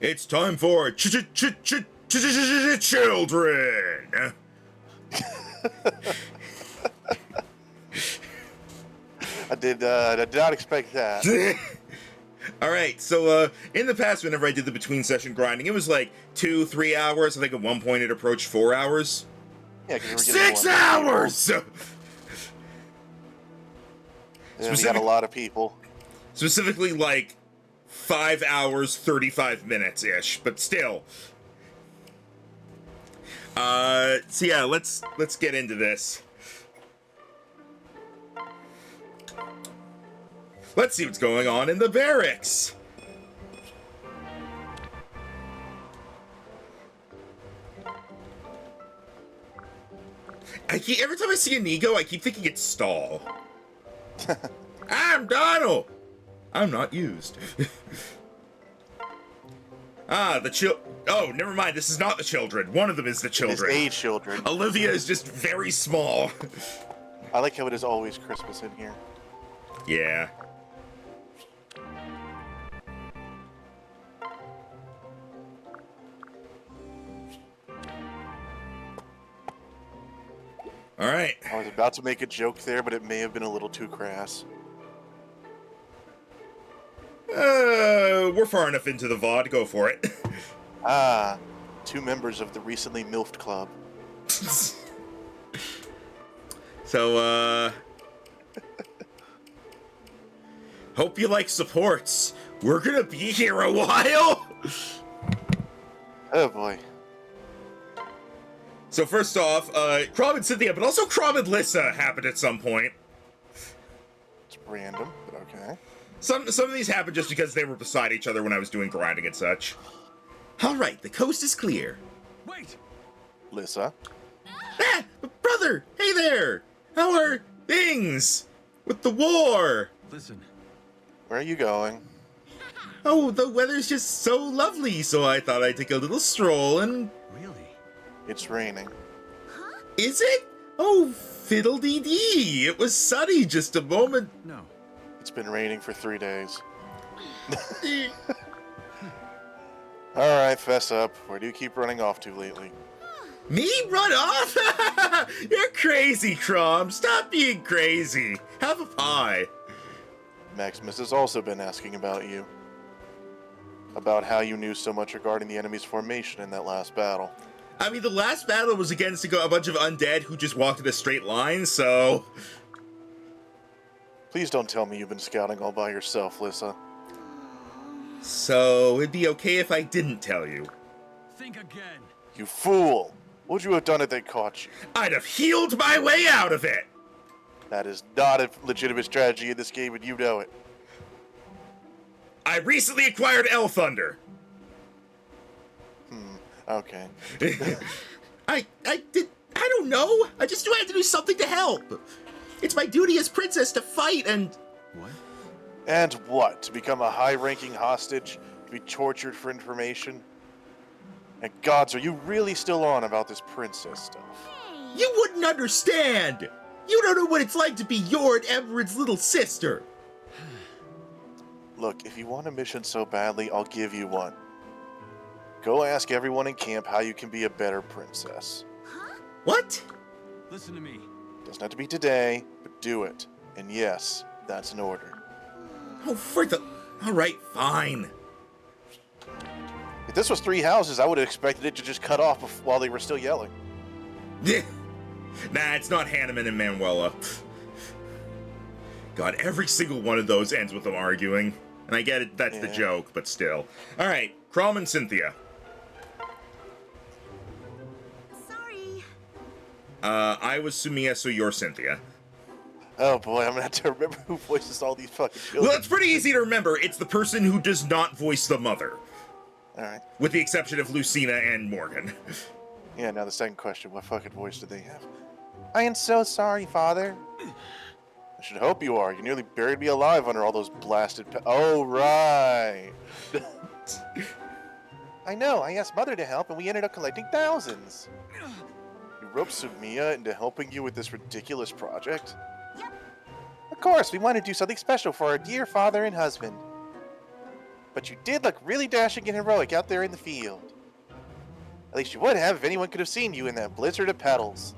It's time for children. I did not expect that. Alright, so in the past, whenever I did the between session grinding, it was like 2-3 hours. I think at one point it approached 4 hours. Yeah, because we were getting 6 hours! Yeah, we got a lot of people. Specifically, like 5 hours, 35 minutes ish, but still. So yeah, let's get into this. Let's see what's going on in the barracks. Every time I see Inigo, I keep thinking it's Stall. I'm Donald. I'm not used. Oh, never mind. This is not the children. One of them is the children. It's a children. Olivia is just very small. I like how it is always Christmas in here. Yeah. All right. I was about to make a joke there, but it may have been a little too crass. We're far enough into the VOD. Go for it. Ah, 2 members of the recently MILFed club. So, hope you like supports. We're gonna be here a while. Oh boy. So first off, Crom and Cynthia, but also Crom and Lissa happened at some point. It's random, but okay. Some of these happened just because they were beside each other when I was doing grinding and such. All right, the coast is clear. Wait! Lissa? Ah, brother! Hey there! How are things with the war? Listen. Where are you going? Oh, the weather's just so lovely, so I thought I'd take a little stroll and... Really? It's raining. Is it? Oh, fiddle-dee-dee! It was sunny just a moment. No. It's been raining for 3 days. Alright, fess up. Where do you keep running off to lately? Me run off? You're crazy, Crom. Stop being crazy. Have a pie. Maximus has also been asking about you. About how you knew so much regarding the enemy's formation in that last battle. I mean, the last battle was against a bunch of undead who just walked in a straight line, so... Please don't tell me you've been scouting all by yourself, Lissa. So, it'd be okay if I didn't tell you. Think again. You fool! What would you have done if they caught you? I'd have healed my way out of it! That is not a legitimate strategy in this game, and you know it. I recently acquired El Thunder. Okay. I don't know. I just knew I had to do something to help. It's my duty as princess to fight and... What? And what? To become a high-ranking hostage? To be tortured for information? And gods, are you really still on about this princess stuff? You wouldn't understand. You don't know what it's like to be your and Everett's little sister. Look, if you want a mission so badly, I'll give you one. Go ask everyone in camp how you can be a better princess. What? Listen to me. Doesn't have to be today, but do it. And yes, that's an order. Oh, for the... All right, fine. If this was 3 houses, I would have expected it to just cut off while they were still yelling. Nah, it's not Hanneman and Manuela. God, every single one of those ends with them arguing. And I get it, that's the joke, but still. Alright, Crom and Cynthia. Sorry. I was Sumiya, so you're Cynthia. Oh boy, I'm gonna have to remember who voices all these fucking children. Well, it's pretty easy to remember. It's the person who does not voice the mother. Alright. With the exception of Lucina and Morgan. Yeah, now the second question, what fucking voice do they have? I am so sorry, Father. I should hope you are. You nearly buried me alive under all those blasted oh, right. I know, I asked Mother to help and we ended up collecting thousands. You roped Sumiya into helping you with this ridiculous project? Yep. Of course, we want to do something special for our dear father and husband. But you did look really dashing and heroic out there in the field. At least you would have if anyone could have seen you in that blizzard of petals.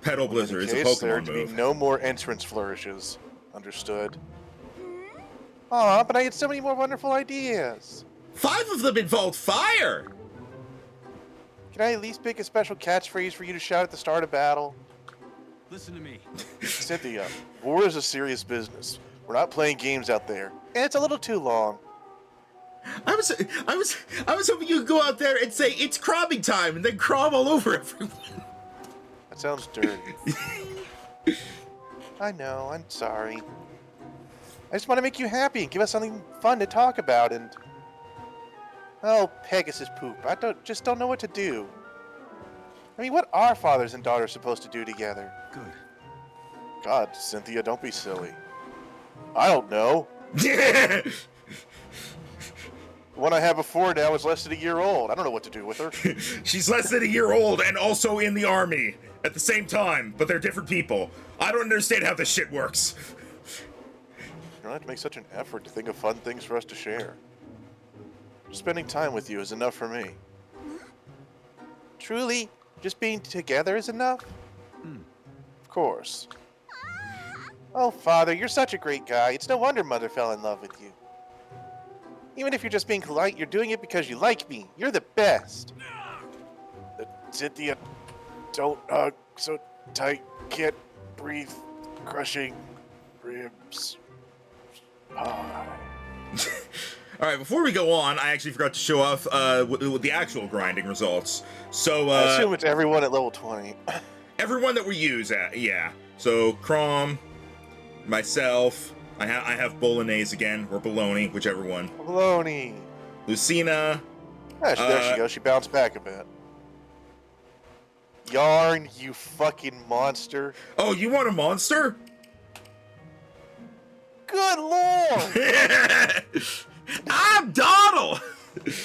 Petal In Blizzard is a any case, there are Pokemon to be move. no more entrance flourishes. Understood. Aw, but I had so many more wonderful ideas. 5 of them involved fire! Can I at least pick a special catchphrase for you to shout at the start of battle? Listen to me. Cynthia, war is a serious business. We're not playing games out there, and it's a little too long. I was hoping you could go out there and say, it's cramming time, and then crawl all over everyone. That sounds dirty. I know, I'm sorry. I just want to make you happy and give us something fun to talk about and... Oh, Pegasus poop. I just don't know what to do. I mean, what are fathers and daughters supposed to do together? Good. God, Cynthia, don't be silly. I don't know. The one I had before now is less than a year old. I don't know what to do with her. She's less than a year old and also in the army at the same time, but they're different people. I don't understand how this shit works. You don't have to make such an effort to think of fun things for us to share. Spending time with you is enough for me. Truly, just being together is enough? Of course. Oh, Father, you're such a great guy. It's no wonder Mother fell in love with you. Even if you're just being polite, you're doing it because you like me. You're the best. Cynthia, don't hug so tight. Can't breathe. Crushing ribs. All right, before we go on, I actually forgot to show off with the actual grinding results. So, I assume it's everyone at level 20. everyone that we use at, yeah. So, Crom, myself, I have Bolognese again, or Bologna, whichever one. Baloney. Lucina. There she goes. She bounced back a bit. Yarn, you fucking monster. Oh, you want a monster? Good lord! I'm Donald!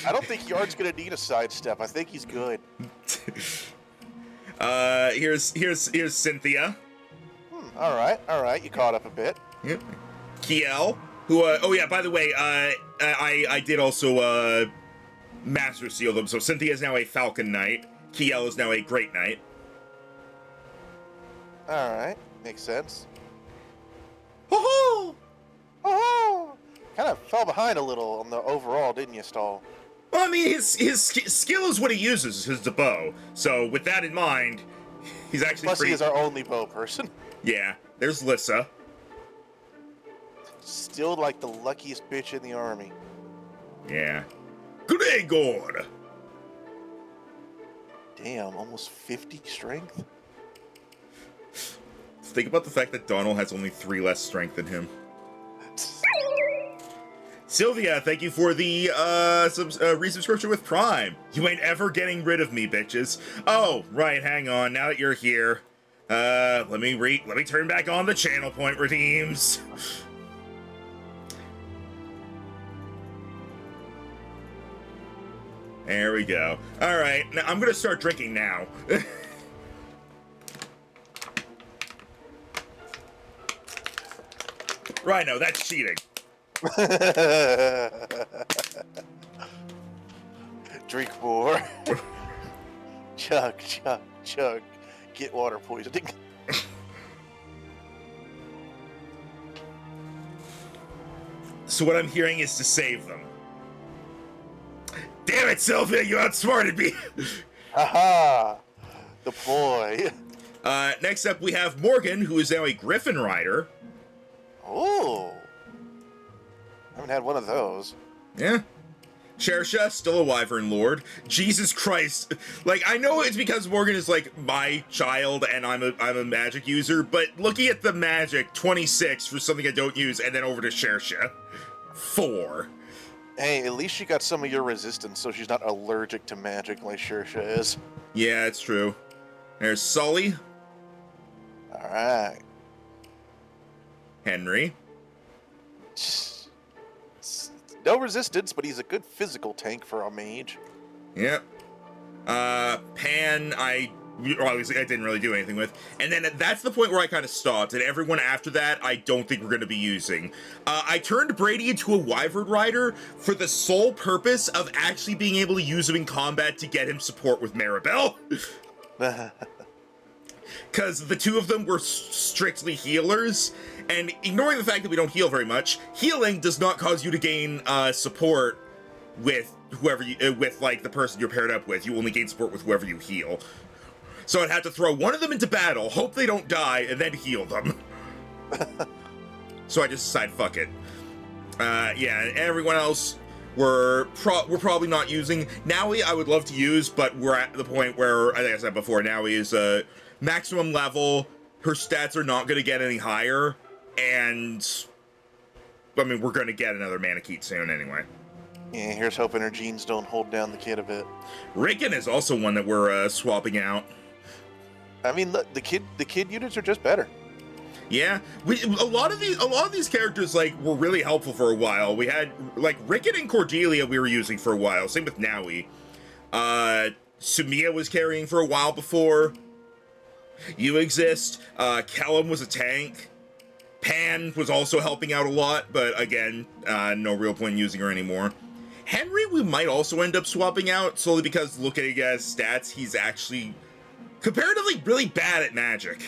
I don't think Yarn's gonna need a sidestep. I think he's good. Here's Cynthia. Alright. You caught up a bit. Yep. Kiel, who, oh yeah, by the way, I did also, Master Seal them, so Cynthia is now a Falcon Knight, Kiel is now a Great Knight. Alright. Makes sense. Ho-ho! Oh! Kind of fell behind a little on the overall, didn't you, Stall? Well, I mean, his skill is what he uses, is the bow, so with that in mind, he's actually Plus, pretty... he is our only bow person. Yeah, there's Lissa. Still like the luckiest bitch in the army. Yeah. Gregor! Damn, almost 50 strength? Think about the fact that Donald has only 3 less strength than him. Sylvia, thank you for the resubscription with Prime. You ain't ever getting rid of me, bitches. Oh, right, hang on. Now that you're here, let me turn back on the channel point redeems. There we go. All right, now I'm gonna start drinking now. Right, no, that's cheating. Drink more. Chug. Get water poisoning. So what I'm hearing is to save them. Damn it, Sylvia, you outsmarted me! Haha! The boy. Next up we have Morgan, who is now a Griffin Rider. Oh. Haven't had one of those. Yeah. Shersha, still a Wyvern Lord. Jesus Christ. Like, I know it's because Morgan is, like, my child and I'm a magic user, but looking at the magic, 26 for something I don't use, and then over to Shersha. 4. Hey, at least she got some of your resistance, so she's not allergic to magic like Shersha is. Yeah, it's true. There's Sully. Alright. Henry. No resistance, but he's a good physical tank for a mage. Yep. Pan, I obviously I didn't really do anything with. And then that's the point where I kind of stopped, and everyone after that I don't think we're going to be using. I turned Brady into a Wyvern Rider for the sole purpose of actually being able to use him in combat to get him support with Maribel. Because the two of them were strictly healers, and ignoring the fact that we don't heal very much, healing does not cause you to gain support with whoever you, with like the person you're paired up with. You only gain support with whoever you heal. So I'd have to throw one of them into battle, hope they don't die, and then heal them. So I just decided, fuck it. Yeah, everyone else we're probably not using. Naui I would love to use, but we're at the point where, I think I said before, Naui is maximum level. Her stats are not going to get any higher, and I mean, we're going to get another Manakete soon anyway. Yeah, here's hoping her genes don't hold down the kid a bit. Rickon is also one that we're swapping out. I mean, look, the kid units are just better. Yeah, a lot of these characters like were really helpful for a while. We had like Rickon and Cordelia we were using for a while. Same with Naui. Sumiya was carrying for a while before. You exist. Kellum was a tank. Pan was also helping out a lot, but again, no real point in using her anymore. Henry we might also end up swapping out, solely because looking at his stats, he's actually comparatively really bad at magic.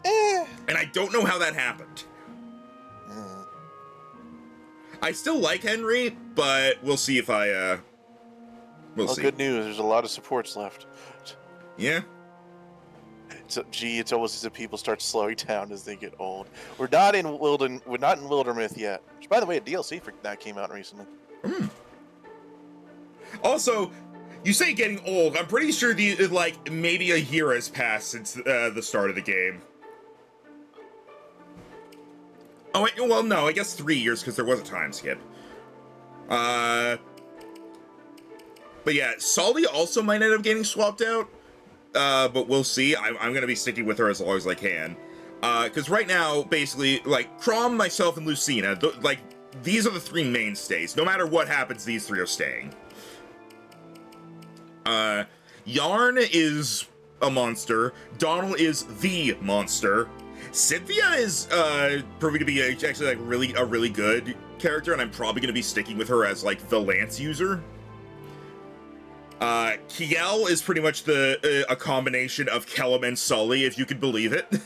And I don't know how that happened. I still like Henry, but we'll see if I, we'll see. Good news, there's a lot of supports left. Yeah. So, gee, it's almost as if people start slowing down as they get old. We're not in Wildermyth yet. Which, by the way, a DLC for that came out recently. Also, you say getting old. I'm pretty sure like maybe a year has passed since the start of the game. Oh, wait, well, no, I guess 3 years because there was a time skip. But yeah, Sully also might end up getting swapped out. But we'll see. I'm going to be sticking with her as long as I can. Because right now, basically, like, Crom, myself, and Lucina, like, these are the three mainstays. No matter what happens, these three are staying. Yarn is a monster. Donald is the monster. Cynthia is proving to be actually like a really good character, and I'm probably going to be sticking with her as like the lance user. Kiel is pretty much a combination of Kellum and Sully, if you could believe it.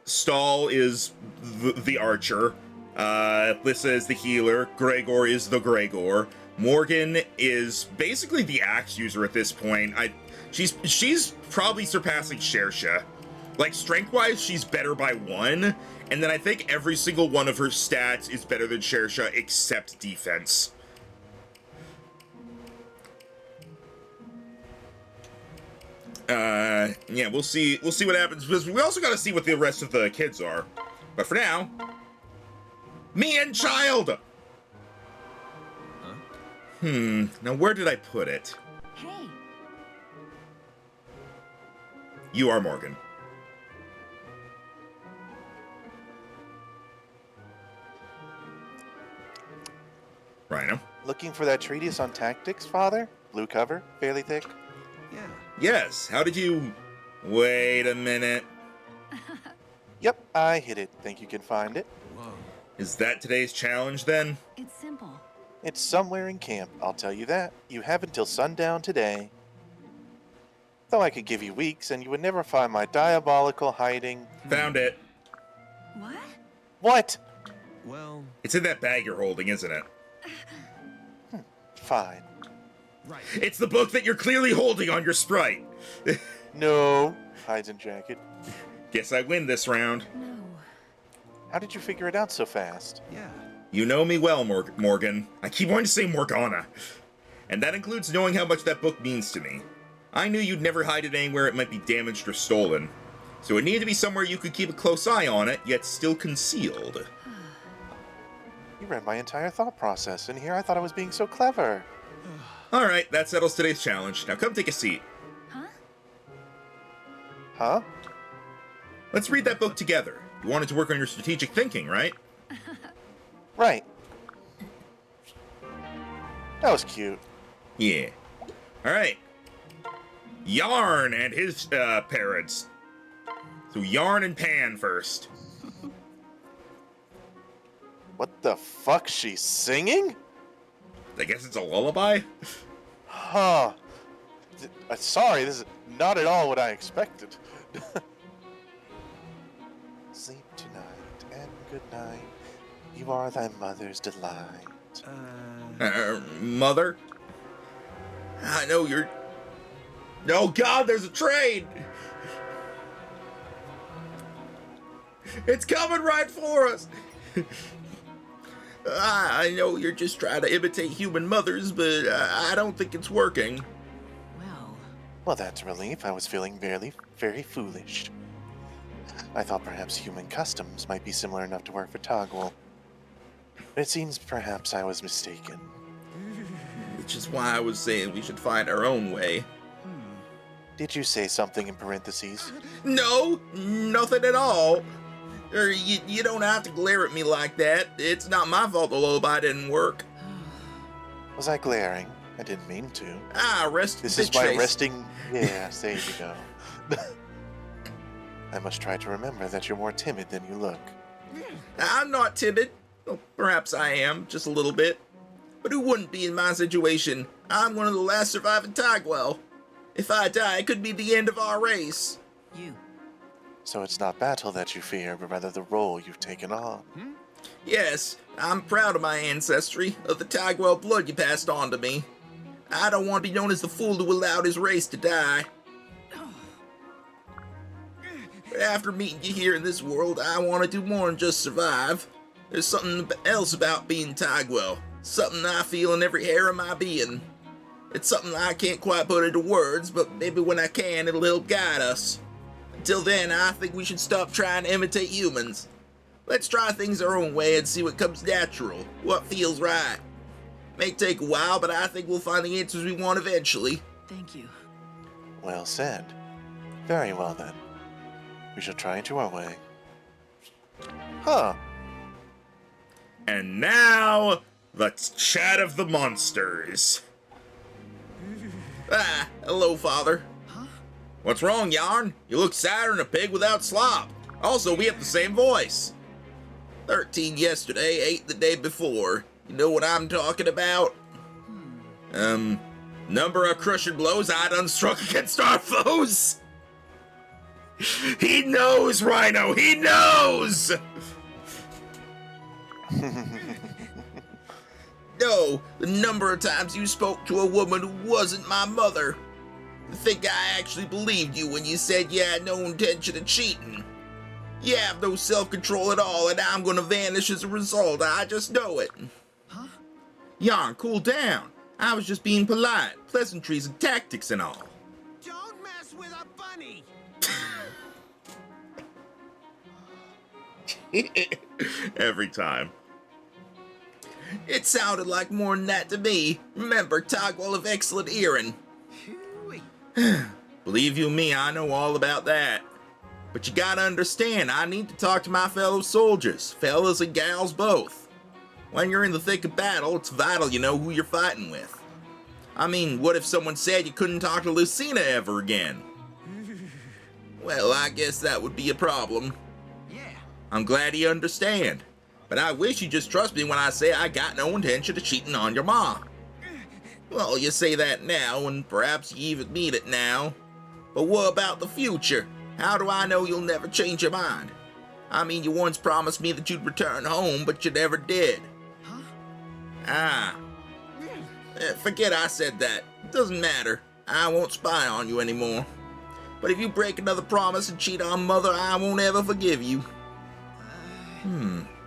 Stahl is the archer. Lissa is the healer. Gregor is the Gregor. Morgan is basically the axe user at this point. She's probably surpassing Shersha. Like, strength-wise, she's better by 1, and then I think every single one of her stats is better than Shersha except defense. Yeah, we'll see what happens, because we also gotta see what the rest of the kids are. But for now, me and child! Huh? Now where did I put it? Hey. You are Morgan. Rhino. Looking for that treatise on tactics, Father? Blue cover, fairly thick. Yeah. Yes, how did you... Wait a minute. Yep, I hit it. Think you can find it? Whoa. Is that today's challenge, then? It's simple. It's somewhere in camp, I'll tell you that. You have until sundown today. Though I could give you weeks, and you would never find my diabolical hiding... Found it. What? What? Well, It's in that bag you're holding, isn't it? Fine. right. It's the book that you're clearly holding on your sprite. No. Hides in jacket. Guess I win this round. No. How did you figure it out so fast? Yeah. You know me well, Morgan. I keep wanting to say Morgana. And that includes knowing how much that book means to me. I knew you'd never hide it anywhere it might be damaged or stolen. So it needed to be somewhere you could keep a close eye on it, yet still concealed. You read my entire thought process, and here I thought I was being so clever. Alright, that settles today's challenge. Now come take a seat. Huh? Huh? Let's read that book together. You wanted to work on your strategic thinking, right? Right. That was cute. Yeah. Alright. Yarn and his parents. So Yarn and Pan first. What the fuck? She's singing? I guess it's a lullaby? Huh. Sorry, this is not at all what I expected. Sleep tonight and good night. You are thy mother's delight. Mother? I know you're... Oh God, there's a train! It's coming right for us! I know you're just trying to imitate human mothers, but I don't think it's working. Well, that's a relief. I was feeling very foolish. I thought perhaps human customs might be similar enough to work for Togwell. But it seems perhaps I was mistaken. Which is why I was saying we should find our own way. Did you say something in parentheses? No, nothing at all. You don't have to glare at me like that. It's not my fault the lullaby didn't work. Was I glaring? I didn't mean to. This is my resting... Yes, there you go. I must try to remember that you're more timid than you look. I'm not timid. Well, perhaps I am, just a little bit. But who wouldn't be in my situation? I'm one of the last surviving Togwell. If I die, it could be the end of our race. So it's not battle that you fear, but rather the role you've taken on. Yes, I'm proud of my ancestry, of the Togwell blood you passed on to me. I don't want to be known as the fool who allowed his race to die. But after meeting you here in this world, I want to do more than just survive. There's something else about being Togwell. Something I feel in every hair of my being. It's something I can't quite put into words, but maybe when I can, it'll help guide us. Until then, I think we should stop trying to imitate humans. Let's try things our own way and see what comes natural, what feels right. May take a while, but I think we'll find the answers we want eventually. Thank you. Well said. Very well then. We shall try into our way. Huh. And now, let's chat of the monsters. Hello, Father. Huh? What's wrong, Yarn? You look sadder than a pig without slop. Also, we have the same voice. 13 yesterday, 8 the day before. You know what I'm talking about? Number of crushing blows I done struck against our foes. He knows, Rhino, he knows! No, the number of times you spoke to a woman who wasn't my mother. I think I actually believed you when you said you had no intention of cheating. You have no self-control at all, and I'm gonna vanish as a result. I just know it. Huh? Yarn, cool down. I was just being polite. Pleasantries and tactics and all. Don't mess with a bunny! Every time. It sounded like more than that to me. Remember, Togwell of excellent hearing. Hooey. Believe you me, I know all about that. But you gotta understand, I need to talk to my fellow soldiers, fellas and gals both. When you're in the thick of battle, it's vital you know who you're fighting with. I mean, what if someone said you couldn't talk to Lucina ever again? Well, I guess that would be a problem. Yeah. I'm glad you understand. But I wish you just trust me when I say I got no intention of cheating on your mom. Well, you say that now, and perhaps you even mean it now. But what about the future? How do I know you'll never change your mind? I mean, you once promised me that you'd return home, but you never did. Huh? Forget I said that. It doesn't matter. I won't spy on you anymore. But if you break another promise and cheat on Mother, I won't ever forgive you.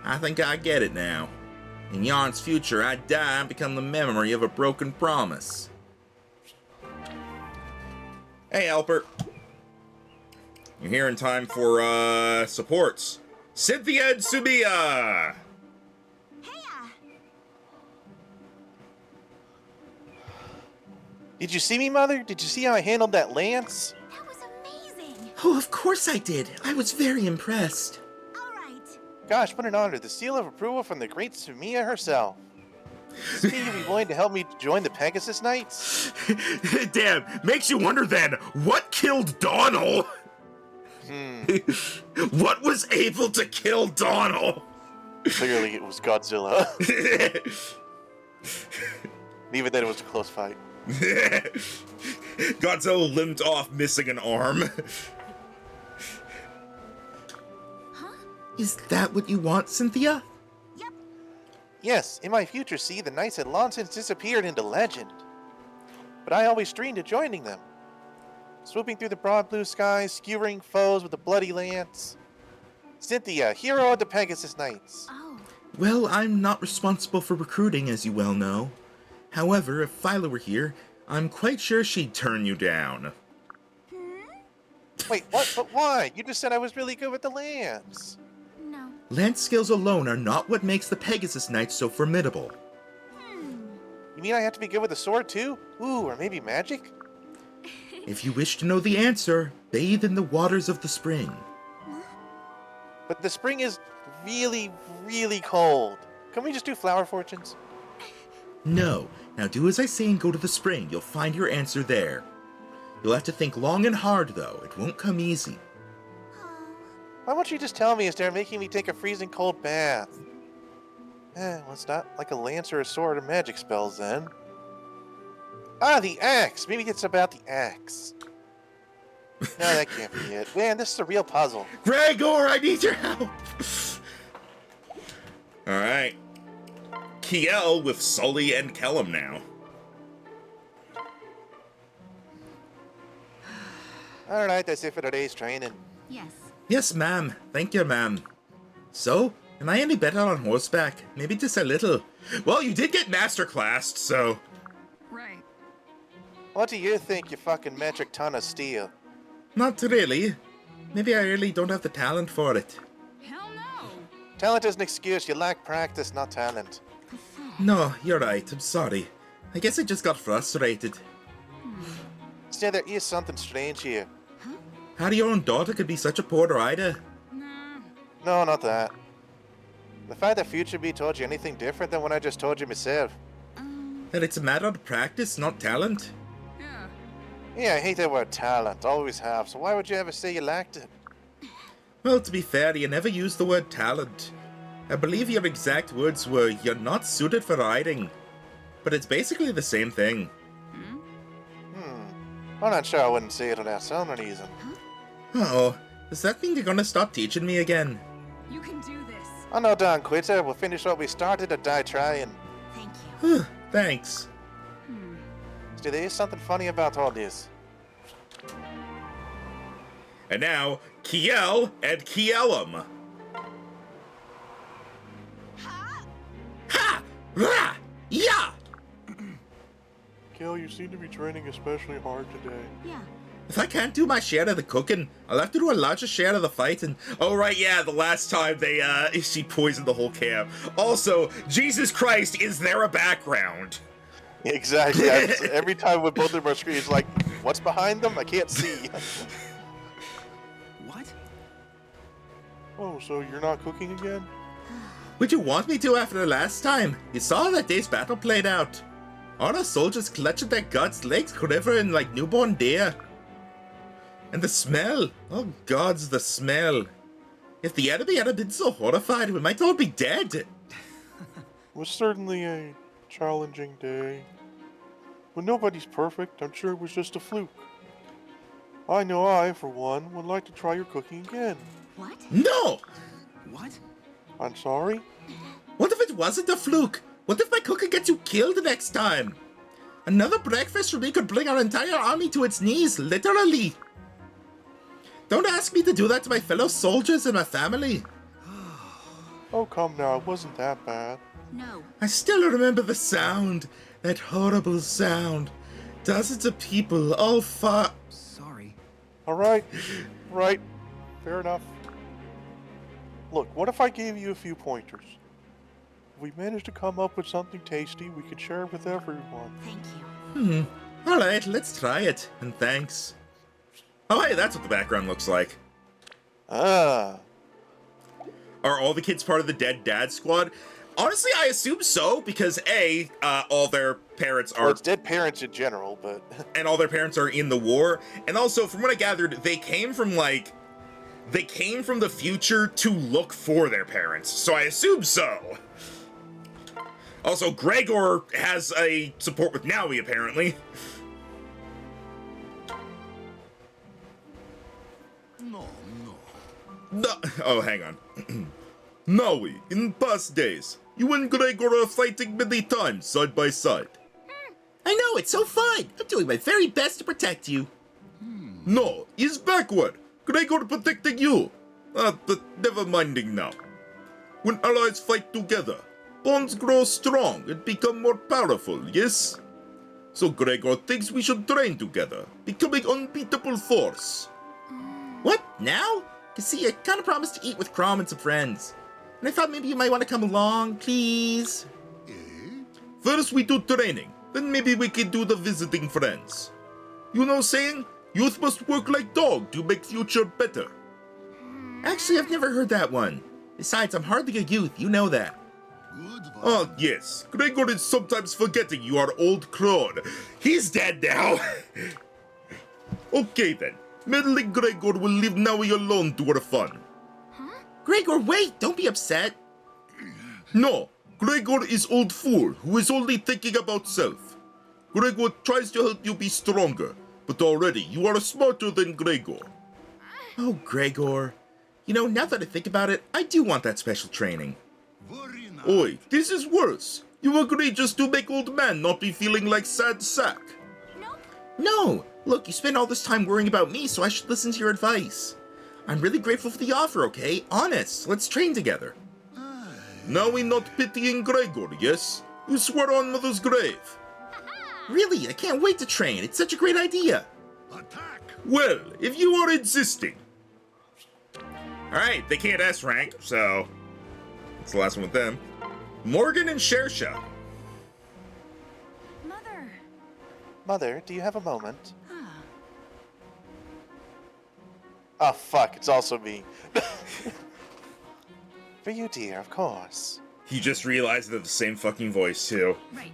I think I get it now. In Yarn's future, I die and become the memory of a broken promise. Hey, Alpert. You're here in time for, supports. Cynthia and Sumia! Did you see me, Mother? Did you see how I handled that lance? That was amazing. Oh, of course I did. I was very impressed. All right. Gosh, what an honor. The seal of approval from the great Sumia herself. So you'd be willing to help me join the Pegasus Knights? Damn, makes you wonder then, what killed Donald? What was able to kill Donald? Clearly it was Godzilla. Even then it was a close fight. Godzilla limped off, missing an arm. Is that what you want, Cynthia? Yes, in my future, see, the knights had long since disappeared into legend. But I always dreamed of joining them. Swooping through the broad blue skies, skewering foes with a bloody lance. Cynthia, hero of the Pegasus Knights. Oh. Well, I'm not responsible for recruiting, as you well know. However, if Phyla were here, I'm quite sure she'd turn you down. Wait, what? But why? You just said I was really good with the lance. No. Lance skills alone are not what makes the Pegasus Knights so formidable. You mean I have to be good with the sword too? Ooh, or maybe magic? If you wish to know the answer, bathe in the waters of the spring. But the spring is really, really cold. Can we just do flower fortunes? No. Now do as I say and go to the spring. You'll find your answer there. You'll have to think long and hard, though. It won't come easy. Why won't you just tell me instead of making me take a freezing cold bath? Well, it's not like a lance or a sword or magic spells then. Ah, the axe! Maybe it's about the axe. No, that can't be it. Man, this is a real puzzle. Gregor, I need your help! Alright. Kiel with Sully and Kellum now. Alright, that's it for today's training. Yes. Yes, ma'am. Thank you, ma'am. So, am I any better on horseback? Maybe just a little. Well, you did get masterclassed, so... Right. What do you think, you fucking metric ton of steel? Not really. Maybe I really don't have the talent for it. Hell no. Talent is an excuse. You lack practice, not talent. Pathetic. No, you're right. I'm sorry. I guess I just got frustrated. Still, there is something strange here. How your own daughter could be such a poor rider? Nah. No, not that. The fact that Future Bee told you anything different than what I just told you myself. That it's a matter of practice, not talent? Yeah. Yeah, I hate that word talent. Always have. So why would you ever say you lacked it? Well, to be fair, you never used the word talent. I believe your exact words were, "You're not suited for riding." But it's basically the same thing. I'm not sure I wouldn't say it without some reason. Uh-oh. Does that mean you're gonna stop teaching me again? You can do this. I'm no darn quitter. We'll finish what we started or die trying. Thank you. Thanks. See, there is something funny about all this. And now, Kiel and Kiellum. Ha! Rah! Yeah! Kel, you seem to be training especially hard today. Yeah. If I can't do my share of the cooking, I'll have to do a larger share of the fighting. Oh, right, yeah, the last time she poisoned the whole camp. Also, Jesus Christ, is there a background? Exactly. Every time with both of our screens, like, what's behind them? I can't see. What? Oh, so you're not cooking again? Would you want me to after the last time? You saw how that day's battle played out. All the soldiers clutching their guts, legs quivering like newborn deer. And the smell. Oh gods, the smell. If the enemy hadn't been so horrified, we might all be dead. It was certainly a challenging day. But nobody's perfect. I'm sure it was just a fluke. I know I, for one, would like to try your cooking again. What? No! What? I'm sorry? What if it wasn't a fluke? What if my cooking gets you killed the next time? Another breakfast for me could bring our entire army to its knees, literally. Don't ask me to do that to my fellow soldiers and my family. Oh, come now. It wasn't that bad. No. I still remember the sound. That horrible sound. Dozens of people, all far... Sorry. Alright. Right. Fair enough. Look, what if I gave you a few pointers? If we managed to come up with something tasty, we could share it with everyone. Thank you. Alright, let's try it. And thanks. Oh, hey, that's what the background looks like. Ah. Are all the kids part of the Dead Dad Squad? Honestly, I assume so, because A, all their parents Well, are, it's dead parents in general, but and all their parents are in the war, and also, from what I gathered, they came from the future to look for their parents, so I assume so. Also, Gregor has a support with Naui, apparently. No, oh, hang on. Naui, in past days, you and Gregor are fighting many times, side by side. I know, it's so fun. I'm doing my very best to protect you. No, he's backward. Gregor protecting you. But never minding now. When allies fight together, bonds grow strong and become more powerful, yes? So Gregor thinks we should train together, becoming unbeatable force. What, now? You see, I kind of promised to eat with Crom and some friends. And I thought maybe you might want to come along, please. First we do training, then maybe we can do the visiting friends. You know saying, youth must work like dog to make future better. Actually, I've never heard that one. Besides, I'm hardly a youth, you know that. Oh yes, Gregor is sometimes forgetting you are old crone. He's dead now. Okay then, meddling Gregor will leave Naui alone to have fun. Gregor, wait! Don't be upset. No, Gregor is old fool who is only thinking about self. Gregor tries to help you be stronger, but already you are smarter than Gregor. Oh, Gregor. You know, now that I think about it, I do want that special training. Oi, this is worse. You agree just to make old man not be feeling like sad sack. No! Look, you spend all this time worrying about me, so I should listen to your advice. I'm really grateful for the offer, okay? Honest, let's train together. Now we not pitying Gregor, yes? You swear on mother's grave. Really, I can't wait to train. It's such a great idea. Well, if you are insisting. Alright, they can't S rank, so that's the last one with them. Morgan and Shersha. Mother. Mother, do you have a moment? Oh, fuck, it's also me. For you, dear, of course. He just realized they're the same fucking voice, too. Right.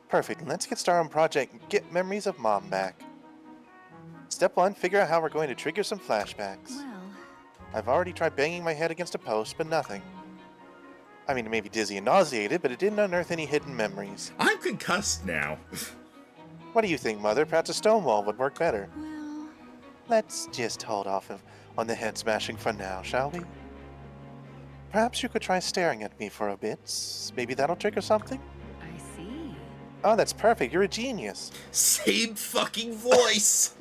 Perfect, let's get started on project and get memories of Mom back. Step 1, figure out how we're going to trigger some flashbacks. Well, I've already tried banging my head against a post, but nothing. I mean, it made me dizzy and nauseated, but it didn't unearth any hidden memories. I'm concussed now. What do you think, Mother? Perhaps a stone wall would work better. well. Let's just hold off on the head smashing for now, shall we? Perhaps you could try staring at me for a bit. Maybe that'll trigger something? I see. Oh, that's perfect. You're a genius. Same fucking voice.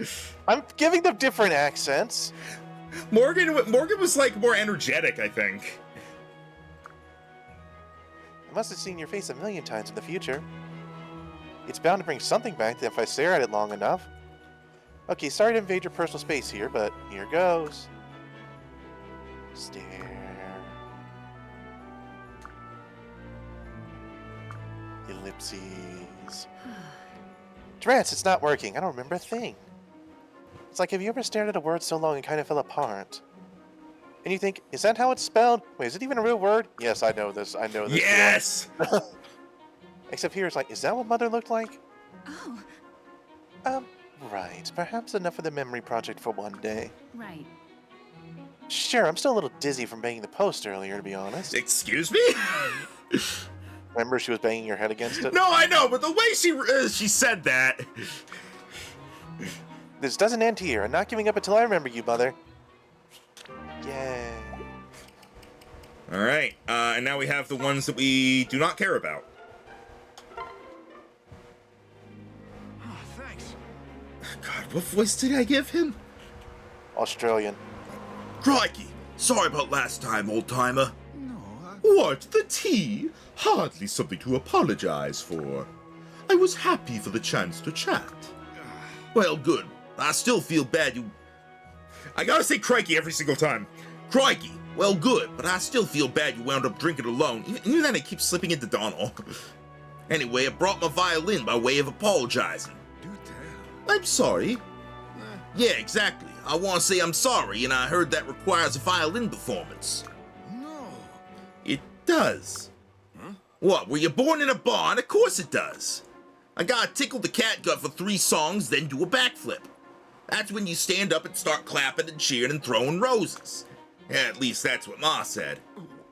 I'm giving them different accents. Morgan was like more energetic, I think. I must have seen your face a million times in the future. It's bound to bring something back if I stare at it long enough. Okay, sorry to invade your personal space here, but here goes. Stare. Ellipses. Drance, it's not working. I don't remember a thing. It's like, have you ever stared at a word so long it kind of fell apart? And you think, is that how it's spelled? Wait, is it even a real word? Yes, I know this. I know this. Yes! Except here it's like, is that what Mother looked like? Oh, Right. Perhaps enough of the memory project for one day. right. Sure, I'm still a little dizzy from banging the post earlier, to be honest. Excuse me? Remember she was banging your head against it? No, I know, but the way she said that. This doesn't end here. I'm not giving up until I remember you, Mother. Yay. Alright, and now we have the ones that we do not care about. Oh, thanks. God, what voice did I give him? Australian. Crikey! Sorry about last time, old-timer. No, What? The tea? Hardly something to apologize for. I was happy for the chance to chat. Well, good. I still feel bad you... I gotta say crikey every single time. Crikey! Well, good, but I still feel bad you wound up drinking alone. Even then, it keeps slipping into Donald. Anyway, I brought my violin by way of apologizing. do tell. I'm sorry. Yeah, exactly. I want to say I'm sorry, and I heard that requires a violin performance. No. It does. What, were you born in a barn? Of course it does. I gotta tickle the catgut for 3 songs, then do a backflip. That's when you stand up and start clapping and cheering and throwing roses. At least that's what Ma said.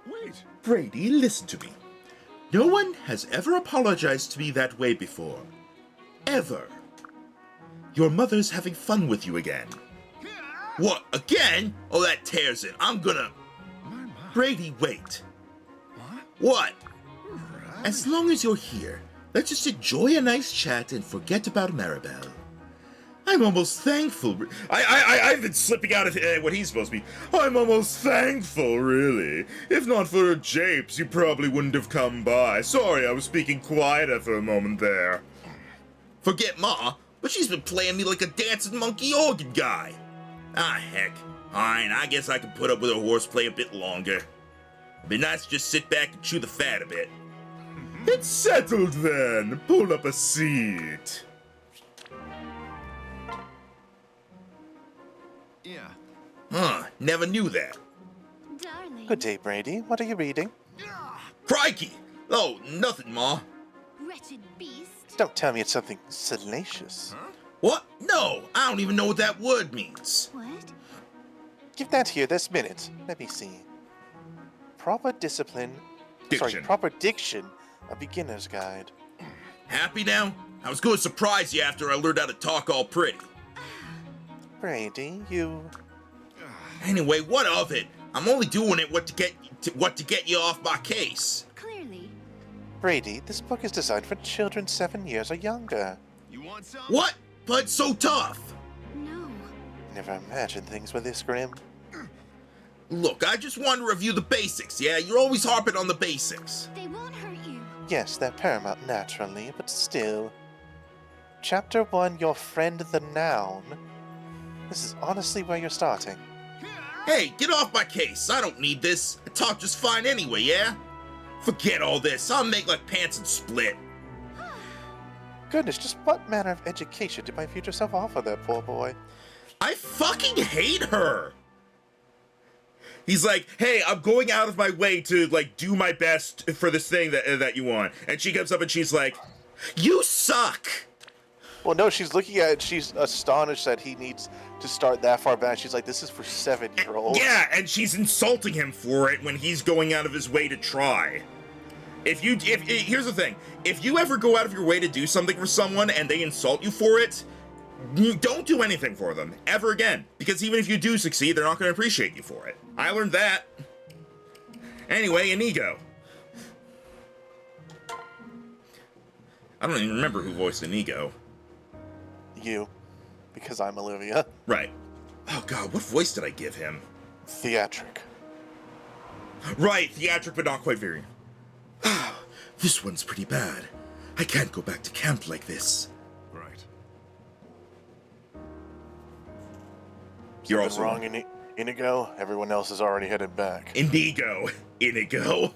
Wait. Brady, listen to me. No one has ever apologized to me that way before. Ever. Your mother's having fun with you again. What, again? Oh, that tears it. I'm gonna... My. Brady, wait. What? What? As long as you're here, let's just enjoy a nice chat and forget about Maribel. I'm almost thankful. I've been slipping out of what he's supposed to be. I'm almost thankful, really. If not for her japes, you probably wouldn't have come by. Sorry, I was speaking quieter for a moment there. Forget Ma, but she's been playing me like a dancing monkey organ guy. Ah, heck. Fine, I guess I can put up with her horseplay a bit longer. It'd be nice to just sit back and chew the fat a bit. It's settled then. Pull up a seat. Yeah. Huh, never knew that. Darling. Good day, Brady. What are you reading? Crikey! Oh, nothing, Ma. Wretched beast. Don't tell me it's something salacious. What? No, I don't even know what that word means. What? Give that here this minute. Let me see. Proper discipline. Diction. Sorry, proper diction. A beginner's guide. Happy now? I was going to surprise you after I learned how to talk all pretty. Brady, you... Anyway, what of it? I'm only doing it what to get you off my case. Clearly. Brady, this book is designed for children 7 years or younger. You want some? What? But it's so tough. No. Never imagined things were this grim. Look, I just want to review the basics, yeah? You're always harping on the basics. They won't hurt you. Yes, they're paramount naturally, but still. Chapter 1, Your Friend the Noun. This is honestly where you're starting. Hey, get off my case. I don't need this. I talk just fine anyway, yeah? Forget all this. I'll make like pants and split. Goodness, just what manner of education did my future self offer that poor boy? I fucking hate her. He's like, hey, I'm going out of my way to, like, do my best for this thing that you want. And she comes up and she's like, You suck. Well, no, she's looking at it. She's astonished that he needs to start that far back. She's like, this is for 7-year-olds. yeah, and she's insulting him for it when he's going out of his way to try. Here's the thing. If you ever go out of your way to do something for someone and they insult you for it, don't do anything for them ever again. Because even if you do succeed, they're not going to appreciate you for it. I learned that. Anyway, Inigo. I don't even remember who voiced Inigo. You. Because I'm Olivia. Right. Oh god, what voice did I give him? Theatric. Right, theatric but not quite very. This one's pretty bad. I can't go back to camp like this. Right. You're Something also wrong, Inigo. Everyone else is already headed back. Inigo. Inigo.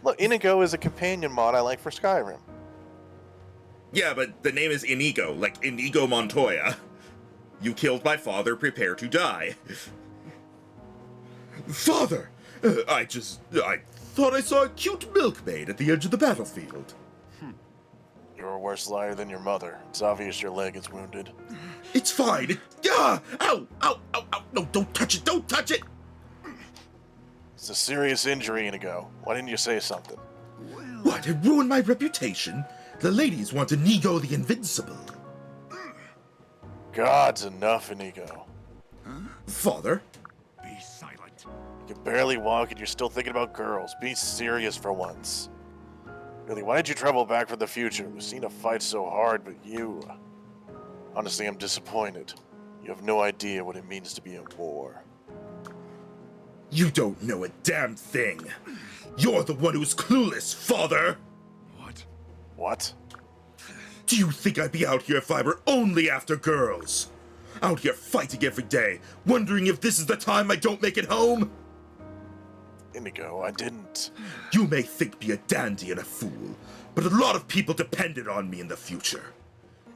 Look, Inigo is a companion mod I like for Skyrim. Yeah, but the name is Inigo, like Inigo Montoya. You killed my father, prepare to die. Father! I thought I saw a cute milkmaid at the edge of the battlefield. You're a worse liar than your mother. It's obvious your leg is wounded. It's fine. Ow! Ow! Ow! Ow! No, don't touch it! Don't touch it! It's a serious injury, Inigo. Why didn't you say something? What? It ruined my reputation? The ladies want Inigo the Invincible. God's enough, Inigo. Father? Be silent. You can barely walk and you're still thinking about girls. Be serious for once. Really, why did you travel back from the future? Lucina fights so hard, but you... Honestly, I'm disappointed. You have no idea what it means to be in war. You don't know a damn thing. You're the one who's clueless, Father! What? What? Do you think I'd be out here if I were only after girls? Out here fighting every day, wondering if this is the time I don't make it home? Inigo, I didn't. You may think me a dandy and a fool, but a lot of people depended on me in the future.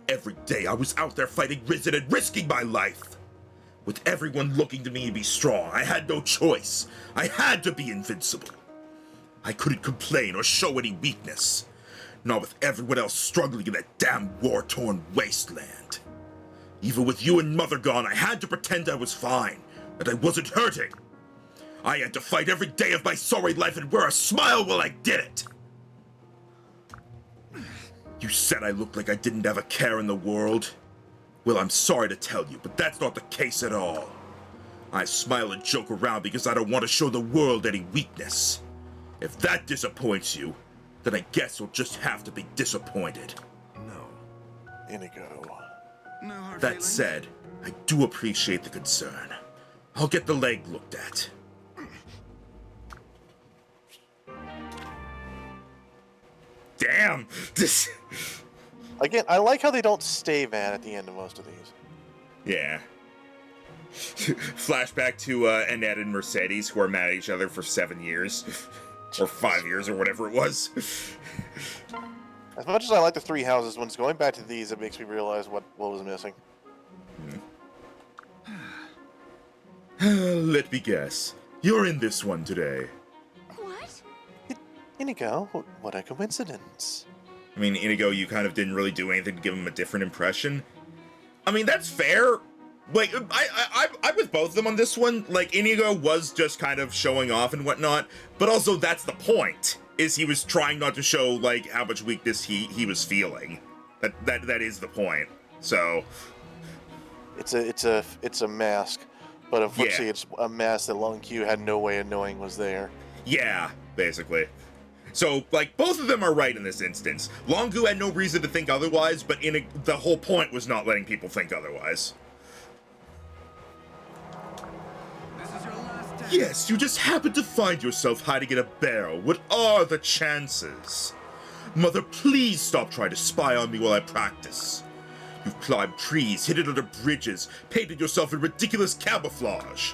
Every day I was out there fighting Risen and risking my life. With everyone looking to me to be strong, I had no choice. I had to be invincible. I couldn't complain or show any weakness. Not with everyone else struggling in that damn war-torn wasteland. Even with you and Mother gone, I had to pretend I was fine, that I wasn't hurting. I had to fight every day of my sorry life and wear a smile while I did it. You said I looked like I didn't have a care in the world. Well, I'm sorry to tell you, but that's not the case at all. I smile and joke around because I don't want to show the world any weakness. If that disappoints you, then I guess you'll just have to be disappointed. No. Inigo. No hard That feelings? said, I do appreciate the concern. I'll get the leg looked at. Damn. This. Again, I like how they don't stay mad at the end of most of these. Yeah. Flashback to Annette and Mercedes, who are mad at each other for 7 years. Or 5 years, or whatever it was. As much as I like the three houses, when it's going back to these, it makes me realize what was missing. Let me guess. You're in this one today. What? Inigo, what a coincidence. I mean, Inigo, you kind of didn't really do anything to give him a different impression. I mean, that's fair. Like, I'm with both of them on this one. Like, Inigo was just kind of showing off and whatnot, but also that's the point, is he was trying not to show, like, how much weakness he was feeling. That is the point. So... It's a mask, but unfortunately Yeah. it's a mask that Long Q had no way of knowing was there. Yeah, basically. So, like, both of them are right in this instance. Longu had no reason to think otherwise, but the whole point was not letting people think otherwise. This is your last day. Yes, you just happened to find yourself hiding in a barrel. What are the chances? Mother, please stop trying to spy on me while I practice. You've climbed trees, hidden under bridges, painted yourself in ridiculous camouflage.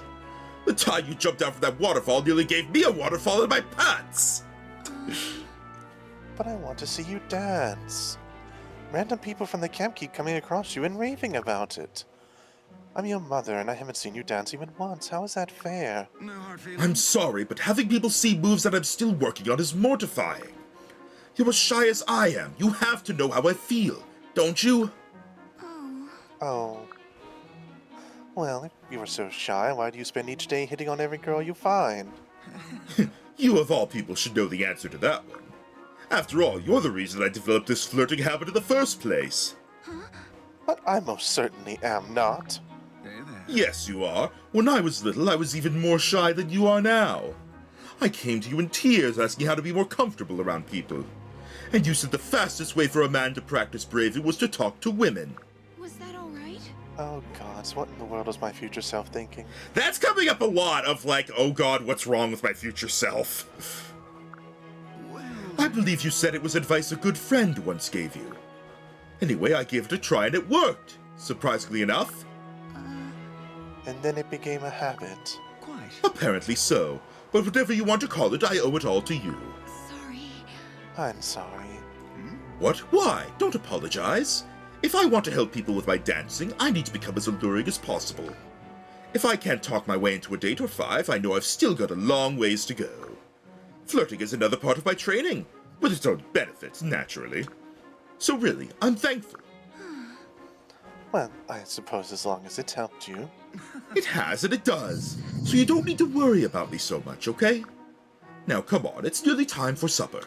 The time you jumped out from that waterfall nearly gave me a waterfall in my pants. But I want to see you dance. Random people from the camp keep coming across you and raving about it. I'm your mother, and I haven't seen you dance even once. How is that fair? No hard feelings. I'm sorry, but having people see moves that I'm still working on is mortifying. You're as shy as I am. You have to know how I feel, don't you? Oh. Oh. Well, if you were so shy, why do you spend each day hitting on every girl you find? You of all people should know the answer to that one. After all, you're the reason I developed this flirting habit in the first place. But I most certainly am not. Hey there. Yes, you are. When I was little, I was even more shy than you are now. I came to you in tears asking how to be more comfortable around people. And you said the fastest way for a man to practice bravery was to talk to women. Was that all right? Oh gods, what in the world was my future self thinking? That's coming up a lot of, like, oh god, what's wrong with my future self? I believe you said it was advice a good friend once gave you. Anyway, I gave it a try and it worked. Surprisingly enough. And then it became a habit. Quite. Apparently so. But whatever you want to call it, I owe it all to you. Sorry. I'm sorry. What? Why? Don't apologize. If I want to help people with my dancing, I need to become as alluring as possible. If I can't talk my way into a date or 5, I know I've still got a long ways to go. Flirting is another part of my training, with its own benefits, naturally. So really, I'm thankful. Well, I suppose as long as it's helped you. It has and it does, so you don't need to worry about me so much, okay? Now come on, it's nearly time for supper.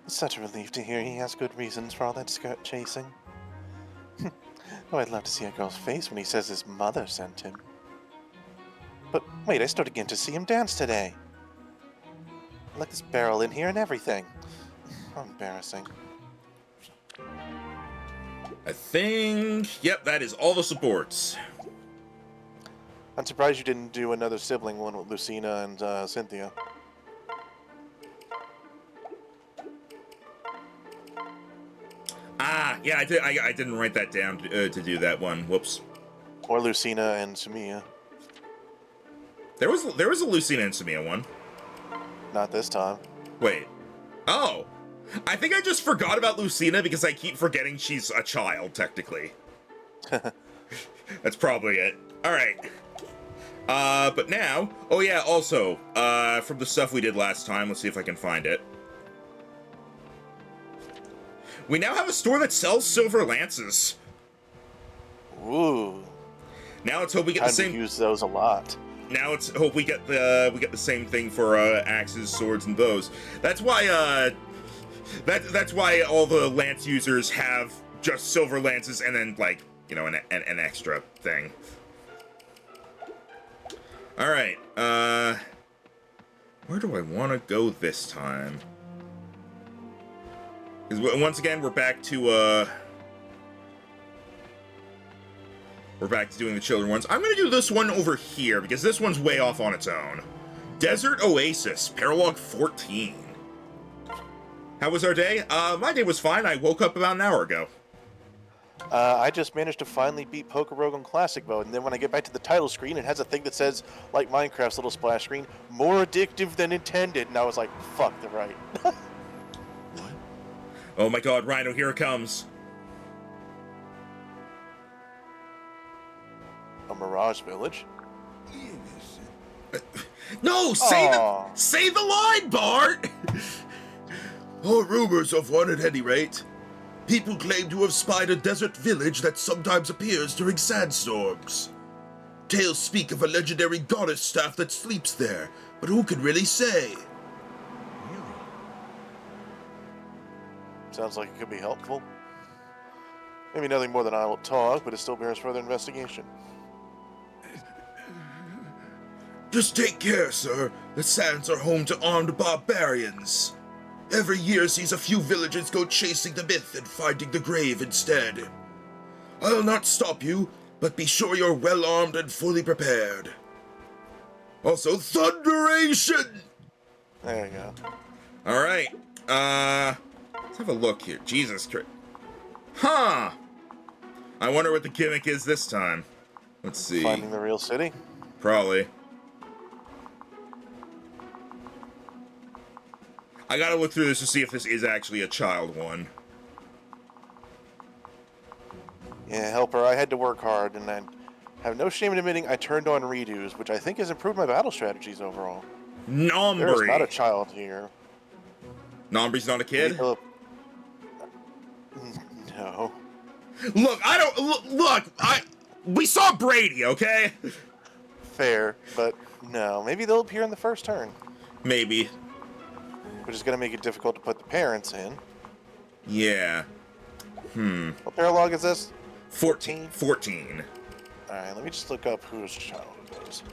It's such a relief to hear he has good reasons for all that skirt chasing. Oh, I'd love to see a girl's face when he says his mother sent him. But wait, I started getting to see him dance today. I like this barrel in here and everything. How embarrassing. I think... Yep, that is all the supports. I'm surprised you didn't do another sibling one with Lucina and Cynthia. Ah, yeah, I didn't write that down to do that one. Whoops. Or Lucina and Sumia. There was a Lucina and Samia one. Not this time. Wait. Oh. I think I just forgot about Lucina because I keep forgetting she's a child, technically. That's probably it. Alright. But now, oh yeah, also, from the stuff we did last time, let's see if I can find it. We now have a store that sells silver lances. Ooh. Now let's hope we get Time the same. to use those a lot. Now let's hope we get the same thing for axes, swords, and bows. That's why that's why all the lance users have just silver lances and then like an extra thing. All right, where do I want to go this time? Because once again we're back to doing the children ones. I'm gonna do this one over here because this one's way off on its own. Desert Oasis, Paralog 14. How was our day? My day was fine. I woke up about an hour ago. I just managed to finally beat Pokerogue on Classic Mode, and then when I get back to the title screen, it has a thing that says, like Minecraft's little splash screen, more addictive than intended, and I was like, fuck the right. Oh my god, Rhino, here it comes. A Mirage Village? No, Aw. say the line, Bart! Or rumors of one at any rate. People claim to have spied a desert village that sometimes appears during sandstorms. Tales speak of a legendary goddess staff that sleeps there, but who can really say? Sounds like it could be helpful. Maybe nothing more than I will talk, but it still bears further investigation. Just take care, sir. The sands are home to armed barbarians. Every year sees a few villagers go chasing the myth and finding the grave instead. I'll not stop you, but be sure you're well armed and fully prepared. Also, Thunderation! There you go. Alright, let's have a look here. Jesus Christ. Huh! I wonder what the gimmick is this time. Let's see. Finding the real city? Probably. I gotta look through this to see if this is actually a child one. Yeah, helper, I had to work hard, and I have no shame in admitting I turned on redos, which I think has improved my battle strategies overall. There's not a Nombry. child here. Nombry's not a kid? No. Look, we saw Brady, okay? Fair, but no. Maybe they'll appear in the first turn, Maybe. which is going to make it difficult to put the parents in. Yeah. What paralog is this? 14. Alright, let me just look up whose child it is.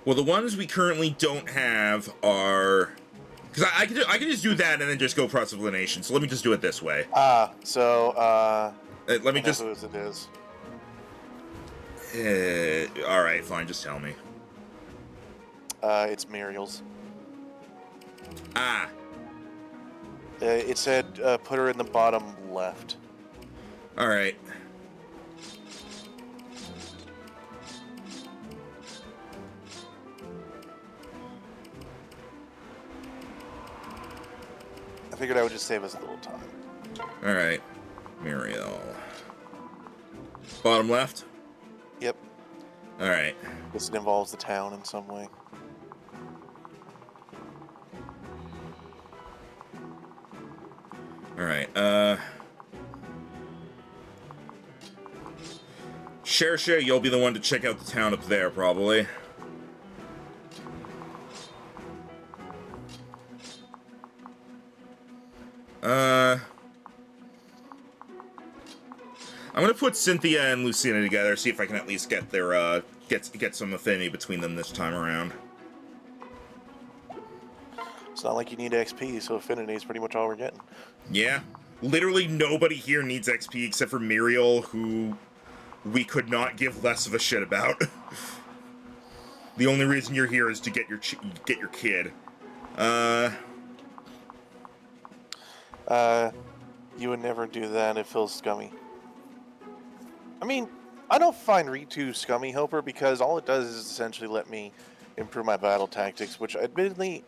Well, the ones we currently don't have are... Because I can just do that and then just go cross-elimination, so let me just do it this way. Let Let me just... who it is. Alright, fine, just tell me. It's Muriel's. Ah. It said put her in the bottom left. Alright. I figured I would just save us a little time. Alright. Muriel. Bottom left? Yep. Alright. This involves the town in some way. Alright, Shersha, you'll be the one to check out the town up there, probably. I'm gonna put Cynthia and Lucina together, see if I can at least get their, get some affinity between them this time around. It's not like you need XP, so affinity is pretty much all we're getting. Yeah. Literally nobody here needs XP except for Muriel, who we could not give less of a shit about. The only reason you're here is to get your kid. You would never do that. It feels scummy. I mean, I don't find Ritu scummy, Helper, because all it does is essentially let me improve my battle tactics, which admittedly,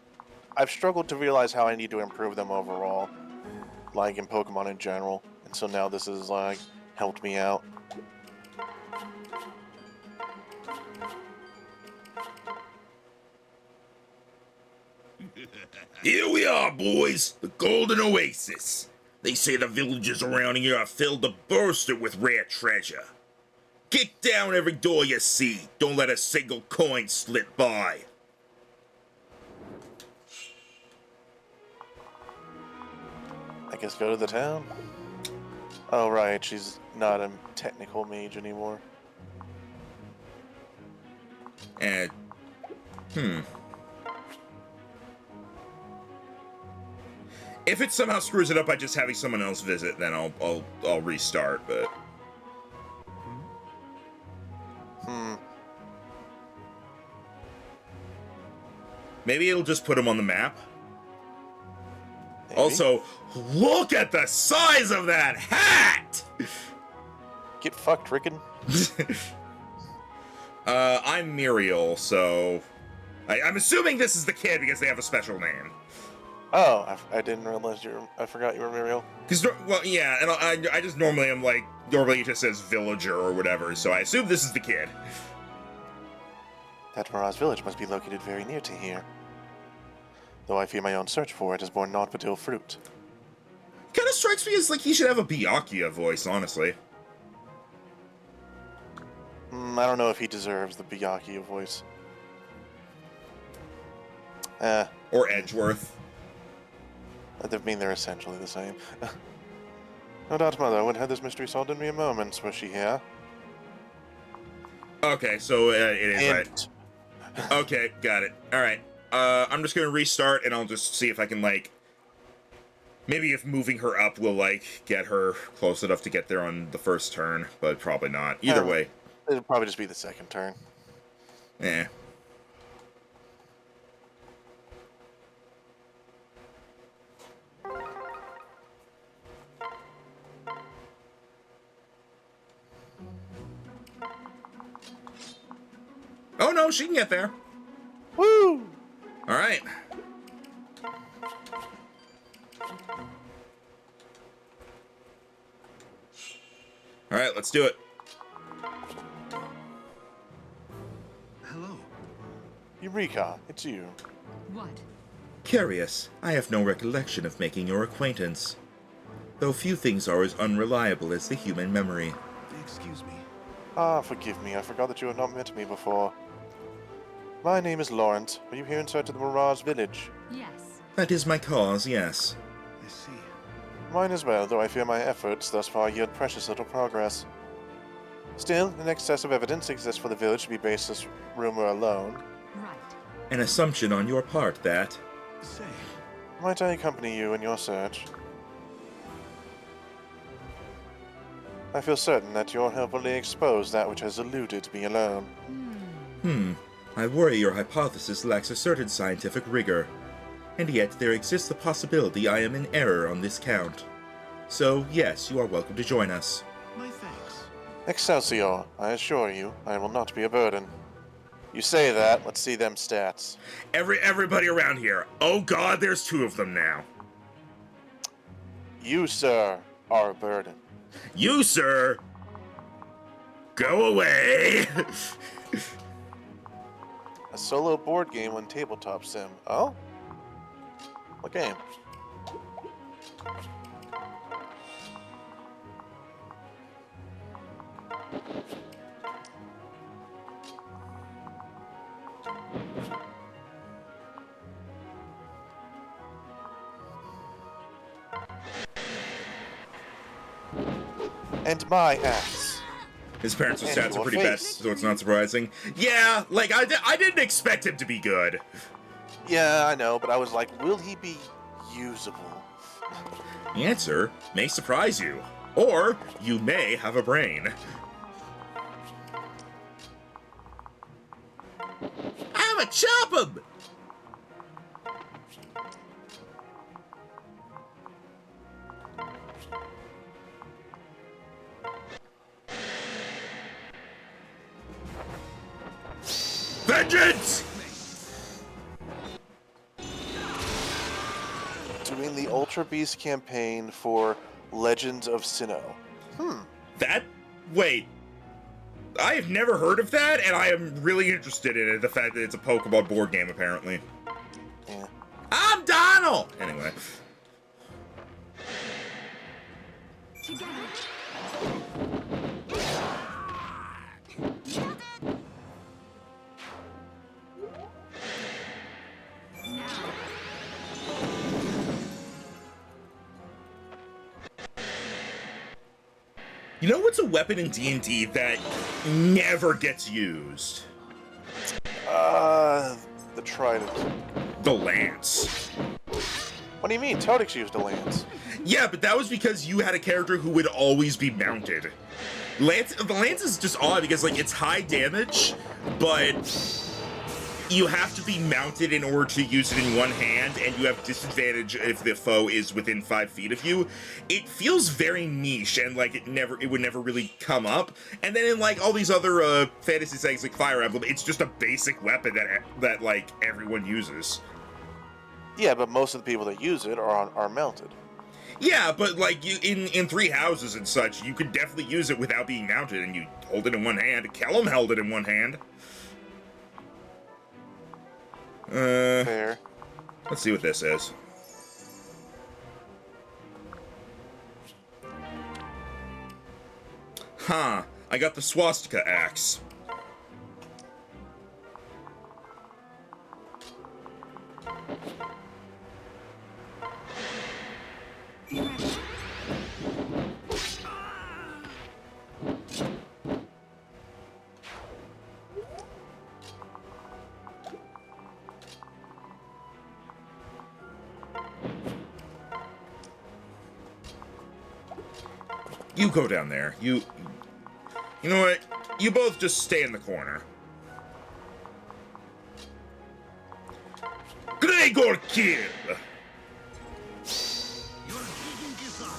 I've struggled to realize how I need to improve them overall, like in Pokemon in general. so now this is like helped me out. Here we are, boys. The Golden Oasis. They say the villages around here are filled to bursting with rare treasure. Kick down every door you see. Don't let a single coin slip by. I guess go to the town. Oh right, she's not a technical mage anymore. And, If it somehow screws it up by just having someone else visit, then I'll restart. But maybe it'll just put him on the map. Maybe. Also, look at the size of that hat! Get fucked, Rickon. I'm Muriel, so I'm assuming this is the kid because they have a special name. Oh, I didn't realize I forgot you were Muriel. Because, well, yeah, and I just normally am like, normally it just says villager or whatever, so I assume this is the kid. That Mirage village must be located very near to here. Though I fear my own search for it has borne naught but ill fruit. Kind of strikes me as like he should have a Byakuya voice, honestly. I don't know if he deserves the Byakuya voice. Or Edgeworth. I mean, they're essentially the same. No doubt, Mother, I would have this mystery solved in mere moments, were she here. Okay, so it is right. Hint. Okay, got it. Alright. I'm just gonna restart and I'll just see if I can, like, maybe if moving her up will, like, get her close enough to get there on the first turn, but probably not. Either way. It'll probably just be the second turn. Eh. Oh no, she can get there. Woo! Alright. Alright, let's do it. Hello. Eureka, it's you. What? Curious, I have no recollection of making your acquaintance. Though few things are as unreliable as the human memory. Excuse me. Ah, forgive me, I forgot that you have not met me before. My name is Lawrence. Are you here in search of the Mirage village? Yes. That is my cause, yes. I see. Mine as well, though I fear my efforts thus far yield precious little progress. Still, an excess of evidence exists for the village to be baseless rumor alone. Right. An assumption on your part that... Say, Might I accompany you in your search? I feel certain that your help will expose that which has eluded me alone. I worry your hypothesis lacks a certain scientific rigor. And yet there exists the possibility I am in error on this count. So, yes, you are welcome to join us. my thanks. Excelsior, I assure you, I will not be a burden. You say that, let's see them stats. Everybody around here. Oh god, there's two of them now. You, sir, are a burden. You, sir, go away. A solo board game on tabletop sim. Oh? What game? And my ass. His parents' And stats are your pretty bad, face. so it's not surprising. Yeah, like, I didn't expect him to be good. Yeah, I know, but I was like, will he be usable? The answer may surprise you. Or you may have a brain. I'ma chop him! Vengeance! Doing the Ultra Beast campaign for Legends of Sinnoh. That wait. I have never heard of that, and I am really interested in it. The fact that it's a Pokemon board game, apparently. Yeah. I'm Donald! Anyway. Together. You know what's a weapon in D&D that never gets used? The Trident. The lance. What do you mean? Todix used a lance. Yeah, but that was because you had a character who would always be mounted. The lance is just odd because, like, it's high damage, but you have to be mounted in order to use it in one hand, and you have disadvantage if the foe is within 5 feet of you. It feels very niche, and like it would never really come up. And then in like all these other fantasy settings like Fire Emblem, it's just a basic weapon that like everyone uses. Yeah, but most of the people that use it are mounted. Yeah, but like you in Three Houses and such, you could definitely use it without being mounted, and you hold it in one hand. Kellum held it in one hand. Fair. Let's see what this is. Huh, I got the swastika axe. You go down there. You know what? You both just stay in the corner. Gregor kill! Your digging is up.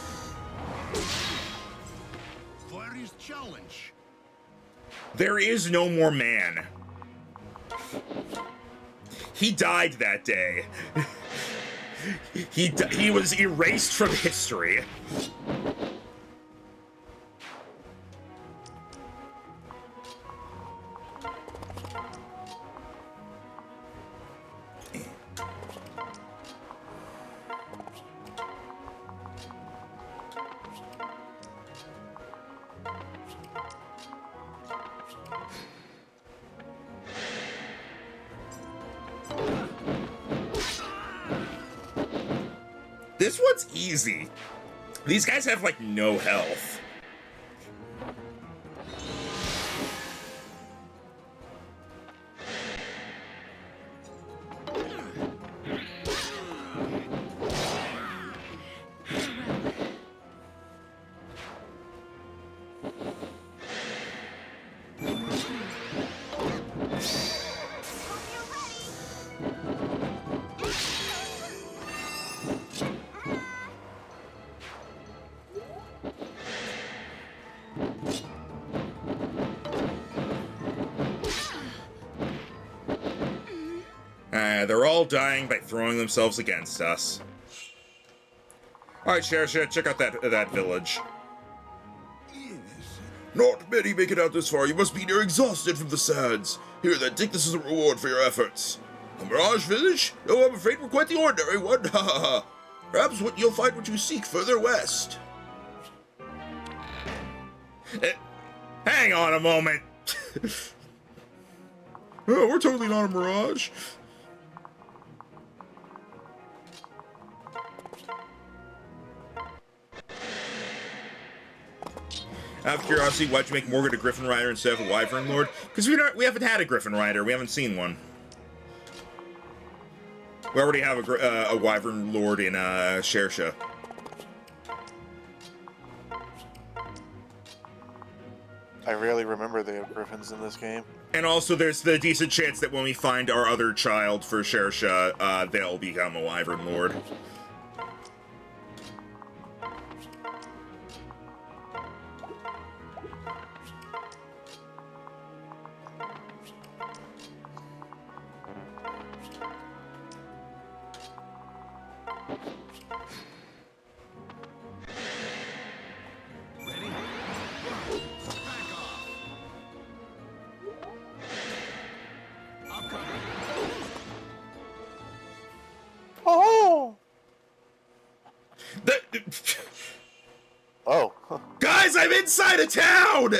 Where is challenge? There is no more man. He died that day. He was erased from history. This one's easy. These guys have, like, no health. They're all dying by throwing themselves against us. Alright, Shersha, check out that village. Not many make it out this far. You must be near exhausted from the sands. Here, then, take this as a reward for your efforts. A mirage village? No, I'm afraid we're quite the ordinary one. Ha ha ha. Perhaps you'll find what you seek further west. Hang on a moment. Oh, we're totally not a mirage. Out of curiosity, why'd you make Morgan a Griffin Rider instead of a Wyvern Lord? Because we haven't had a Griffin Rider. We haven't seen one. We already have a Wyvern Lord in Shersha. I rarely remember they have griffins in this game. And also, there's the decent chance that when we find our other child for Shersha, they'll become a Wyvern Lord. I'm inside of town!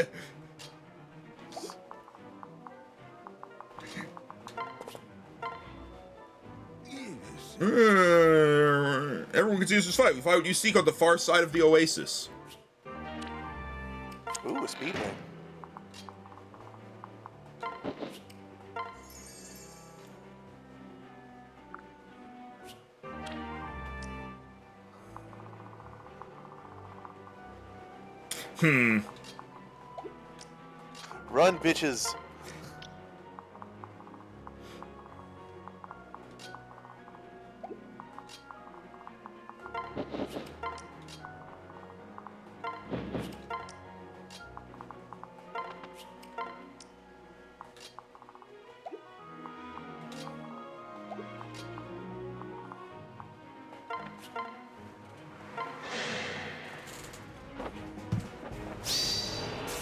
Everyone continues to fight. We fight what you seek on the far side of the oasis. Ooh, a speedway. Run, bitches.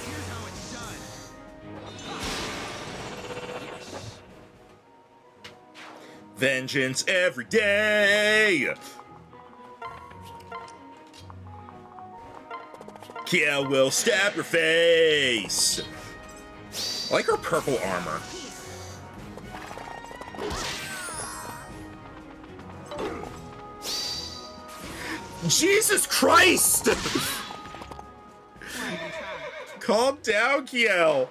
Here's how it's done. Vengeance every day! Kiel will stab your face! I like her purple armor. Jesus Christ! Calm down, Kiel.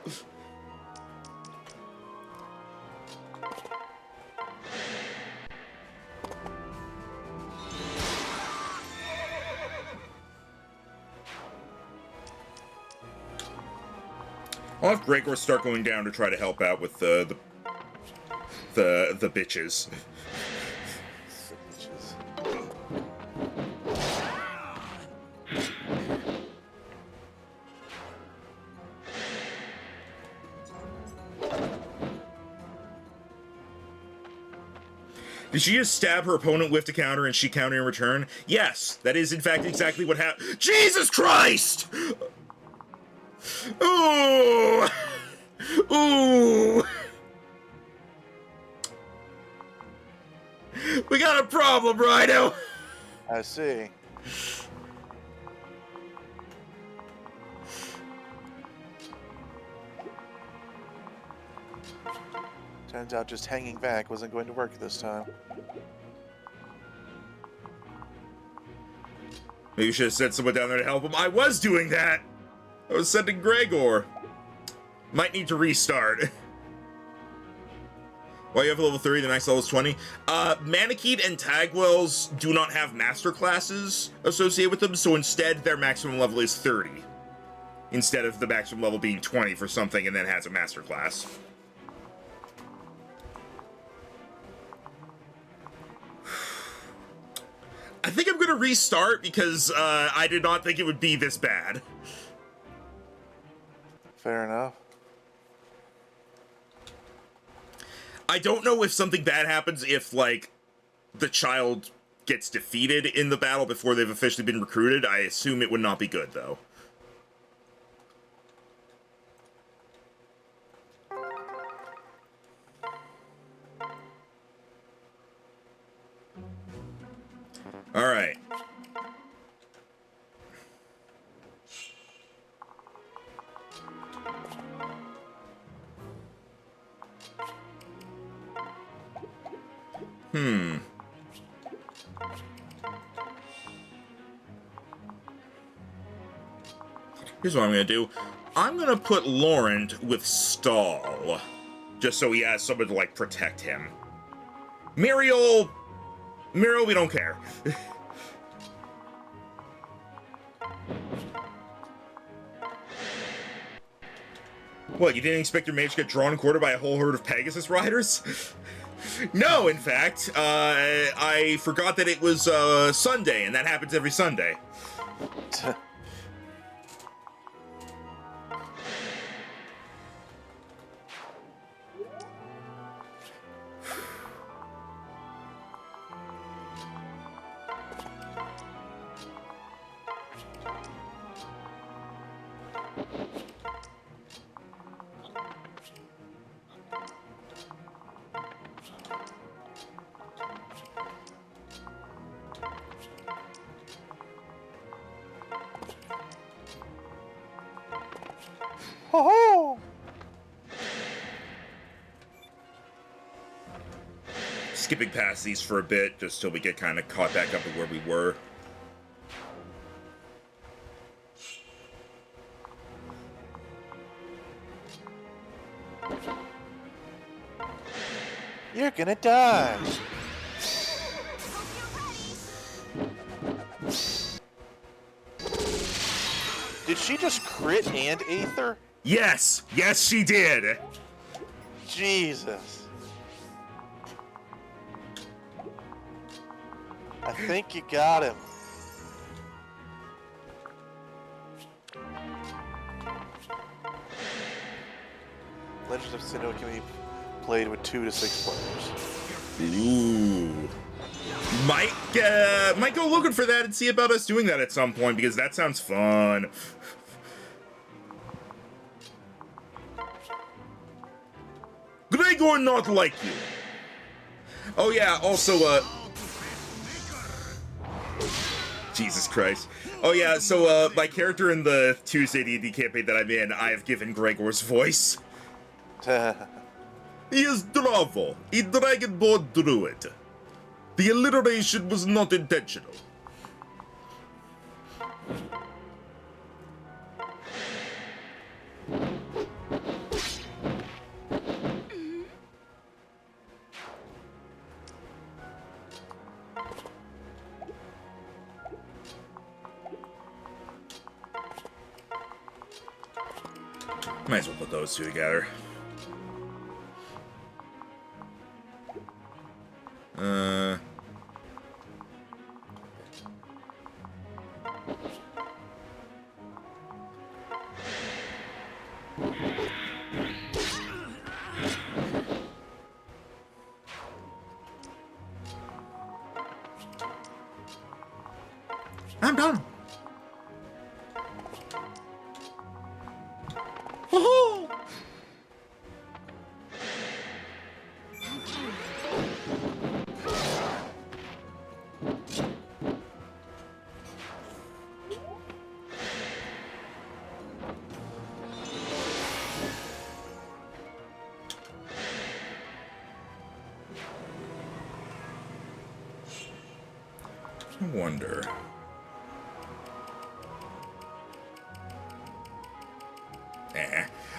I'll have Gregor start going down to try to help out with the bitches. Did she just stab her opponent with the counter and she counter in return? Yes, that is in fact exactly what happened. Jesus Christ! Ooh! Ooh! We got a problem, Rhino! I see. Turns out just hanging back wasn't going to work this time. Maybe you should have sent someone down there to help him. I was doing that! I was sending Gregor. Might need to restart. Well, you have a level 30, the next level is 20. Manakete and Tagwells do not have master classes associated with them, so instead their maximum level is 30. Instead of the maximum level being 20 for something and then has a master class. I think I'm going to restart because I did not think it would be this bad. Fair enough. I don't know if something bad happens if, like, the child gets defeated in the battle before they've officially been recruited. I assume it would not be good, though. All right. Here's what I'm gonna do. I'm gonna put Laurent with Stahl. Just so he has someone to, like, protect him. Muriel, we don't care. What, you didn't expect your mage to get drawn and quartered by a whole herd of Pegasus riders? No, in fact, I forgot that it was Sunday, and that happens every Sunday. skipping past these for a bit, just till we get kind of caught back up to where we were. You're gonna die. Did she just crit and Aether? Yes! Yes, she did! Jesus. I think you got him. Legend of Sinnoh can be played with 2 to 6 players. Ooh. Might go looking for that and see about us doing that at some point, because that sounds fun. Gregor not like you. Oh yeah, also, Jesus Christ. Oh yeah, so, my character in the Tuesday D&D campaign that I'm in, I have given Gregor's voice. He is Dravo, a dragonborn druid. The alliteration was not intentional. Might as well put those two together. I'm done. Woohoo! I wonder.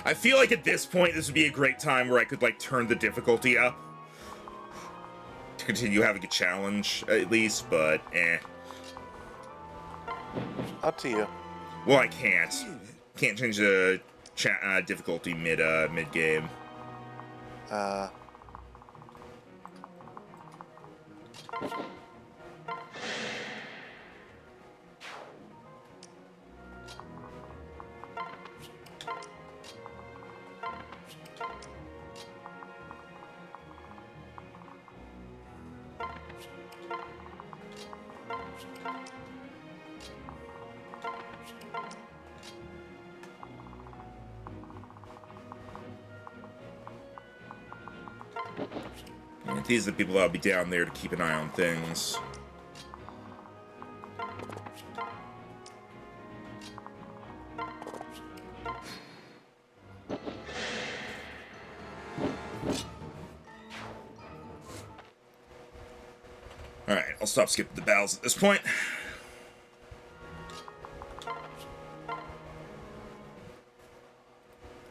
I feel like at this point this would be a great time where I could like turn the difficulty up to continue having a challenge at least, but Up to you. Well, I can't change the difficulty mid game. And these are the people that'll be down there to keep an eye on things. Alright, I'll stop skipping the battles at this point.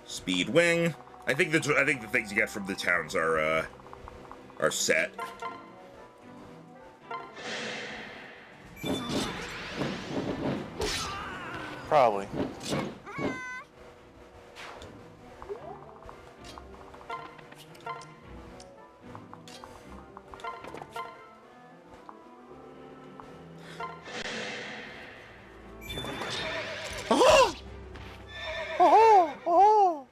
Speed wing. I think the things you get from the towns are set. Probably. Oh! Oh, oh.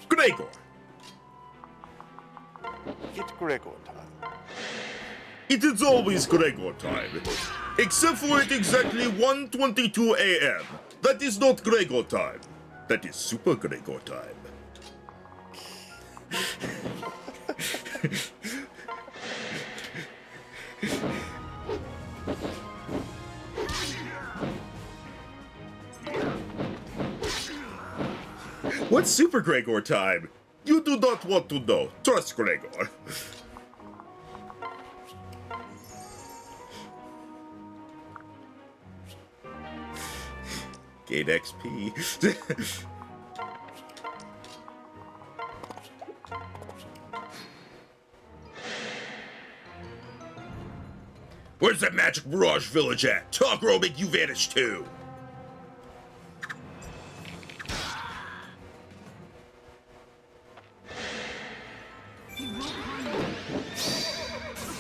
Gregor. It's Gregor time. It is always Gregor time. Except for at exactly 1:22 a.m. That is not Gregor time. That is Super Gregor time. What's Super Gregor time? You do not want to know. Trust Gregor. Gain XP. Where's that magic mirage village at? Talk or I'll make you vanish too. He won't harm you.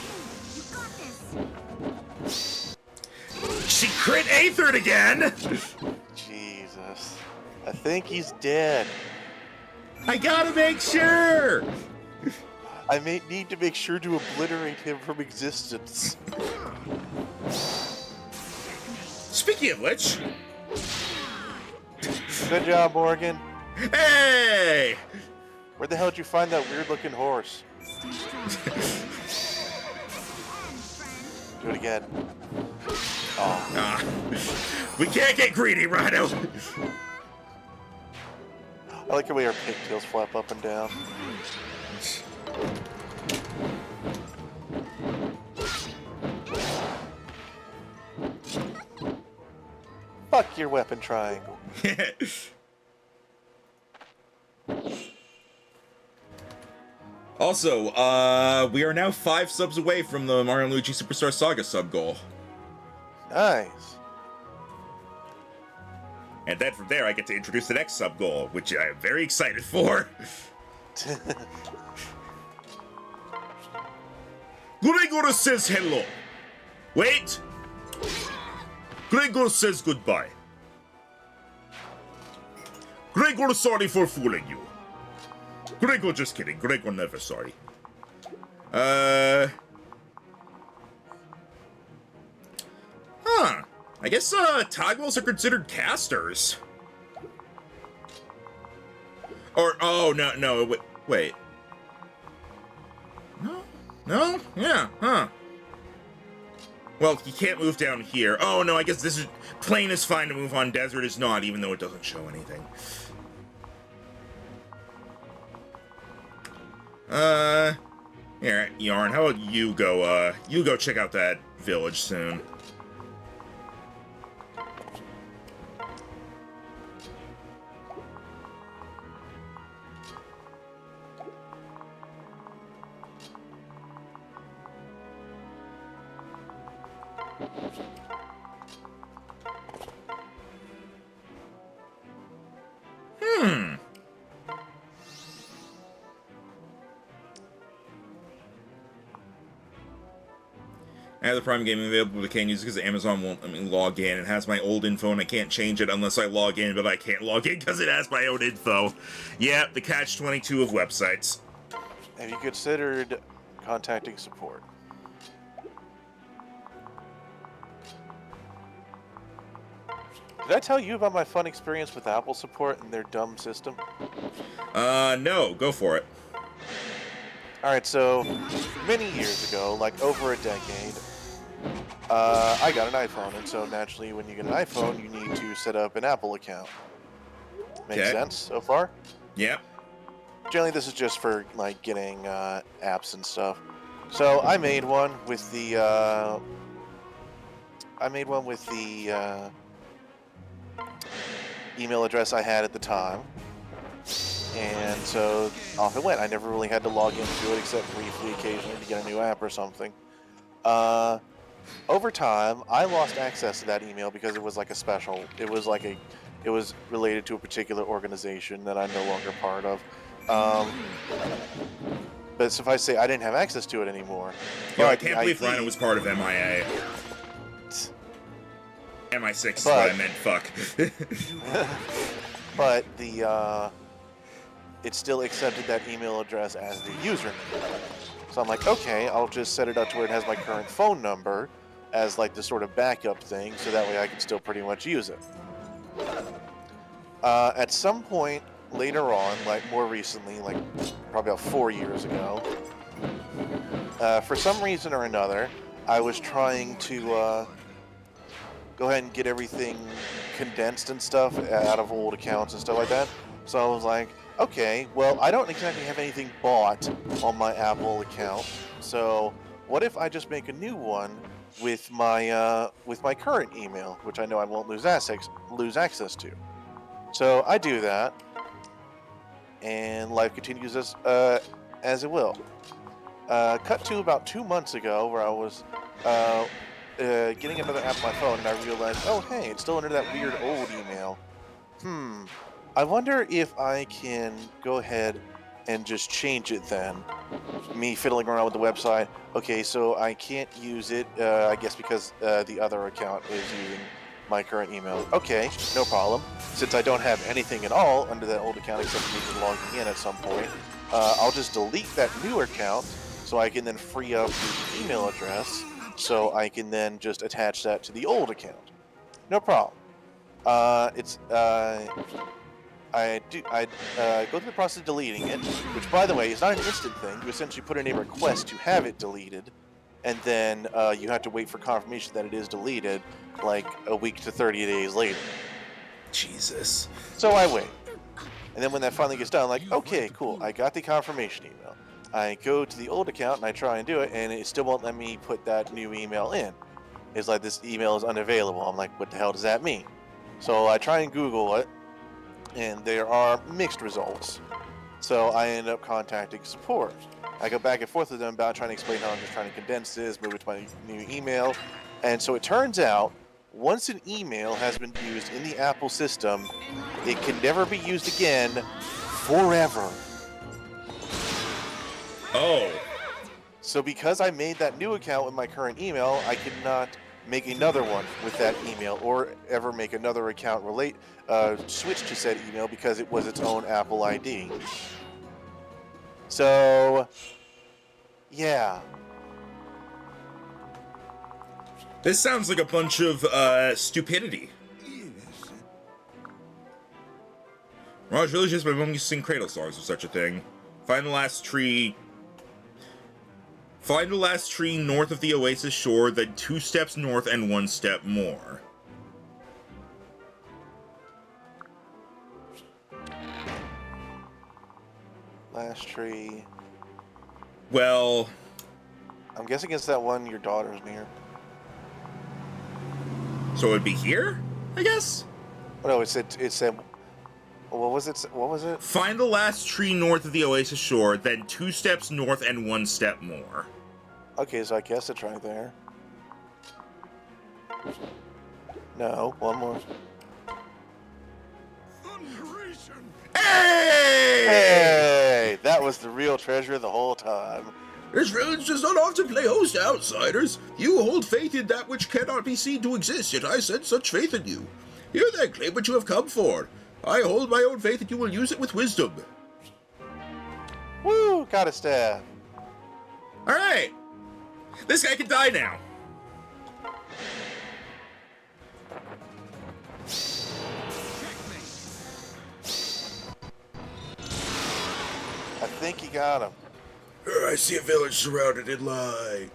Okay, you got this. She crit Aethered again! Jesus. I think he's dead. I gotta make sure! I may need to make sure to obliterate him from existence. Speaking of which... Good job, Morgan. Hey! Where the hell did you find that weird-looking horse? Stay strong. Do it again. Oh, Ah, we can't get greedy, Rhino! I like the way our pigtails flap up and down. Fuck your weapon triangle. Also, we are now 5 subs away from the Mario & Luigi Superstar Saga sub goal. Nice. And then from there, I get to introduce the next sub goal, which I am very excited for. Gregor says hello. Wait. Gregor says goodbye. Gregor, sorry for fooling you. Gregor, just kidding. Gregor never sorry. Huh. I guess, toggles are considered casters. Or, oh, no, wait. No? Yeah, huh. Well, you can't move down here. Oh, no, I guess this is... Plain is fine to move on, desert is not, even though it doesn't show anything. Here, Yarn, how about you go check out that village soon. I have the Prime Gaming available, but I can't use it because Amazon won't let me log in. It has my old info and I can't change it unless I log in, but I can't log in because it has my own info. Yeah, the catch-22 of websites. Have you considered contacting support? Did I tell you about my fun experience with Apple support and their dumb system? No, go for it. Alright, so many years ago, like over a decade, I got an iPhone, and so naturally when you get an iPhone, you need to set up an Apple account. Make Okay. sense so far? Yep. Generally this is just for like getting apps and stuff. So I made one with the email address I had at the time. And so off it went. I never really had to log into it except briefly occasionally to get a new app or something. Over time, I lost access to that email because it was like a special. It was related to a particular organization that I'm no longer part of. But suffice to say, I didn't have access to it anymore. Yo, I But can't the believe ID Rhino was part of MIA. MI6 is what I meant, fuck. But it still accepted that email address as the username. So I'm like, okay, I'll just set it up to where it has my current phone number as like the sort of backup thing, so that way I can still pretty much use it. At some point later on, like more recently, like probably about 4 years ago, for some reason or another, I was trying to go ahead and get everything condensed and stuff out of old accounts and stuff like that. So I was like, okay, well, I don't exactly have anything bought on my Apple account. So what if I just make a new one with my current email, which I know I won't lose access to. So I do that, and life continues as it will. Cut to about 2 months ago, where I was getting another app on my phone, and I realized, oh hey, it's still under that weird old email. I wonder if I can go ahead and just change it then. Me fiddling around with the website. Okay, so I can't use it, I guess because the other account is using my current email. Okay, no problem. Since I don't have anything at all under that old account except me just logging in at some point, I'll just delete that new account so I can then free up the email address so I can then just attach that to the old account. No problem. I go through the process of deleting it, which, by the way, is not an instant thing. You essentially put in a request to have it deleted, and then you have to wait for confirmation that it is deleted, like a week to 30 days later. Jesus. So I wait. And then when that finally gets done, I'm like, okay, cool, I got the confirmation email. I go to the old account and I try and do it, and it still won't let me put that new email in. It's like, this email is unavailable. I'm like, what the hell does that mean? So I try and Google it, and there are mixed results. So I end up contacting support. I go back and forth with them about trying to explain how I'm just trying to condense this, move it to my new email. And so it turns out, once an email has been used in the Apple system, it can never be used again forever. Oh. So because I made that new account with my current email, I cannot make another one with that email or ever make another account switch to said email because it was its own Apple ID. So, yeah. This sounds like a bunch of stupidity. Raj villages, my mom used to sing cradle songs or such a thing. Find the last tree north of the oasis shore, then 2 steps north and 1 step more. Last tree. Well, I'm guessing it's that one your daughter's near. so it'd be here, I guess? Oh, no, it said, what was it? What was it? Find the last tree north of the oasis shore, then 2 steps north and 1 step more. Okay, so I guess it's right there. No, one more. Hey! Hey! That was the real treasure the whole time. This village does not often play host to outsiders. You hold faith in that which cannot be seen to exist, yet I sense such faith in you. Here then, claim what you have come for. I hold my own faith that you will use it with wisdom. Woo! Got a staff. Alright. This guy can die now. I think you got him. I see a village surrounded in light.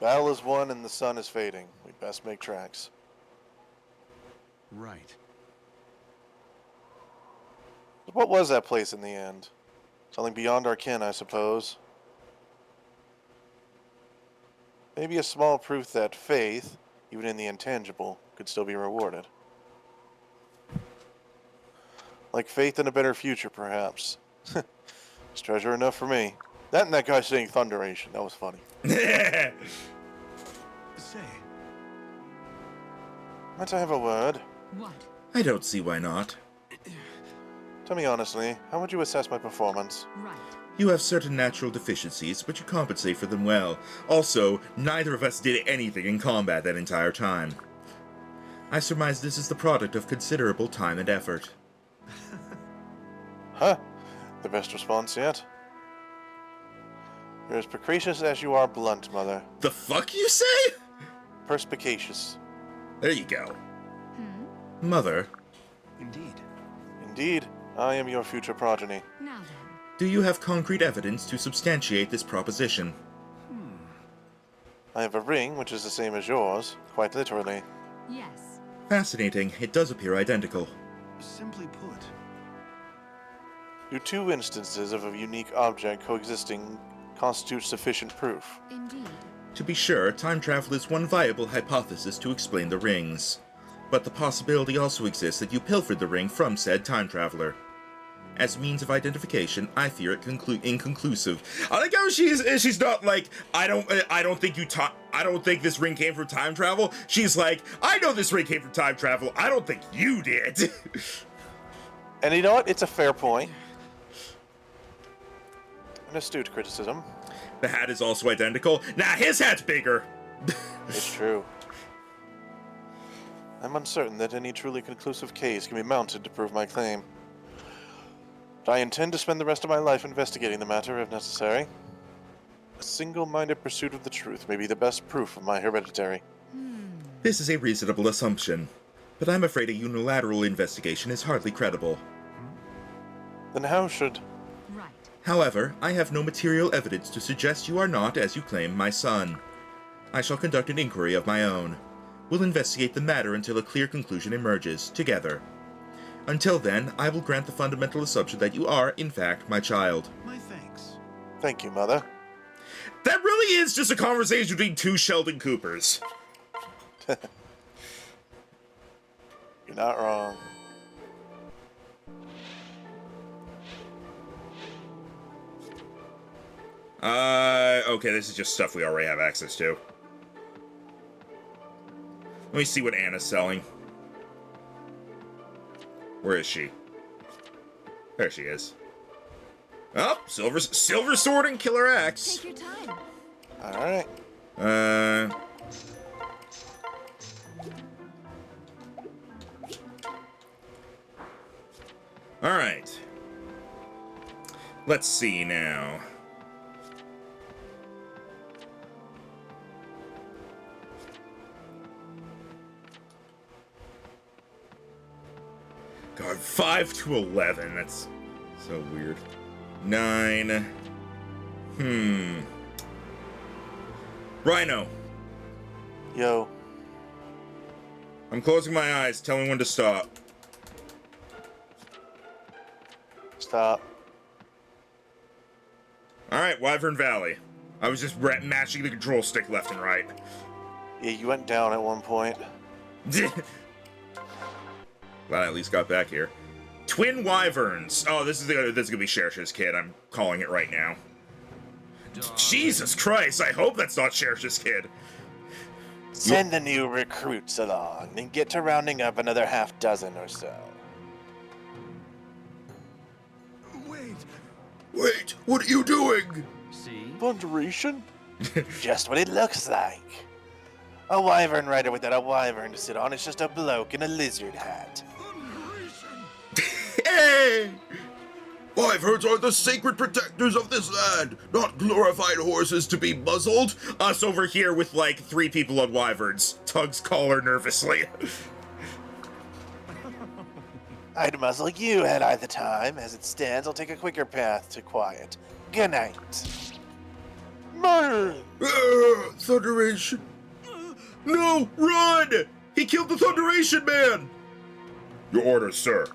Battle is won and the sun is fading. We best make tracks. Right. What was that place in the end? Something beyond our ken, I suppose. Maybe a small proof that faith, even in the intangible, could still be rewarded. Like faith in a better future, perhaps. It's treasure enough for me. That and that guy saying Thunderation. That was funny. Say, Might I have a word? What? I don't see why not. Tell me honestly, how would you assess my performance? Right. You have certain natural deficiencies, but you compensate for them well. Also, neither of us did anything in combat that entire time. I surmise this is the product of considerable time and effort. Huh? The best response yet? You're as precocious as you are blunt, Mother. The fuck you say? Perspicacious. There you go. Hmm? Mother, indeed. Indeed, I am your future progeny. Now Do you have concrete evidence to substantiate this proposition? I have a ring, which is the same as yours, quite literally. Yes. Fascinating. It does appear identical. Simply put, Do two instances of a unique object coexisting constitute sufficient proof? Indeed. To be sure, time travel is one viable hypothesis to explain the rings. But the possibility also exists that you pilfered the ring from said time traveler. As means of identification, I fear it inconclusive. I like how she's not like, I don't think this ring came from time travel. She's like, I know this ring came from time travel. I don't think you did. And you know what? It's a fair point. An astute criticism. The hat is also identical. Nah, his hat's bigger. It's true. I'm uncertain that any truly conclusive case can be mounted to prove my claim. But I intend to spend the rest of my life investigating the matter if necessary. A single-minded pursuit of the truth may be the best proof of my hereditary. This is a reasonable assumption, but I'm afraid a unilateral investigation is hardly credible. Then how should... Right. However, I have no material evidence to suggest you are not, as you claim, my son. I shall conduct an inquiry of my own. We'll investigate the matter until a clear conclusion emerges, together. Until then, I will grant the fundamental assumption that you are, in fact, my child. my thanks. Thank you, Mother. That really is just a conversation between two Sheldon Coopers. You're not wrong. Okay, this is just stuff we already have access to. Let me see what Anna's selling. Where is she? There she is. Oh, silver sword and killer axe. Take your time. Alright. Alright. Let's see now. God, 5 to 11. That's so weird. 9. Rhino, Yo. I'm closing my eyes. Tell me when to stop. Stop. Alright, Wyvern Valley. I was just mashing the control stick left and right. Yeah, you went down at one point. Glad I at least got back here. Twin Wyverns. Oh, this is gonna be Shersha's kid. I'm calling it right now. Jesus Christ! I hope that's not Shersha's kid. Send the new recruits along, and get to rounding up another half dozen or so. Wait. Wait, what are you doing? See? Thunderation? Just what it looks like. A wyvern rider without a wyvern to sit on is just a bloke in a lizard hat. Hey! Wyverns are the sacred protectors of this land, not glorified horses to be muzzled. Us over here with like 3 people on Wyverns. Tugs collar nervously. I'd muzzle you had I the time. As it stands, I'll take a quicker path to quiet. Good night. Murder! Thunderation. No, run! He killed the Thunderation Man! Your orders, sir.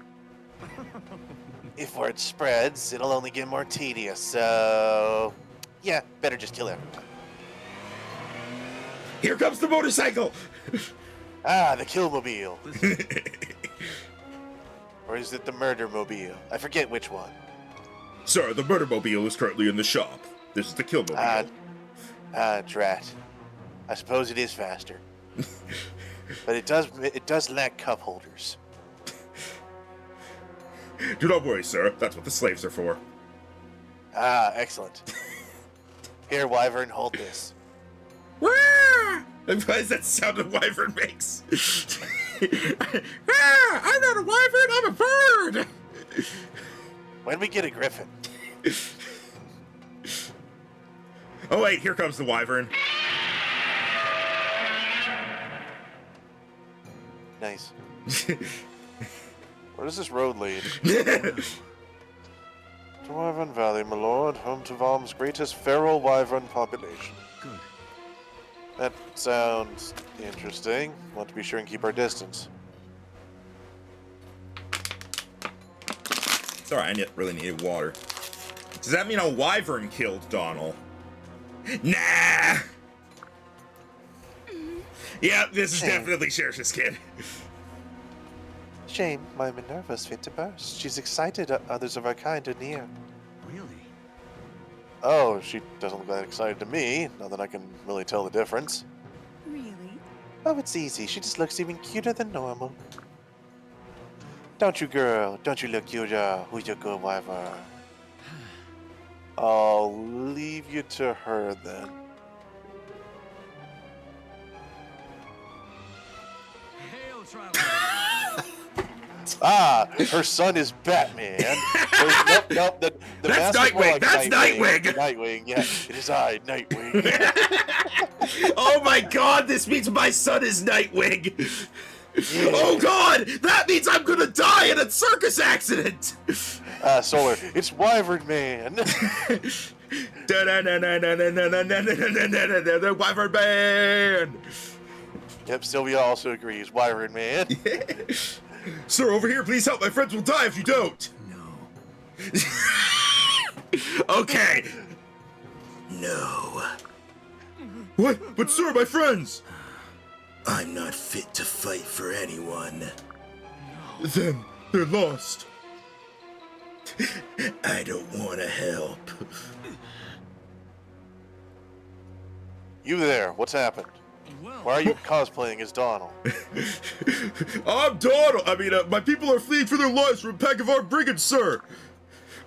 If word spreads, it'll only get more tedious, so... Yeah, better just kill everyone. Here comes the motorcycle! Ah, the Killmobile. Or is it the Murdermobile? I forget which one. Sir, the murdermobile is currently in the shop. This is the killmobile. Drat. I suppose it is faster. But it does lack cup holders. Do not worry, sir. That's what the slaves are for. Ah, excellent. Here, Wyvern, hold this. Wah! Why is that sound a wyvern makes? Ah, I'm not a wyvern, I'm a bird! When we get a griffin? Oh wait, here comes the wyvern. Nice. Where does this road lead? To Wyvern Valley, my lord, home to Valm's greatest feral wyvern population. Good. That sounds interesting. Want to be sure and keep our distance. Sorry, I really needed water. Does that mean a wyvern killed Donald? Nah! Yep, this is definitely Shersha's kid. Shame, my Minerva's fit to burst. She's excited others of her kind are near. Really? Oh, she doesn't look that excited to me. Not that I can really tell the difference. Really? Oh, it's easy. She just looks even cuter than normal. Don't you, girl? Don't you look cuter? Who's your good wyvern? I'll leave you to her then. Hail, traveler! Ah, her son is Batman. Nope. The That's mask is more Nightwing, like that's Nightwing. Nightwing, yeah. It is I, Nightwing. Oh my god, this means my son is Nightwing! Yeah. Oh god, that means I'm gonna die in a circus accident! Solar, it's Wyvern Man. The Wyvern Man! Yep, Sylvia also agrees. Wyvern Man. Sir, over here, please help. My friends will die if you don't. No. Okay. No. What? But sir, my friends! I'm not fit to fight for anyone. Then they're lost. I don't want to help. You there, what's happened? Well, Why are you cosplaying as Donald? I'm Donald. My people are fleeing for their lives from a pack of armed brigands, sir.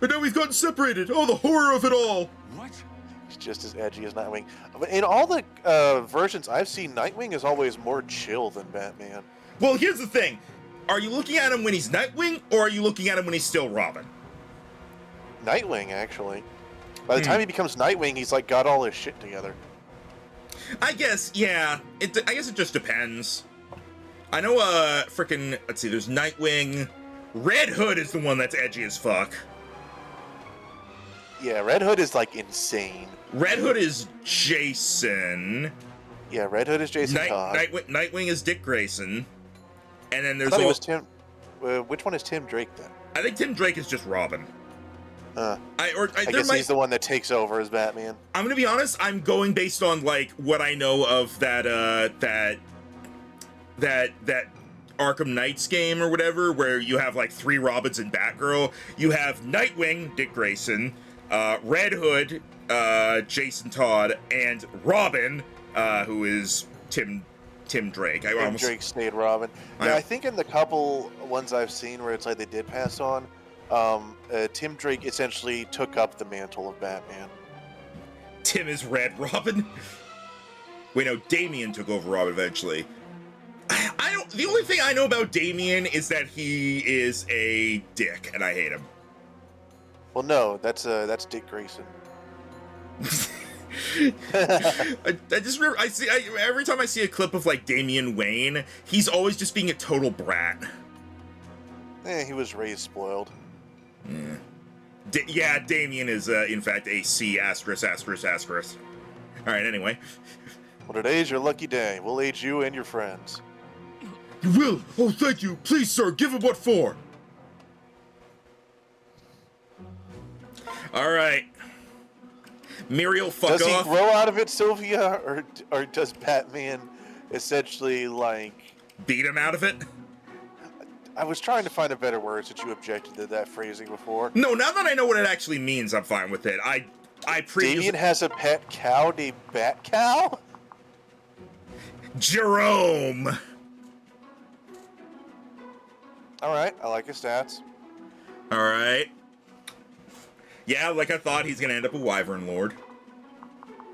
And now we've gotten separated. Oh, the horror of it all. what? He's just as edgy as Nightwing. But in all the versions I've seen, Nightwing is always more chill than Batman. Well, here's the thing. Are you looking at him when he's Nightwing, or are you looking at him when he's still Robin? Nightwing, actually. By the time he becomes Nightwing, he's like got all his shit together. I guess, yeah. I guess it just depends. I know, frickin', let's see, there's Nightwing. Red Hood is the one that's edgy as fuck. Yeah, Red Hood is like insane. Red Hood is Jason. Yeah, Red Hood is Jason Todd. Nightwing is Dick Grayson. And then I there's thought it was Tim. Which one is Tim Drake then? I think Tim Drake is just Robin. I I guess he's the one that takes over as Batman. I'm gonna be honest. I'm going based on like what I know of that Arkham Knights game or whatever, where you have like 3 Robins and Batgirl. You have Nightwing, Dick Grayson, Red Hood, Jason Todd, and Robin, who is Tim Drake. Tim Drake stayed Robin. Yeah, I think in the couple ones I've seen where it's like they did pass on, Tim Drake essentially took up the mantle of Batman. Tim is Red Robin. Wait, no, Damian took over Robin eventually. I don't. The only thing I know about Damian is that he is a dick, and I hate him. Well, no, that's Dick Grayson. I just remember every time I see a clip of like Damian Wayne, he's always just being a total brat. He was raised spoiled. Yeah, Damian is in fact a C asterisk asterisk asterisk. All right, anyway. Well, today's your lucky day. We'll aid you and your friends. You will? Oh, thank you. Please, sir, give him what for. All right. Muriel, fuck off. Does he grow out of it, Sylvia, or does Batman essentially like beat him out of it? I was trying to find a better word since you objected to that phrasing before. No, now that I know what it actually means, I'm fine with it. I previously... Damien has a pet cow named Bat Cow? Jerome! Alright, I like his stats. Alright. Yeah, like I thought, he's gonna end up a Wyvern Lord.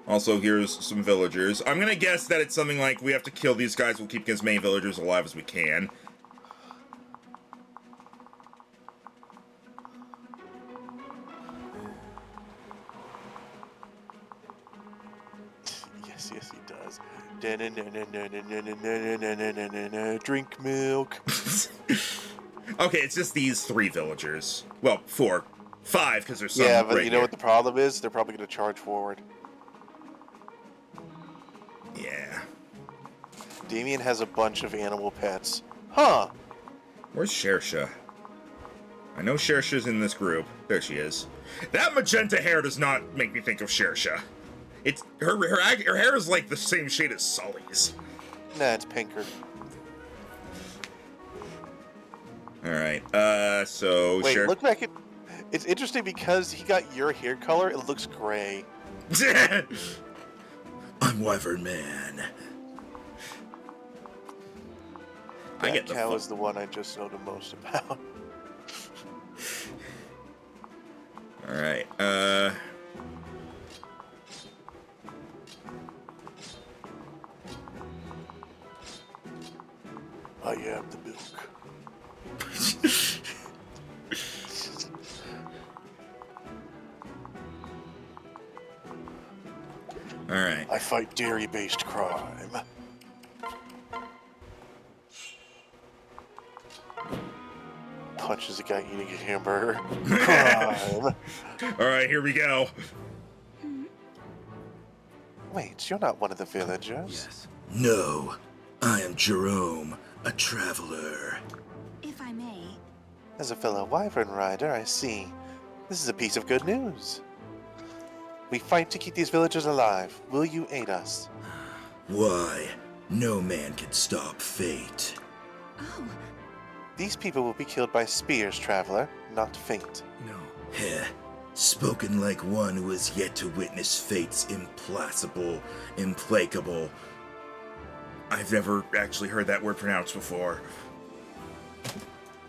Also, here's some villagers. I'm gonna guess that it's something like, we have to kill these guys, we'll keep as many villagers alive as we can. Yes, he does. Drink milk. Okay, it's just these 3 villagers. Well, 4. 5, because there's some Yeah, but right you know here. what the problem is? They're probably going to charge forward. Yeah. Damien has a bunch of animal pets. Huh. Where's Shersha? I know Shersha's in this group. There she is. That magenta hair does not make me think of Shersha. It's her hair is like the same shade as Sully's. Nah, it's pinker. All right. So Wait, look back at... It's interesting because he got your hair color. It looks gray. I'm Wyvern Man. I That get the cow is the one I just know the most about. All right. I am the milk. All right. I fight dairy-based crime. Punches a guy eating a hamburger. Crime. All right. Here we go. Wait, you're not one of the villagers. Yes. No, I am Jerome, a traveler. If I may, As a fellow wyvern rider, I see. This is a piece of good news. We fight to keep these villagers alive. Will you aid us? Why? No man can stop fate. oh, These people will be killed by spears, traveler, not fate. No. Heh. Spoken like one who has yet to witness fate's implacable. I've never actually heard that word pronounced before.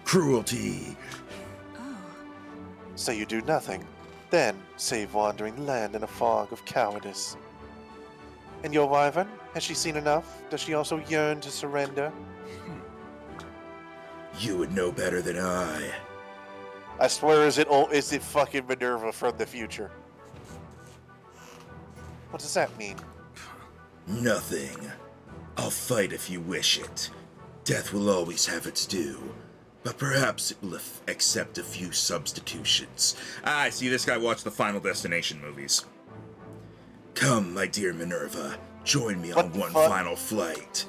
Cruelty. oh, So you do nothing, then save wandering land in a fog of cowardice. And your wyvern? Has she seen enough? Does she also yearn to surrender? You would know better than I. I swear, is it fucking Minerva from the future? What does that mean? Nothing. I'll fight if you wish it. Death will always have its due, but perhaps it will accept a few substitutions. I see this guy watched the Final Destination movies. Come, my dear Minerva, join me What on the one fuck? final flight.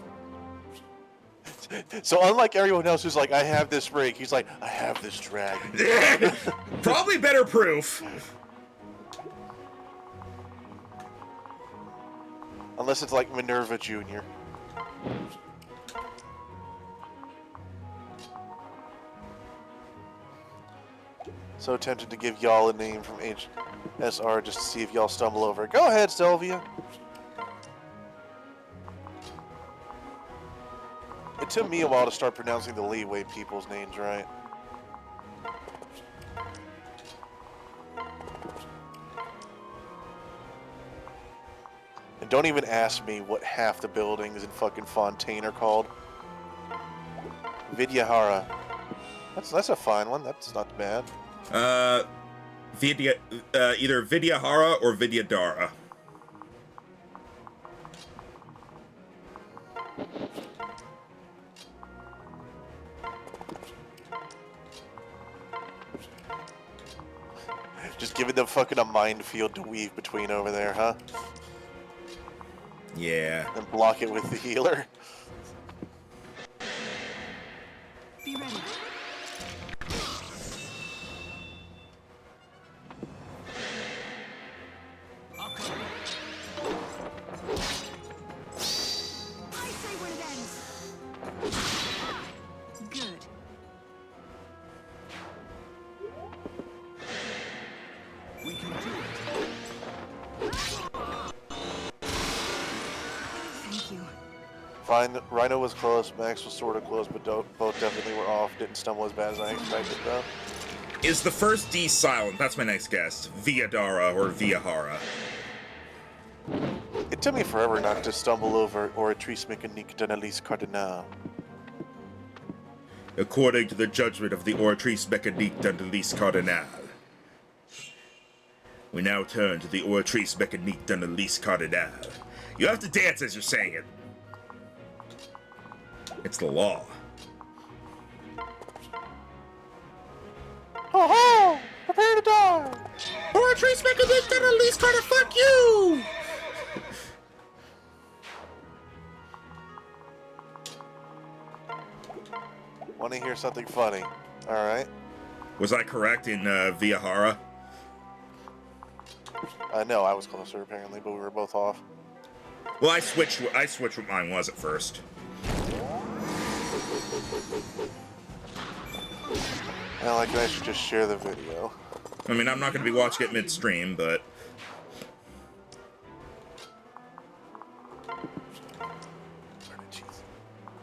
So unlike everyone else who's like, I have this ring, he's like, I have this dragon. Probably better proof. Unless it's like Minerva Jr. So tempted to give y'all a name from HSR just to see if y'all stumble over it. Go ahead, Sylvia. It took me a while to start pronouncing the leeway people's names right. And don't even ask me what half the buildings in fucking Fontaine are called. Vidyahara. That's a fine one. That's not bad. Either Vidyahara or Vidyadara. Just giving them fucking a minefield to weave between over there, huh? Yeah. And block it with the healer. be ready. I'll cover it. I say when it ends. Good. We can do it. Thank you. Fine, Rhino was close, Max was sort of close, but both definitely were off. Didn't stumble as bad as I expected, though. Is the first D silent? That's my next guess. Viadara or Viahara. It took me forever not to stumble over Oratrice Mécanique d'Analyse Cardinal. According to the judgment of the Oratrice Mécanique d'Analyse Cardinal. We now turn to the Oratrice Mécanique d'Analyse Cardinal. You have to dance as you're saying it. It's the law. Ho ho! Prepare to die! Or a trace mechanism that at least try to fuck you! Want to hear something funny? All right. Was I correct in Vihara? No, I was closer apparently, but we were both off. Well, I switched what mine was at first. Well, I guess I should just share the video. I mean, I'm not going to be watching it midstream, but...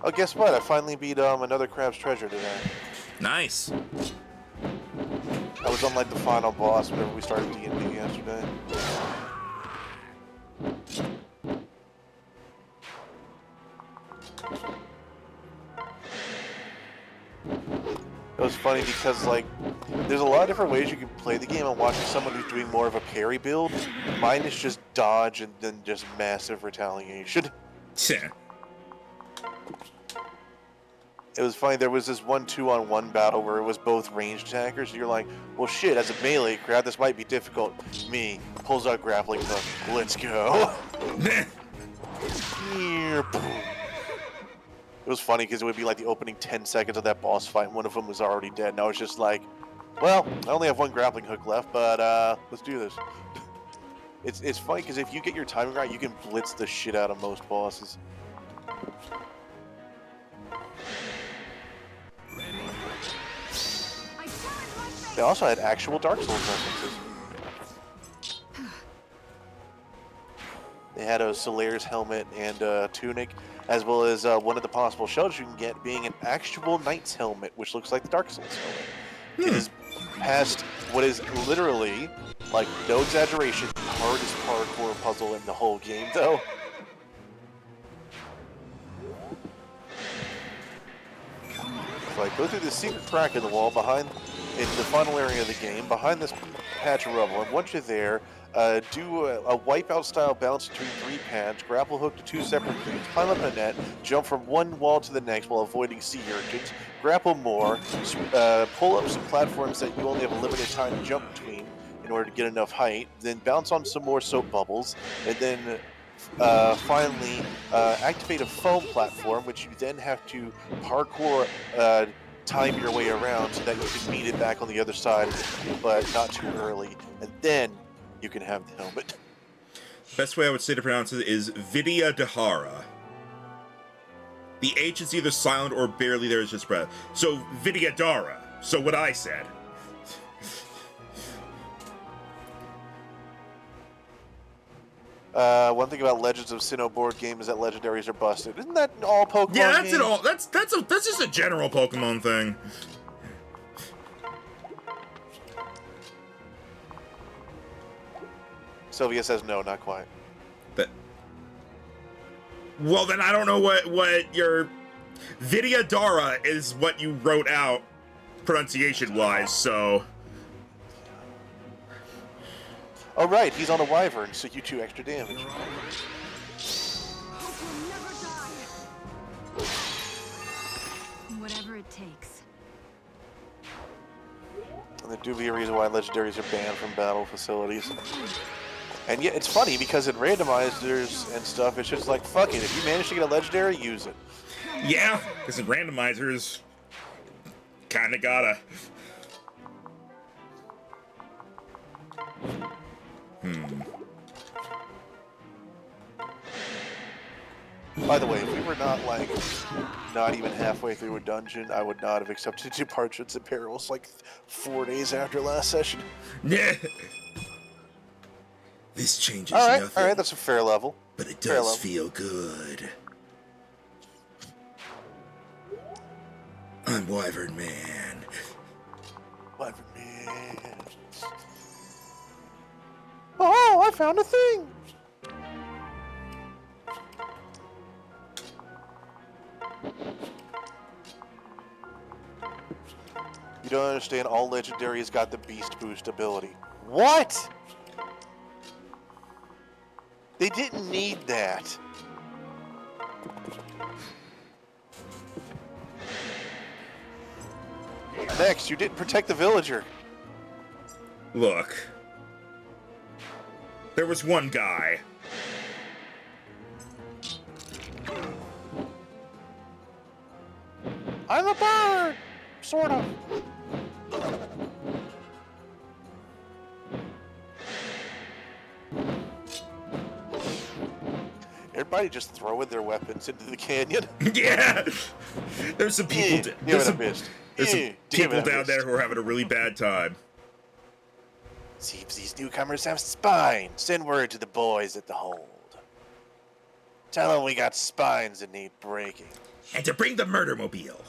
Oh, guess what? I finally beat another Crab's Treasure today. Nice. I was on like the final boss whenever we started D&D yesterday. It was funny because like there's a lot of different ways you can play the game, and watching someone who's doing more of a parry build, mine is just dodge and then just massive retaliation. Yeah. It was funny, there was this 1-2-on-1 battle where it was both ranged attackers, and you're like, well shit, as a melee crowd, this might be difficult. Me, pulls out grappling hook, let's go. It was funny because it would be like the opening 10 seconds of that boss fight, and one of them was already dead, and I was just like, well, I only have one grappling hook left, but let's do this. It's funny because if you get your timing right, you can blitz the shit out of most bosses. They also had actual Dark Souls references. They had a Solaire's helmet and a tunic, as well as one of the possible shells you can get being an actual Knight's helmet, which looks like the Dark Souls helmet. It is past what is literally, like, no exaggeration, the hardest parkour puzzle in the whole game, though. So, like, go through this secret crack in the wall behind, in the final area of the game, behind this patch of rubble, and once you're there, do a wipeout style bounce between 3 pads, grapple hook to 2 separate things, climb up a net, jump from one wall to the next while avoiding sea urchins, grapple more, pull up some platforms that you only have a limited time to jump between in order to get enough height, then bounce on some more soap bubbles, and then finally activate a foam platform, which you then have to parkour time your way around so that you can meet it back on the other side, but not too early, and then you can have the helmet. Best way I would say to pronounce it is Vidya Dahara. The H is either silent or barely there, is just breath. So Vidyadhara. So what I said. One thing about Legends of Sinnoh board game is that legendaries are busted. Isn't that all Pokemon Yeah, that's games? it all. That's just a general Pokemon thing. Sylvia says no, not quite. Well, then I don't know what your Vidyadhara is what you wrote out pronunciation-wise, so... Oh right, he's on a wyvern, so you 2 extra damage. Hope will never die. Whatever it takes. And there do be a reason why legendaries are banned from battle facilities. And yet, it's funny because in randomizers and stuff, it's just like, fuck it, if you manage to get a legendary, use it. Yeah, because in randomizers, kinda gotta. By the way, if we were not, like, not even halfway through a dungeon, I would not have accepted Departures and Perils, like, 4 days after last session. Yeah. This changes Alright, nothing, alright, that's a fair level. but it fair does level. feel good. I'm Wyvern Man. Wyvern Man. Oh, I found a thing! You don't understand, all legendaries got the Beast Boost ability. What? They didn't need that. Next, you didn't protect the villager. Look, There was one guy. I'm a bird! Sort of. Everybody just throwing their weapons into the canyon. Yeah! There's some people, there's some people down there who are having a really bad time. Seems these newcomers have spines. Send word to the boys at the hold. Tell them we got spines that need breaking. And to bring the murder mobile.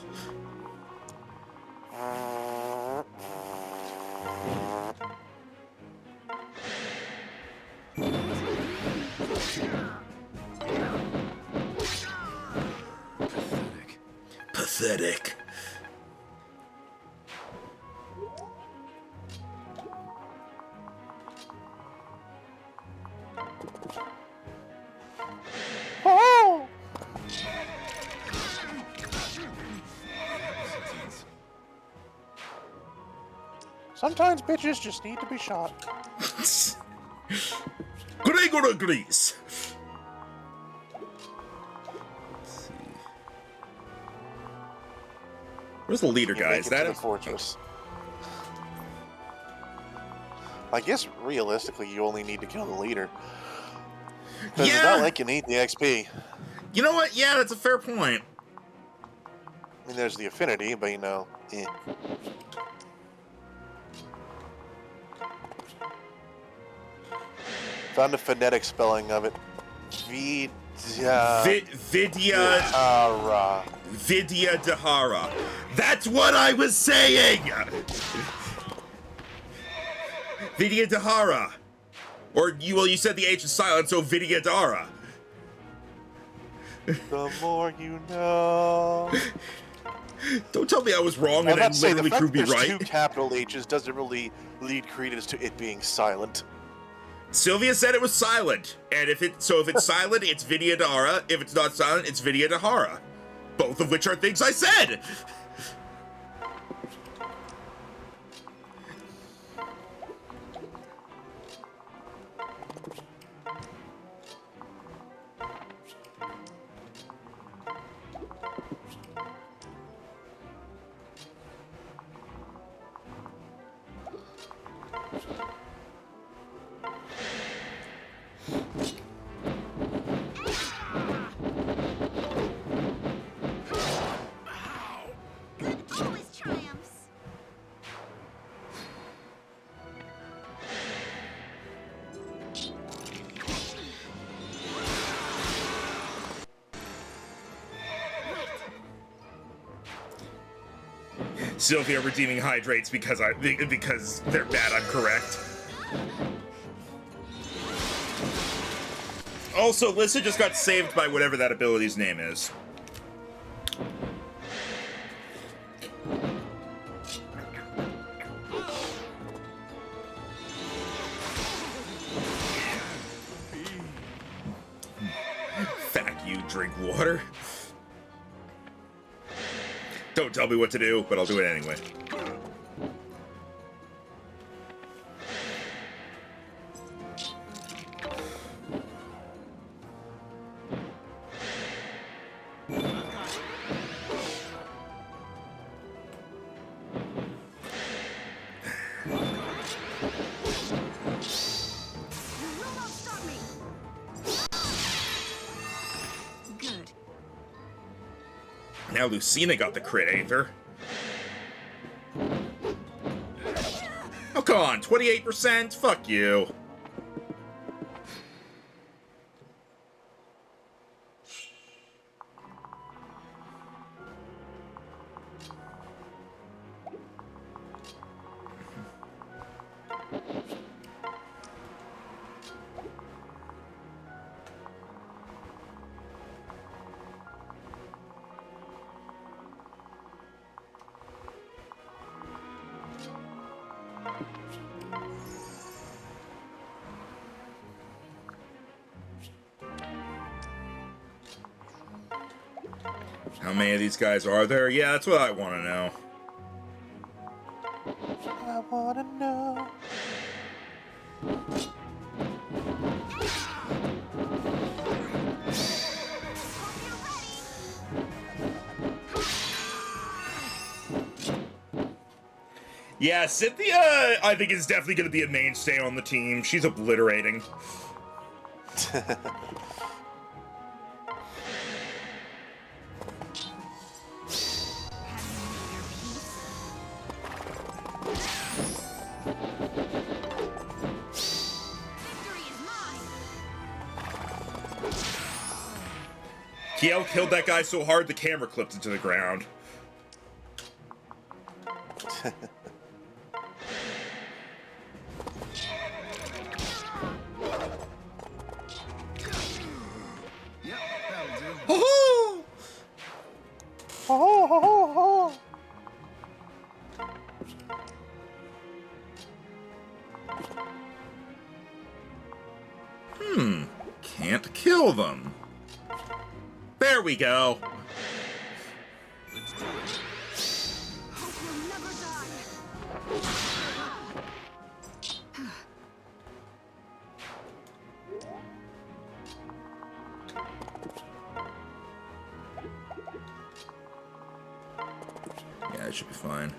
Pathetic. Oh! Sometimes bitches just need to be shot. Gregor agrees. Where's the leader, You guy? make Is it that to the him? fortress. I guess realistically, you only need to kill the leader. Because it's not Yeah. like you need the XP. You know what? Yeah, that's a fair point. I mean, there's the affinity, but you know, eh. Found the phonetic spelling of it. Vidya Dahara. That's what I was saying! Vidya Dahara. Or, you said the H is silent, so Vidya Dara. The more you know. Don't tell me I was wrong I'm and then about to say, the literally fact prove that me there's right. two capital H's doesn't really lead credence to it being silent. Sylvia said it was silent, and if it's silent, it's Vidya Dara. If it's not silent, it's Vidya Dahara. Both of which are things I said. Always triumphs. Sylvia redeeming hydrates because they're bad. I'm correct. Also, Lissa just got saved by whatever that ability's name is. Fuck you, drink water. Don't tell me what to do, but I'll do it anyway. You will not stop me. Good. Now Lucina got the crit Aether. Oh, come on, 28%? Fuck you. How many of these guys are there? Yeah, that's what I want to know. I wanna know. Yeah, Cynthia, I think, is definitely going to be a mainstay on the team. She's obliterating. Victory is mine. Kiel killed that guy so hard the camera clipped into the ground. Yep, that'll do. Oh! Ho, ho, ho, ho. Can't kill them. There we go. Let's do it. Hope you'll never die. Yeah, it should be fine.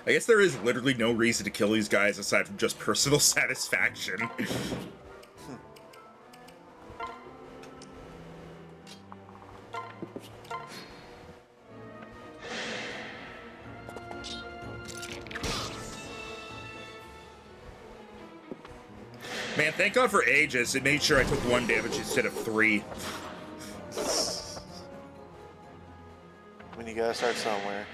I guess there is literally no reason to kill these guys aside from just personal satisfaction. Man, thank God for Aegis. It made sure I took 1 damage instead of 3. When you gotta start somewhere.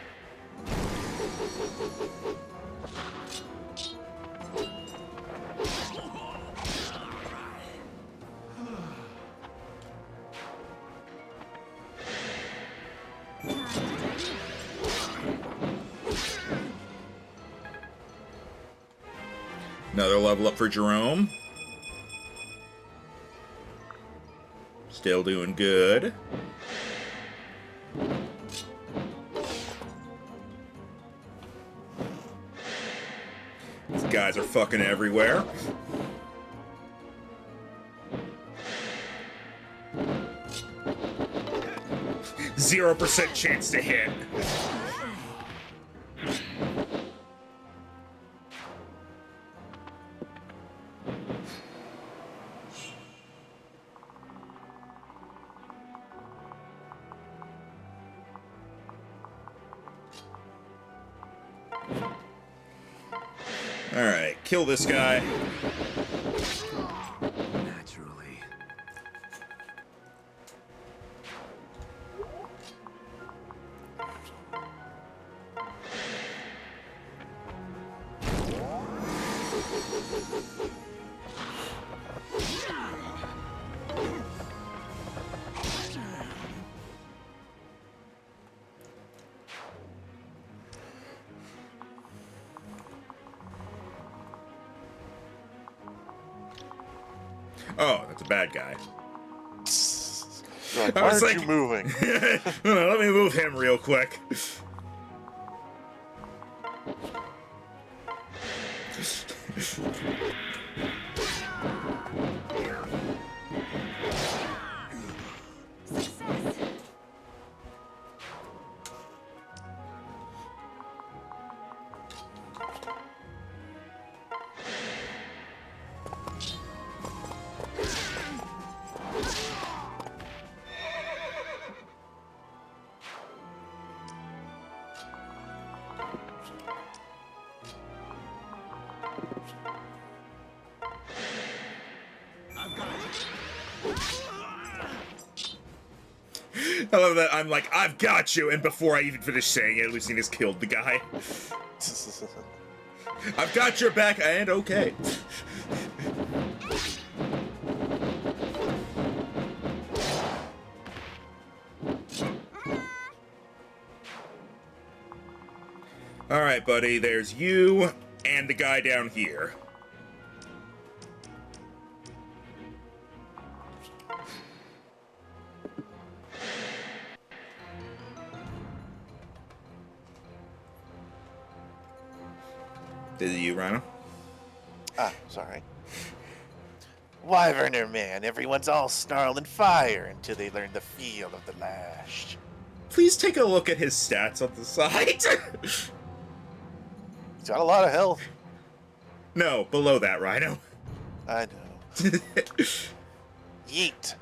Another level up for Jerome. Still doing good. These guys are fucking everywhere. %0 chance to hit. Alright, kill this guy. Naturally. Oh, that's a bad guy. You're like, I why was aren't like- you moving? Let me move him real quick. Success. I've got it. I love that. I'm like, I've got you, and before I even finish saying it, Lucina's killed the guy. I've got your back, and okay. Alright, buddy, there's you and the guy down here. Did you, Rhino? Ah, sorry. Wyverner man, everyone's all snarl and fire until they learn the feel of the lash. Please take a look at his stats on the side. He's got a lot of health. No, below that, Rhino. I know. Yeet.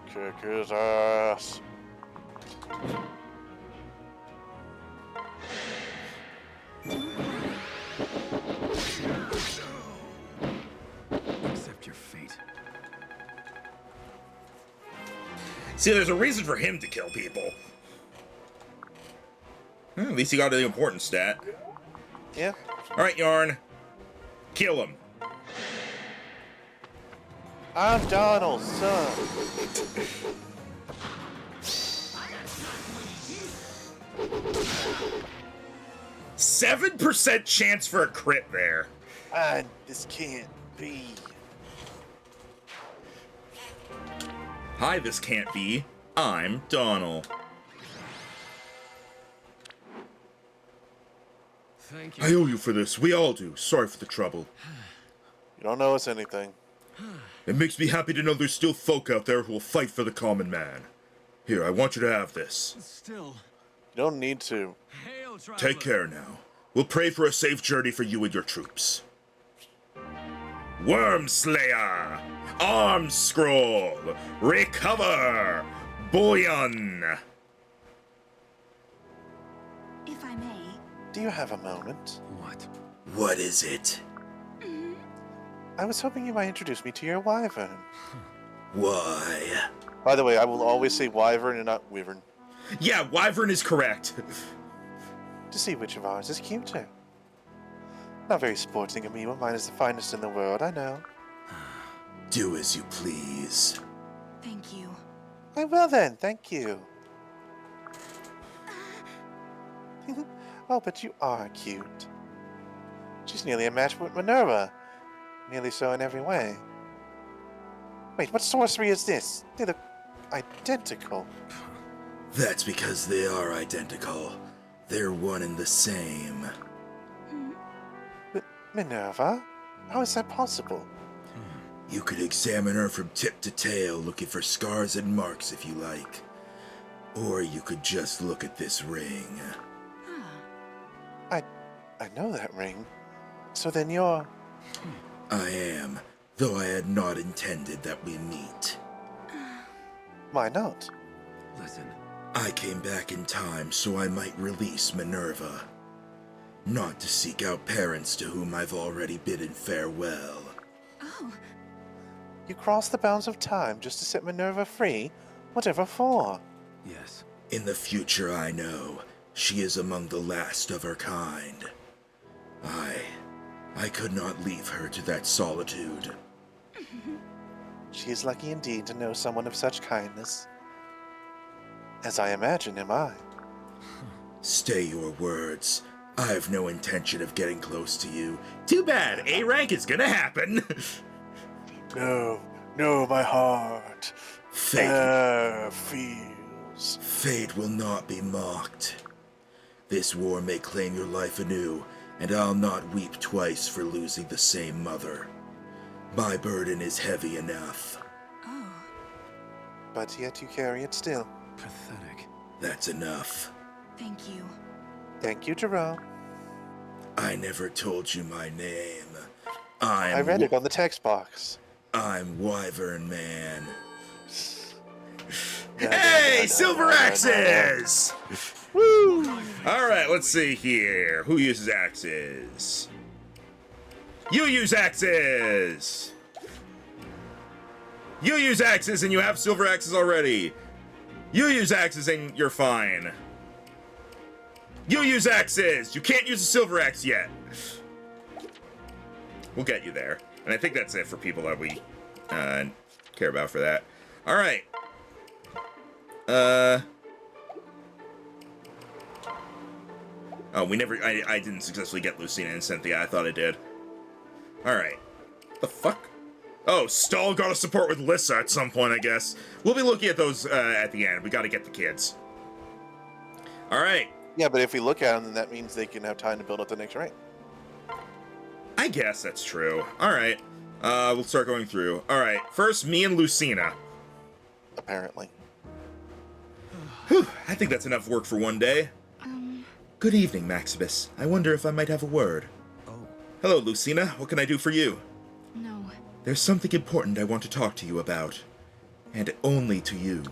Kick his ass. Accept your fate. See, there's a reason for him to kill people. At least he got the important stat. Yeah. Alright, Yarn. Kill him. I'm Donald's son. 7% chance for a crit there. This can't be. Hi, this can't be. I'm Donald. Thank you. I owe you for this. We all do. Sorry for the trouble. You don't know us anything. It makes me happy to know there's still folk out there who will fight for the common man. Here, I want you to have this. Still, You don't need to. hail, traveler. Take care now. We'll pray for a safe journey for you and your troops. Worm Slayer. Arm Scroll. Recover. Bullion. If I may, Do you have a moment? What? What is it? I was hoping you might introduce me to your wyvern. Why? By the way, I will always say wyvern and not wyvern. Yeah, Wyvern is correct. To see which of ours is cuter. Not very sporting of me, but mine is the finest in the world, I know. Do as you please. thank you. I will then, thank you. Oh, but you are cute. She's nearly a match with Minerva. Nearly so in every way. Wait, what sorcery is this? They look identical. That's because they are identical. They're one and the same. Minerva? How is that possible? You could examine her from tip to tail, looking for scars and marks if you like. Or you could just look at this ring. I know that ring. So then you're... I am, though I had not intended that we meet. Why not? Listen, I came back in time so I might release Minerva. Not to seek out parents to whom I've already bidden farewell. Oh, You crossed the bounds of time just to set Minerva free? Whatever for? yes. In the future, I know, she is among the last of her kind. I could not leave her to that solitude. She is lucky indeed to know someone of such kindness. As I imagine am I. Stay your words. I have no intention of getting close to you. Too bad. A rank is gonna happen. No, my heart. Feels. Fate will not be mocked. This war may claim your life anew, and I'll not weep twice for losing the same mother. My burden is heavy enough. oh. But yet you carry it still. Pathetic. That's enough. Thank you. Thank you, Jerome. I never told you my name. I read it on the text box. I'm Wyvern Man. Hey, silver axes! Woo! Alright, let's see here. Who uses axes? You use axes! You use axes and you have silver axes already. You use axes and you're fine. You use axes! You can't use a silver axe yet. We'll get you there. And I think that's it for people that we care about for that. Alright. Oh, I didn't successfully get Lucina and Cynthia. I thought I did. Alright. The fuck? Oh, Stahl got a support with Lissa at some point, I guess. We'll be looking at those at the end. We gotta get the kids. Alright. Yeah, but if we look at them, then that means they can have time to build up the next rank. I guess that's true. Alright. We'll start going through. Alright, first, me and Lucina. Apparently. Whew, I think that's enough work for one day. Good evening, Maximus. I wonder if I might have a word. Oh, Hello, Lucina. What can I do for you? No. There's something important I want to talk to you about. And only to you.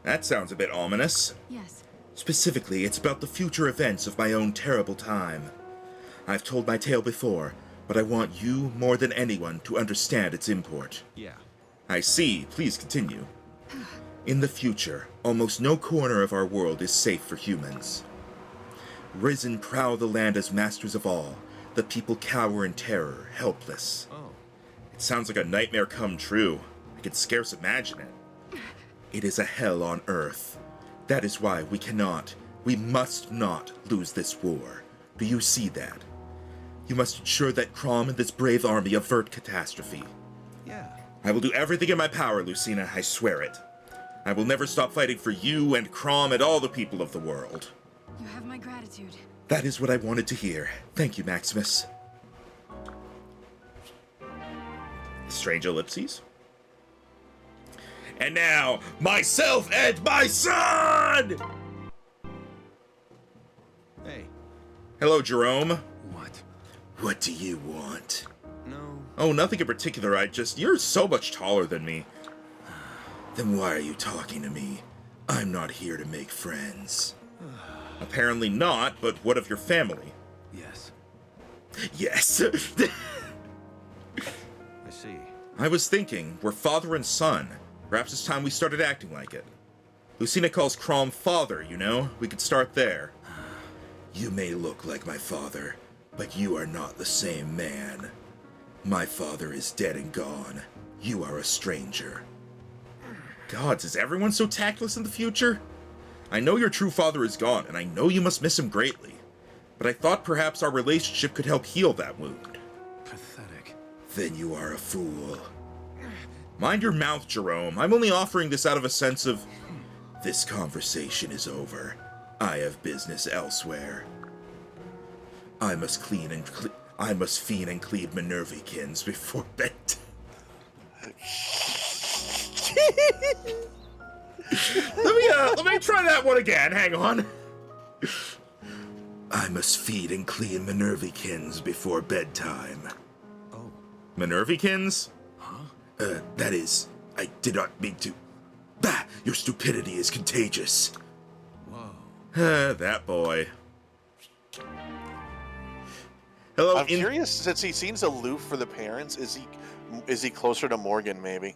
That sounds a bit ominous. Yes. Specifically, it's about the future events of my own terrible time. I've told my tale before, but I want you, more than anyone, to understand its import. yeah. I see. Please continue. In the future, almost no corner of our world is safe for humans. Risen prowl the land as masters of all. The people cower in terror, helpless. Oh, It sounds like a nightmare come true. I can scarce imagine it. It is a hell on earth. That is why we must not lose this war. Do you see that? You must ensure that Crom and this brave army avert catastrophe. yeah. I will do everything in my power, Lucina. I swear it. I will never stop fighting for you and Crom and all the people of the world. You have my gratitude. That is what I wanted to hear. Thank you, Maximus. Strange ellipses. And now, myself and my son! Hey, Hello, Jerome. what? What do you want? No. Oh, nothing in particular. You're so much taller than me. Then why are you talking to me? I'm not here to make friends. Apparently not, but what of your family? Yes, Yes. I see. I was thinking, we're father and son. Perhaps it's time we started acting like it. Lucina calls Crom father, you know? We could start there. You may look like my father, but you are not the same man. My father is dead and gone. You are a stranger. Gods, is everyone so tactless in the future? I know your true father is gone, and I know you must miss him greatly. But I thought perhaps our relationship could help heal that wound. Pathetic. Then you are a fool. Mind your mouth, Jerome. I'm only offering this out of a sense of... This conversation is over. I have business elsewhere. I must feed and clean Minervikins before bedtime. Let me try that one again. Hang on. I must feed and clean Minervikins before bedtime. Oh, Minervikins? That is, I did not mean to. Bah! Your stupidity is contagious. whoa. That boy. Hello, I'm curious, since he seems aloof for the parents, is he closer to Morgan, maybe?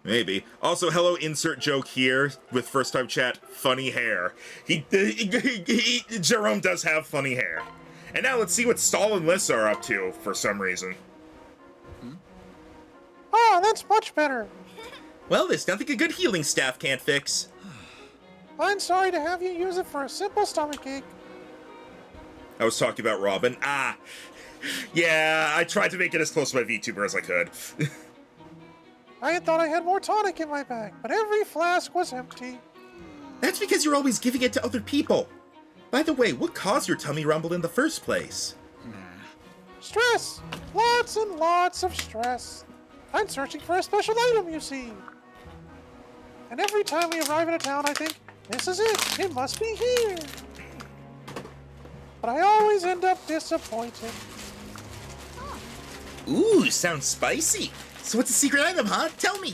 Maybe. Also, hello, insert joke here with first time chat, funny hair. Jerome does have funny hair. And now let's see what Stahl and Lissa are up to for some reason. Ah, that's much better. Well, there's nothing a good healing staff can't fix. I'm sorry to have you use it for a simple stomachache. I was talking about Robin. Ah. Yeah, I tried to make it as close to my VTuber as I could. I had thought I had more tonic in my bag, but every flask was empty. That's because you're always giving it to other people. By the way, what caused your tummy rumble in the first place? Stress! Lots and lots of stress. I'm searching for a special item, you see. And every time we arrive in a town, I think, this is it. It must be here. But I always end up disappointed. Ooh, sounds spicy. So what's the secret item, huh? Tell me.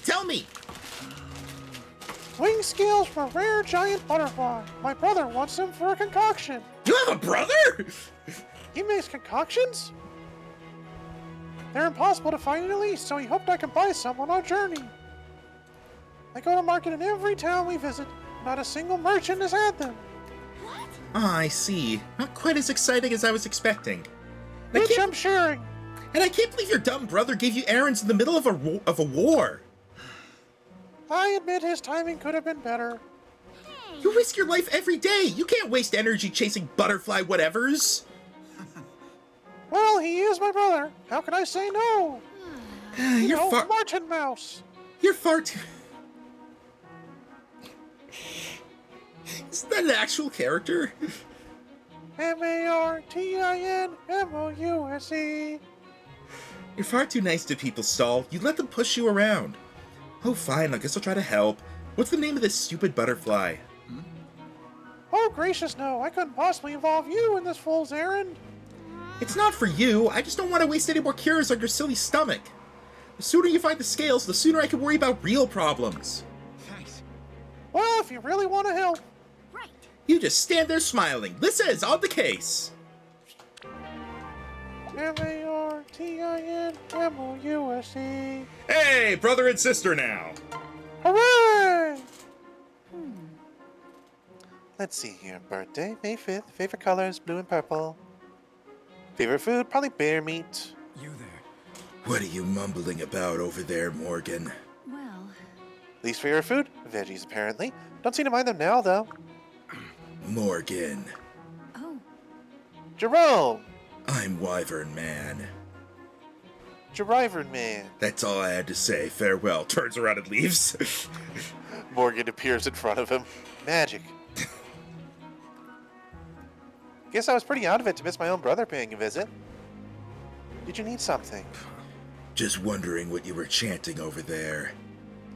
Wing scales for rare giant butterfly. My brother wants them for a concoction. You have a brother? He makes concoctions? They're impossible to find in Elise, so he hoped I could buy some on our journey. I go to market in every town we visit. Not a single merchant has had them. Ah, I see. Not quite as exciting as I was expecting. Which I'm sharing. And I can't believe your dumb brother gave you errands in the middle of a war. I admit his timing could have been better. You risk your life every day. You can't waste energy chasing butterfly whatevers. Well, he is my brother. How can I say no? Martin Mouse. You're far too... Is that an actual character? Martinmouse. You're far too nice to people, Saul. You let them push you around. Oh, fine. I guess I'll try to help. What's the name of this stupid butterfly? Oh, gracious no. I couldn't possibly involve you in this fool's errand. It's not for you. I just don't want to waste any more cures on your silly stomach. The sooner you find the scales, the sooner I can worry about real problems. Thanks. Well, if you really want to help. Right. You just stand there smiling. This is on the case. Martinmouse. Hey, brother and sister now. Hooray! Let's see here. Birthday, May 5th. Favorite colors, blue and purple. Favorite food, probably bear meat. You there. What are you mumbling about over there, Morgan? Well, Least favorite food, veggies apparently. Don't seem to mind them now, though. Morgan. oh, Jerome! I'm Wyvern Man. Jeriver Man. That's all I had to say. Farewell. Turns around and leaves. Morgan appears in front of him. Magic. Guess I was pretty out of it to miss my own brother paying a visit. Did you need something? Just wondering what you were chanting over there.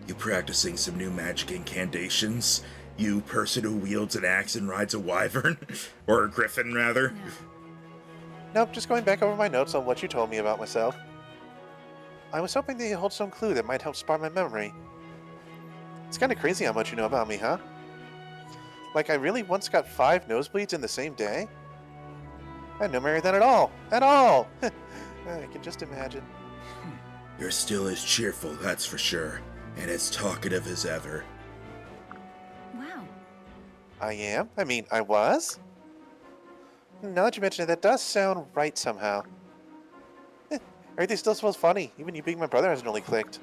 You practicing some new magic incantations? You person who wields an axe and rides a wyvern? Or a griffin, rather. no. Nope, just going back over my notes on what you told me about myself. I was hoping that you hold some clue that might help spark my memory. It's kind of crazy how much you know about me, huh? Like I really once got 5 nosebleeds in the same day? I had no memory then at all. At all! I can just imagine. You're still as cheerful, that's for sure, and as talkative as ever. Wow. I am? I mean, I was? Now that you mention it, that does sound right somehow. Everything still smells funny. Even you being my brother hasn't really clicked.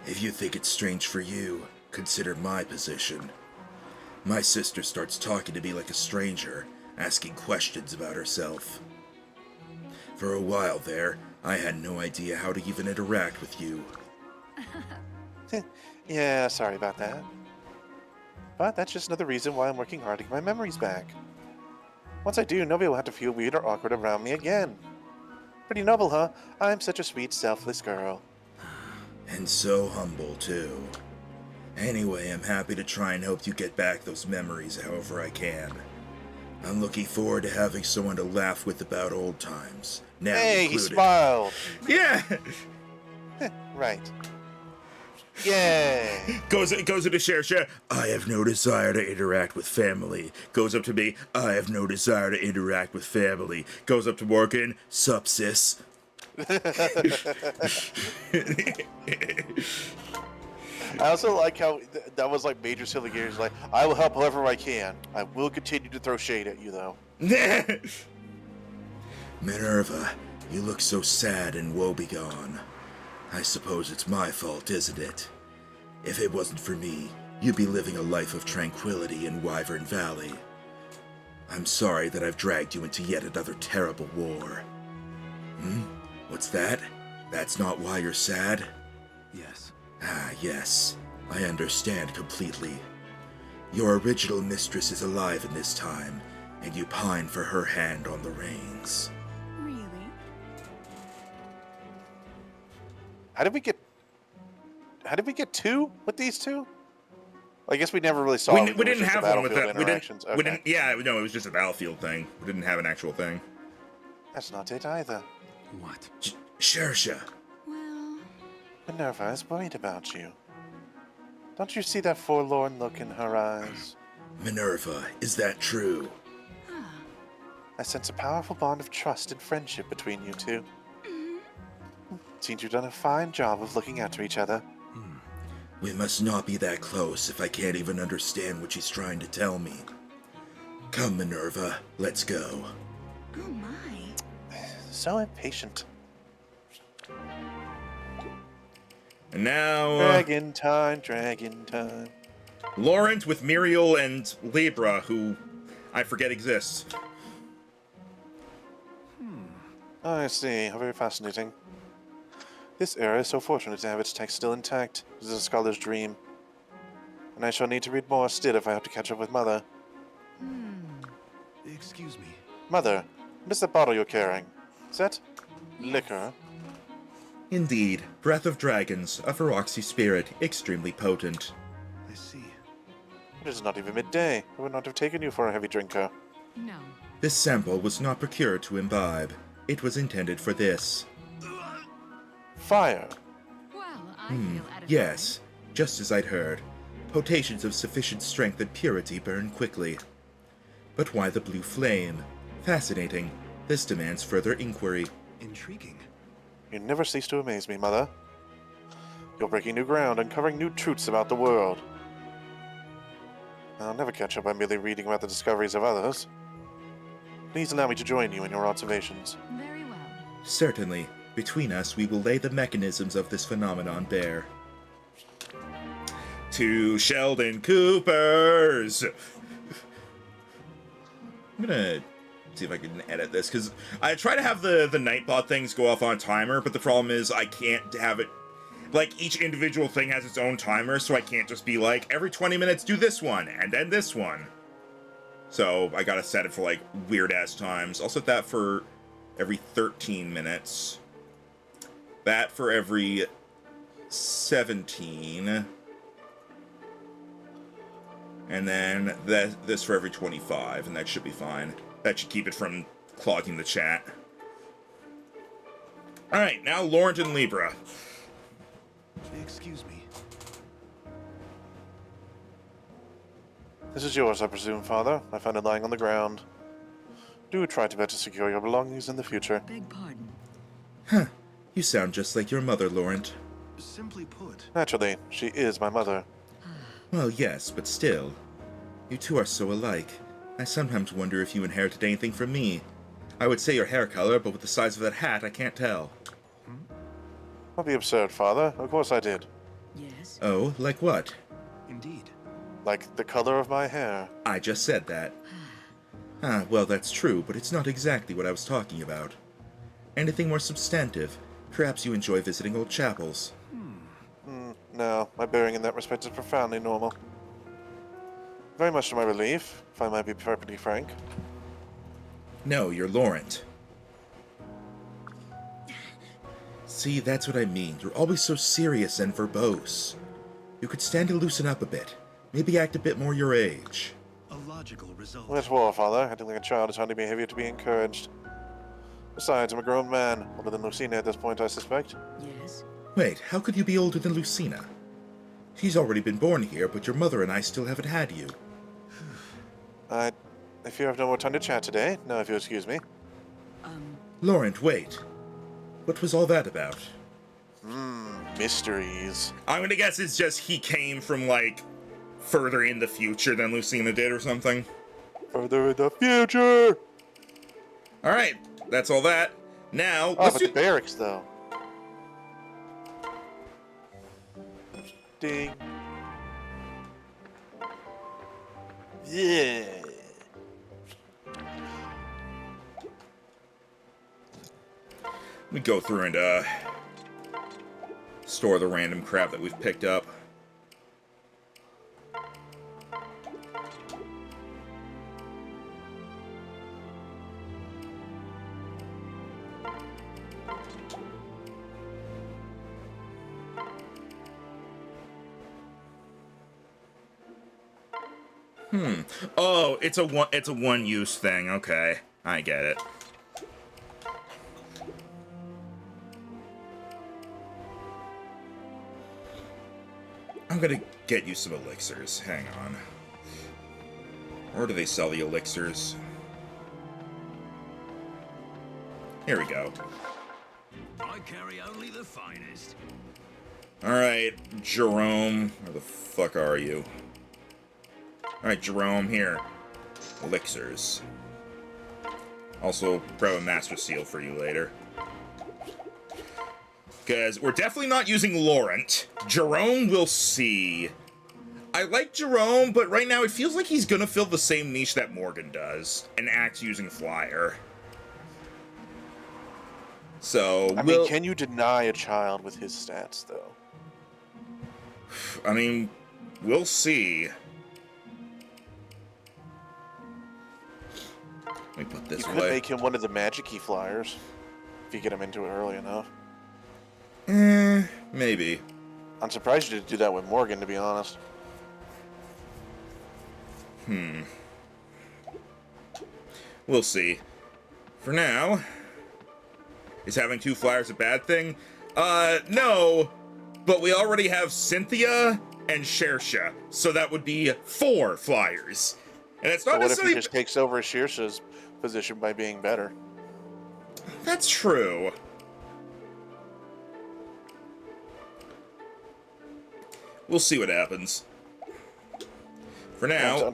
If you think it's strange for you, consider my position. My sister starts talking to me like a stranger, asking questions about herself. For a while there, I had no idea how to even interact with you. Yeah, sorry about that. But that's just another reason why I'm working hard to get my memories back. Once I do, nobody will have to feel weird or awkward around me again. Pretty noble, huh? I'm such a sweet, selfless girl. And so humble, too. Anyway, I'm happy to try and help you get back those memories however I can. I'm looking forward to having someone to laugh with about old times. Now Hey, he included. smiled! Yeah. Right. Yay! Goes into Shersha. I have no desire to interact with family. Goes up to me. I have no desire to interact with family. Goes up to Morgan. Sup, sis? I also like how that was like major silly gears. Like, I will help however I can. I will continue to throw shade at you, though. Minerva, you look so sad and woebegone. I suppose it's my fault, isn't it? If it wasn't for me, you'd be living a life of tranquility in Wyvern Valley. I'm sorry that I've dragged you into yet another terrible war. What's that? That's not why you're sad? Yes. Ah, yes. I understand completely. Your original mistress is alive in this time, and you pine for her hand on the reins. Really? How did we get 2 with these two? I guess we never really saw. We it was didn't just have the one with battlefield that. interactions. We didn't. Yeah, no, it was just a battlefield thing. We didn't have an actual thing. That's not it either. What? Shersha, Well, Minerva, I was worried about you. Don't you see that forlorn look in her eyes? Minerva, is that true? I sense a powerful bond of trust and friendship between you two. Seems you've done a fine job of looking after each other. We must not be that close if I can't even understand what she's trying to tell me. Come, Minerva, let's go. oh my. So impatient. And now, Dragon time, dragon time. Laurent with Muriel and Libra, who I forget exists. I see. How very fascinating. This era is so fortunate to have its text still intact. It is a scholar's dream. And I shall need to read more still if I have to catch up with Mother. Excuse me. Mother, what is the bottle you're carrying? Is that liquor? Indeed, Breath of Dragons, a Feroxy spirit, extremely potent. I see. It is not even midday. I would not have taken you for a heavy drinker. No. This sample was not procured to imbibe. It was intended for this. Fire. Well, I feel edified. Yes, just as I'd heard. Potations of sufficient strength and purity burn quickly. But why the blue flame? Fascinating. This demands further inquiry. Intriguing. You never cease to amaze me, Mother. You're breaking new ground, uncovering new truths about the world. I'll never catch up by merely reading about the discoveries of others. Please allow me to join you in your observations. Very well. Certainly, between us we will lay the mechanisms of this phenomenon bare. To Sheldon Coopers. I'm gonna see if I can edit this, because I try to have the Nightbot things go off on a timer, but the problem is I can't have it, like, each individual thing has its own timer, so I can't just be like, every 20 minutes do this one, and then this one. So I gotta set it for, like, weird-ass times. I'll set that for every 13 minutes. That for every 17. And then this for every 25, and that should be fine. That should keep it from clogging the chat. Alright, now Laurent and Libra. Excuse me. This is yours, I presume, Father. I found it lying on the ground. Do try to better secure your belongings in the future. Beg pardon. Huh. You sound just like your mother, Laurent. Simply put, Naturally, she is my mother. Well, yes, but still. You two are so alike. I sometimes wonder if you inherited anything from me. I would say your hair color, but with the size of that hat, I can't tell. Don't be absurd, Father. Of course I did. Yes. Oh, like what? indeed. Like the color of my hair. I just said that. Ah, well, that's true, but it's not exactly what I was talking about. Anything more substantive? Perhaps you enjoy visiting old chapels. No, my bearing in that respect is profoundly normal. Very much to my relief, if I might be perfectly frank. No, you're Laurent. See, that's what I mean. You're always so serious and verbose. You could stand to loosen up a bit. Maybe act a bit more your age. A logical result. Where's war, Father? Acting like a child is hardly behavior to be encouraged. Besides, I'm a grown man. Older than Lucina at this point, I suspect. Yes. Wait, how could you be older than Lucina? She's already been born here, but your mother and I still haven't had you. I fear I've no more time to chat today. Now, if you'll excuse me. Laurent, wait. What was all that about? Mysteries. I'm gonna guess it's just he came from, like, further in the future than Lucina did or something. Further in the future! Alright, that's all that. Now, Oh, let's but do... the barracks, though. Ding. Yeah. We go through and, store the random crap that we've picked up. Oh, it's a one-use thing. Okay, I get it. I'm gonna get you some elixirs. Hang on. Where do they sell the elixirs? Here we go. I carry only the finest. Alright, Jerome. Where the fuck are you? Alright, Jerome, here. Elixirs. Also, grab a Master Seal for you later. Because we're definitely not using Laurent. Jerome will see. I like Jerome, but right now it feels like he's gonna fill the same niche that Morgan does, an axe using flyer. So, I mean, can you deny a child with his stats, though? I mean, we'll see. Let me put this You could away. make him one of the magic-y flyers, if you get him into it early enough. Maybe. I'm surprised you didn't do that with Morgan, to be honest. We'll see. For now, is having 2 flyers a bad thing? No, but we already have Cynthia and Shersha, so that would be 4 flyers. And it's not But what if he necessarily... just takes over Shearsha's position by being better? That's true. We'll see what happens. For now...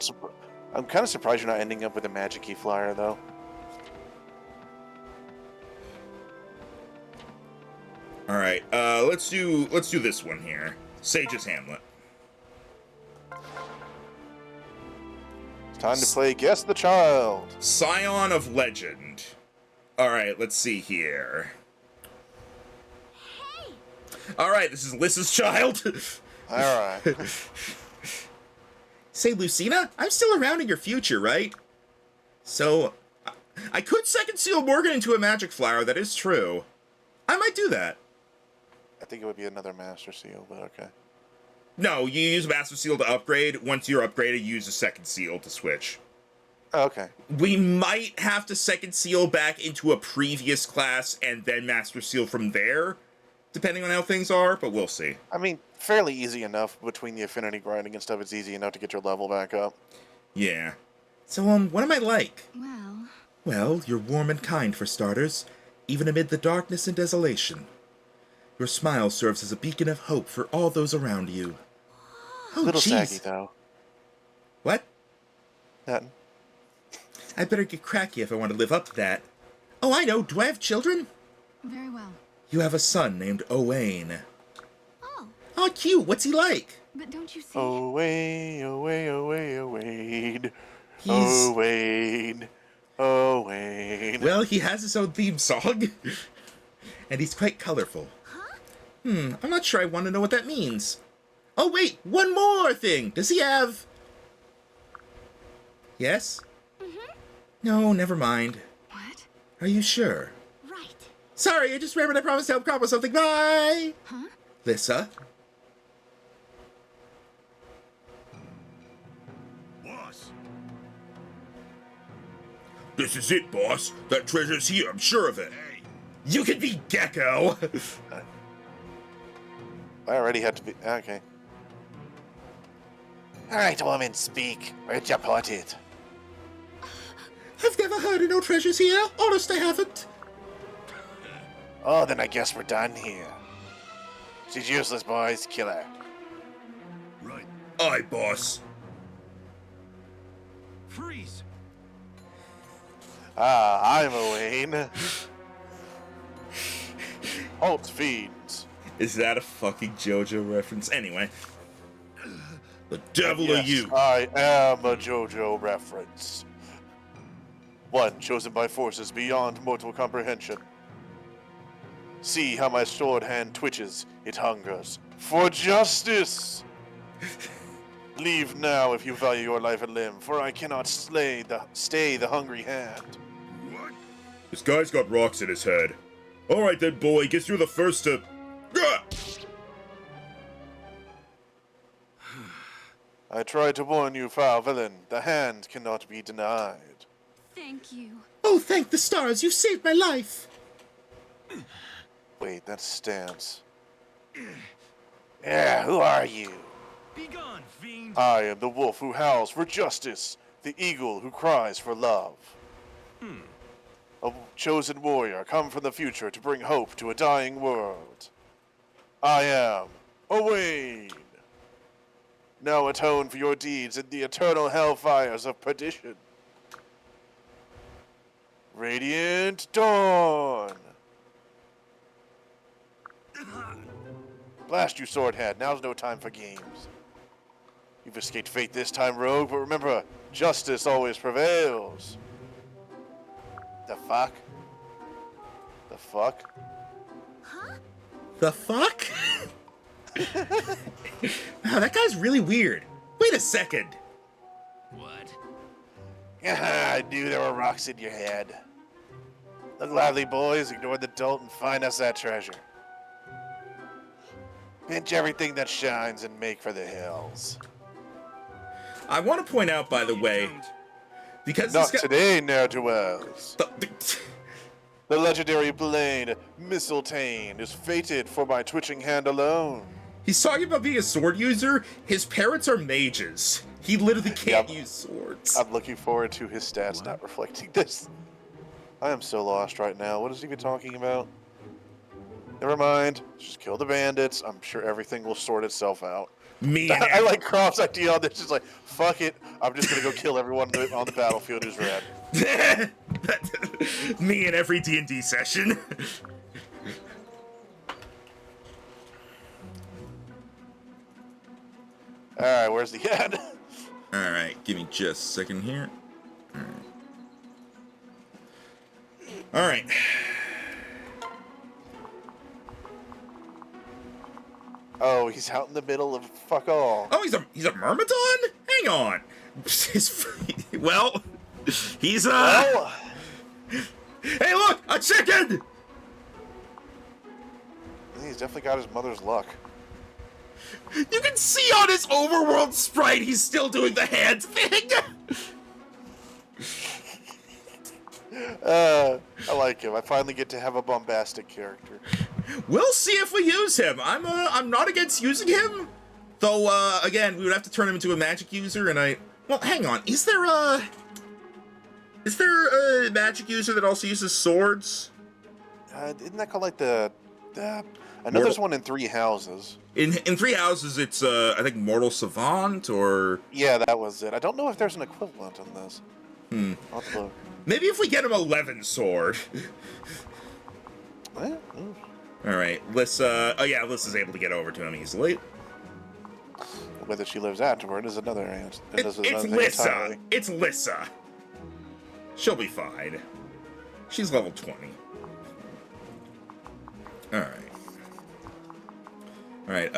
I'm kind of surprised you're not ending up with a magic-y flyer, though. All right, let's do this one here. Sage's Hamlet. It's time to play Guess the Child. Scion of Legend. All right, let's see here. All right, this is Lyssa's child. All right. Say, Lucina, I'm still around in your future, right? So, I could second seal Morgan into a magic flower, that is true. I might do that. I think it would be another Master Seal, but okay. No, you use Master Seal to upgrade. Once you're upgraded, you use a second seal to switch. Oh, okay. We might have to second seal back into a previous class and then Master Seal from there, depending on how things are, but we'll see. I mean, fairly easy enough between the affinity grinding and stuff. It's easy enough to get your level back up. Yeah. So, what am I like? Well, you're warm and kind, for starters, even amid the darkness and desolation. Your smile serves as a beacon of hope for all those around you. Oh, Little jeez. saggy, though. What? Nothing. I'd better get cracky if I want to live up to that. Oh, I know. Do I have children? Very well. You have a son named Owain. Oh, Oh, cute. What's he like? but don't you see? Oh, Wayne, oh, Wayne, oh, Wayne, oh, Wayne. He's... Oh, Wayne. Oh, Wayne. Well, he has his own theme song. And he's quite colorful. I'm not sure I want to know what that means. Oh, wait, one more thing. Does he have... Yes? No, never mind. What? Are you sure? Right. Sorry, I just remembered I promised to help Crop with something. Bye! Huh? Lyssa? Boss. This is it, boss. That treasure's here, I'm sure of it. Hey. You can be Gecko! I already had to be... Okay. Alright, woman, speak. Where'd you put it? I've never heard of no treasures here. Honest, I haven't. Oh, then I guess we're done here. She's useless, boys. Kill her. Right. Aye, boss. Freeze. Ah, I'm Owain. Halt, fiends. Is that a fucking JoJo reference? Anyway. The devil Yes, of you. I am a JoJo reference. One chosen by forces beyond mortal comprehension. See how my sword hand twitches, it hungers for justice. Leave now if you value your life and limb, for I cannot stay the hungry hand. What? This guy's got rocks in his head. Alright then, boy, guess you're the first to... Gah! I tried to warn you, foul villain. The hand cannot be denied. Thank you. Oh, thank the stars, you saved my life. Wait, that's stance. Yeah, who are you? Be gone, fiend. I am the wolf who howls for justice, the eagle who cries for love. A chosen warrior come from the future to bring hope to a dying world. I am Owain. Now atone for your deeds in the eternal hellfires of perdition. Radiant Dawn. Blast you, swordhead. Now's no time for games. You've escaped fate this time, rogue, but remember, justice always prevails. The fuck? The fuck? The fuck? Wow, that guy's really weird. Wait a second. What? I knew there were rocks in your head. Look lively, boys. Ignore the dolt and find us that treasure. Pinch everything that shines and make for the hills. I want to point out, by the way, because Not this guy... today, ne'er-do-wells. The legendary blade, Mistletoe, is fated for my twitching hand alone. He's talking about being a sword user. His parents are mages. He literally can't use swords. I'm looking forward to his stats not reflecting this. I am so lost right now. What is he even talking about? Never mind. Just kill the bandits. I'm sure everything will sort itself out. Me and I like Croft's idea on this. Just like, fuck it. I'm just gonna go kill everyone on the battlefield who's red. Me in every D&D session. Alright, where's the ad? Alright, give me just a second here. Alright. Oh, he's out in the middle of fuck all. Oh, he's a Myrmidon? Hang on. Well, he's Well, Hey, look, a chicken! he's definitely got his mother's luck. You can see on his overworld sprite he's still doing the hand thing. I like him. I finally get to have a bombastic character. We'll see if we use him. I'm not against using him. Though, again, we would have to turn him into a magic user, and well, hang on. Is there a magic user that also uses swords? Isn't that called like the I know there's one in Three Houses. In Three Houses, it's, I think Mortal Savant, or... Yeah, that was it. I don't know if there's an equivalent on this. I'll have to look. Maybe if we get him 11 sword. Alright, Lissa's able to get over to him easily. Whether she lives afterward is another answer. It's Lissa. It's Lissa. She'll be fine. She's level 20. Alright,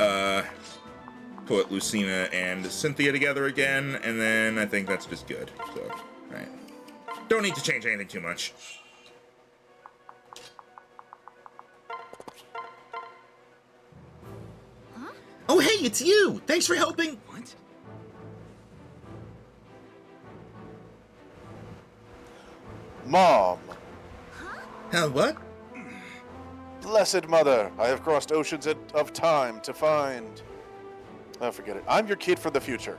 put Lucina and Cynthia together again, and then I think that's just good. So, alright. Don't need to change anything too much. Huh? Oh, hey, it's you! Thanks for helping! What? Mom, What? blessed mother, I have crossed oceans of time to find... Oh, forget it. I'm your kid for the future.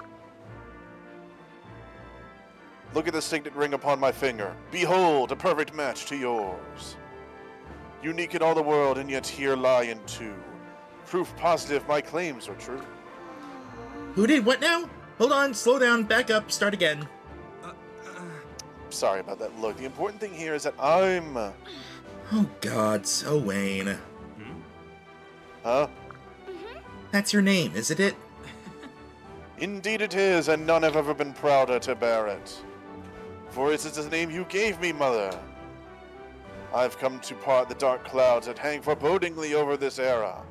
Look at the signet ring upon my finger. Behold, a perfect match to yours. Unique in all the world, and yet here lie in two. Proof positive my claims are true. Who did what now? Hold on, slow down, back up, start again. Sorry about that. Look, the important thing here is that I'm... Oh god, so Wayne. Huh? That's your name, isn't it? Indeed it is, and none have ever been prouder to bear it. For it is the name you gave me, mother. I've come to part the dark clouds that hang forebodingly over this era.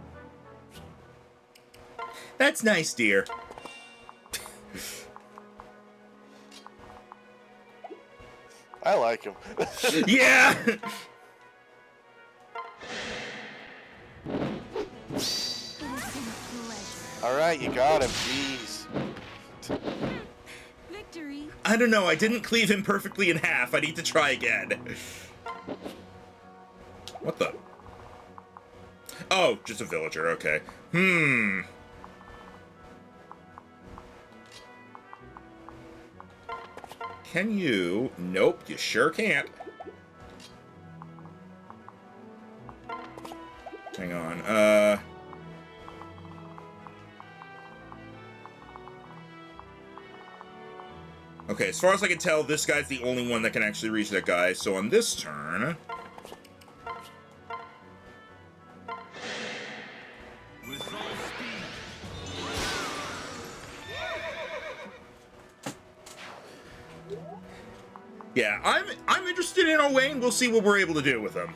That's nice, dear. I like him. Yeah! Alright, you got him, jeez. Victory. I don't know, I didn't cleave him perfectly in half. I need to try again. What the? Oh, just a villager, okay. Can you? Nope, you sure can't. Hang on, Okay, as far as I can tell, this guy's the only one that can actually reach that guy, so on this turn... With all speed. Yeah, I'm interested in Owain. We'll see what we're able to do with him.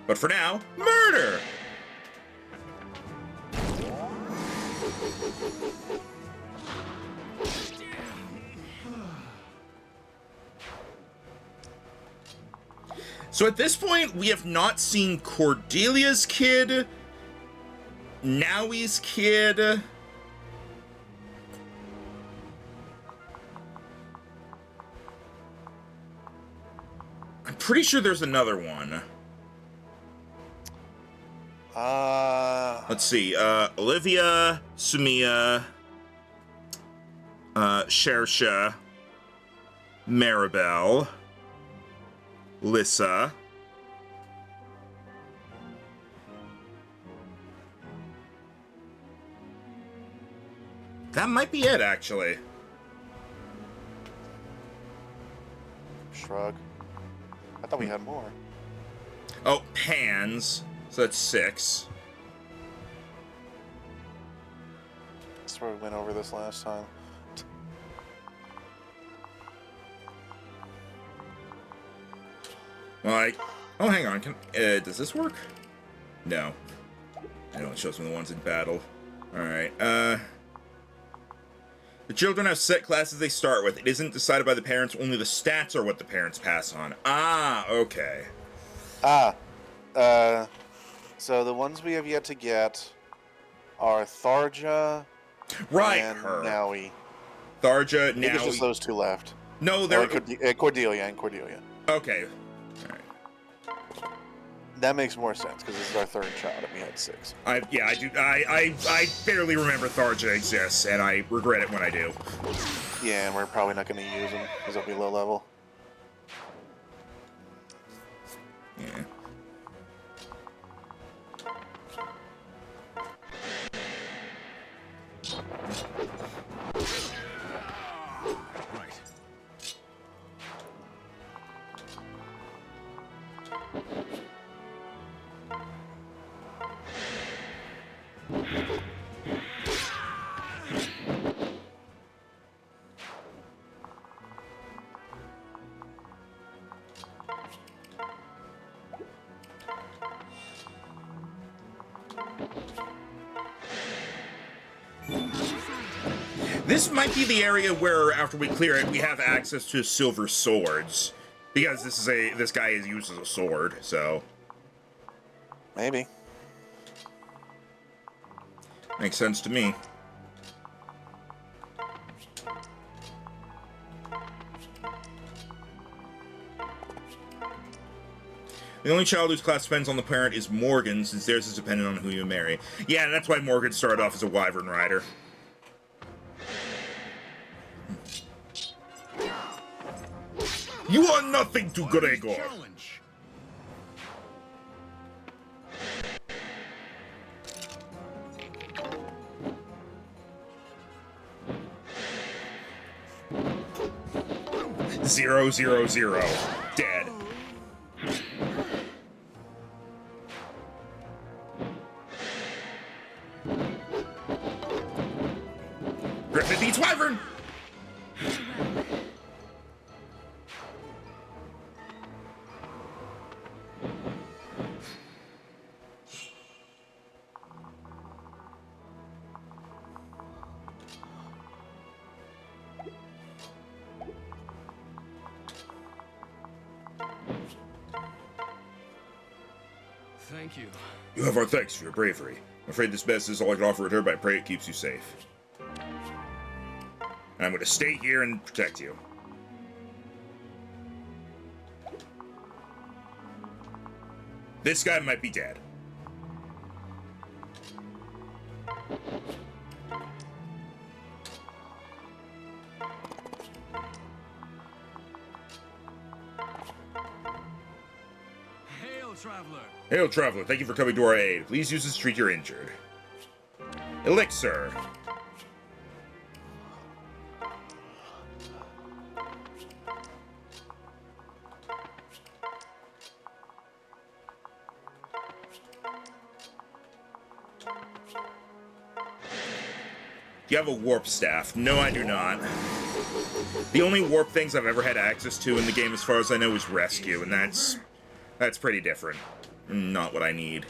But for now, murder! So at this point, we have not seen Cordelia's kid, Nowie's kid. I'm pretty sure there's another one. Let's see. Olivia, Sumia, Shersha, Maribel, Lissa. That might be it, actually. Shrug. I thought we had more. Oh, Pans. So that's 6. I swear we went over this last time. Like, oh, hang on. Does this work? No. It only shows me the ones in battle. Alright, The children have set classes they start with. It isn't decided by the parents, only the stats are what the parents pass on. Ah, okay. So the ones we have yet to get are Tharja Right, and her. Naui. Tharja, I think it's just Naui. those two left. No, Oh, they're... and Cordelia and Cordelia. Okay. Alright. That makes more sense because this is our third child and we had 6. Yeah, I do. I barely remember Tharja exists, and I regret it when I do. Yeah, and we're probably not going to use them because they'll be low level. Yeah. Right. This might be the area where, after we clear it, we have access to silver swords, because this guy is used as a sword. So Maybe. makes sense to me. The only child whose class depends on the parent is Morgan, since theirs is dependent on who you marry. Yeah, that's why Morgan started off as a wyvern rider. You are nothing to Gregor. Challenge. Zero, zero, zero. Dead. Griffin beats wyvern. Thank you. You have our thanks for your bravery. I'm afraid this best is all I can offer at her, but I pray it keeps you safe. And I'm going to stay here and protect you. This guy might be dead. Hail, traveler. Hail, traveler. Thank you for coming to our aid. Please use this to treat your injured. Elixir. Do you have a warp staff? No, I do not. The only warp things I've ever had access to in the game, as far as I know, is rescue, and that's pretty different. Not what I need.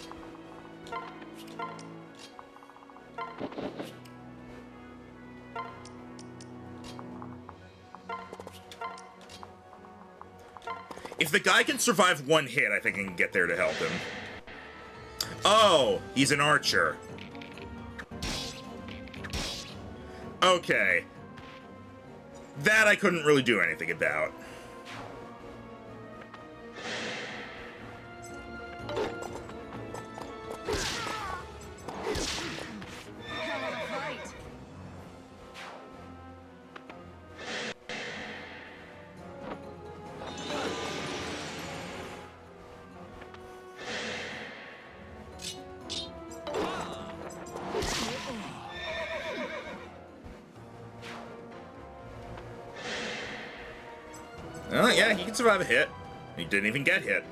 If the guy can survive one hit, I think I can get there to help him. Oh, he's an archer. Okay. That I couldn't really do anything about. Oh, yeah, he can survive a hit. He didn't even get hit.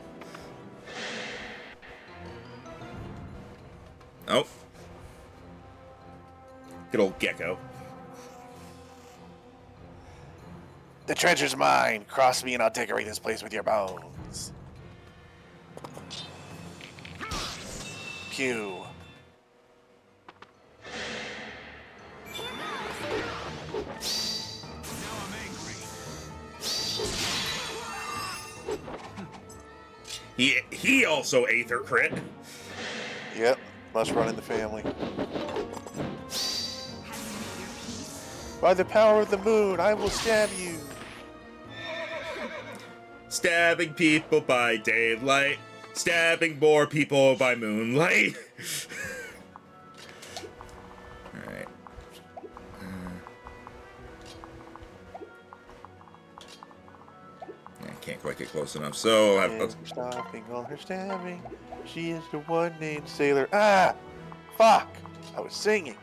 Oh. Good old gecko. The treasure's mine. Cross me and I'll decorate this place with your bones. Pew. He also Aether crit. Yep, must run in the family. By the power of the moon, I will stab you. Stabbing people by daylight, stabbing more people by moonlight. Alright. I can't quite get close enough, so I'll have to... Stopping all her stabbing. She is the one named Sailor. Ah! Fuck! I was singing.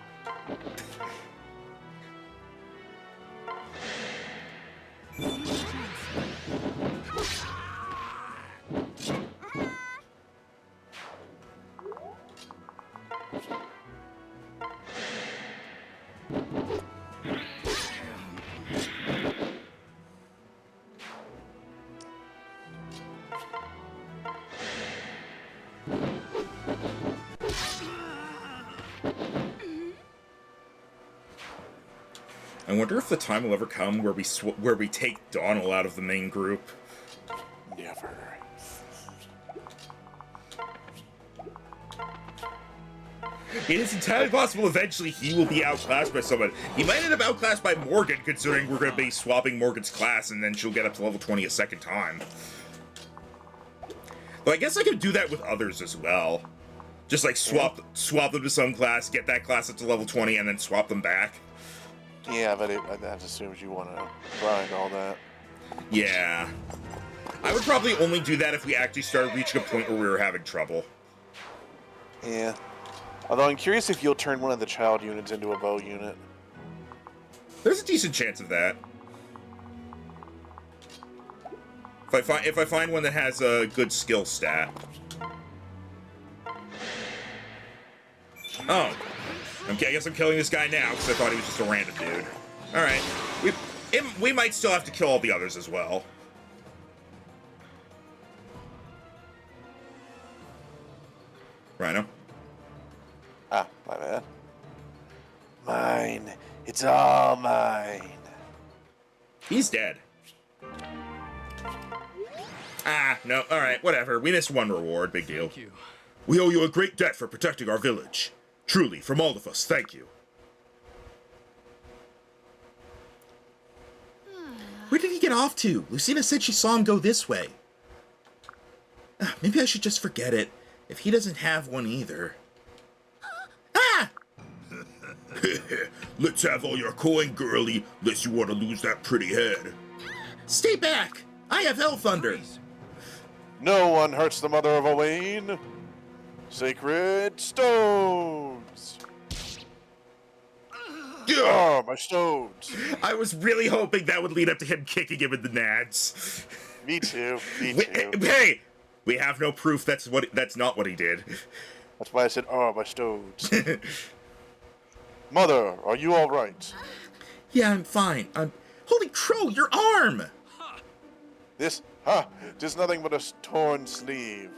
I wonder if the time will ever come where we take Donald out of the main group. Never. It is entirely possible eventually he will be outclassed by someone. He might end up outclassed by Morgan, considering we're going to be swapping Morgan's class, and then she'll get up to level 20 a second time. Though I guess I could do that with others as well. Just like swap them to some class, get that class up to level 20, and then swap them back. Yeah, but that assumes you want to grind all that. Yeah. I would probably only do that if we actually started reaching a point where we were having trouble. Yeah. Although I'm curious if you'll turn one of the child units into a bow unit. There's a decent chance of that. If I find one that has a good skill stat. Oh. Okay, I guess I'm killing this guy now, because I thought he was just a random dude. Alright. We might still have to kill all the others as well. Rhino? Ah, my bad. Mine. It's all mine. He's dead. Ah, no, alright, whatever. We missed one reward, big deal. Thank you. We owe you a great debt for protecting our village. Truly, from all of us, thank you. Where did he get off to? Lucina said she saw him go this way. Maybe I should just forget it, if he doesn't have one either. Ah! Let's have all your coin, girlie, unless you want to lose that pretty head. Stay back! I have Hell Thunder! No one hurts the mother of Owain. Sacred stones. Oh, my stones. I was really hoping that would lead up to him kicking him in the nads. Me too. Me too. Hey! We have no proof that's not what he did. That's why I said, oh, my stones. Mother, are you all right? Yeah, I'm fine. Holy crow, your arm! This, tis nothing but a torn sleeve.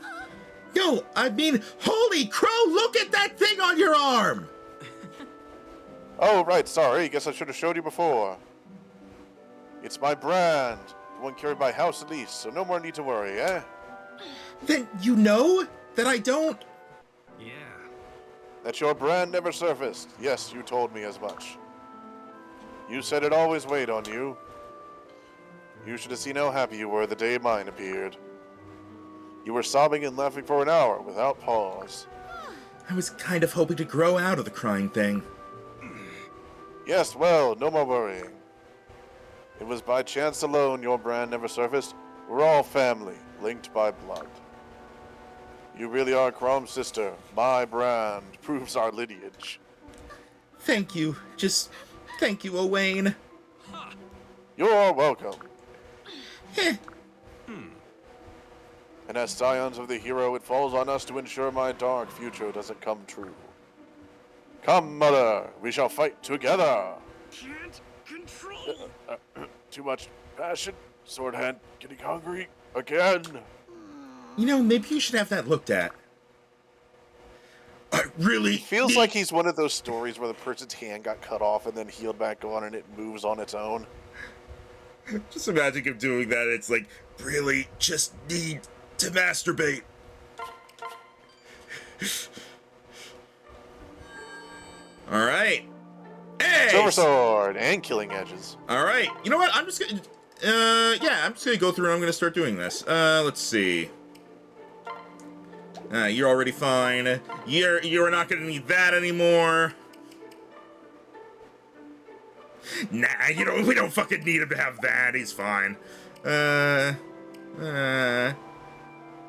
No, I mean, holy crow, look at that thing on your arm! Oh, right, sorry. Guess I should have showed you before. It's my brand, the one carried by House Elise, so no more need to worry, eh? Then you know that I don't... Yeah. That your brand never surfaced. Yes, you told me as much. You said it always weighed on you. You should have seen how happy you were the day mine appeared. You were sobbing and laughing for an hour without pause. I was kind of hoping to grow out of the crying thing. Yes, well, no more worrying. It was by chance alone your brand never surfaced. We're all family, linked by blood. You really are Chrome's sister. My brand proves our lineage. Thank you. Just thank you, Owain. You're welcome. Heh. And as scions of the hero, it falls on us to ensure my dark future doesn't come true. Come, Mother, we shall fight together. Can't control. Too much passion. Sword hand getting hungry again. You know, maybe you should have that looked at. I really Feels like he's one of those stories where the person's hand got cut off and then healed back on and it moves on its own. Just imagine him doing that. It's like, really just need to masturbate. all right. Hey! Silver sword and killing edges. All right. You know what? I'm just gonna, yeah, I'm just gonna go through and I'm gonna start doing this. Let's see. You're already fine. You're not gonna need that anymore. Nah, we don't fucking need him to have that. He's fine.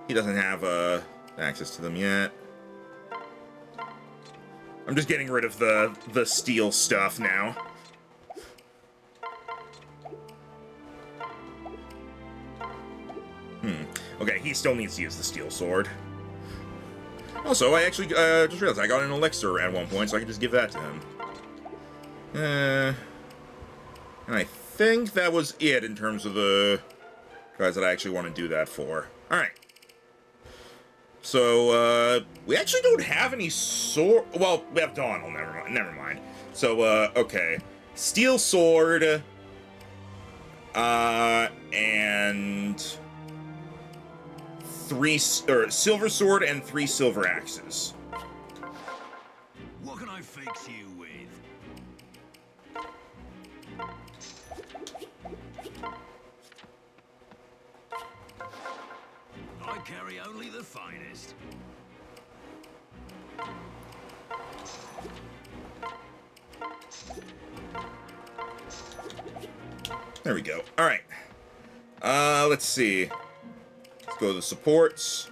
He doesn't have access to them yet. I'm just getting rid of the steel stuff now. Okay, he still needs to use the steel sword. Also, I actually just realized I got an elixir at one point, so I can just give that to him. And I think that was it in terms of the guys that I actually want to do that for. Alright. So, we actually don't have any sword... Well, we have Donald, never mind. So, okay. Steel sword... and... silver sword and 3 silver axes. What can I fix you with? I carry only the finest. There we go. Alright. Let's see. Let's go to the supports.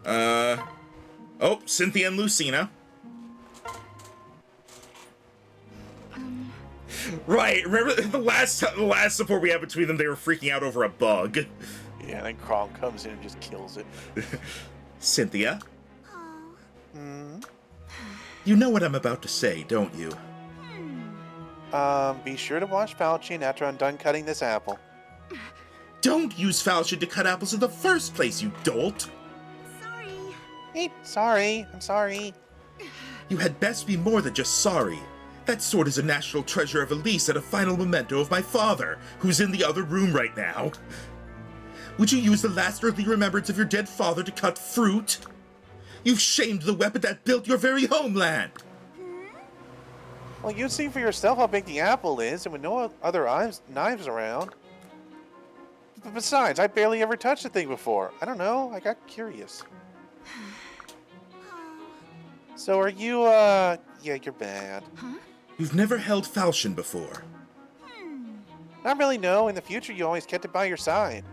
Oh, Cynthia and Lucina. Right, remember the last support we had between them, they were freaking out over a bug. Yeah, and then Crom comes in and just kills it. Cynthia, Oh. you know what I'm about to say, don't you? Be sure to wash Falchion after I'm done cutting this apple. Don't use falchion to cut apples in the first place, you dolt! Sorry. Hey, sorry. I'm sorry. You had best be more than just sorry. That sword is a national treasure of Elise and a final memento of my father, who's in the other room right now. Would you use the last earthly remembrance of your dead father to cut fruit? You've shamed the weapon that built your very homeland! Well, you see for yourself how big the apple is, and with no other knives around. But besides, I barely ever touched the thing before. I don't know, I got curious. So are you, yeah, you're bad. You've never held falchion before. Not really, no. In the future, you always kept it by your side.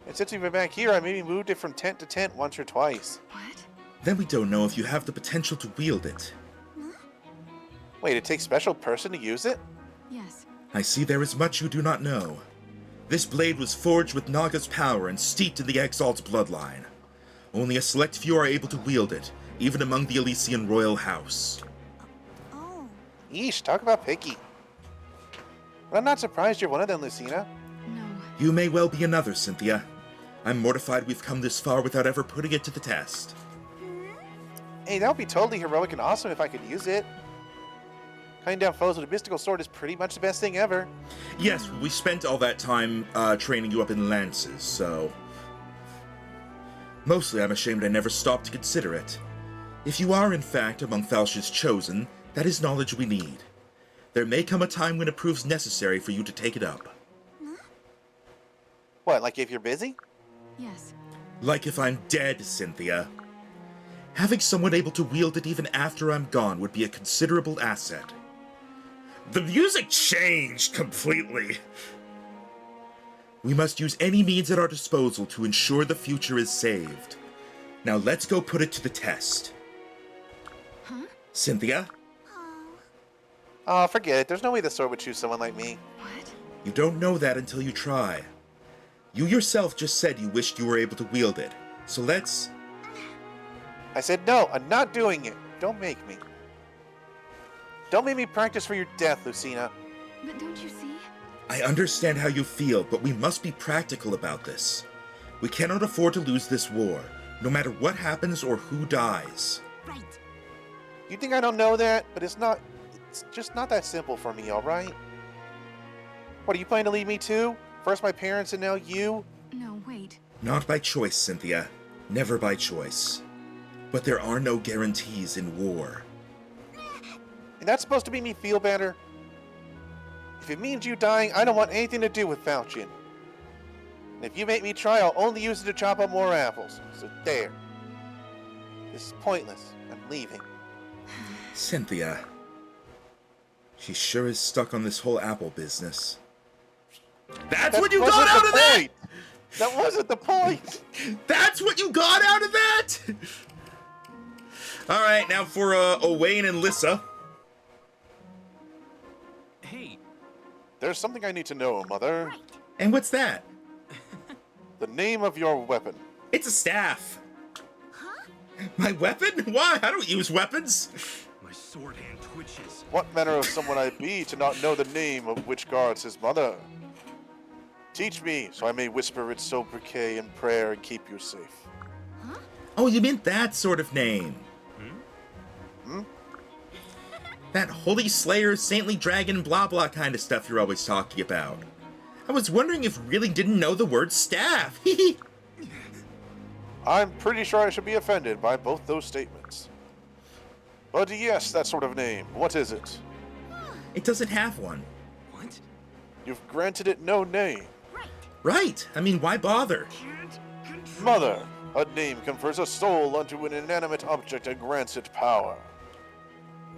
And since we've been back here, I maybe moved it from tent to tent once or twice. What? Then we don't know if you have the potential to wield it. Wait, it takes special person to use it? Yes. I see there is much you do not know. This blade was forged with Naga's power and steeped in the Exalt's bloodline. Only a select few are able to wield it, even among the Elysian royal house. Oh. Yeesh, talk about picky. But I'm not surprised you're one of them, Lucina. No. You may well be another, Cynthia. I'm mortified we've come this far without ever putting it to the test. Hey, that would be totally heroic and awesome if I could use it. Cutting down foes with a mystical sword is pretty much the best thing ever. Yes, we spent all that time training you up in lances, so... Mostly I'm ashamed I never stopped to consider it. If you are, in fact, among Falsh's chosen, that is knowledge we need. There may come a time when it proves necessary for you to take it up. What, like if you're busy? Yes. Like if I'm dead, Cynthia. Having someone able to wield it even after I'm gone would be a considerable asset. The music changed completely. We must use any means at our disposal to ensure the future is saved. Now let's go put it to the test. Huh? Cynthia, Oh, forget it. There's no way the sword would choose someone like me. What? you don't know that until you try. You yourself just said you wished you were able to wield it, so let's... I said no, I'm not doing it. Don't make me. Don't make me practice for your death, Lucina. But don't you see? I understand how you feel, but we must be practical about this. We cannot afford to lose this war, no matter what happens or who dies. Right. You think I don't know that? But it's just not that simple for me, alright? What, are you planning to leave me too? First my parents and now you? No, wait. Not by choice, Cynthia. Never by choice. But there are no guarantees in war. And that's supposed to make me feel better? If it means you dying, I don't want anything to do with Falchion. And if you make me try, I'll only use it to chop up more apples. So there. This is pointless. I'm leaving. Cynthia. She sure is stuck on this whole apple business. That's That what you wasn't got out the of that! point! That wasn't the point! That's what you got out of that! Alright, now for Owain and Lissa. Hey, There's something I need to know, Mother. And what's that? The name of your weapon. It's a staff. My weapon? Why? I don't use weapons. my sword hand twitches. What manner of someone I be to not know the name of which guards his mother? Teach me, so I may whisper its sobriquet in prayer and keep you safe. Oh, you meant that sort of name. That holy slayer, saintly dragon, blah blah kind of stuff you're always talking about. I was wondering if you really didn't know the word staff. I'm pretty sure I should be offended by both those statements. But yes, that sort of name. What is it? It doesn't have one. What? You've granted it no name. Right. I mean, why bother? Can't control. Mother, a name confers a soul unto an inanimate object and grants it power.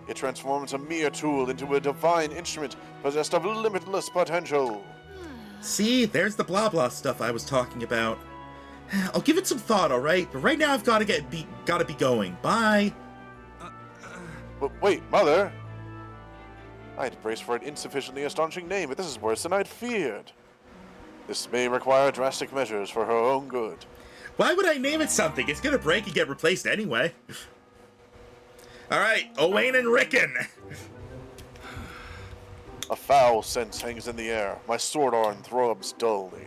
It transforms a mere tool into a divine instrument possessed of limitless potential. See, there's the blah blah stuff I was talking about. I'll give it some thought, all right? But right now I've got to be going. Bye. But wait, Mother! I'd braced for an insufficiently astonishing name, but this is worse than I'd feared. This may require drastic measures for her own good. Why would I name it something? It's gonna break and get replaced anyway. Alright, Owain and Rickon. A foul sense hangs in the air. My sword arm throbs dully.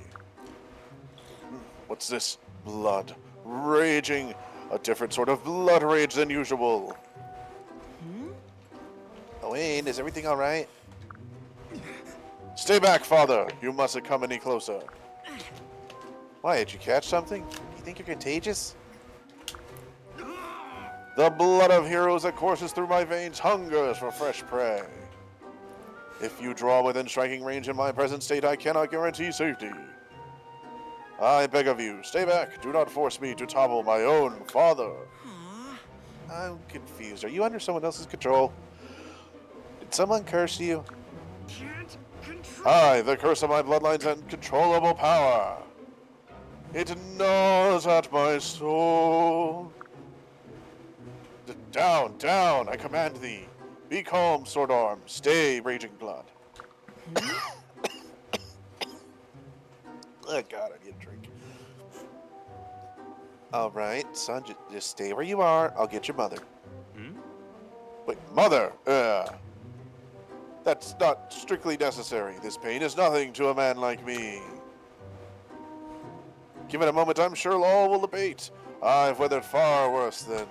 What's this? Blood. Raging. A different sort of blood rage than usual. Owain, is everything alright? Stay back, father. You mustn't come any closer. Why, did you catch something? You think you're contagious? The blood of heroes that courses through my veins hungers for fresh prey. If you draw within striking range in my present state, I cannot guarantee safety. I beg of you, stay back. Do not force me to topple my own father. I'm confused. Are you under someone else's control? Did someone curse you? Can't control. I, the curse of my bloodline's uncontrollable power. It gnaws at my soul. Down, down, I command thee. Be calm, sword arm. Stay, raging blood. Oh God, I need a drink. All right, son, just stay where you are. I'll get your mother. Wait, mother? That's not strictly necessary. This pain is nothing to a man like me. Given a moment, I'm sure all will abate. I've weathered far worse than...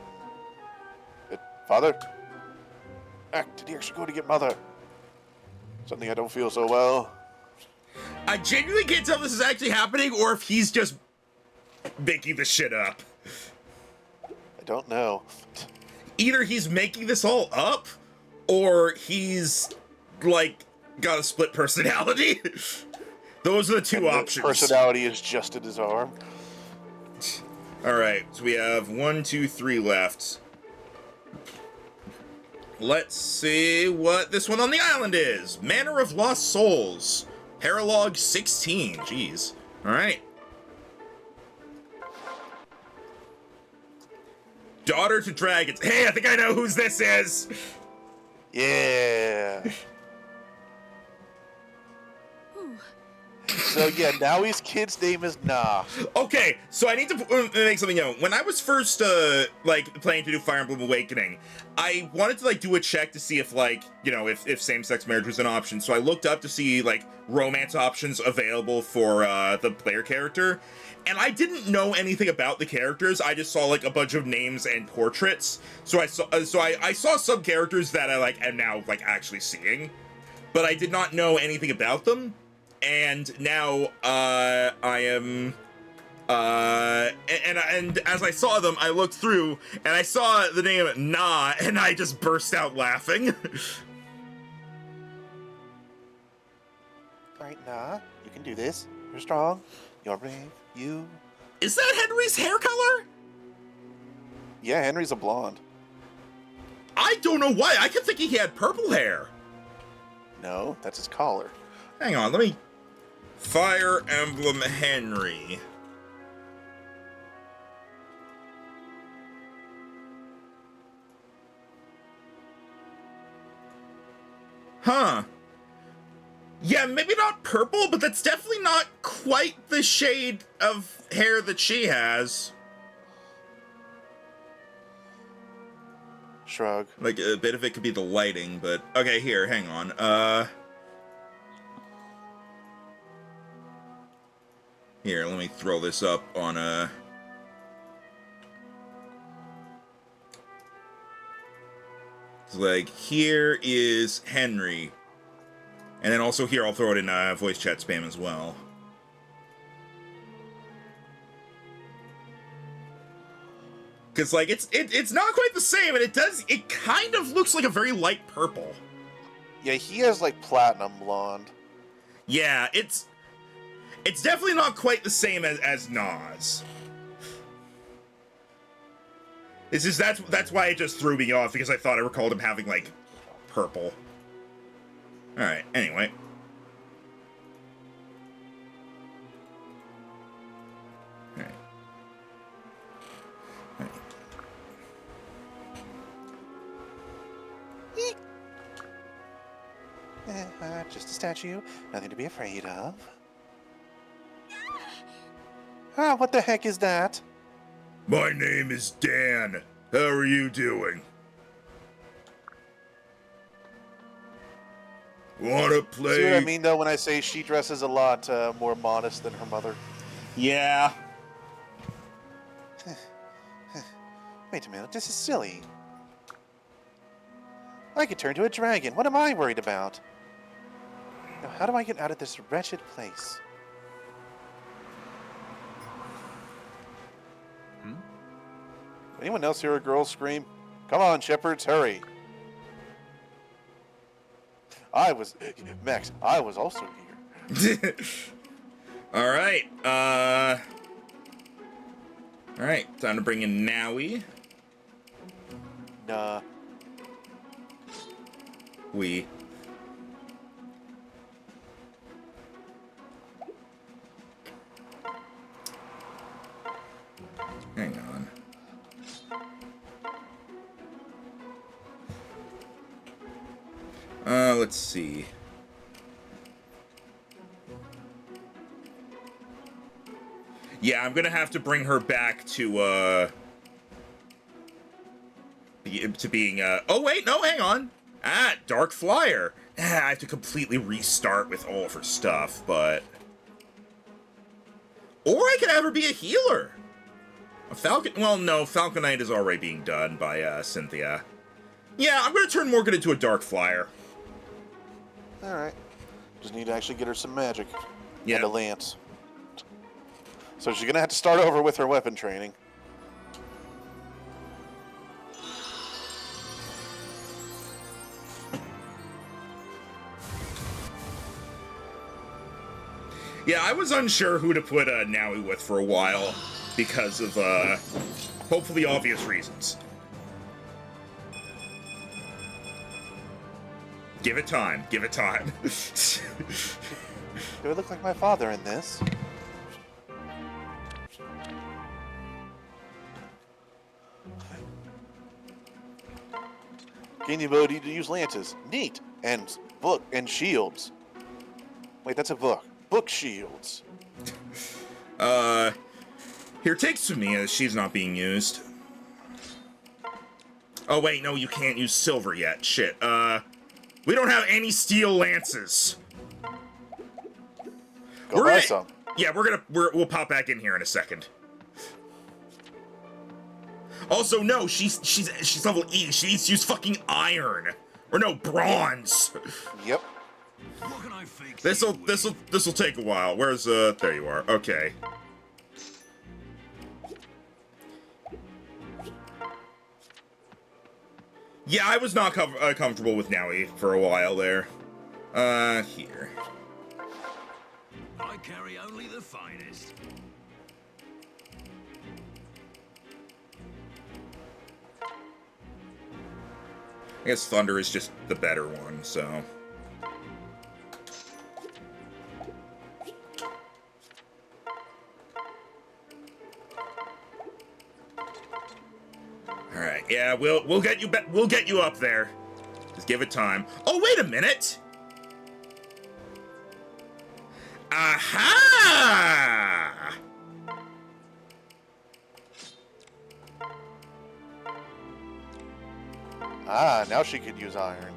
Father? Did he actually go to get Mother? Suddenly I don't feel so well. I genuinely can't tell if this is actually happening or if he's just making this shit up. I don't know. Either he's making this all up, or he's, like, got a split personality. Those are the two options. Personality is just in his arm. Alright, so we have 1, 2, 3 left. Let's see what this one on the island is. Manor of Lost Souls. Paralog 16. Jeez. Alright. Daughter to Dragons. Hey, I think I know whose this is. Yeah. So yeah, now his kid's name is Nah. Okay, so I need to make something known. When I was first, like, planning to do Fire Emblem Awakening, I wanted to, like, do a check to see if, like, you know, if same-sex marriage was an option. So I looked up to see, like, romance options available for, the player character. And I didn't know anything about the characters. I just saw, like, a bunch of names and portraits. So I saw some characters that I, like, am now, like, actually seeing. But I did not know anything about them. And now, I am, and as I saw them, I looked through, and I saw the name Nah, and I just burst out laughing. Alright, Nah, you can do this. You're strong. You're brave. You... Is that Henry's hair color? Yeah, Henry's a blonde. I don't know why. I kept thinking he had purple hair. No, that's his collar. Hang on, let me... Fire Emblem Henry. Huh. Yeah, maybe not purple, but that's definitely not quite the shade of hair that she has. Shrug. Like, a bit of it could be the lighting, but... Okay, here, hang on. Here, let me throw this up on a... So, like, here is Henry. And then also here, I'll throw it in voice chat spam as well. Because, like, it's not quite the same, and it kind of looks like a very light purple. Yeah, he has, like, platinum blonde. Yeah, it's definitely not quite the same as Nas. That's why it just threw me off, because I thought I recalled him having, like, purple. Alright, anyway. Alright. Just a statue. Nothing to be afraid of. Ah, what the heck is that? My name is Dan. How are you doing? Wanna play? See what I mean, though, when I say she dresses a lot more modest than her mother? Yeah. Wait a minute, this is silly. I could turn to a dragon. What am I worried about? Now, how do I get out of this wretched place? Anyone else hear a girl scream? Come on, shepherds, hurry. Max, I was also here. Alright, Alright, time to bring in Nowie. Nah. We. Hang on. Let's see. Yeah, I'm gonna have to bring her back to being, oh wait, no, hang on. Dark Flyer. I have to completely restart with all of her stuff, but... Or I could have her be a healer! A Falcon... Well, no, Falconite is already being done by, Cynthia. Yeah, I'm gonna turn Morgan into a Dark Flyer. Alright. Just need to actually get her some magic. Yeah. And a lance. So she's gonna have to start over with her weapon training. Yeah, I was unsure who to put Naui with for a while because of, hopefully obvious reasons. Give it time. Give it time. Do I look like my father in this? Gain the ability to use lances. Neat. And book and shields. Wait, that's a book. Book shields. Here, take Sumia. She's not being used. Oh, wait, no, you can't use silver yet. Shit. We don't have any steel lances. Go buy some. Yeah, we'll pop back in here in a second. Also, no, she's level E. She needs to use fucking iron. Or no, bronze. Yep. What can I fix? This'll take a while. Where's there you are. Okay. Yeah, I was not comfortable with Naui for a while there. Here. I carry only the finest. I guess Thunder is just the better one, so... Alright, yeah, we'll get you up there. Just give it time. Oh, wait a minute! Aha! Ah, now she can use iron.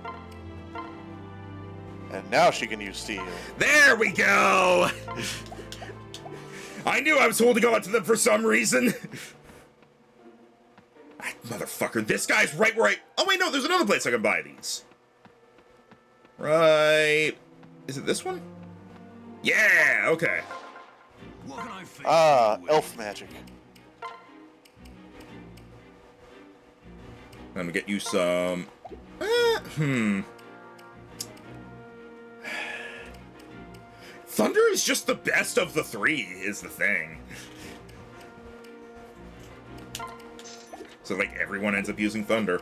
And now she can use steel. There we go! I knew I was holding on to them for some reason. Motherfucker, this guy's right where I... Oh, wait, no, there's another place I can buy these. Right... Is it this one? Yeah, okay. What can I fix? Ah, you with? elf magic. Let me get you some... Thunder is just the best of the three, is the thing. So, like, everyone ends up using Thunder.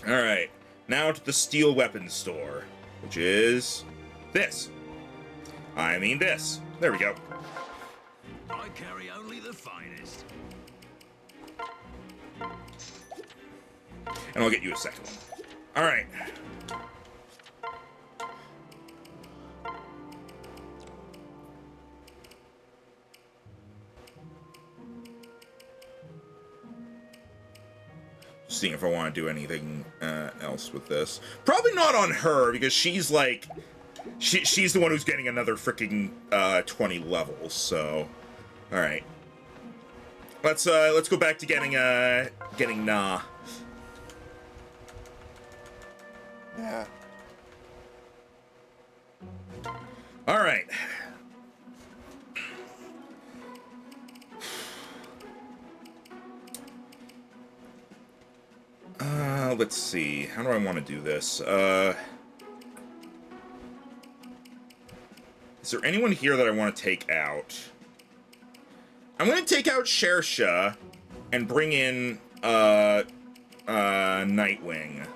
Alright, now to the Steel Weapons Store, which is... this. I mean this. There we go. I carry only the finest. And I'll get you a second one. Alright. Seeing if I want to do anything else with this. Probably not on her, because she's like... She's the one who's getting another freaking 20 levels, so... Alright. Let's go back to getting Na. Yeah. Alright. Let's see. How do I want to do this? Is there anyone here that I want to take out? I'm going to take out Shersha and bring in, Nightwing.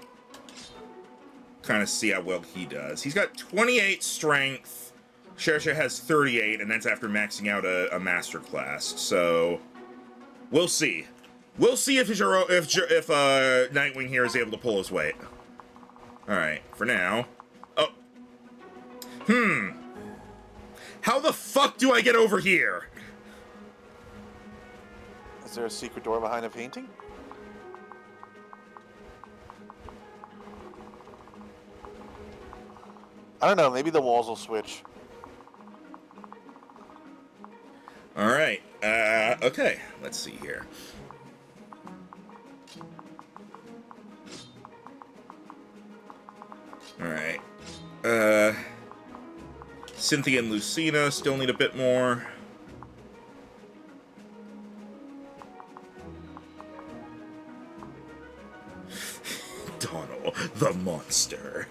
Kind of see how well he does. He's got 28 strength. Shersha has 38, and that's after maxing out a master class. So, we'll see. We'll see if Nightwing here is able to pull his weight. All right, for now. Oh. How the fuck do I get over here? Is there a secret door behind a painting? I don't know, maybe the walls will switch. All right. Okay. Let's see here. All right. Cynthia and Lucina still need a bit more. Donald, the monster.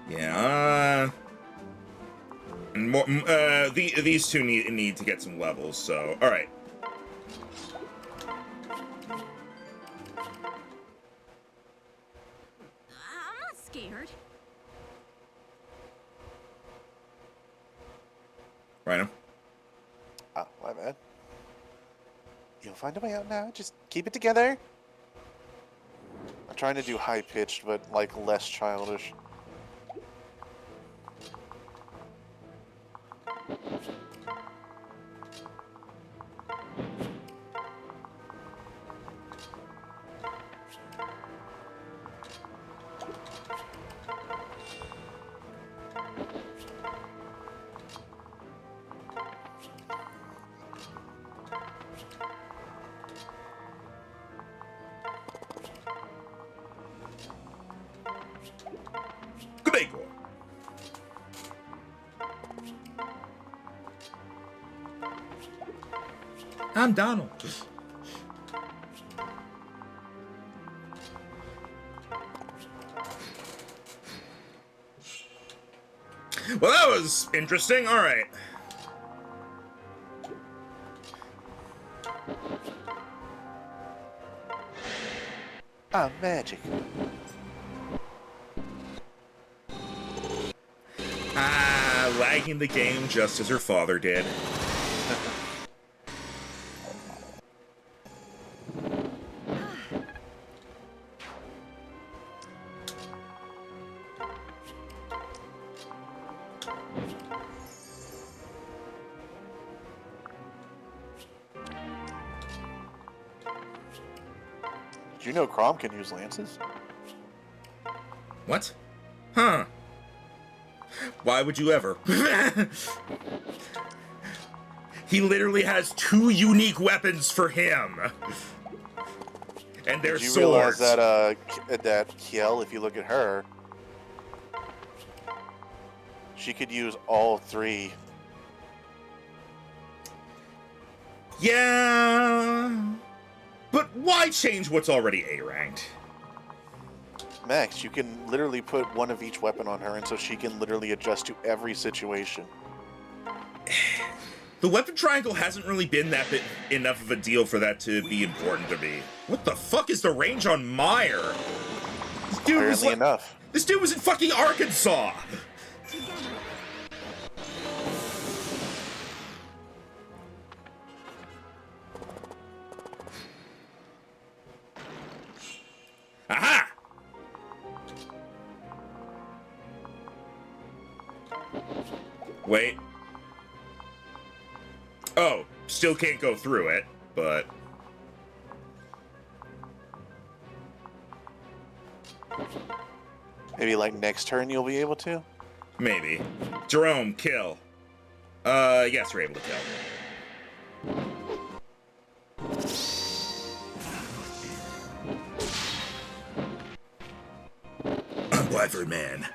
Yeah. And more. These two need to get some levels. So, all right. I'm not scared. Rhino. Oh, my bad. You'll find a way out now. Just keep it together. I'm trying to do high-pitched, but, like, less childish. Good day, Gore. I'm Donald. Well, that was interesting. All right. Ah, magic. Lagging the game just as her father did. Did you know Crom can use lances? What? Huh. Why would you ever? He literally has 2 unique weapons for him. And they're Did you swords. realize that Kiel, if you look at her, she could use all 3. Yeah. But why change what's already A-ranked? Max, you can literally put one of each weapon on her, and so she can literally adjust to every situation. The weapon triangle hasn't really been that bit enough of a deal for that to be important to me. What the fuck is the range on Meyer? This dude was Apparently like, enough. this dude was in fucking Arkansas. Aha! Wait. Oh, still can't go through it, but... Maybe like next turn you'll be able to? Maybe. Jerome, kill. Yes, we're able to kill. Wyvern Man.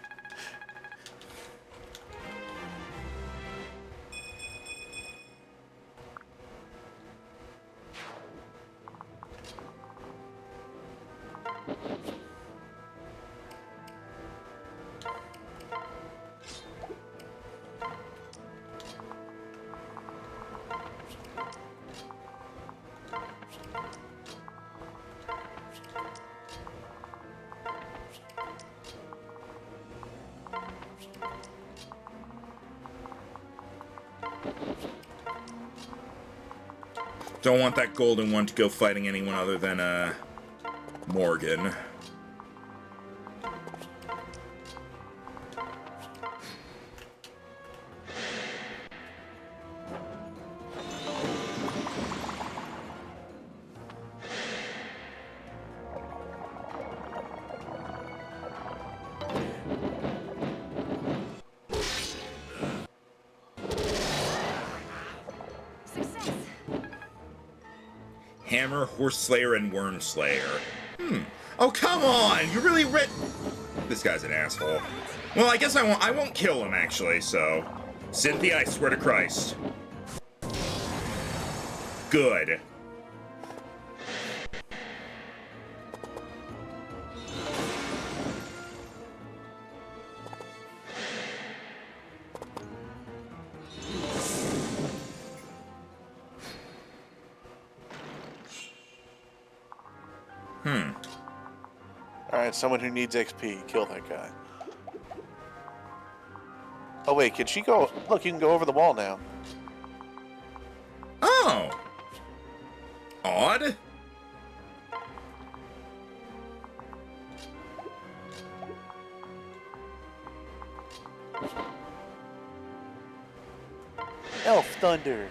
Don't want that golden one to go fighting anyone other than, Morgan. Hammer, Horse Slayer, and Worm Slayer. Oh, come on! You really read... This guy's an asshole. Well, I guess I won't kill him, actually, so... Cynthia, I swear to Christ. Good. Alright, someone who needs XP. Kill that guy. Oh wait, can she go? Look, you can go over the wall now. Oh! Odd. Elf Thunder.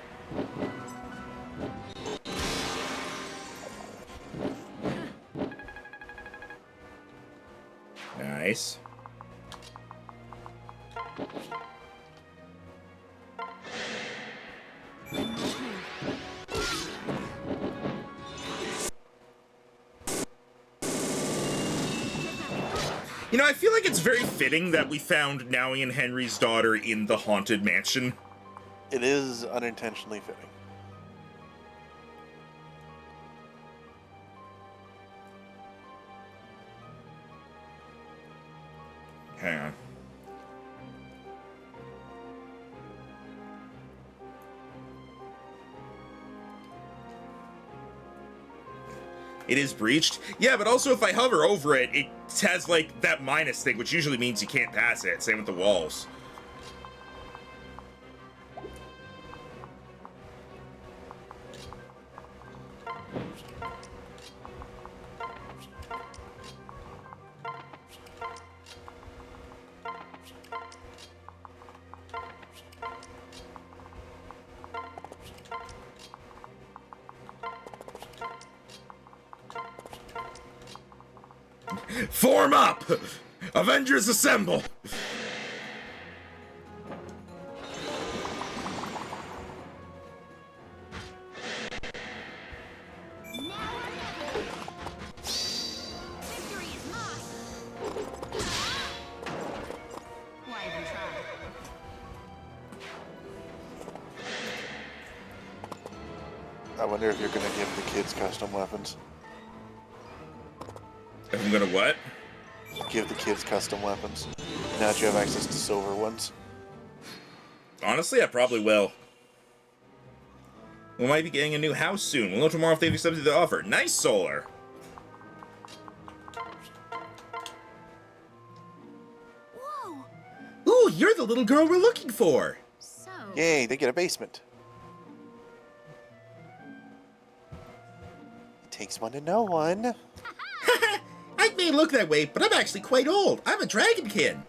Nice. You know, I feel like it's very fitting that we found Nowie and Henry's daughter in the Haunted Mansion. It is unintentionally fitting. Hang on. It is breached? Yeah, but also if I hover over it, it has, like, that minus thing, which usually means you can't pass it. Same with the walls. Form up! Avengers assemble! Victory is mine. Why even try? I wonder if you're gonna give the kids custom weapons. If I'm gonna what? Give the kids custom weapons. Now that you have access to silver ones. Honestly, I probably will. We might be getting a new house soon. We'll know tomorrow if they've accepted the offer. Nice, Solar! Whoa. Ooh, you're the little girl we're looking for! So. Yay, they get a basement. It takes one to know one. I may look that way, but I'm actually quite old. I'm a dragonkin.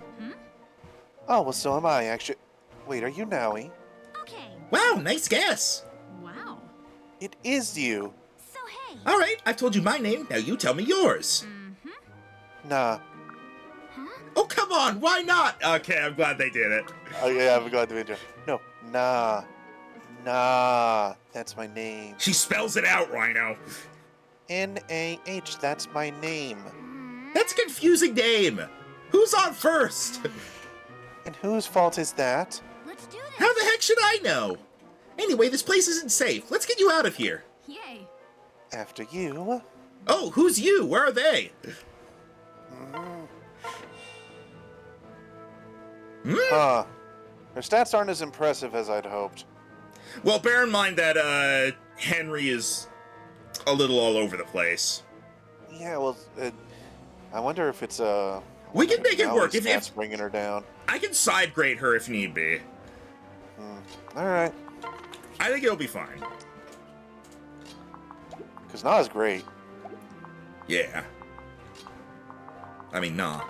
Oh, well, so am I, actually. Wait, are you Nowie? Okay. Wow, nice guess. Wow. It is you. So hey. All right, I've told you my name. Now you tell me yours. Nah. Oh, come on. Why not? Okay, I'm glad they did it. Oh, yeah, I'm glad to meet you. No, nah. Nah. That's my name. She spells it out, Rhino. N-A-H, that's my name. That's a confusing name. Who's on first? And whose fault is that? Let's do this. How the heck should I know? Anyway, this place isn't safe. Let's get you out of here. Yay. After you. Oh, who's you? Where are they? Huh. Their stats aren't as impressive as I'd hoped. Well, bear in mind that Henry is a little all over the place. Yeah, well, I wonder if it's We can make it work if that's bringing her down. I can side grade her if need be. All right, I think it'll be fine. because Na's great. Yeah. I mean, nah.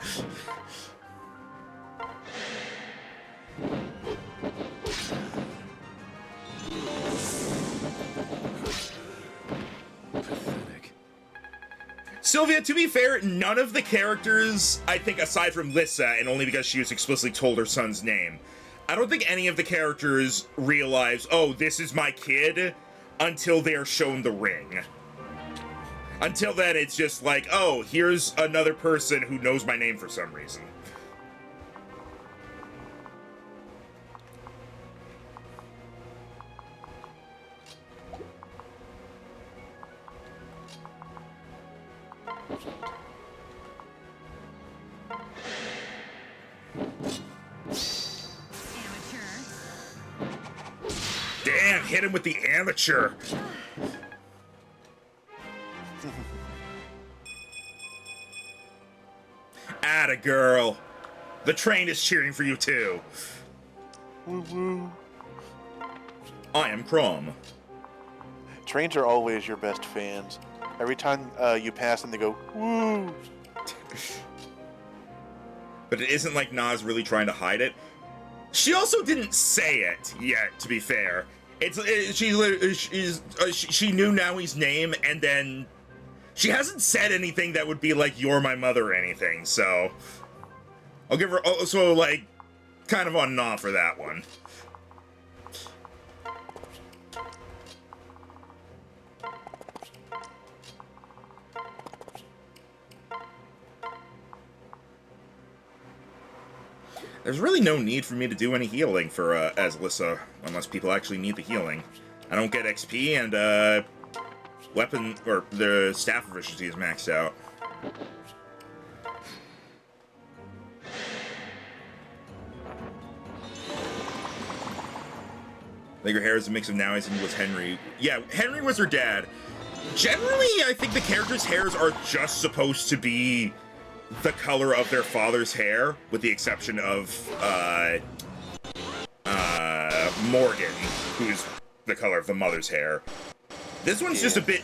Pathetic. Sylvia, to be fair, none of the characters, I think aside from Lissa, and only because she was explicitly told her son's name, I don't think any of the characters realize, oh, this is my kid, until they are shown the ring. Until then, it's just like, oh, here's another person who knows my name for some reason. Damn, hit him with the amateur. Atta girl. The train is cheering for you too. Woo woo. I am Crom. Trains are always your best fans. Every time you pass them, they go, woo! But it isn't like Na's really trying to hide it. She also didn't say it yet, to be fair. She knew Naoi's name, and then she hasn't said anything that would be like, you're my mother or anything, so I'll give her also, like, kind of on Na for that one. There's really no need for me to do any healing for as Lissa, unless people actually need the healing. I don't get XP, and weapon or the staff efficiency is maxed out. I think her hair is a mix of Naoi's and was Henry. Yeah, Henry was her dad. Generally, I think the characters' hairs are just supposed to be the color of their father's hair, with the exception of Morgan, who's the color of the mother's hair. This one's just a bit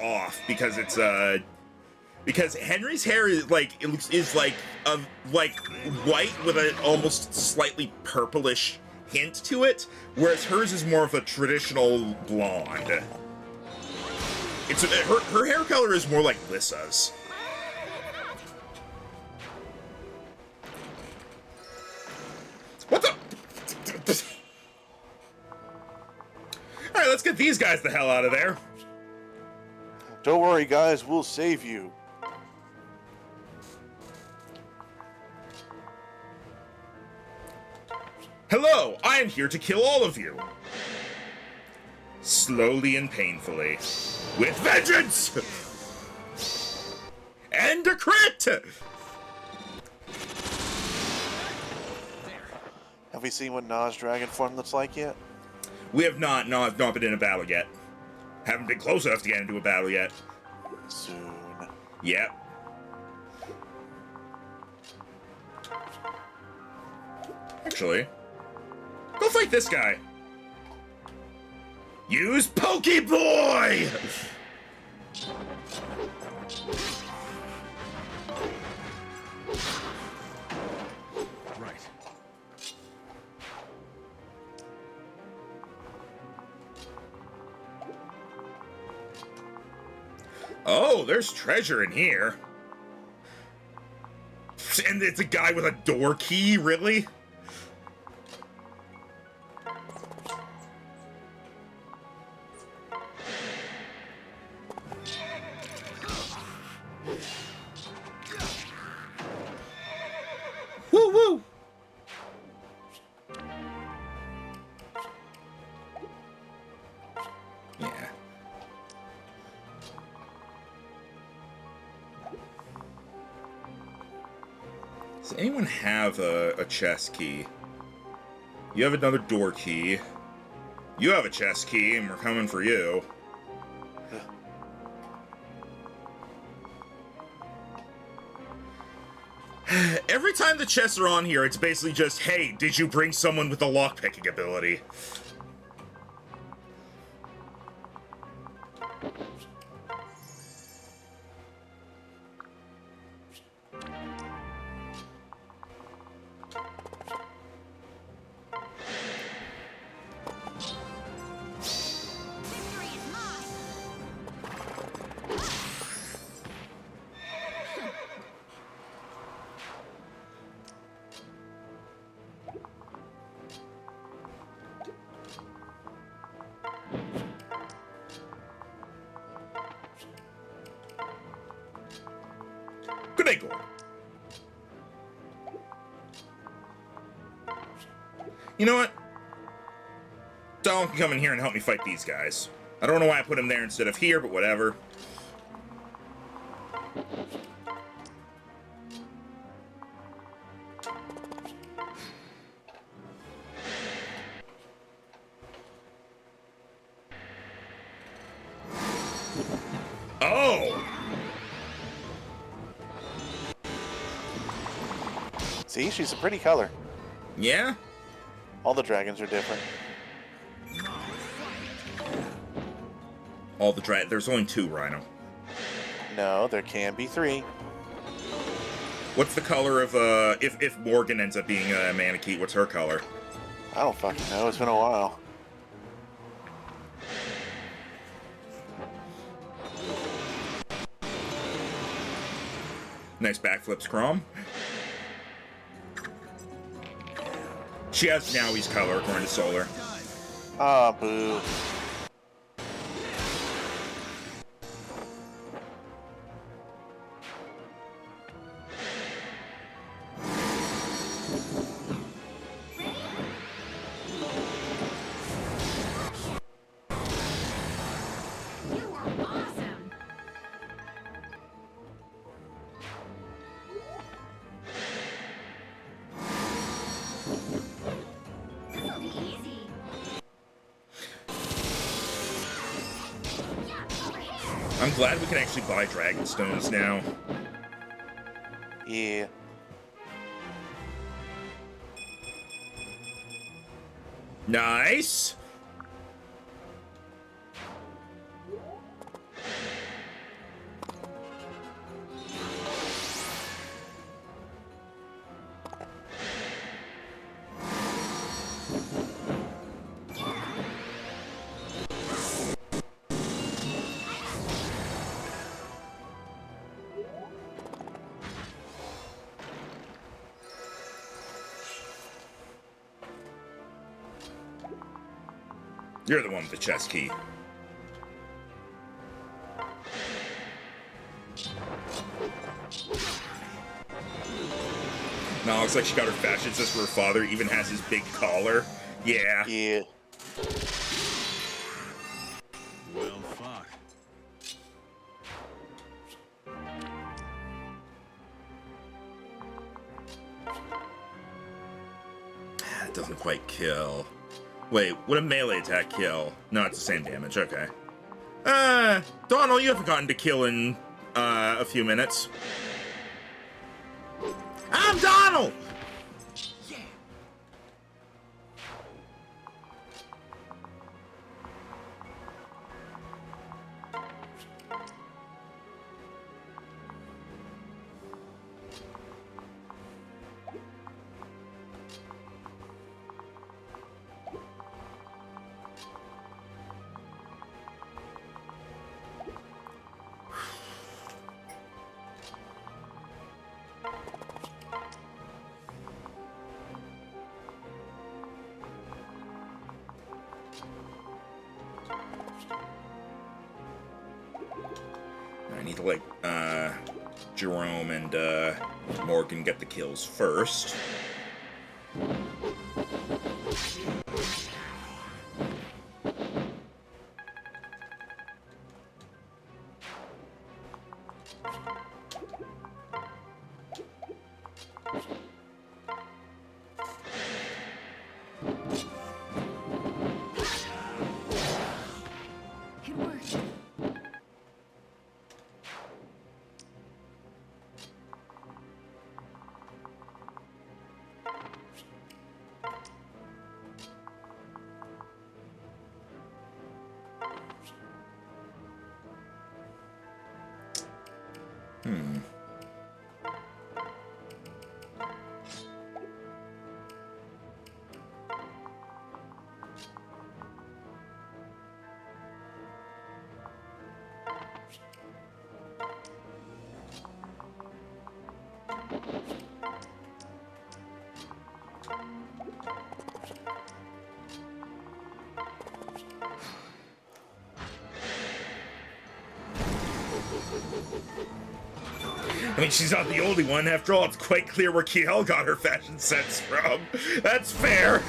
off because it's because Henry's hair is like white with an almost slightly purplish hint to it, whereas hers is more of a traditional blonde. It's her hair color is more like Lissa's. What the? Alright, let's get these guys the hell out of there. Don't worry, guys, we'll save you. Hello, I am here to kill all of you. Slowly and painfully. With vengeance! And a crit! Have we seen what Na's dragon form looks like yet? We have not. No, I've not been in a battle yet. Haven't been close enough to get into a battle yet. Soon. Yep. Actually, go fight this guy. Use Pokeboy! Right. Oh, there's treasure in here. And it's a guy with a door key, really? Woo woo! Yeah. Does anyone have a chest key? You have another door key. You have a chest key, and we're coming for you. Every time the chests are on here, it's basically just, hey, did you bring someone with a lockpicking ability? Victory is mine. big one. You know what? Donald can come in here and help me fight these guys. I don't know why I put him there instead of here, but whatever. Oh! See, she's a pretty color. Yeah? All the dragons are different. All the there's only 2, Rhino. No, there can be 3. What's the color of, if Morgan ends up being a Manakee, what's her color? I don't fucking know. It's been a while. Nice backflips, Chrome. She has Nowie's color, according to Solar. Ah, boo. You are awesome. This'll be easy. Yeah, over here. I'm glad we can actually buy Dragon Stones now. Yeah. Nice! You're the one with the chest key. No, looks like she got her fashion sense for her father, even has his big collar. Yeah. Yeah. Well, fuck. It doesn't quite kill. Wait, would a melee attack kill? No, it's the same damage, okay. Donald, you haven't gotten to kill in, a few minutes. I'm Donald! I need to let, Jerome and, Morgan get the kills first. It worked. I mean, she's not the only one. After all, it's quite clear where Kiel got her fashion sense from. That's fair.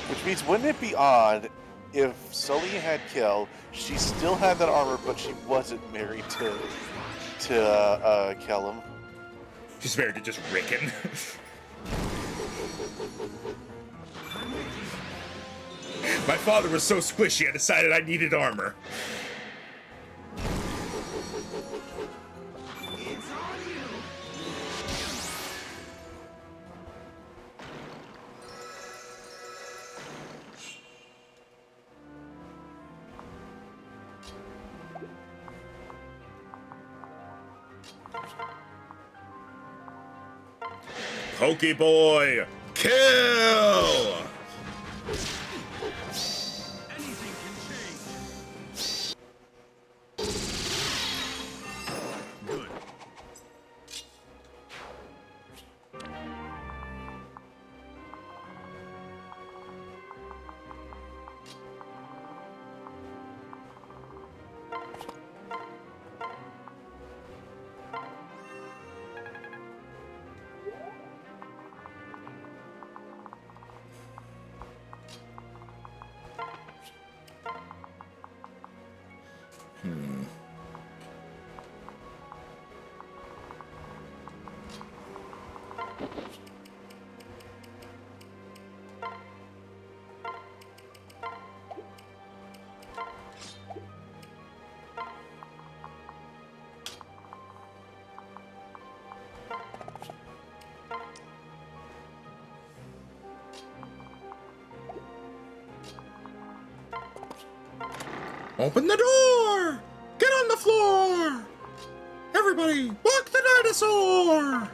Which means, wouldn't it be odd if Sully had Kel, she still had that armor, but she wasn't married to Kellum? She's married to just Rickon. My father was so squishy, I decided I needed armor. Pokeboy, kill! Anything can change. Good. Open the door! Get on the floor! Everybody, walk the dinosaur!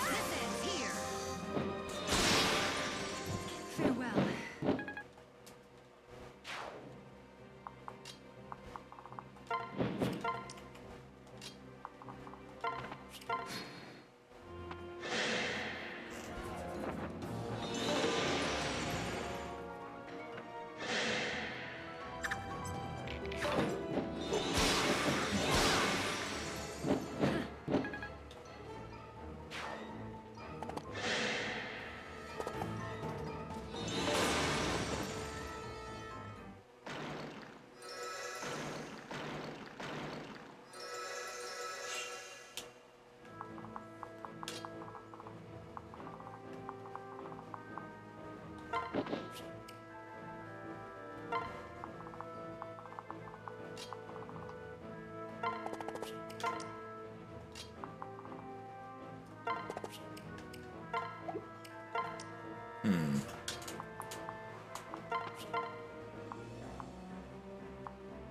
Listen here. Farewell.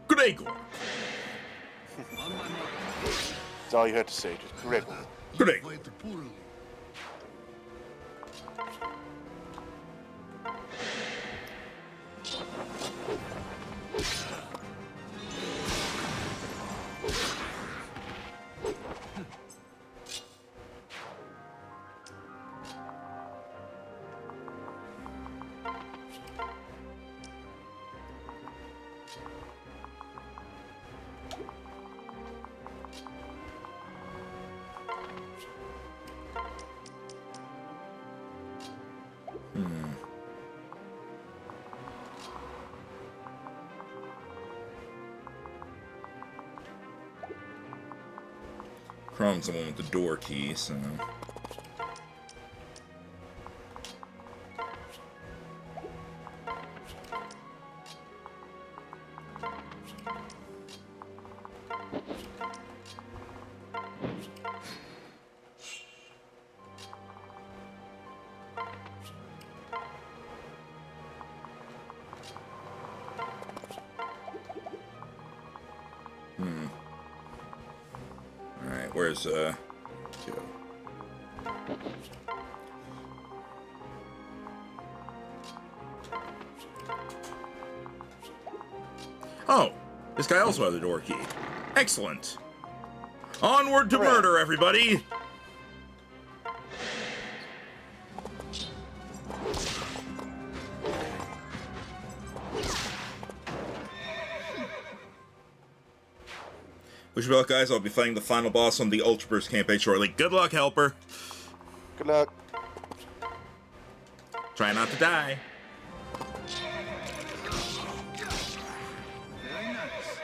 Gregor. On my mark. That's all you had to say, just Gregor. Gregor. Fight poorly. Chrome's the one with the door key, so... Alright, where's, Joe? Oh, this guy also has a door key. Excellent. Onward to Correct. murder, everybody! Wish me luck, guys. I'll be fighting the final boss on the Ultra Burst campaign shortly. Good luck, Helper. Good luck. Try not to die. Very nice.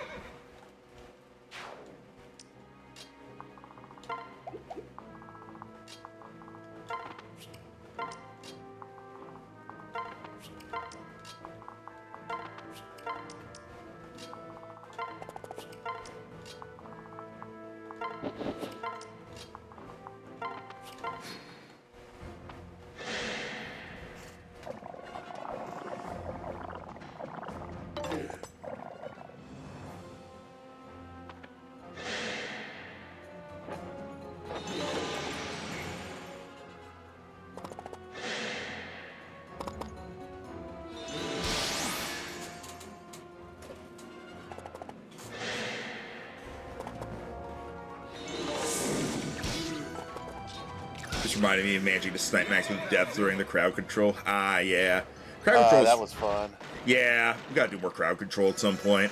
This reminded me of managing to snipe max with depth during the crowd control. Ah, yeah. Crowd control. That was fun. Yeah, we gotta do more crowd control at some point.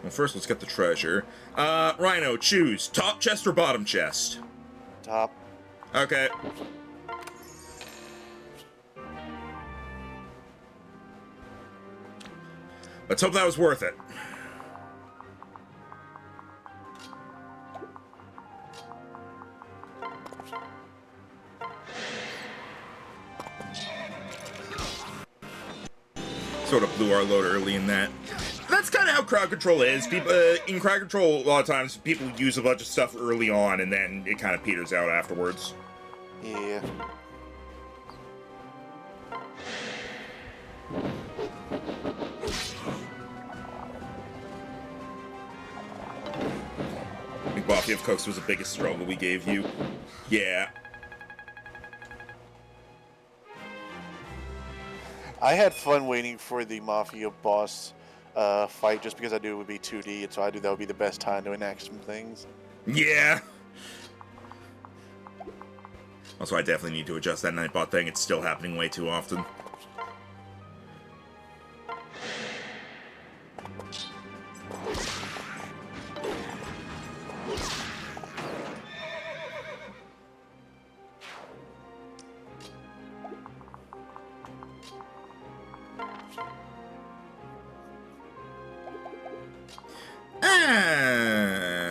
Well, first, let's get the treasure. Rhino, choose top chest or bottom chest. Top. Okay. Let's hope that was worth it. Sort of blew our load early in that. That's kind of how crowd control is. People in crowd control, a lot of times people use a bunch of stuff early on, and then it kind of peters out afterwards. Yeah. McBuffy of Cooks was the biggest struggle we gave you. Yeah. I had fun waiting for the Mafia boss fight just because I knew it would be 2D, and so I knew that would be the best time to enact some things. Yeah. Also, I definitely need to adjust that Nightbot thing. It's still happening way too often.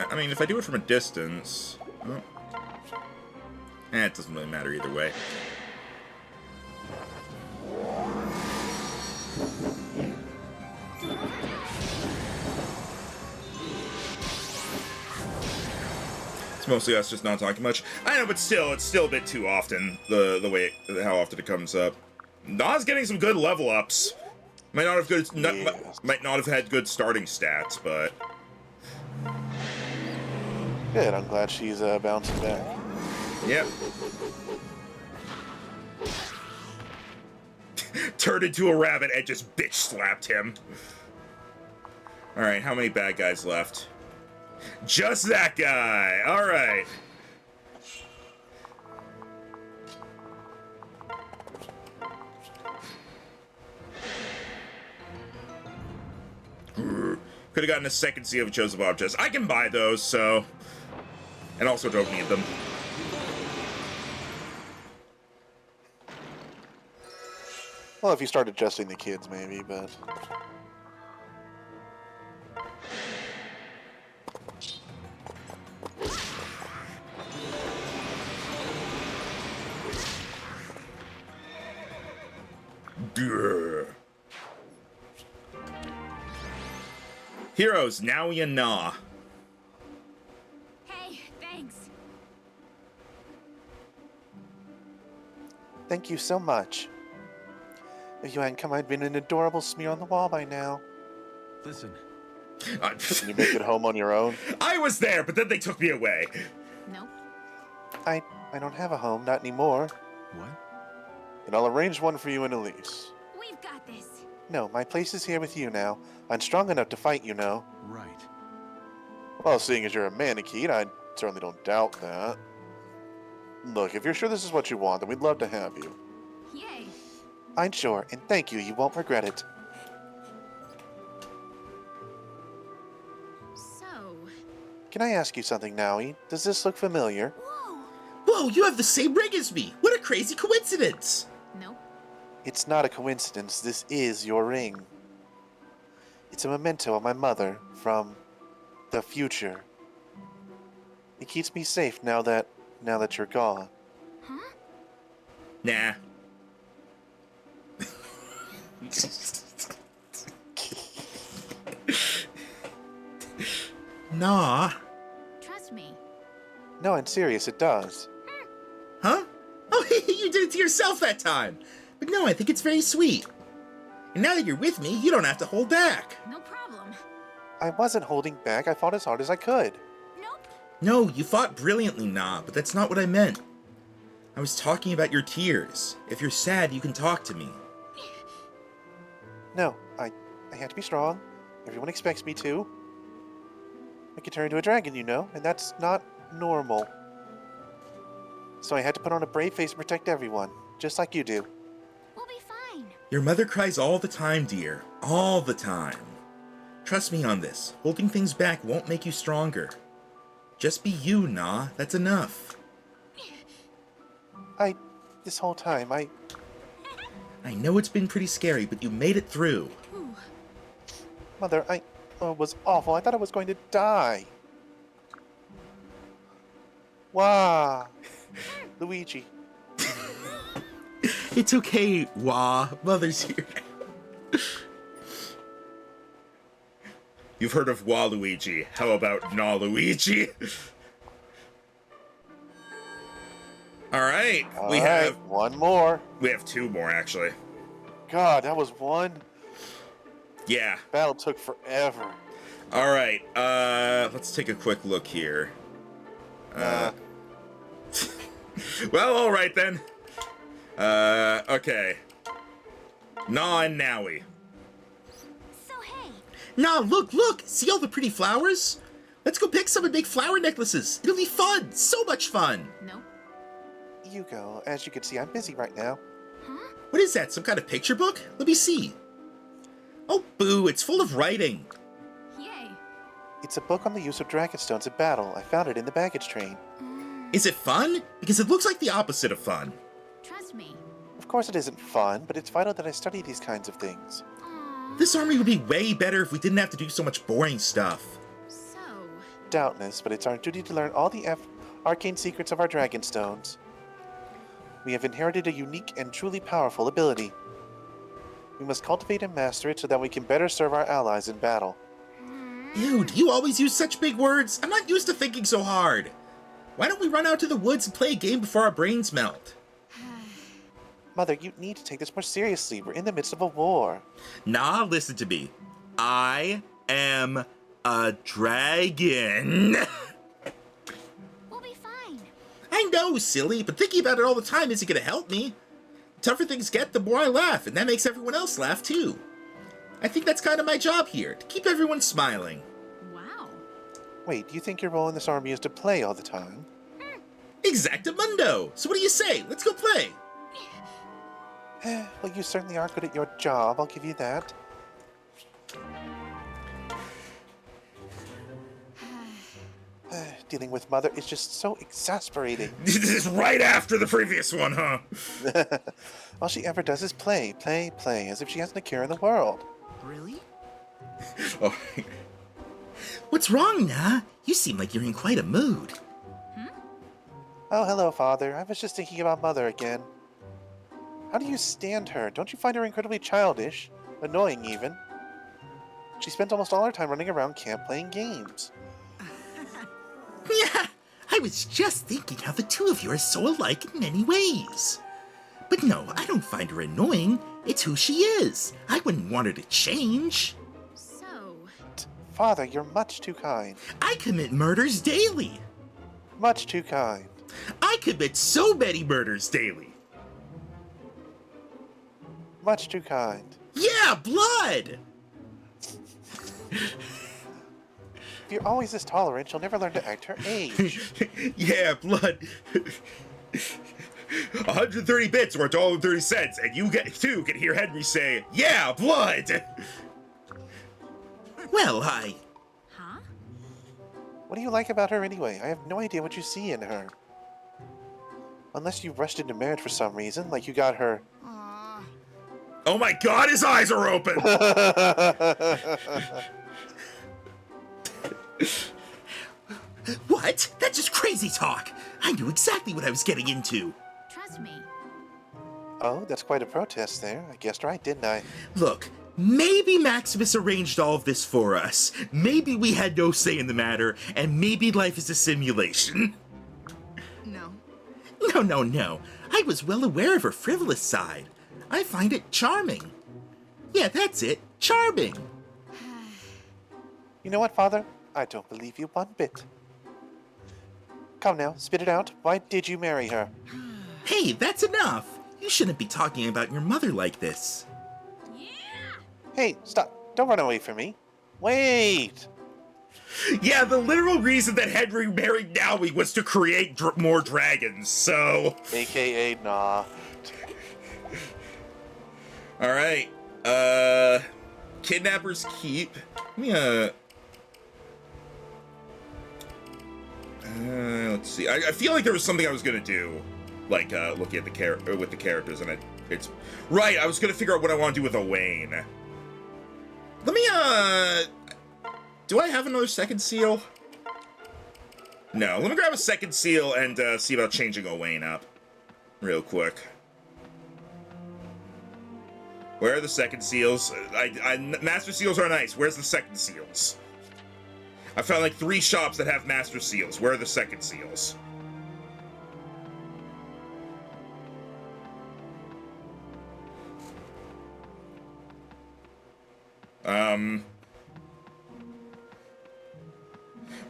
I mean, if I do it from a distance... well, it doesn't really matter either way. It's mostly us just not talking much. I know, but still, it's still a bit too often, the way, how often it comes up. Na's getting some good level ups. Might not have might not have had good starting stats, but... Good, I'm glad she's bouncing back. Yep. Turned into a rabbit and just bitch slapped him. Alright, how many bad guys left? Just that guy! Alright. Could have gotten a second Sea of Joseph objects. I can buy those, so... and also don't need them. Well, if you start adjusting the kids, maybe, but... Grr. Heroes, now you know. Hey, thanks. Thank you so much. If you hadn't come, I'd been an adorable smear on the wall by now. Listen, Can you make it home on your own? I was there, but then they took me away. Nope. I don't have a home, not anymore. What? And I'll arrange one for you in Elise. We've got this. No, my place is here with you now. I'm strong enough to fight, you know. Right. Well, seeing as you're a mannequin, I certainly don't doubt that. Look, if you're sure this is what you want, then we'd love to have you. Yay. I'm sure, and thank you. You won't regret it. So. Can I ask you something, Naui? Does this look familiar? Whoa. Whoa, you have the same ring as me! What a crazy coincidence! Nope. It's not a coincidence. This is your ring. It's a memento of my mother from the future. It keeps me safe now that you're gone. Huh? Nah. Nah. Trust me. No, I'm serious. It does. Huh? Oh, you did it to yourself that time! But no, I think it's very sweet. And now that you're with me, you don't have to hold back. No problem. I wasn't holding back. I fought as hard as I could. Nope. No, you fought brilliantly, Nah, but that's not what I meant. I was talking about your tears. If you're sad, you can talk to me. No, I have to be strong. Everyone expects me to. I could turn into a dragon, you know, and that's not normal. So I had to put on a brave face and protect everyone, just like you do. We'll be fine. Your mother cries all the time, dear. All the time. Trust me on this. Holding things back won't make you stronger. Just be you, Nah. That's enough. This whole time, I know it's been pretty scary, but you made it through. Ooh. Mother, it was awful. I thought I was going to die. Wow. Luigi. It's okay, Wah. Mother's here. You've heard of Waluigi. How about Luigi? All right, we have one more. two more actually. God, that was one. Yeah. Battle took forever. All right. Let's take a quick look here. Well, all right then. Okay. Nah and Nowie. So hey. Nah, look! See all the pretty flowers? Let's go pick some and make flower necklaces. It'll be fun! So much fun! Nope. You go. As you can see, I'm busy right now. Huh? What is that, some kind of picture book? Let me see. Oh, boo, it's full of writing. Yay. It's a book on the use of dragon stones in battle. I found it in the baggage train. Is it fun? Because it looks like the opposite of fun. Trust me. Of course it isn't fun, but it's vital that I study these kinds of things. Aww. This army would be way better if we didn't have to do so much boring stuff. So. Doubtless, but it's our duty to learn all the arcane secrets of our dragon stones. We have inherited a unique and truly powerful ability. We must cultivate and master it so that we can better serve our allies in battle. Ew, do you always use such big words? I'm not used to thinking so hard. Why don't we run out to the woods and play a game before our brains melt? Mother, you need to take this more seriously. We're in the midst of a war. Nah, listen to me. I am a dragon. We'll be fine. I know, silly, but thinking about it all the time isn't gonna help me. The tougher things get, the more I laugh, and that makes everyone else laugh too. I think that's kind of my job here, to keep everyone smiling. Wow. Wait, do you think your role in this army is to play all the time? Exactamundo! So what do you say? Let's go play! Well, you certainly are good at your job, I'll give you that. Dealing with Mother is just so exasperating. This is right after the previous one, huh? All she ever does is play, as if she hasn't a care in the world. Really? Oh, What's wrong, Nah? You seem like you're in quite a mood. Oh, hello, Father. I was just thinking about Mother again. How do you stand her? Don't you find her incredibly childish? Annoying, even? She spends almost all her time running around camp playing games. Yeah, I was just thinking how the two of you are so alike in many ways. But no, I don't find her annoying. It's who she is. I wouldn't want her to change. So. Father, you're much too kind. I commit murders daily. Much too kind. I commit so many murders daily. Much too kind. Yeah, blood! If you're always this tolerant, you'll never learn to act her age. Yeah, blood. 130 bits or $1.30, and you too can hear Henry say, "Yeah, blood." Well, Huh? What do you like about her anyway? I have no idea what you see in her. Unless you rushed into marriage for some reason, like you got her. Aw. Oh my God, his eyes are open. What? That's just crazy talk. I knew exactly what I was getting into. Trust me. Oh, that's quite a protest there. I guessed right, didn't I? Look, maybe Maximus arranged all of this for us. Maybe we had no say in the matter, and maybe life is a simulation. No. No. I was well aware of her frivolous side. I find it charming. Yeah, that's it. Charming. You know what, Father? I don't believe you one bit. Come now, spit it out. Why did you marry her? Hey, that's enough. You shouldn't be talking about your mother like this. Yeah. Hey, stop. Don't run away from me. Wait! Yeah, the literal reason that Henry married Naui was to create more dragons, so... AKA, nah. Alright, Kidnapper's Keep. Let me, let's see. I feel like there was something I was gonna do, like, looking at the with the characters, and it's... Right, I was gonna figure out what I want to do with Owain. Let me, do I have another second seal? No, let me grab a second seal and, see about changing Owain up. Real quick. Where are the second seals? Master seals are nice. Where's the second seals? I found like 3 shops that have master seals. Where are the second seals?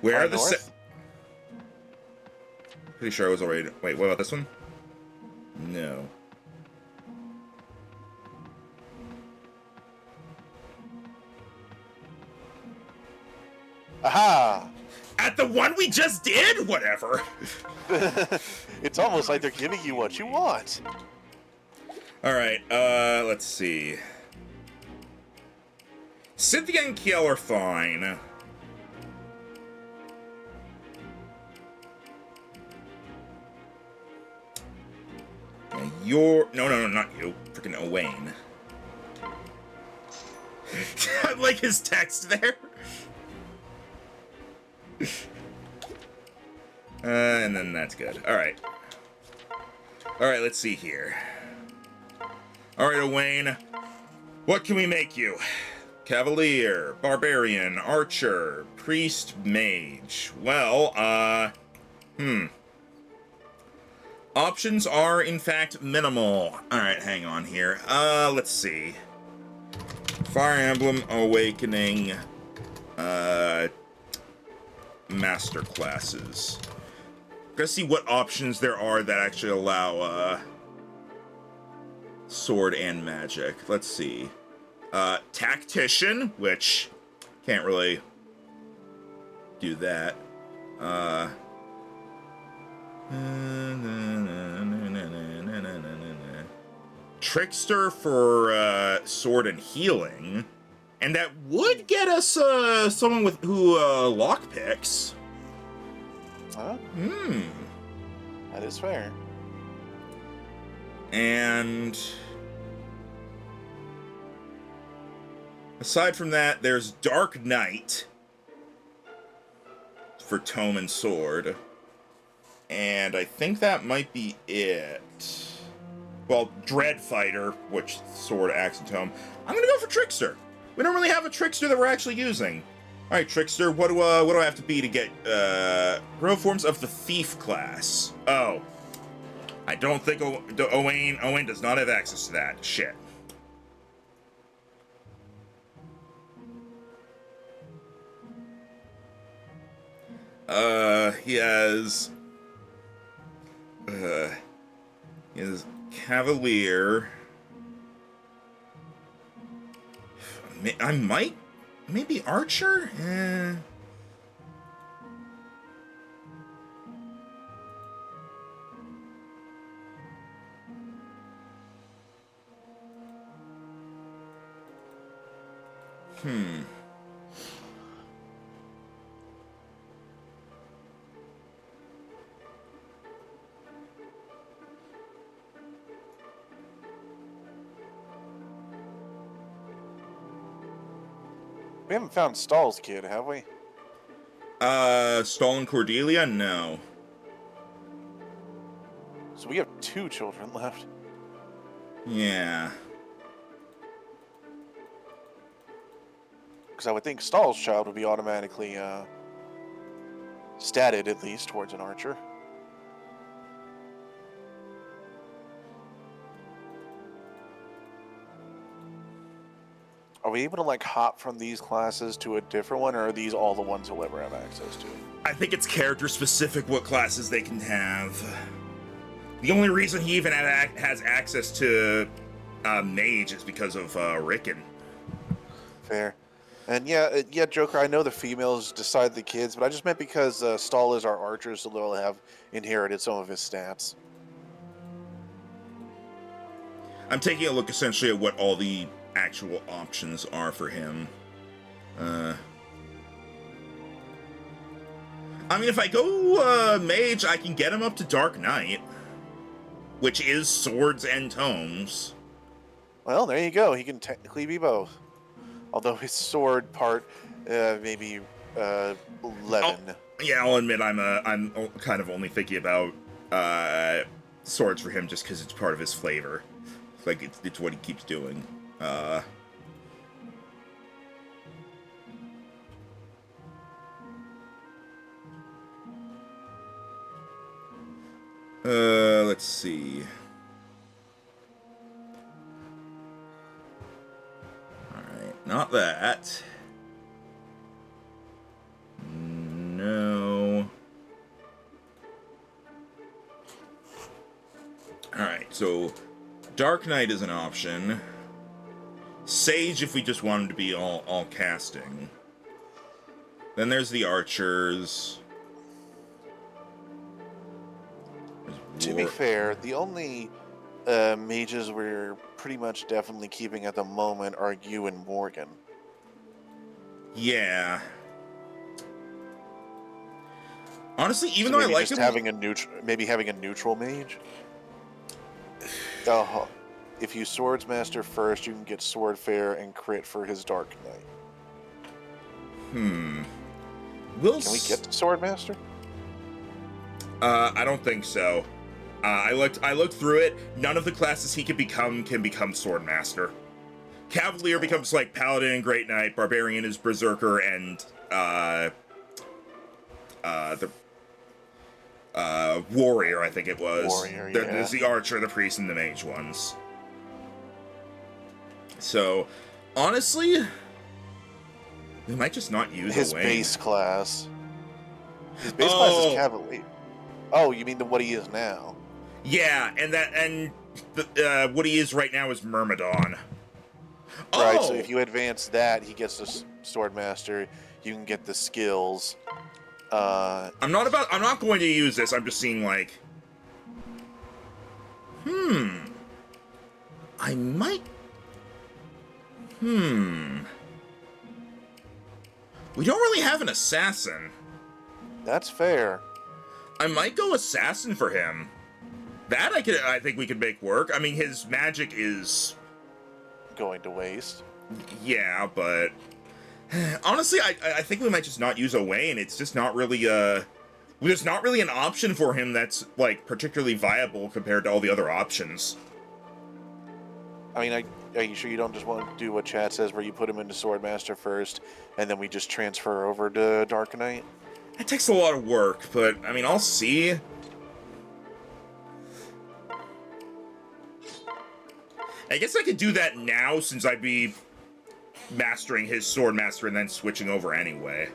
Where are the Pretty sure I was already... Wait, what about this one? No. Aha! At the one we just did? Whatever. It's almost like they're giving you what you want. Alright, let's see. Cynthia and Kiel are fine. You're... No, not you. Freaking Owain. I like his text there. And then that's good. Alright. Alright, let's see here. Alright, Owain. What can we make you? Cavalier, Barbarian, Archer, Priest, Mage. Well, options are, in fact, minimal. Alright, hang on here. Let's see. Fire Emblem, Awakening, Master classes. Gotta see what options there are that actually allow, sword and magic. Let's see. Tactician, which can't really do that. Trickster for sword and healing, and that would get us someone with who lockpicks. Huh? That is fair. And aside from that, there's Dark Knight for tome and sword. And I think that might be it. Well, Dread Fighter, which sword, axe, and tome. I'm gonna go for Trickster. We don't really have a Trickster that we're actually using. All right, Trickster. What do I have to be to get grow forms of the Thief class? Oh, I don't think Owain does not have access to that. Shit. He has Cavalier. I might... Maybe Archer? We haven't found Stahl's kid, have we? Stahl and Cordelia? No. So we have 2 children left. Yeah. Because I would think Stahl's child would be automatically statted, at least, towards an archer. Are we able to, like, hop from these classes to a different one, or are these all the ones we'll ever have access to? I think it's character specific what classes they can have. The only reason he even has access to Mage is because of Rickon. Fair. And yeah, Joker, I know the females decide the kids, but I just meant because Stahl is our archer, so they'll have inherited some of his stats. I'm taking a look essentially at what all the actual options are for him. I mean, if I go Mage, I can get him up to Dark Knight, which is swords and tomes. Well, there you go. He can technically be both. Although his sword part, maybe 11. Yeah, I'll admit I'm kind of only thinking about swords for him just because it's part of his flavor. Like it's what he keeps doing. Let's see. Alright, not that. No. Alright, so Dark Knight is an option. Sage if we just want him to be all casting. Then there's the archers. To be fair, the only mages we're pretty much definitely keeping at the moment are you and Morgan. Yeah. Honestly, even So though I maybe like just him, having a neutral mage. Oh, if you swords master first, you can get sword fair and crit for his Dark Knight. Can we get to sword master? I don't think so. I looked through it. None of the classes he can become Swordmaster. Cavalier becomes like Paladin and Great Knight. Barbarian is Berserker, and the Warrior, I think it was. Warrior, yeah. There's the Archer, the Priest, and the Mage ones. So, honestly, we might just not use his Owain. base class. His base class is Cavalier. Oh, you mean what he is now? Yeah, and what he is right now is Myrmidon. Right, Oh! so if you advance that, he gets the Swordmaster. You can get the skills. I'm not going to use this. I'm just seeing like, I might. We don't really have an assassin. That's fair. I might go assassin for him. That I think we could make work. I mean, his magic is Going to waste. yeah, but honestly, I think we might just not use Owain. It's just not really there's not really an option for him that's like particularly viable compared to all the other options. I mean, are you sure you don't just want to do what chat says, where you put him into Swordmaster first, and then we just transfer over to Dark Knight? It takes a lot of work, but I mean, I'll see. I guess I could do that now since I'd be mastering his Swordmaster and then switching over anyway.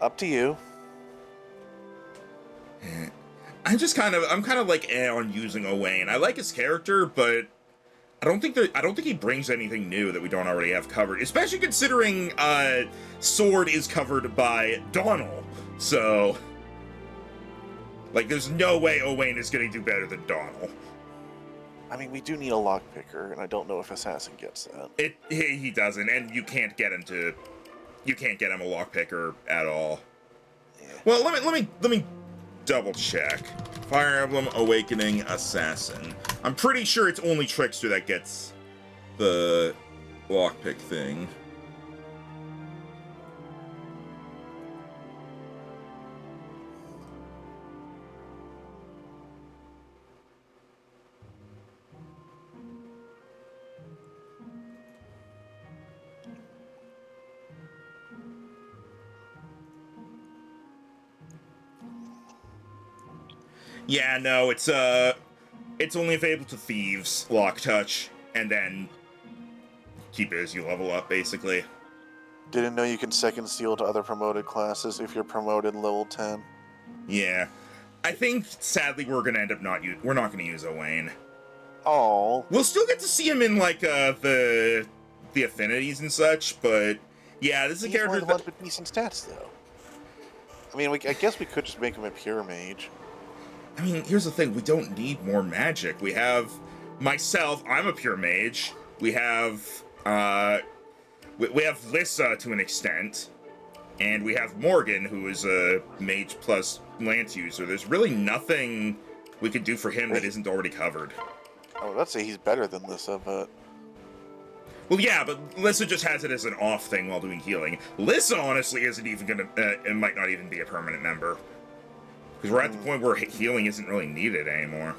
Up to you. I'm kind of like on using Owain. I like his character, but I don't think he brings anything new that we don't already have covered. Especially considering Sword is covered by Donnell. So like there's no way Owain is gonna do better than Donnell. I mean, we do need a lockpicker, and I don't know if Assassin gets that. He doesn't, and you can't get him a lockpicker at all. Yeah. Well, let me double check. Fire Emblem Awakening Assassin. I'm pretty sure it's only Trickster that gets the lockpick thing. Yeah, no, it's only available to thieves, lock touch, and then keep it as you level up, basically. Didn't know you can second seal to other promoted classes if you're promoted level 10. Yeah, I think sadly we're gonna end up we're not gonna use Owain. Oh, We'll still get to see him in like the affinities and such, but yeah, this is a he's one character of the ones with decent stats, though. I mean, I guess we could just make him a pure mage. I mean, here's the thing, we don't need more magic. We have myself, I'm a pure mage. We have we have Lissa to an extent, and we have Morgan, who is a mage plus lance user. There's really nothing we could do for him that isn't already covered. Oh, let's say he's better than Lissa, but Well, yeah, but Lissa just has it as an off thing while doing healing. Lissa, honestly, isn't even gonna, it might not even be a permanent member. Because we're at the point where healing isn't really needed anymore.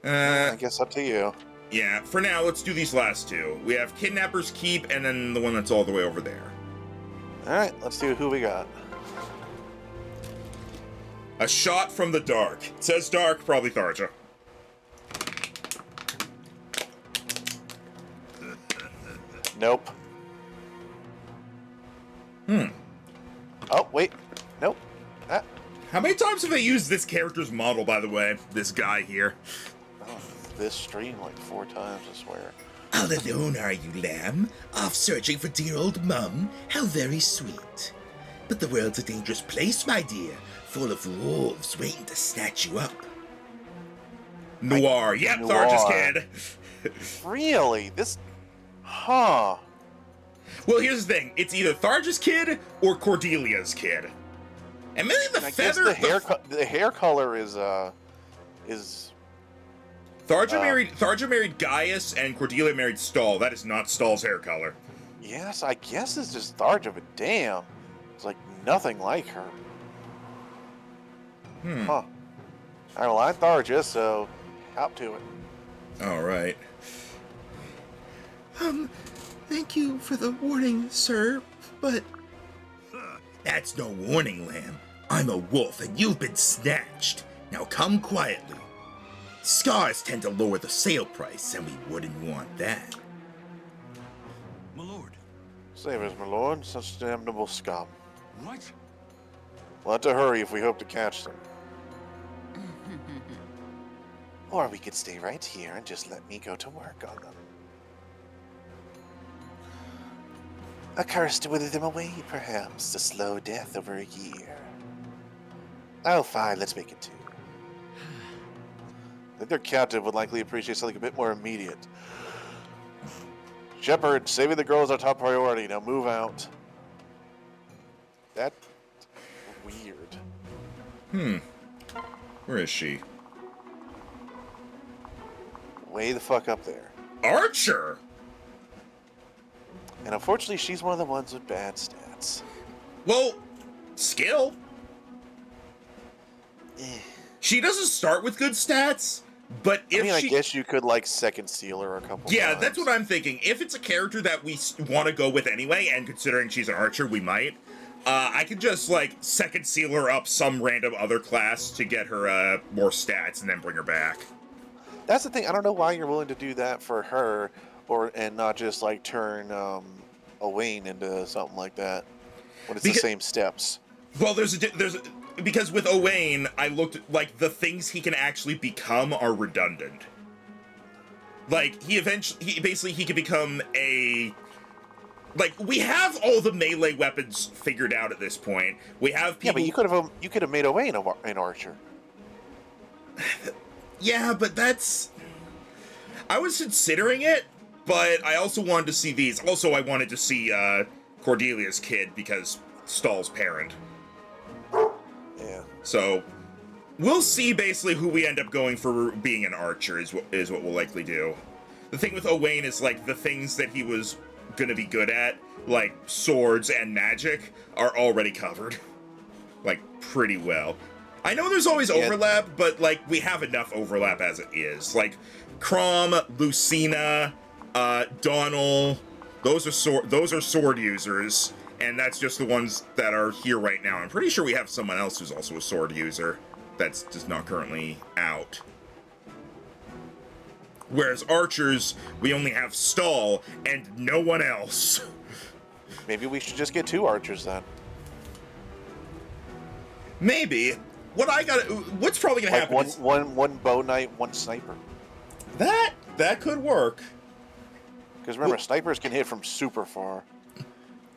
I guess up to you. Yeah, for now, let's do these last two. We have Kidnapper's Keep, and then the one that's all the way over there. Alright, let's see who we got. A Shot from the Dark. It says dark, probably Tharja. Nope. Oh, wait. Nope. Ah. How many times have I used this character's model, by the way? This guy here. Oh, this stream like 4 times, I swear. All alone are you, lamb? Off searching for dear old mum? How very sweet. But the world's a dangerous place, my dear, full of wolves waiting to snatch you up. Noir. Yep, Noir. Tharja's kid. Really? This... Huh. Well, here's the thing. It's either Tharja's kid or Cordelia's kid. And maybe the I guess feather... the hair color is Tharja married Gaius, and Cordelia married Stahl. That is not Stahl's hair color. yes, I guess it's just Tharja, but damn. It's like nothing like her. Huh. Alright, well, I'm Tharja, so hop to it. All right. Thank you for the warning, sir, but... That's no warning, lamb. I'm a wolf and you've been snatched. Now come quietly. Scars tend to lower the sale price, and we wouldn't want that. My lord. Save us, my lord, such damnable scum. What? We'll have to hurry if we hope to catch them. Or we could stay right here and just let me go to work on them. A curse to wither them away, perhaps, to slow death over a year. Oh, fine, let's make it 2. I think their captain would likely appreciate something a bit more immediate. Shepard, saving the girl is our top priority. Now move out. That's weird. Where is she? Way the fuck up there. Archer! And unfortunately, she's one of the ones with bad stats. Well, skill. She doesn't start with good stats, but if I she... guess you could, like, second seal her a couple Yeah, times. that's what I'm thinking. If it's a character that we want to go with anyway, and considering she's an archer, we might, I could just, like, second seal her up some random other class to get her more stats and then bring her back. That's the thing. I don't know why you're willing to do that for her, and not just, like, turn Owain into something like that when it's the same steps. Well, because with Owain, I looked like the things he can actually become are redundant. Like he could become a, like, we have all the melee weapons figured out at this point. We have people. Yeah, but you could have made Owain an archer. Yeah, but that's. I was considering it, but I also wanted to see these. Also, I wanted to see Cordelia's kid because Stahl's parent. Yeah. So we'll see basically who we end up going for being an archer is what we'll likely do. The thing with Owain is like the things that he was gonna be good at, like swords and magic, are already covered. Like pretty well. I know there's always overlap, but like we have enough overlap as it is. Like Crom, Lucina, Donal, those are sword users, and that's just the ones that are here right now. I'm pretty sure we have someone else who's also a sword user that's just not currently out. Whereas archers, we only have Stahl and no one else. Maybe we should just get 2 archers then. Maybe. What's probably gonna Like happen is one bow knight, 1 sniper. that could work. Because remember, snipers can hit from super far.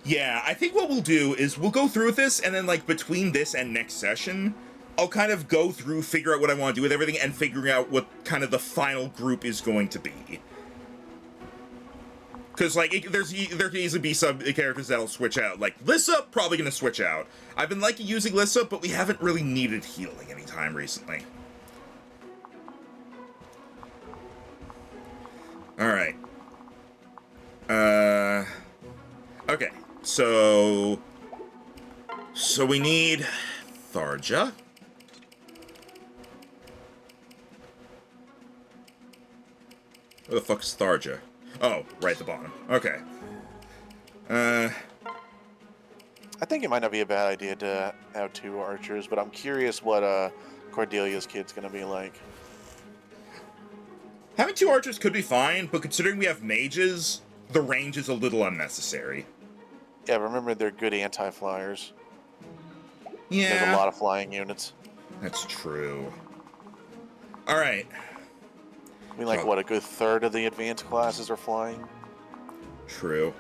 Yeah, I think what we'll do is we'll go through with this, and then like between this and next session, I'll kind of go through, figure out what I want to do with everything, and figuring out what kind of the final group is going to be. Because like there can easily be some characters that'll switch out. Like Lissa, probably gonna switch out. I've been liking using Lissa, but we haven't really needed healing anytime recently. All right. Okay. So we need Tharja. Where the fuck is Tharja? Oh, right at the bottom. Okay. I think it might not be a bad idea to have 2 archers, but I'm curious what Cordelia's kid's gonna be like. Having 2 archers could be fine, but considering we have mages, the range is a little unnecessary. Yeah, remember they're good anti-flyers. Yeah. There's a lot of flying units. That's true. Alright. I mean, like, what, a good third of the advanced classes are flying? True.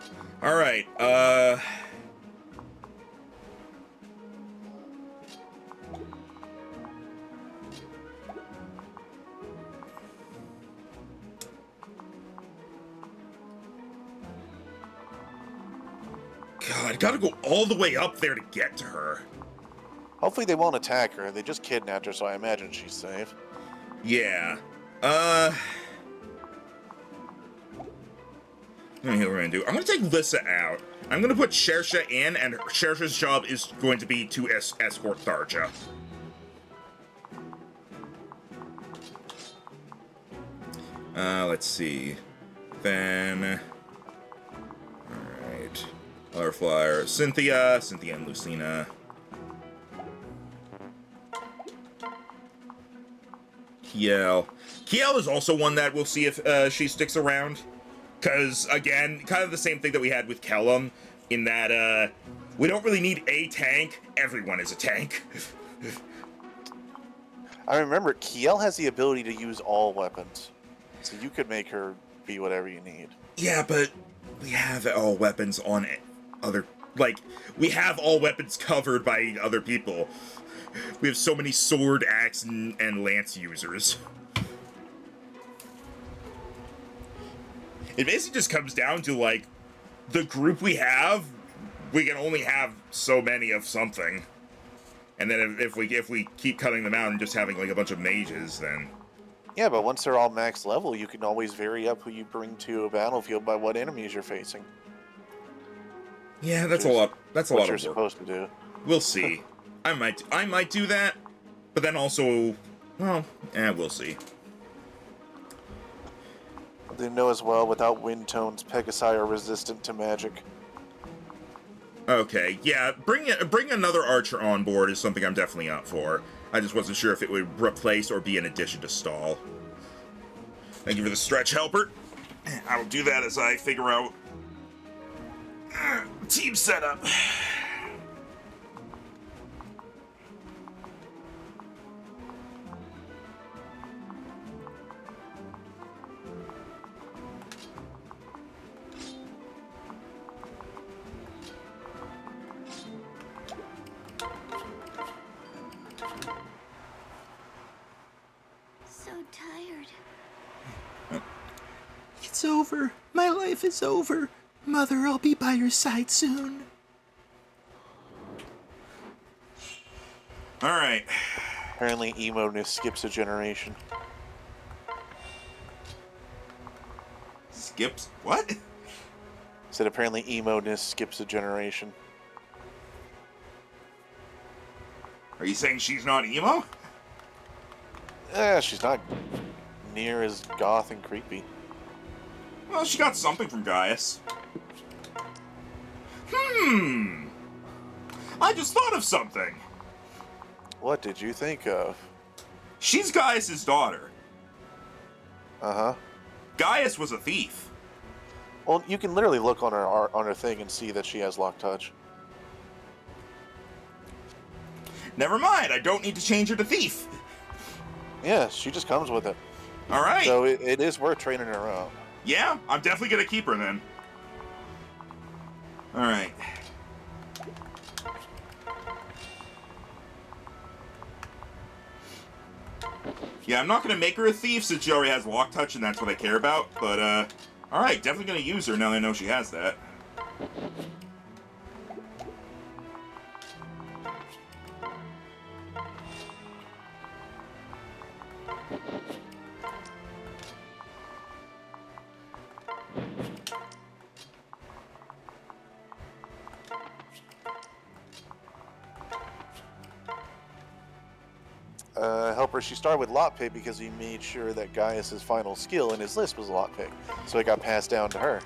Alright, God, gotta go all the way up there to get to her. Hopefully they won't attack her. They just kidnapped her, so I imagine she's safe. Yeah. Let me hear what we're gonna do. I'm gonna take Lissa out. I'm gonna put Shersha in, and Shersha's job is going to be to escort Tharja. Let's see. Then... Alright. Other flyer. Cynthia and Lucina. Kiel is also one that we'll see if she sticks around. Because, again, kind of the same thing that we had with Kellum, in that we don't really need a tank. Everyone is a tank. I remember Kiel has the ability to use all weapons. So you could make her be whatever you need. Yeah, but we have all weapons on other... Like, we have all weapons covered by other people. We have so many sword, axe, and lance users. It basically just comes down to, like, the group we have, we can only have so many of something. And then if we keep cutting them out and just having, like, a bunch of mages, then... Yeah, but once they're all max level, you can always vary up who you bring to a battlefield by what enemies you're facing. Yeah, that's a lot. That's a lot of work. What you're supposed to do. We'll see. I might do that, but then also, well, we'll see. They know as well, without wind tones, Pegasi are resistant to magic. Okay, yeah, bring another archer on board is something I'm definitely up for. I just wasn't sure if it would replace or be an addition to Stahl. Thank you for the stretch, helper. I will do that as I figure out team setup. It's over. My life is over. Mother, I'll be by your side soon. All right. Apparently, emo-ness skips a generation. Skips. What? Said apparently emo-ness skips a generation. Are you saying she's not emo? She's not near as goth and creepy. Well, she got something from Gaius. I just thought of something. What did you think of? She's Gaius's daughter. Uh-huh. Gaius was a thief. Well, you can literally look on her thing and see that she has lock touch. Never mind, I don't need to change her to thief. Yeah, she just comes with it. All right. So it is worth training her up. Yeah, I'm definitely gonna keep her then. All right. Yeah, I'm not gonna make her a thief since she already has lock touch and that's what I care about. But all right, definitely gonna use her now that I know she has that. Helper, she started with lockpick because he made sure that Gaius's final skill in his list was lockpick, so it got passed down to her.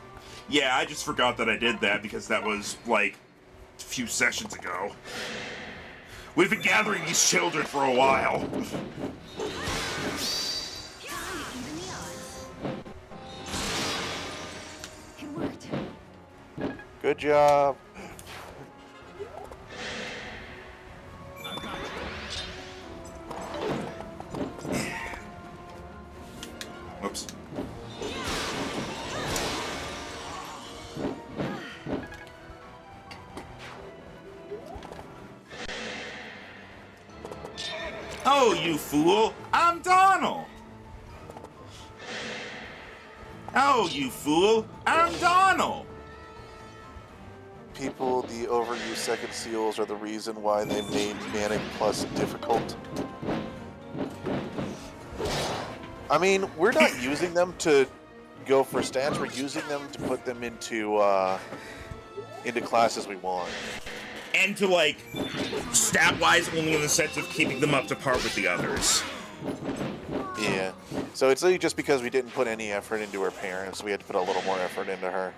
Yeah, I just forgot that I did that because that was like a few sessions ago. We've been gathering these children for a while. It worked. Good job. Whoops. Oh, you fool! I'm Donald! Oh, you fool! I'm Donald! People, the overused second seals are the reason why they made Manic Plus difficult. I mean, we're not using them to go for stats, we're using them to put them into classes we want. And to, like, stat-wise, only in the sense of keeping them up to par with the others. Yeah. So it's really just because we didn't put any effort into her parents, we had to put a little more effort into her.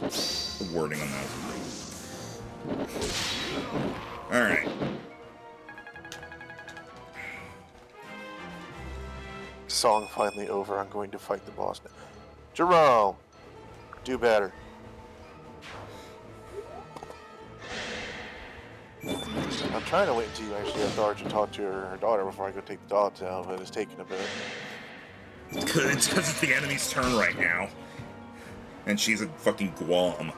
The wording on that. Alright. Song finally over, I'm going to fight the boss now. Jerome! Do better. I'm trying to wait until you actually have Darge to talk to her daughter before I go take the dogs out, but it's taking a bit. It's because it's the enemy's turn right now. And she's a fucking Guam.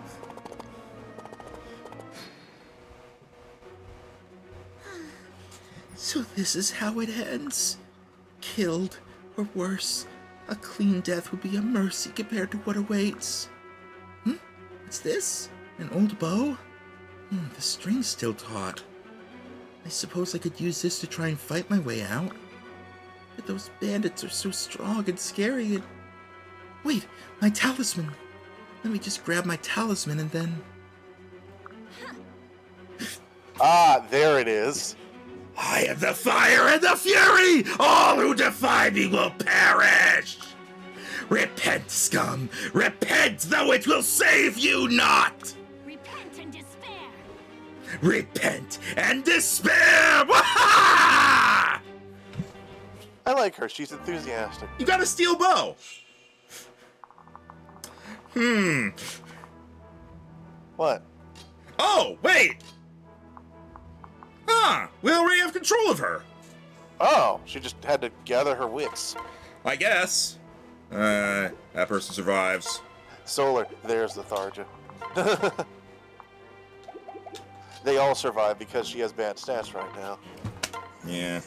So this is how it ends. Killed, or worse, a clean death would be a mercy compared to what awaits. What's this? An old bow? The string's still taut. I suppose I could use this to try and fight my way out. But those bandits are so strong and scary and... Wait, my talisman! Let me just grab my talisman and then... Ah, there it is. I am the fire and the fury! All who defy me will perish! Repent, scum! Repent, though it will save you not! Repent and despair. Repent and despair! Waha! I like her, she's enthusiastic. You got a steel bow! What? Oh, wait! Huh, we already have control of her. Oh, she just had to gather her wits. I guess. That person survives. Solar, there's the Tharja. They all survive because she has bad stats right now. Yeah.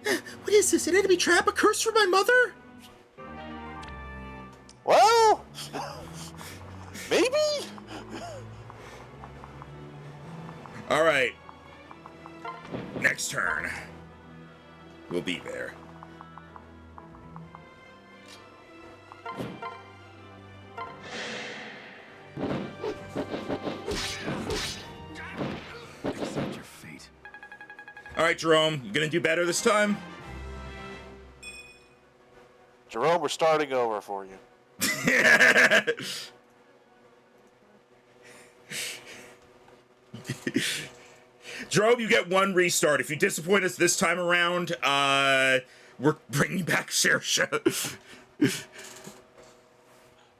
What is this? An enemy trap? A curse from my mother? Well, maybe? All right. Next turn. We'll be there. Accept your fate. All right, Jerome, you gonna do better this time? Jerome, we're starting over for you. Jerome, you get one restart. If you disappoint us this time around, we're bringing back Shersha.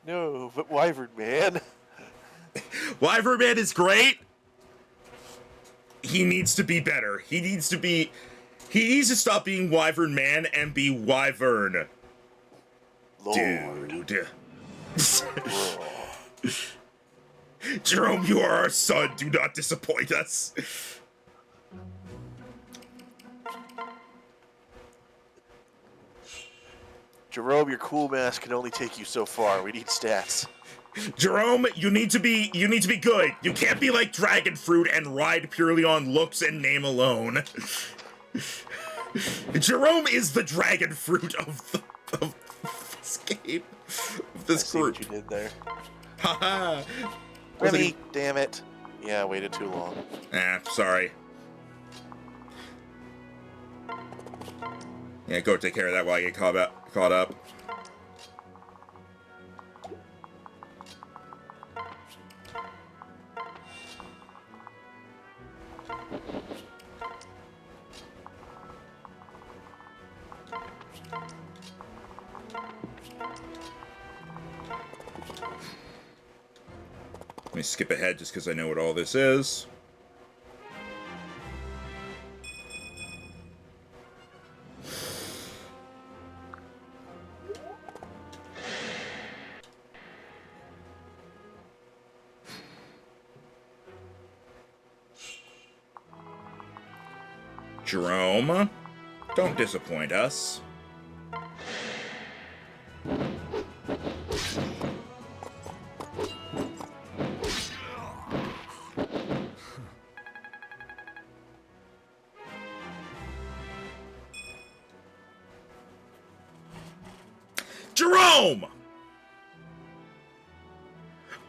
No, but Wyvern Man. Wyvern Man is great. He needs to be better. He needs to stop being Wyvern Man and be Wyvern. Lord. Dude. Jerome, you are our son. Do not disappoint us. Jerome, your cool mask can only take you so far. We need stats. Jerome, you need to be good. You can't be like Dragon Fruit and ride purely on looks and name alone. Jerome is the Dragon Fruit of this game, of this I see group. what you did there. Haha. Remy, damn it. Yeah, I waited too long. Sorry. Yeah, go take care of that while I get caught up. Let me skip ahead just because I know what all this is. Jerome, don't disappoint us. Jerome!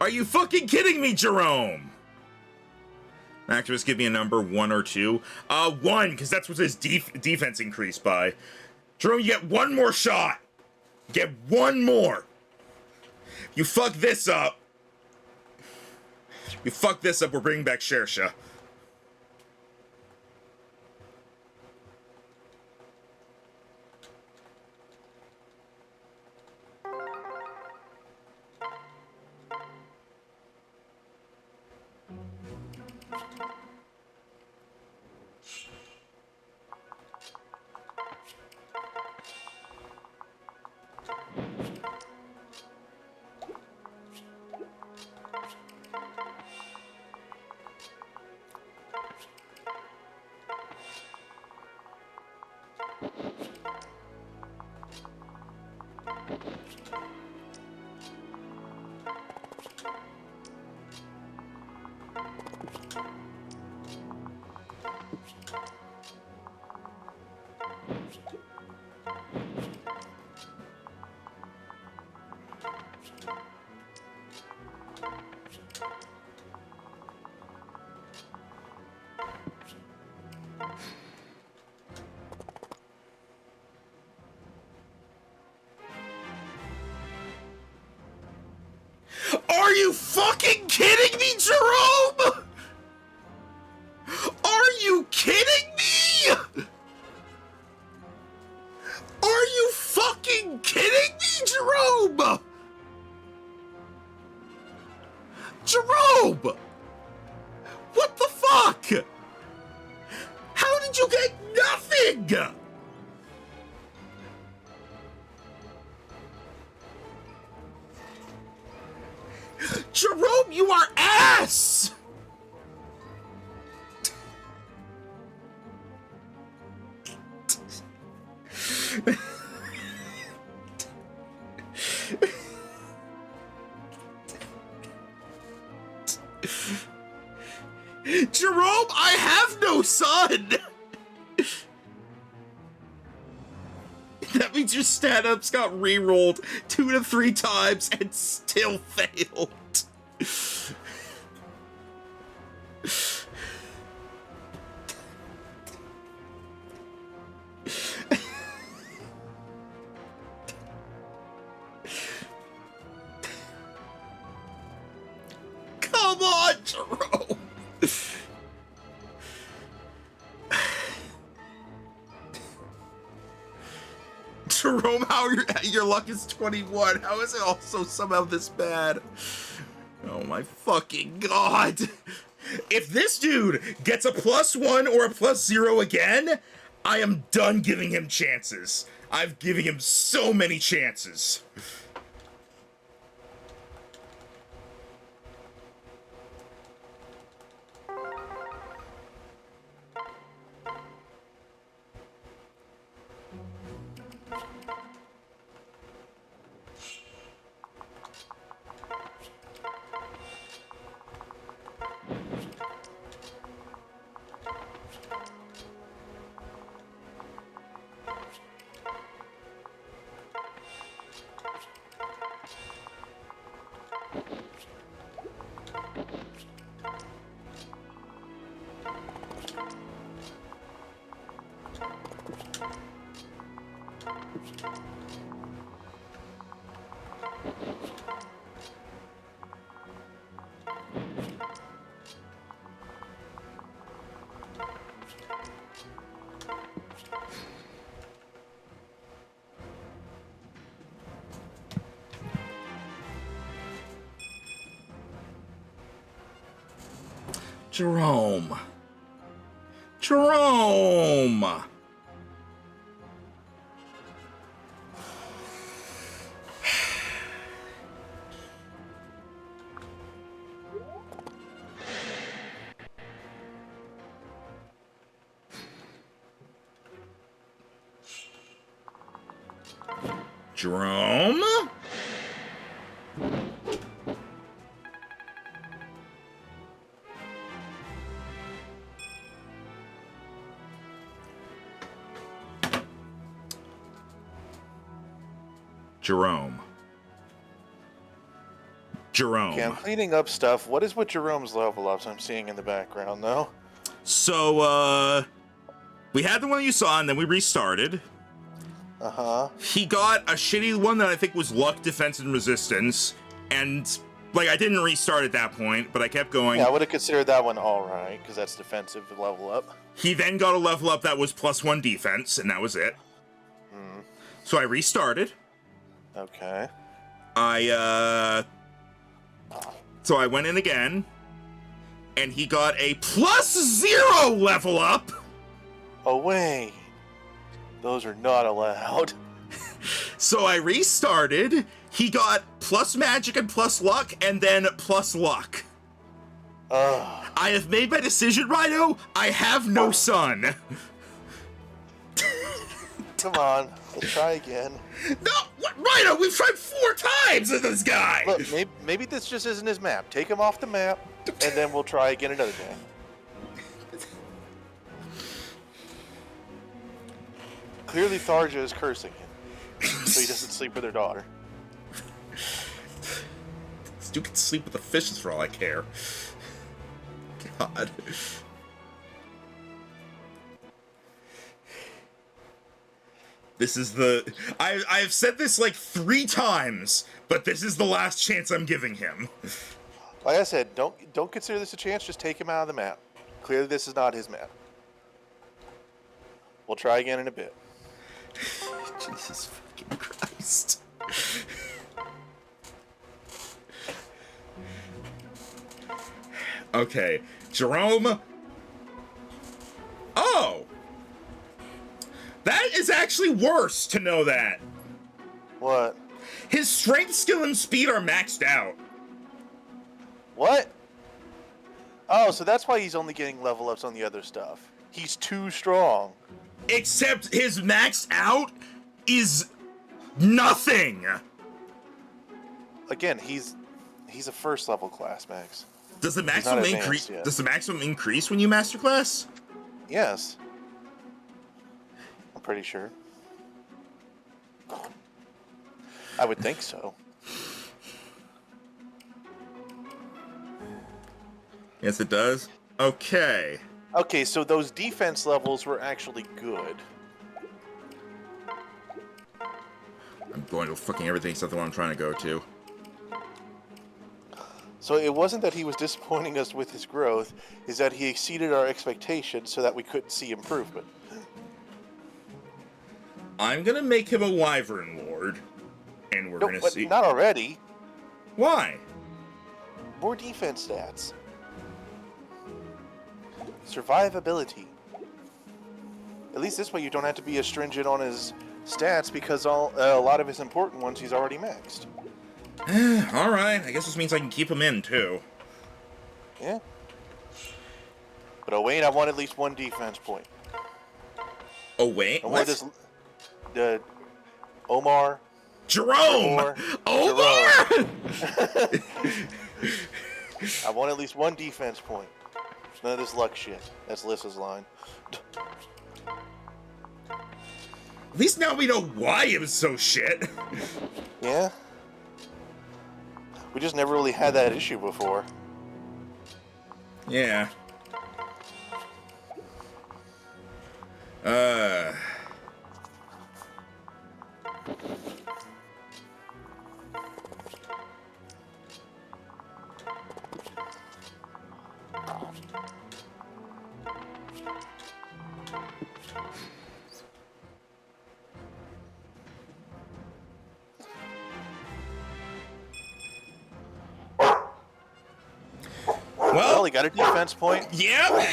Are you fucking kidding me, Jerome? Activist, give me a number, 1 or 2. 1, because that's what his defense increased by. Jerome, you get one more shot. Get one more. You fuck this up. We're bringing back Shersha. Are you fucking kidding me, Jerome? Are you kidding me? Are you fucking kidding me, Jerome? Jerome! What the fuck? How did you get nothing? Jerome, you are ass! Jerome, I have no son! That means your stat-ups got re-rolled 2 to 3 times and still failed. Come on, Jerome! Jerome, how your luck is 21? How is it also somehow this bad? Oh my fucking god! If this dude gets a +1 or a +0 again, I am done giving him chances. I've given him so many chances. Jerome. Jerome! Jerome? Jerome. Jerome. Okay, I'm cleaning up stuff. What is with Jerome's level ups I'm seeing in the background, though? So, we had the one you saw, and then we restarted. Uh-huh. He got a shitty one that I think was luck, defense, and resistance. And, like, I didn't restart at that point, but I kept going. Yeah, I would have considered that one alright, because that's defensive level up. He then got a level up that was +1 defense, and that was it. Hmm. So I restarted. Okay. So I went in again, and he got a +0 level up. Oh, wait. Those are not allowed. So I restarted. He got plus magic and plus luck, and then plus luck. Ugh. I have made my decision, Rhino. I have no son. Come on. Let's try again. No, what, Rhino, we've tried 4 times with this guy. Look, maybe this just isn't his map. Take him off the map, and then we'll try again another day. Clearly Tharja is cursing him, so he doesn't sleep with her daughter. This dude can sleep with the fishes for all I care. God. This is the... I've said this like 3 times, but this is the last chance I'm giving him. Like I said, don't consider this a chance. Just take him out of the map. Clearly this is not his map. We'll try again in a bit. Jesus fucking Christ. Okay, Jerome. Oh! That is actually worse to know that. What? His strength, skill, and speed are maxed out. What? Oh, so that's why he's only getting level ups on the other stuff. He's too strong. Except his maxed out is nothing. Again, he's a first level class, Max. Does the He's not maximum advanced increase? yet. Does the maximum increase when you masterclass? Yes. I'm pretty sure. I would think so. Yes, it does. Okay. Okay, so those defense levels were actually good. I'm going to fucking everything except the one I'm trying to go to. So it wasn't that he was disappointing us with his growth, is that he exceeded our expectations so that we couldn't see improvement. I'm gonna make him a Wyvern Lord, and we're No, gonna but see. not already. Why? More defense stats. Survivability. At least this way you don't have to be as stringent on his stats because a lot of his important ones he's already maxed. Alright, I guess this means I can keep him in, too. Yeah. But oh wait, I want at least one defense point. Oh, wait, I what? want this. The Omar. Jerome! Omar! I want at least one defense point. There's none of this luck shit. That's Lissa's line. At least now we know why it was so shit. Yeah. We just never really had that issue before. Yeah. Well, he got a defense point. Yep.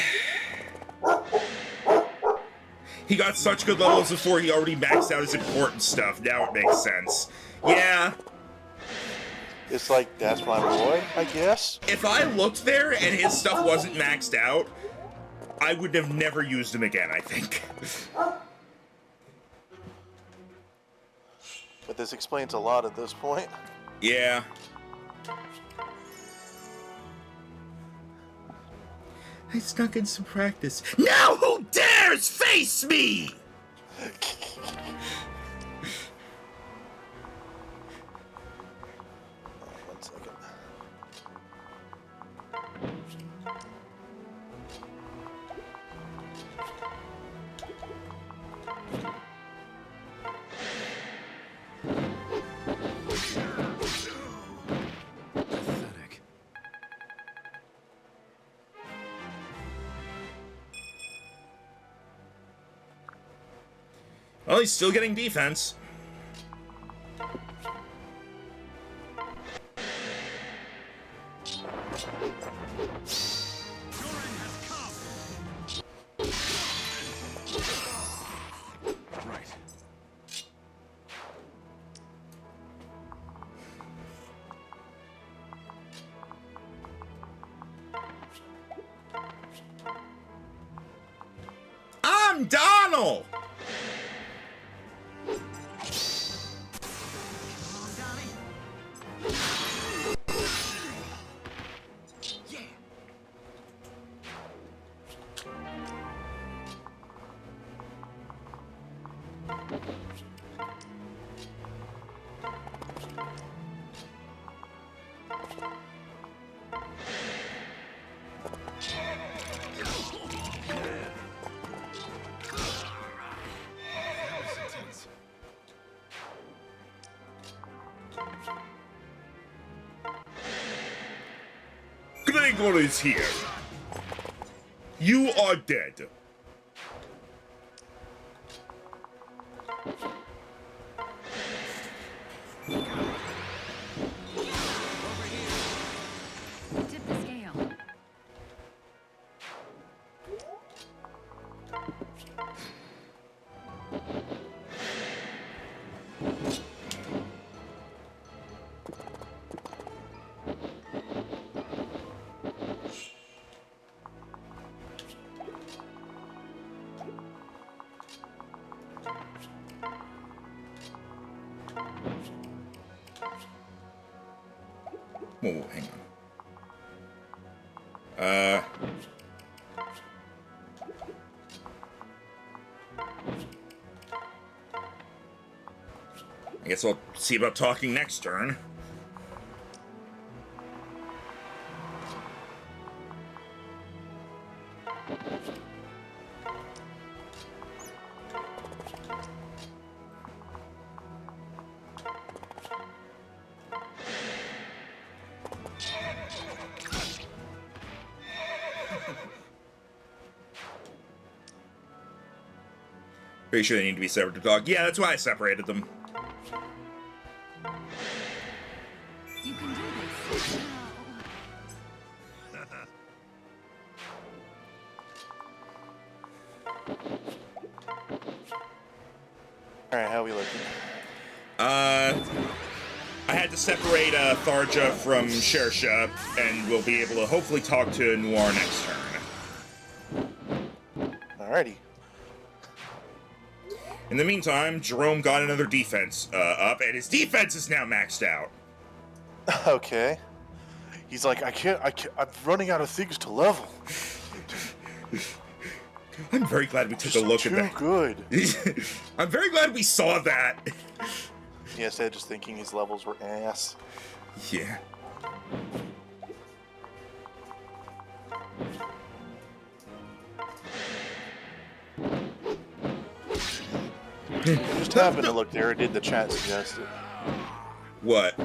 He got such good levels before he already maxed out his important stuff. Now it makes sense. Yeah. It's like, that's my boy, I guess. If I looked there and his stuff wasn't maxed out, I would have never used him again, I think. But this explains a lot at this point. Yeah. I snuck in some practice. Now who dares face me? One second. Pathetic. Well, he's still getting defense. Right. I'm Donald! Gregor is here. You are dead. Tip the scale. Whoa, hang on. I guess I'll see about talking next turn. Pretty sure they need to be separate to talk. Yeah, that's why I separated them. You can do this. Alright, how are we looking? I had to separate Tharja from Shersha, and we'll be able to hopefully talk to Noir next turn. Alrighty. In the meantime, Jerome got another defense up, and his defense is now maxed out. Okay. He's like, I can't, I'm running out of things to level. I'm very glad we took a look at Too that. good. I'm very glad we saw that. Yeah, instead of just thinking his levels were ass. Yeah. Just happened to look there, it did the chat suggested. What?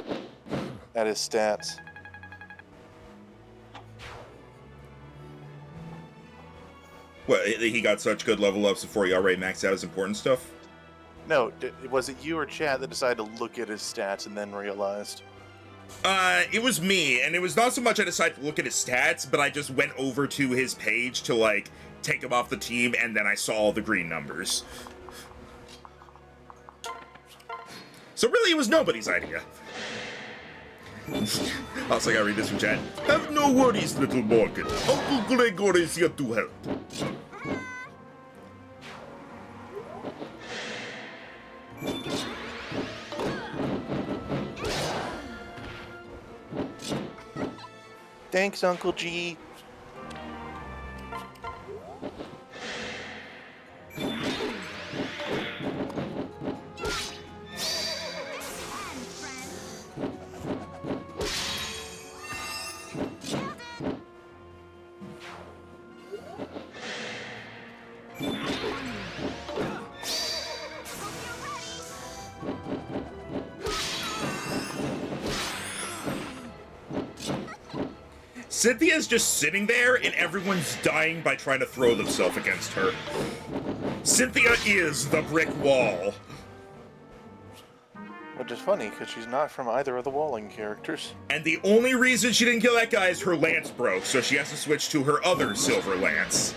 At his stats. What, he got such good level ups before he already maxed out his important stuff? No, was it you or chat that decided to look at his stats and then realized? It was me, and it was not so much I decided to look at his stats, but I just went over to his page to, like, take him off the team, and then I saw all the green numbers. So really, it was nobody's idea. Also, I gotta read this from chat. Have no worries, little Morgan. Uncle Gregor is here to help. Thanks, Uncle G. Cynthia's just sitting there, and everyone's dying by trying to throw themselves against her. Cynthia is the brick wall. Which is funny, because she's not from either of the Walling characters. And the only reason she didn't kill that guy is her lance broke, so she has to switch to her other silver lance.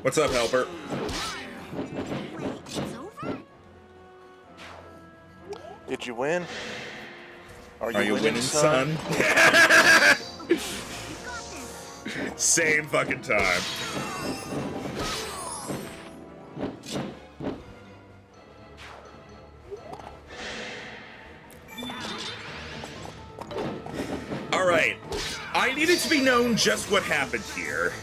What's up, Helper? Did you win? Are you winning, son? Same fucking time. Alright. I need it to be known just what happened here.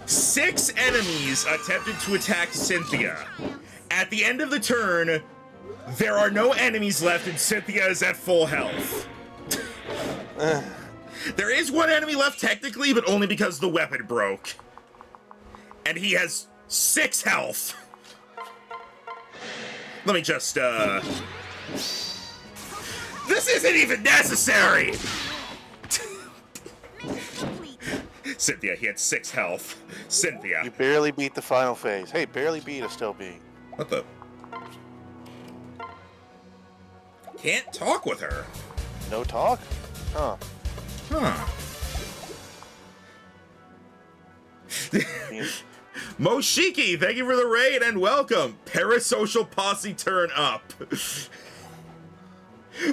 6 enemies attempted to attack Cynthia. At the end of the turn, there are no enemies left and Cynthia is at full health. There is 1 enemy left technically, but only because the weapon broke. And he has 6 health. Let me just, This isn't even necessary! Cynthia, he had 6 health. Cynthia. You barely beat the final phase. Hey, barely beat is still beat. What the? Can't talk with her. No talk? Huh. Huh. Being- Moshiki, thank you for the raid and welcome. Parasocial Posse turn up.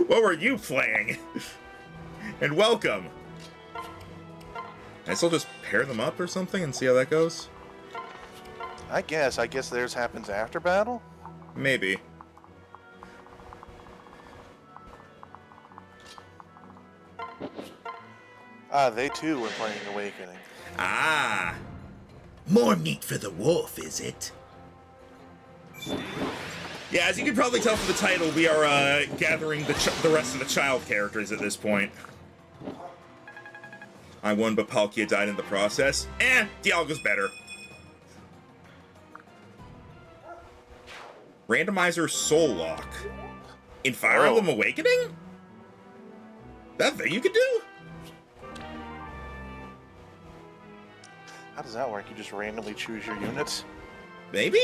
What were you playing? And welcome. I still just pair them up or something and see how that goes? I guess theirs happens after battle? Maybe. Ah, they too were playing Awakening. Ah! More meat for the wolf, is it? Yeah, as you can probably tell from the title, we are gathering the rest of the child characters at this point. I won, but Palkia died in the process. Dialga's better. Randomizer Soul Lock. In Fire Emblem Awakening? That thing you could do? How does that work? You just randomly choose your units? Maybe?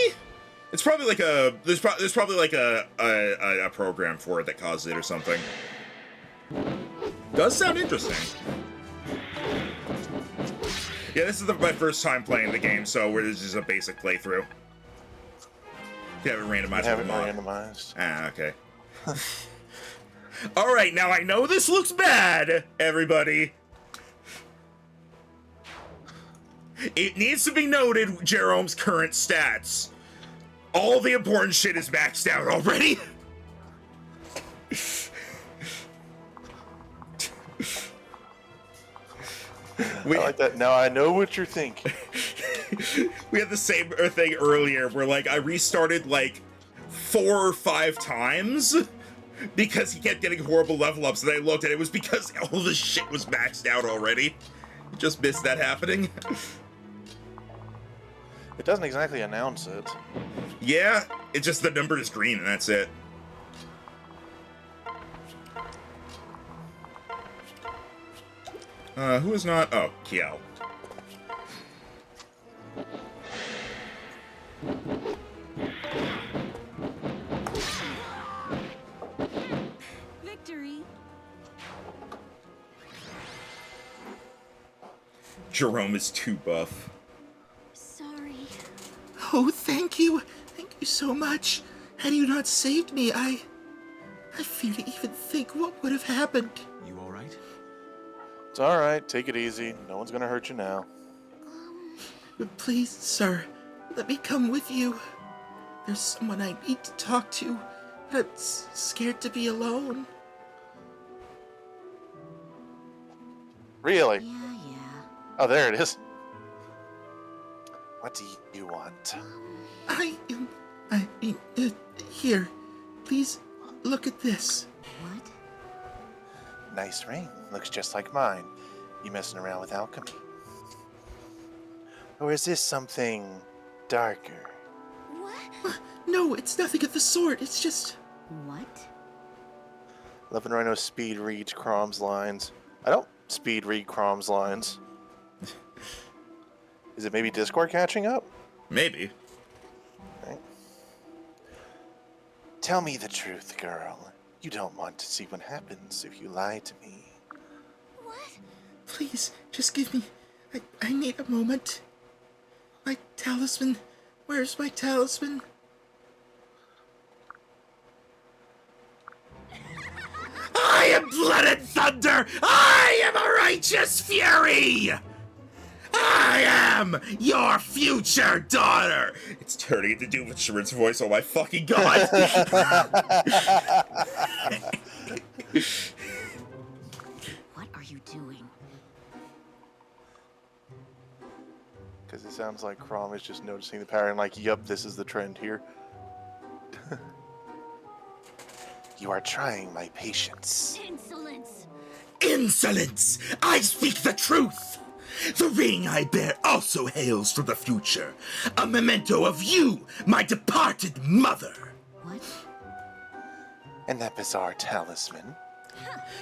It's probably like a... There's probably like a program for it that causes it or something. Does sound interesting. Yeah, this is my first time playing the game, so this is a basic playthrough. You have it randomized. Have it randomized. Ah, okay. Alright, now I know this looks bad, everybody. It needs to be noted, Jerome's current stats. All the important shit is maxed out already. I like that. Now I know what you're thinking. We had the same thing earlier where, like, I restarted, like, 4 or 5 times because he kept getting horrible level ups, and I looked, and it was because all the shit was maxed out already. Just missed that happening. It doesn't exactly announce it. Yeah, it's just the number is green, and that's it. Who is not? Oh, Kiel. Victory. Jerome is too buff. Sorry. Oh, thank you. Thank you so much. Had you not saved me, I fear to even think what would have happened. You all right? It's alright, take it easy. No one's gonna hurt you now. But please, sir, let me come with you. There's someone I need to talk to, but I'm scared to be alone. Really? Yeah. Oh, there it is. What do you want? Here, please look at this. What? Nice ring. Looks just like mine. You messing around with alchemy? Or is this something darker? What? No, it's nothing of the sort. It's just... What? Love and Rhino speed reads Crom's lines. I don't speed read Crom's lines. Is it maybe Discord catching up? Maybe. Right. Tell me the truth, girl. You don't want to see what happens if you lie to me. What? Please, just give me... I need a moment. My talisman... Where's my talisman? I am blooded thunder! I am a righteous fury! I am your future daughter! It's turning into Doomwitcher's voice, oh my fucking god! What are you doing? Because it sounds like Crom is just noticing the pattern, like, yup, this is the trend here. You are trying my patience. Insolence! Insolence! I speak the truth! The ring I bear also hails from the future, a memento of you, my departed mother. What? And that bizarre talisman?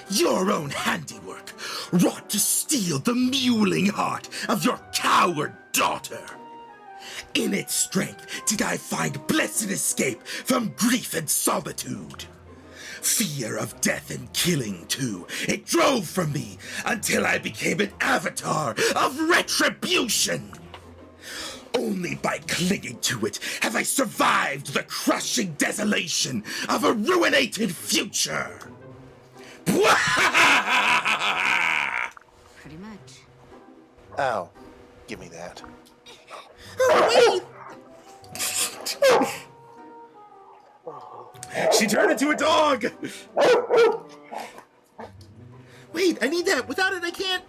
Your own handiwork, wrought to steal the mewling heart of your coward daughter. In its strength did I find blessed escape from grief and solitude. Fear of death and killing, too, it drove from me until I became an avatar of retribution. Only by clinging to it have I survived the crushing desolation of a ruinated future. Pretty much. Oh, give me that. Oh, wait! She turned into a dog! Wait, I need that. Without it, I can't.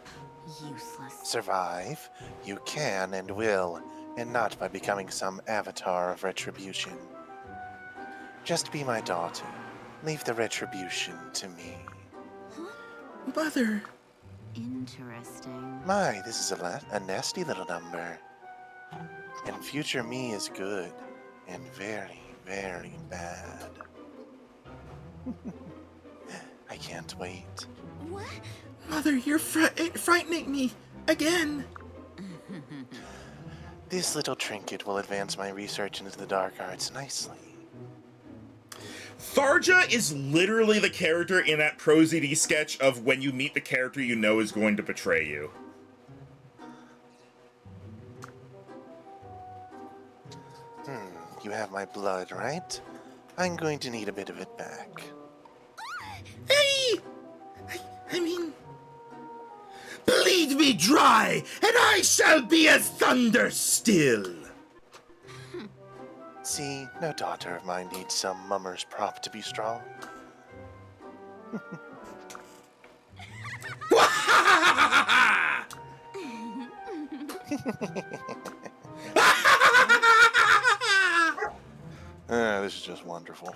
Useless. Survive, you can and will, and not by becoming some avatar of retribution. Just be my daughter. Leave the retribution to me. Mother. Interesting. My, this is a nasty little number. And future me is good and very, very bad. I can't wait. What? Mother, you're frightening me. Again. This little trinket will advance my research into the dark arts nicely. Tharja is literally the character in that ProZD sketch of when you meet the character you know is going to betray you. You have my blood, right? I'm going to need a bit of it back. Hey! I mean... Bleed me dry, and I shall be as thunder still. See, no daughter of mine needs some mummer's prop to be strong. This is just wonderful.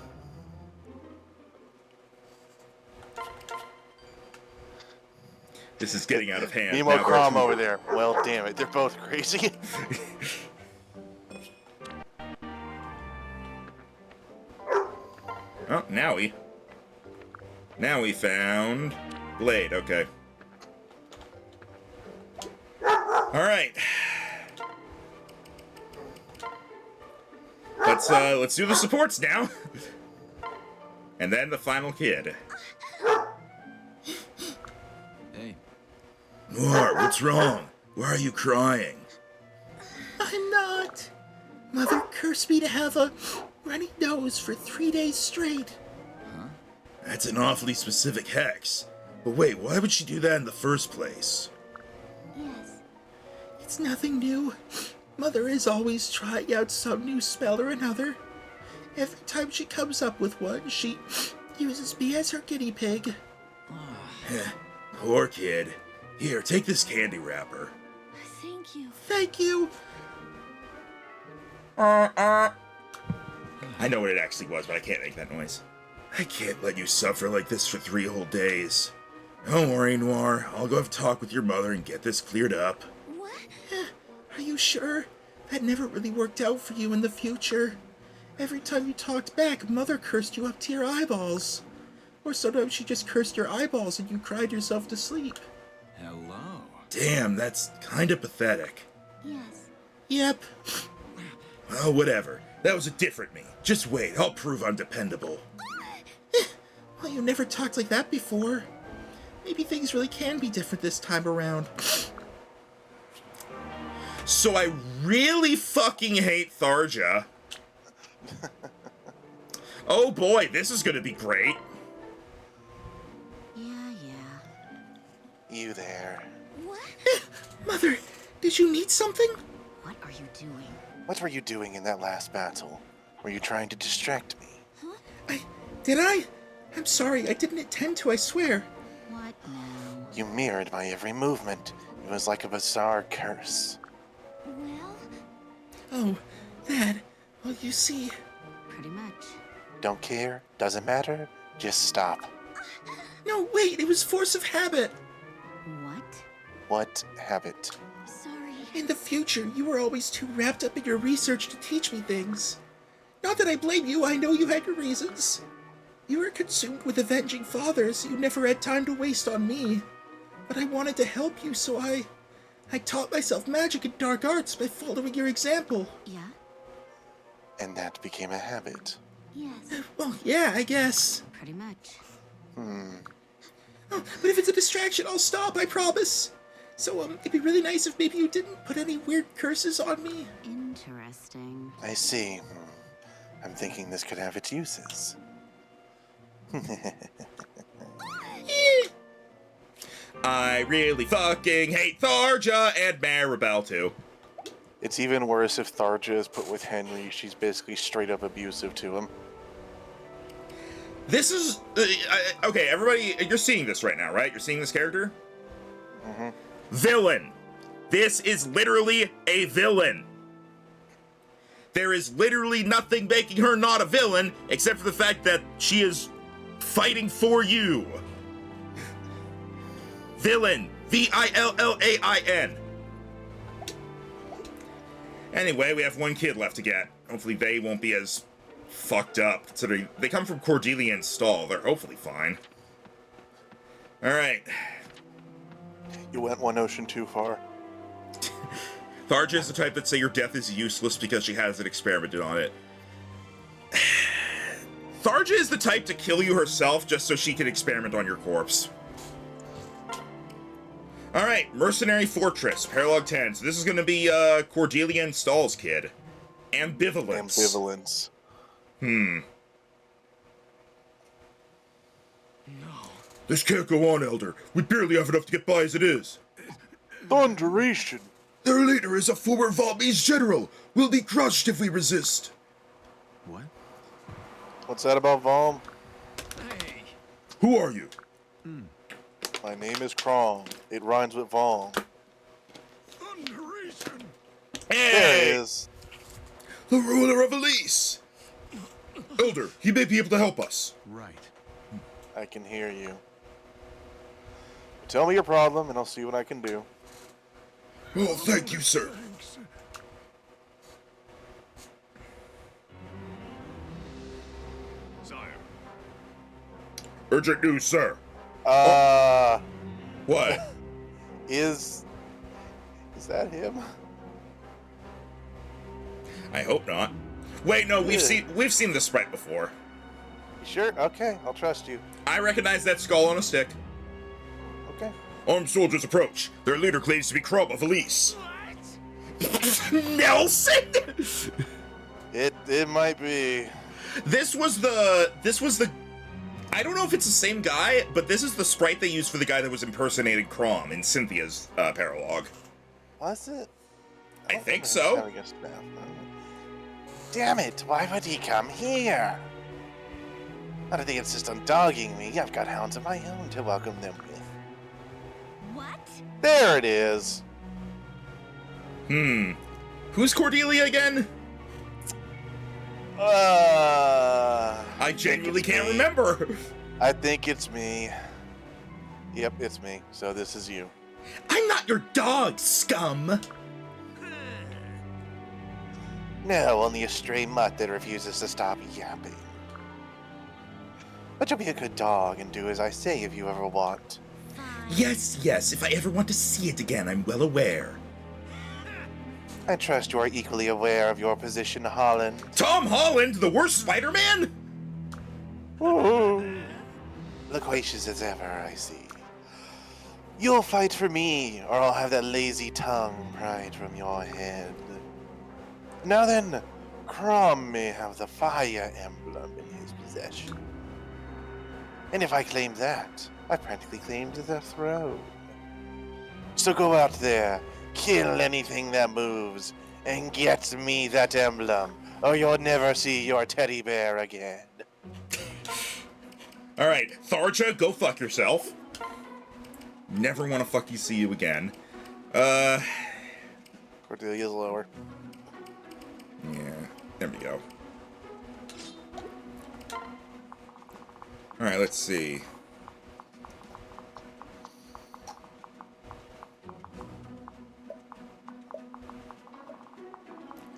This is getting out of hand. Emo Now, Crom Garth- over there. Well, damn it, they're both crazy. Oh, now we found Blade. Okay. All right. Let's do the supports now. And then the final kid. Hey, Noir, what's wrong? Why are you crying? I'm not. Mother cursed me to have a runny nose for 3 days straight. huh? That's an awfully specific hex. But wait, why would she do that in the first place? Yes. It's nothing new. Mother is always trying out some new spell or another. Every time she comes up with one, she uses me as her guinea pig. Poor kid. Here, take this candy wrapper. Thank you. Thank you. I know what it actually was, but I can't make that noise. I can't let you suffer like this for 3 whole days. Don't worry, Noir. I'll go have a talk with your mother and get this cleared up. What? Are you sure? That never really worked out for you in the future. Every time you talked back, Mother cursed you up to your eyeballs. Or sometimes she just cursed your eyeballs and you cried yourself to sleep. Hello. Damn, that's kinda pathetic. Yes. Yep. Well, whatever. That was a different me. Just wait, I'll prove I'm dependable. Well, you never talked like that before. Maybe things really can be different this time around. So I really fucking hate Tharja. Oh boy, this is gonna be great. Yeah. You there. What? Mother, did you need something? What are you doing? What were you doing in that last battle? Were you trying to distract me? Did I? I'm sorry, I didn't intend to, I swear. What now? You mirrored my every movement. It was like a bizarre curse. Well, Oh, that. Well, you see. pretty much. Don't care? Doesn't matter? Just stop. No, wait, it was force of habit. What? What habit? Sorry. In the future, you were always too wrapped up in your research to teach me things. Not that I blame you, I know you had your reasons. You were consumed with avenging fathers, you never had time to waste on me. But I wanted to help you, so I taught myself magic and dark arts by following your example. Yeah? And that became a habit. Yes. Well, yeah, I guess. Pretty much. Oh, but if it's a distraction, I'll stop, I promise. So, it'd be really nice if maybe you didn't put any weird curses on me. Interesting. I see. I'm thinking this could have its uses. I really fucking hate Tharja and Maribel too. It's even worse if Tharja is put with Henry. She's basically straight up abusive to him. This is okay. Everybody, you're seeing this right now, right? You're seeing this character. Mm-hmm. Villain. This is literally a villain. There is literally nothing making her not a villain except for the fact that she is fighting for you. Villain. Villain. Anyway, we have one kid left to get. Hopefully they won't be as fucked up, considering they come from Cordelia and Stall. They're hopefully fine. Alright. You went one ocean too far. Tharja is the type that say your death is useless because she hasn't experimented on it. Tharja is the type to kill you herself just so she can experiment on your corpse. Alright, Mercenary Fortress, Paralog 10. So this is going to be Cordelia and Stall's kid. Ambivalence. Ambivalence. This can't go on, Elder. We barely have enough to get by as it is. Thunderation. Their leader is a former Valmese general. We'll be crushed if we resist. What? What's that about Valm? Hey! Who are you? My name is Krong. It rhymes with Valm. Thunderation! There it Hey! is. The ruler of Elise. Elder, he may be able to help us. Right. I can hear you. Tell me your problem, and I'll see what I can do. Oh, thank you, sir. Thanks. Sire. Urgent news, sir. What? Is that him? I hope not. Wait, no, we've seen this sprite before. You sure? Okay, I'll trust you. I recognize that skull on a stick. Okay. Armed soldiers approach. Their leader claims to be Crumb of Elise. Nelson! It might be. This was the I don't know if it's the same guy, but this is the sprite they used for the guy that was impersonating Crom in Cynthia's paralog. Was it? I don't think remember him so. sounding as bad. Damn it! Why would he come here? Why do they insist on dogging me? I've got hounds of my own to welcome them with. What? There it is. Who's Cordelia again? I genuinely can't remember. I think it's me. Yep, it's me. So this is you. I'm not your dog, scum. No, only a stray mutt that refuses to stop yapping. But you'll be a good dog and do as I say if you ever want. Fine. Yes, if I ever want to see it again, I'm well aware. I trust you are equally aware of your position, Holland. Tom Holland, the worst Spider-Man? Loquacious as ever, I see. You'll fight for me, or I'll have that lazy tongue pried from your head. Now then, Crom may have the fire emblem in his possession. And if I claim that, I've practically claimed the throne. So go out there, kill anything that moves, and get me that emblem, or you'll never see your teddy bear again. Alright, Tharja, go fuck yourself. Never want to fucking see you again. Cordelia's lower. Yeah, there we go. Alright, let's see.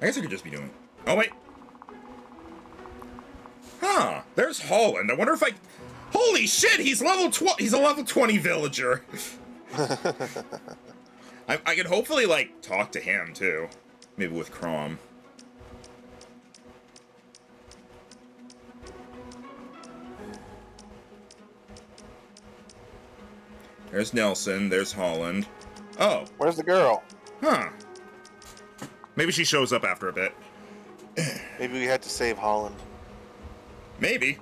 I guess I could just be doing... Oh, wait. Huh, there's Holland. I wonder if I... Holy shit, he's level 20. He's a level 20 villager. I can hopefully, like, talk to him, too. Maybe with Crom. There's Nelson. There's Holland. Oh. Where's the girl? Huh. Maybe she shows up after a bit. Maybe we had to save Holland. Maybe.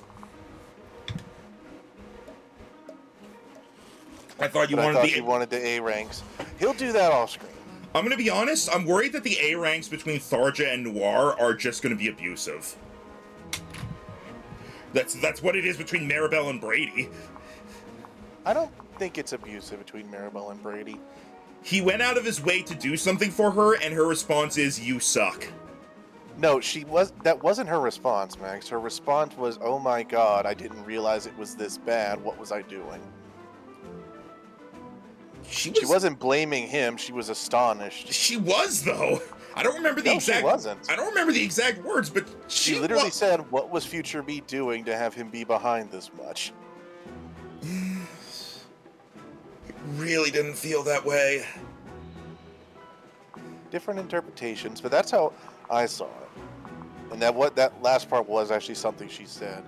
I thought you But I wanted thought the. he wanted the A ranks. He'll do that off screen. I'm gonna be honest. I'm worried that the A ranks between Tharja and Noir are just gonna be abusive. That's what it is between Maribel and Brady. I don't think it's abusive between Maribel and Brady. He went out of his way to do something for her, and her response is, "You suck." No, that wasn't her response, Max. Her response was, "Oh my god, I didn't realize it was this bad. What was I doing?" She wasn't blaming him, she was astonished. She was, though. I don't remember the exact. She wasn't. I don't remember the exact words, but She literally said, "What was Future Me doing to have him be behind this much?" It really didn't feel that way. Different interpretations, but that's how I saw it. And that last part was actually something she said.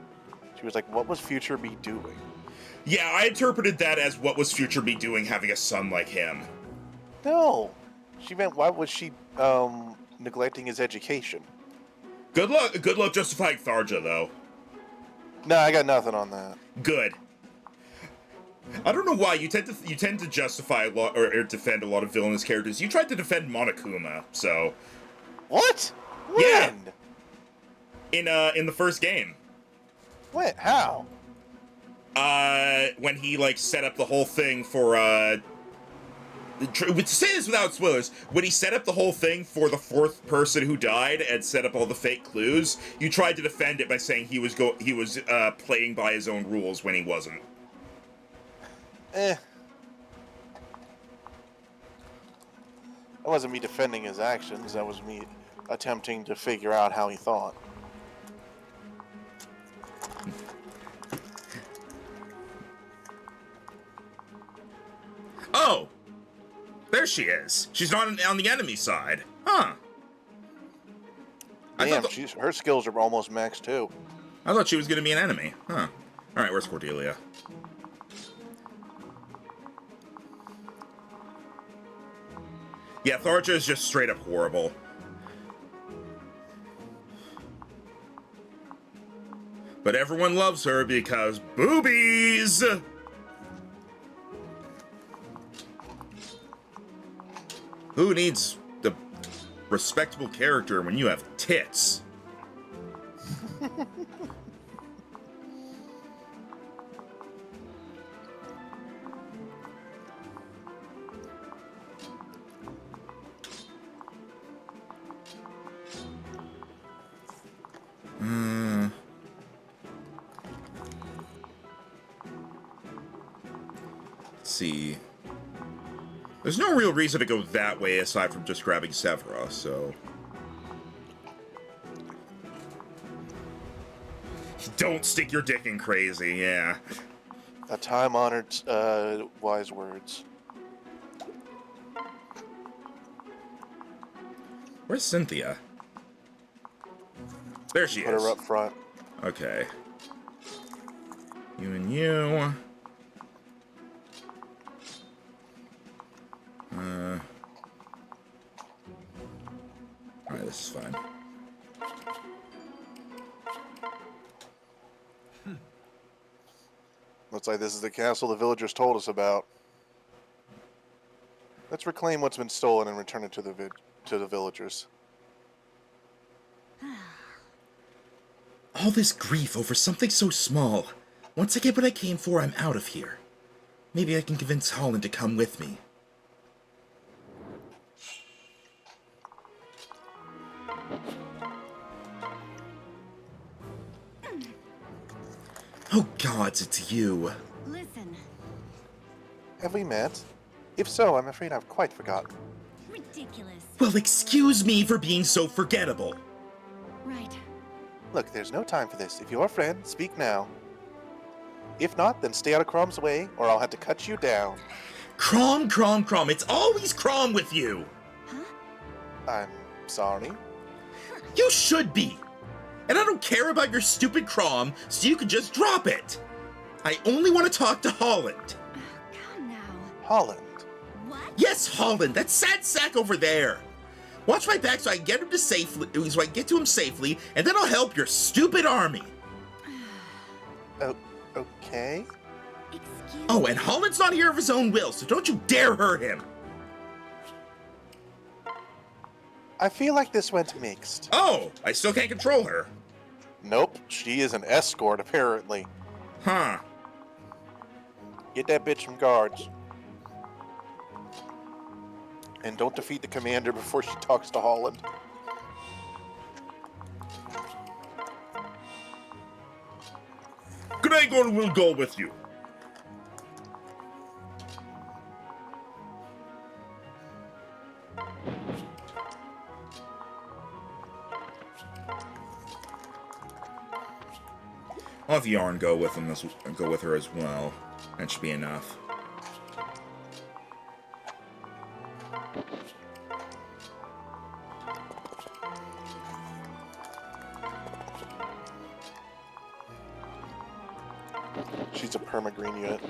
She was like, "What was Future Me doing?" Yeah, I interpreted that as what was Future Me doing having a son like him. No. She meant, why was she neglecting his education? Good luck justifying Tharja, though. No, I got nothing on that. Good. I don't know why you tend to justify a lot or defend a lot of villainous characters. You tried to defend Monokuma, so. What? When? Yeah. In the first game. When? How? When he like set up the whole thing for say this without spoilers, when he set up the whole thing for the fourth person who died and set up all the fake clues, you tried to defend it by saying he was playing by his own rules when he wasn't. That wasn't me defending his actions, that was me attempting to figure out how he thought. Oh! There she is. She's not on the enemy side. Huh. Damn, her skills are almost max too. I thought she was going to be an enemy. Huh. Alright, where's Cordelia? Yeah, Tharja is just straight up horrible. But everyone loves her because boobies! Who needs the respectable character when you have tits? Let's see. There's no real reason to go that way aside from just grabbing Severa, so. Don't stick your dick in crazy, yeah. A time-honored wise words. Where's Cynthia? There she Put is. her up front. Okay. You and you. Alright, this is fine. Looks like this is the castle the villagers told us about. Let's reclaim what's been stolen and return it to the villagers. All this grief over something so small. Once I get what I came for, I'm out of here. Maybe I can convince Holland to come with me. Oh gods, it's you. Listen. Have we met? If so, I'm afraid I've quite forgotten. Ridiculous. Well, excuse me for being so forgettable. Right. Look, there's no time for this. If you're a friend, speak now. If not, then stay out of Crom's way, or I'll have to cut you down. Crom, Crom, Crom. It's always Crom with you. Huh? I'm sorry. You should be. And I don't care about your stupid Crom, so you can just drop it. I only want to talk to Holland. Come now. Holland. What? Yes, Holland, that sad sack over there. Watch my back so I can get him so I can get to him safely, and then I'll help your stupid army. Okay. Excuse you. Oh, and Holland's not here of his own will, so don't you dare hurt him! I feel like this went mixed. Oh, I still can't control her. Nope, she is an escort, apparently. Huh. Get that bitch some guards. And don't defeat the commander before she talks to Holland. Gregor will go with you. I'll have Yarn go with him. Go with her as well. That should be enough. She's a perma-green unit.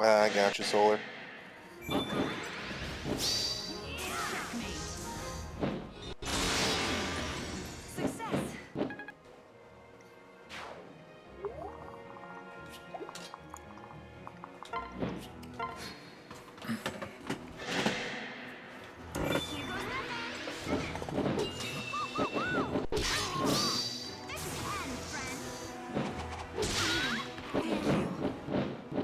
I got you, Solar. Success. Here goes nothing. This is fun, friend. Thank you. Let's get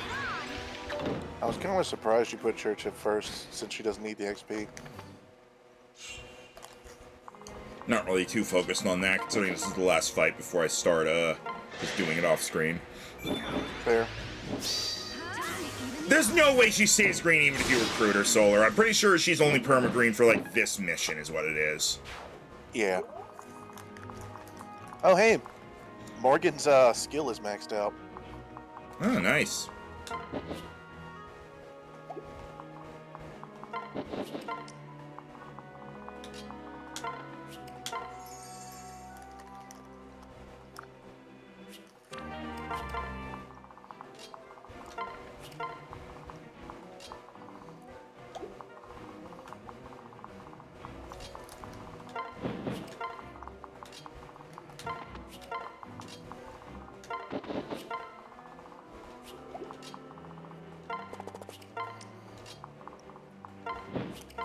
it on. I was kind of surprised you put Church at first, since she doesn't need the XP. Not really too focused on that, considering this is the last fight before I start just doing it off screen. Fair. There's no way she stays green even if you recruit her, Solar. I'm pretty sure she's only perma-green for, like, this mission is what it is. Yeah. Oh, hey. Morgan's skill is maxed out. Oh, nice.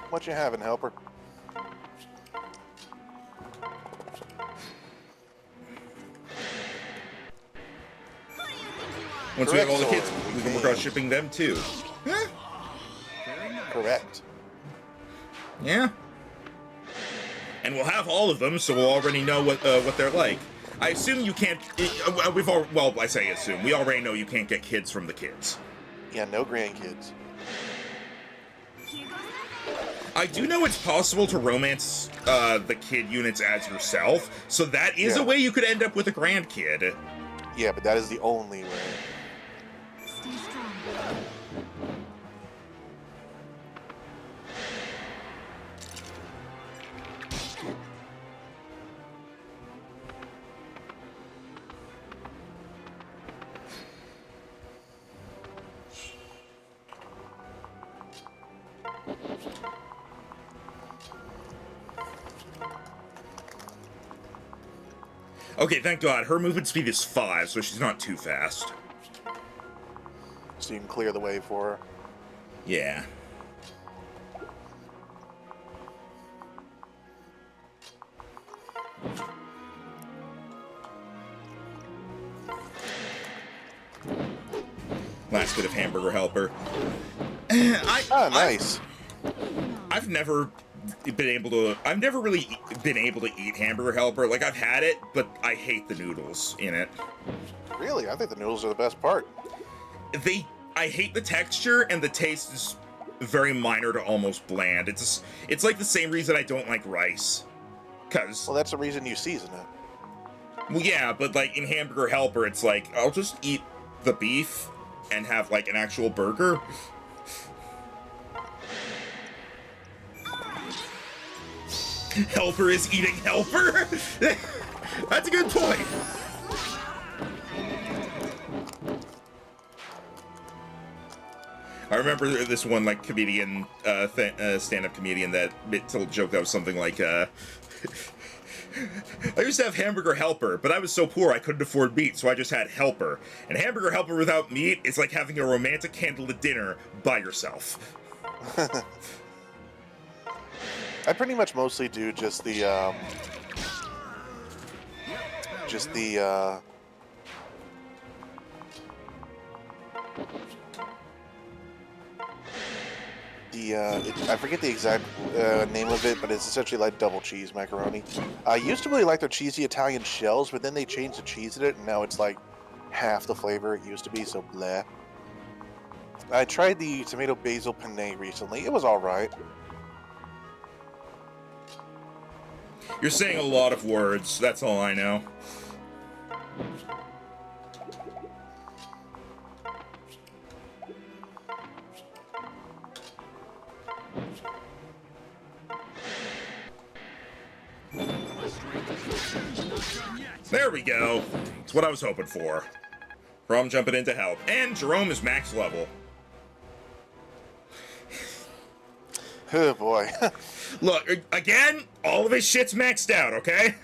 What you having, Helper? Who do you think you are? Once we have all the Correct, kids, Solar. we can work on shipping them too. Huh? Correct. Yeah. And we'll have all of them, so we'll already know what they're like. I assume you can't. Well, I say assume. We already know you can't get kids from the kids. Yeah, no grandkids. Here goes nothing. I do know it's possible to romance the kid units as yourself, so that is Yeah. a way you could end up with a grandkid. Yeah, but that is the only way. Stay strong. Okay, thank God. Her movement speed is 5, so she's not too fast. So you can clear the way for her. Yeah. Last bit of hamburger helper. Nice. I've never really been able to eat hamburger helper. Like, I've had it, but I hate the noodles in it. Really? I think the noodles are the best part. I hate the texture, and the taste is very minor to almost bland. It's like the same reason I don't like rice. Well, that's the reason you season it. Well, yeah, but like in hamburger helper, it's like, I'll just eat the beef and have like an actual burger. Helper is eating helper? That's a good point. I remember this one like comedian, stand-up comedian that told a joke that was something like, I used to have Hamburger Helper, but I was so poor I couldn't afford meat, so I just had Helper. And Hamburger Helper without meat is like having a romantic candlelit dinner by yourself. I pretty much mostly do just the I forget the exact name of it, but it's essentially like double cheese macaroni. I used to really like their cheesy Italian shells, but then they changed the cheese in it, and now it's like half the flavor it used to be, so bleh. I tried the tomato basil penne recently. It was alright. You're saying a lot of words, that's all I know. There we go. It's what I was hoping for. Crom jumping in to help. And Jerome is max level. Oh boy. Look, again, all of his shit's maxed out, okay?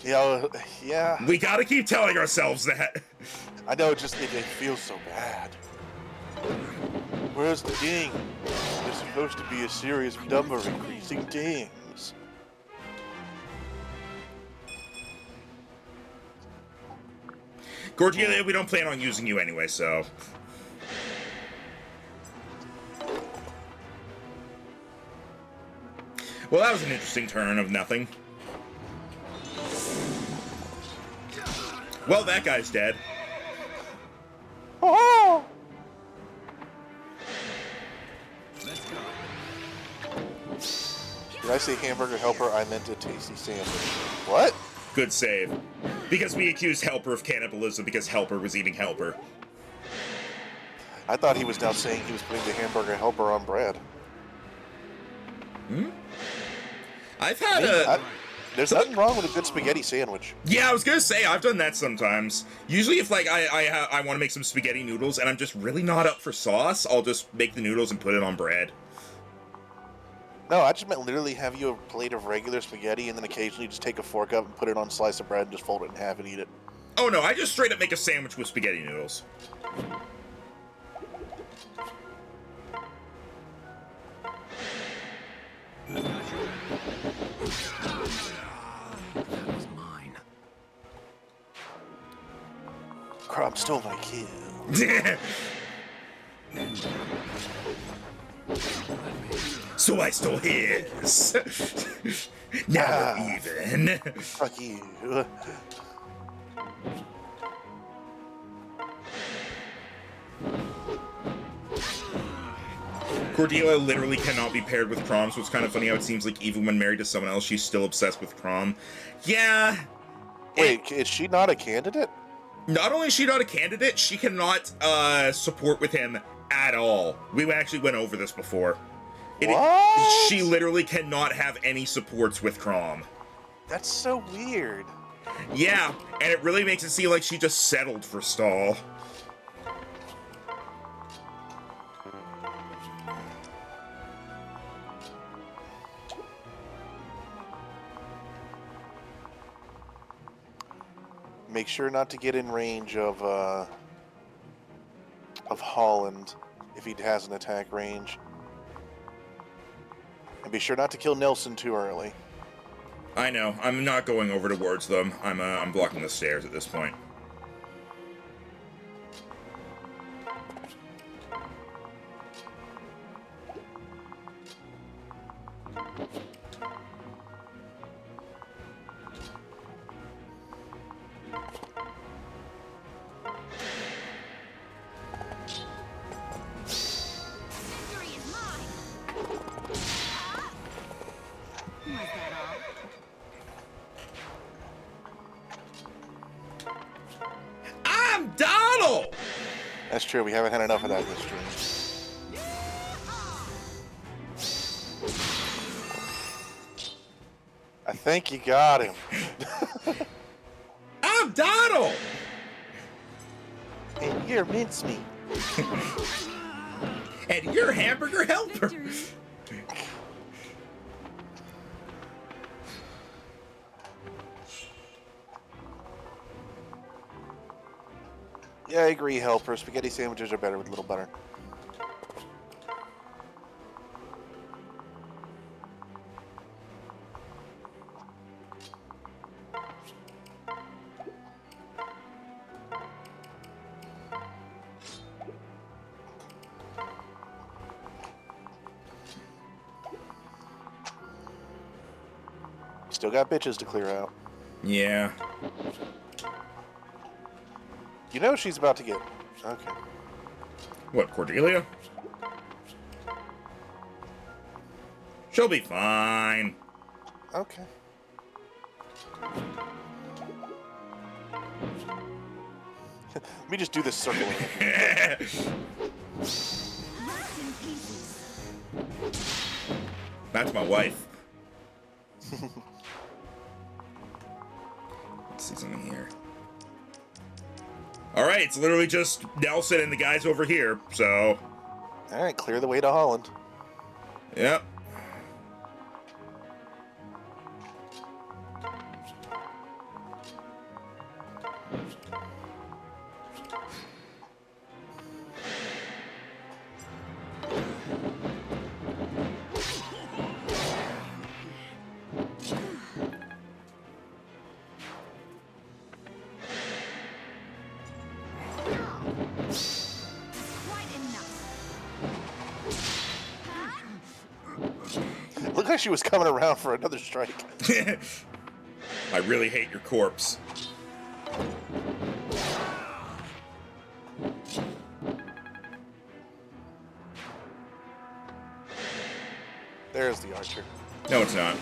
Yeah. We gotta keep telling ourselves that. I know, it feels so bad. Where's the ding? There's supposed to be a series of number increasing dings. Cordelia, we don't plan on using you anyway, so. Well, that was an interesting turn of nothing. Well, that guy's dead. Oh! Let's go. Did I say hamburger helper? I meant a tasty sandwich. What? Good save. Because we accused Helper of cannibalism because Helper was eating Helper. I thought he was now saying he was putting the hamburger helper on bread. I've had There's nothing wrong with a good spaghetti sandwich. Yeah, I was gonna say, I've done that sometimes. Usually if, like, I want to make some spaghetti noodles and I'm just really not up for sauce, I'll just make the noodles and put it on bread. No, I just meant literally have you a plate of regular spaghetti and then occasionally just take a fork up and put it on a slice of bread and just fold it in half and eat it. Oh no, I just straight up make a sandwich with spaghetti noodles. That was mine. Crop stole my kill. So I stole his. Now we're even. Fuck you. Cordelia literally cannot be paired with Crom, so it's kind of funny how it seems like even when married to someone else, she's still obsessed with Crom. Yeah. Wait, is she not a candidate? Not only is she not a candidate, she cannot support with him at all. We actually went over this before. What? She literally cannot have any supports with Crom. That's so weird. Yeah, and it really makes it seem like she just settled for Stahl. Make sure not to get in range of Holland if he has an attack range. And be sure not to kill Nelson too early. I know. I'm not going over towards them. I'm blocking the stairs at this point. Victory is mine. Was that all? I'm Donald! That's true, we haven't had enough of that this stream. I think you got him. I'm Donald! And you're mincemeat. And you're Hamburger Helper! Victory. Yeah, I agree, helper. Spaghetti sandwiches are better with a little butter. Still got bitches to clear out. Yeah. You know she's about to get... Okay. What, Cordelia? She'll be fine. Okay. Let me just do this circle. That's my wife. Let's see something here. Alright, it's literally just Nelson and the guys over here, so... Alright, clear the way to Holland. Yep. Quite enough. Looked like she was coming around for another strike. I really hate your corpse. There's the archer. No, it's not.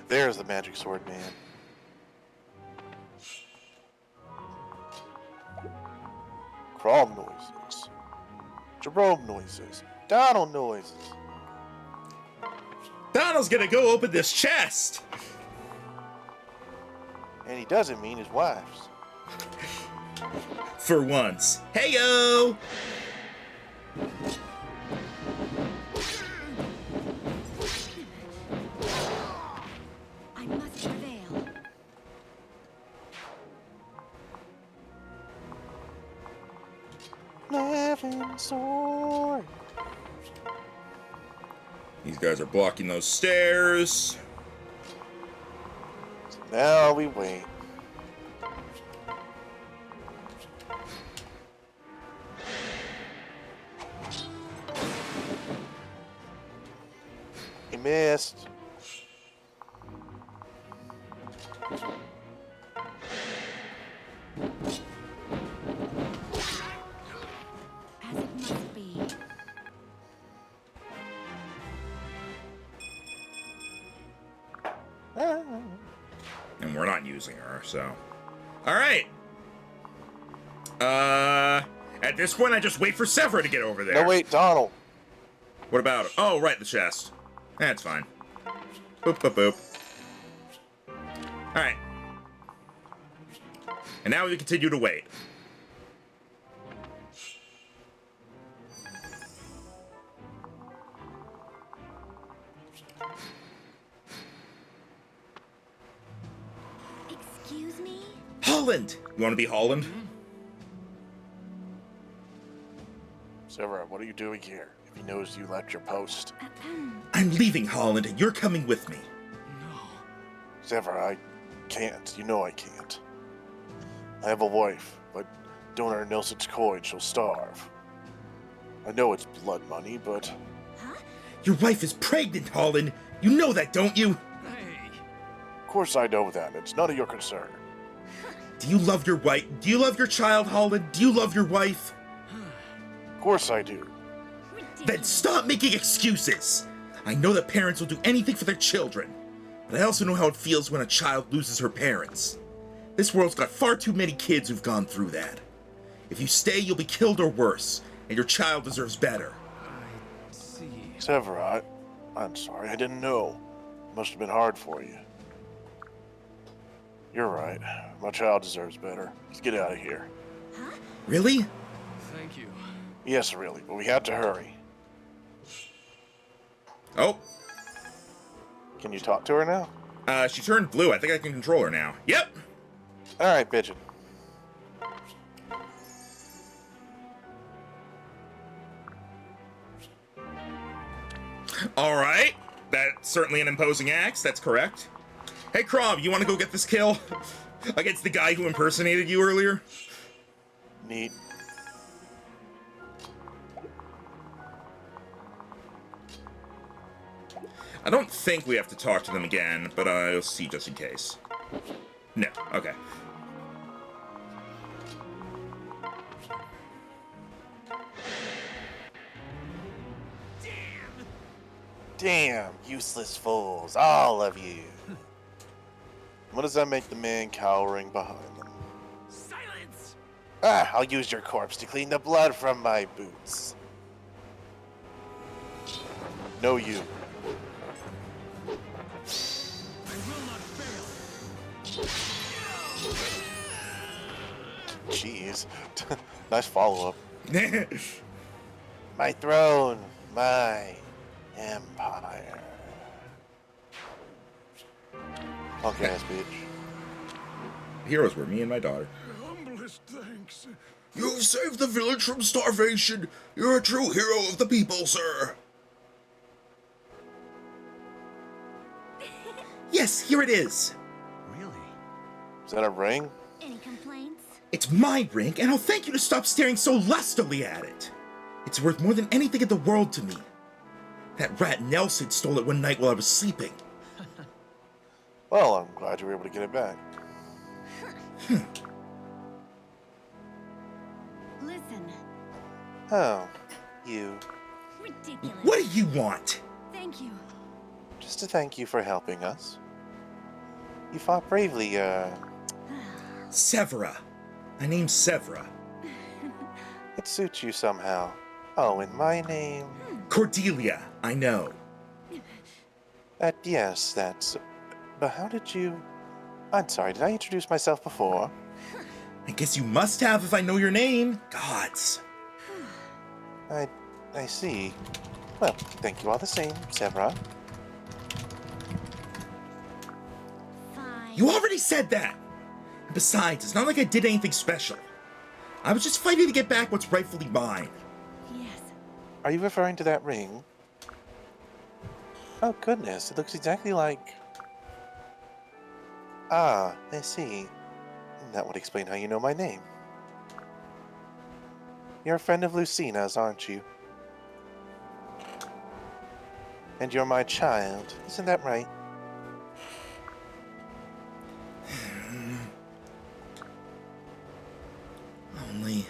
There's the magic sword man. Crom noises. Jerome noises. Donald noises. Donald's gonna go open this chest! And he doesn't mean his wife's. For once. Heyo! I must prevail. Living sword. These guys are blocking those stairs. Now we wait. He missed. As it must be. And we're not using her, so. Alright. At this point, I just wait for Severa to get over there. No, wait, Donald. What about it? Oh, right, the chest. That's fine. Boop, boop, boop. Alright. And now we continue to wait. Excuse me? Holland! You want to be Holland? Severa, what are you doing here? If he knows you left your post. I'm leaving Holland, and you're coming with me. Severa, I can't. You know I can't. I have a wife, but don't earn Nelson's coin, she'll starve. I know it's blood money, but Your wife is pregnant, Holland! You know that, don't you? Hey, of course I know that. It's none of your concern. Do you love your wife? Do you love your child, Holland? Do you love your wife? Of course I do. Then stop making excuses! I know that parents will do anything for their children, but I also know how it feels when a child loses her parents. This world's got far too many kids who've gone through that. If you stay, you'll be killed or worse, and your child deserves better. I see. Severa, I'm sorry, I didn't know. Must have been hard for you. You're right. My child deserves better. Let's get out of here. Really? Thank you. Yes, really, but we have to hurry. Oh, Can you talk to her now? she turned blue. I think I can control her now. Yep! Alright, Pigeon. All right. That's certainly an imposing axe. That's correct. Hey, Crom, you want to go get this kill against the guy who impersonated you earlier? Neat. I don't think we have to talk to them again, but I'll see just in case. No. Okay. Damn, useless fools, all of you. What does that make the man cowering behind them? Silence! Ah, I'll use your corpse to clean the blood from my boots. No, you. I will not fail. Jeez. Nice follow-up. My throne, my empire. Punk ass bitch. Heroes were me and my daughter. Humblest thanks. You've saved the village from starvation. You're a true hero of the people, sir. Yes, here it is. Really? Is that a ring? Any complaints? It's my ring, and I'll thank you to stop staring so lustily at it. It's worth more than anything in the world to me. That rat Nelson stole it one night while I was sleeping. Well, I'm glad you were able to get it back. Listen. Oh, you. Ridiculous. What do you want? Thank you. Just to thank you for helping us. You fought bravely, Severa. My name's Severa. it suits you somehow. Oh, and my name? Cordelia, I know. Yes, that's... But how did you... I'm sorry, did I introduce myself before? I guess you must have if I know your name. Gods. I see. Well, thank you all the same, Severa. Fine. You already said that. And besides, it's not like I did anything special. I was just fighting to get back what's rightfully mine. Yes. Are you referring to that ring? Oh, goodness, it looks exactly like... Ah, I see. That would explain how you know my name. You're a friend of Lucina's, aren't you? And you're my child, isn't that right? Only...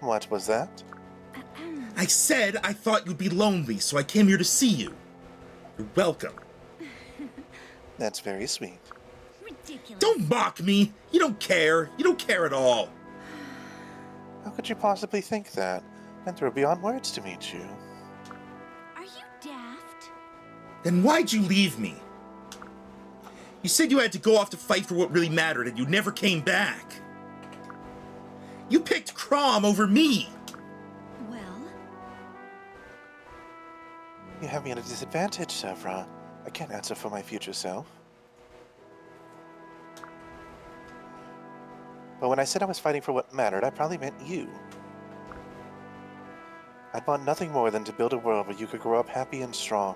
What was that? I said I thought you'd be lonely, so I came here to see you. You're welcome. That's very sweet. Ridiculous. Don't mock me. You don't care. You don't care at all. How could you possibly think that? And throw beyond words to meet you. Are you daft? Then why'd you leave me? You said you had to go off to fight for what really mattered and you never came back. You picked Crom over me. Well, You have me at a disadvantage, Severa. I can't answer for my future self. But when I said I was fighting for what mattered, I probably meant you. I'd want nothing more than to build a world where you could grow up happy and strong.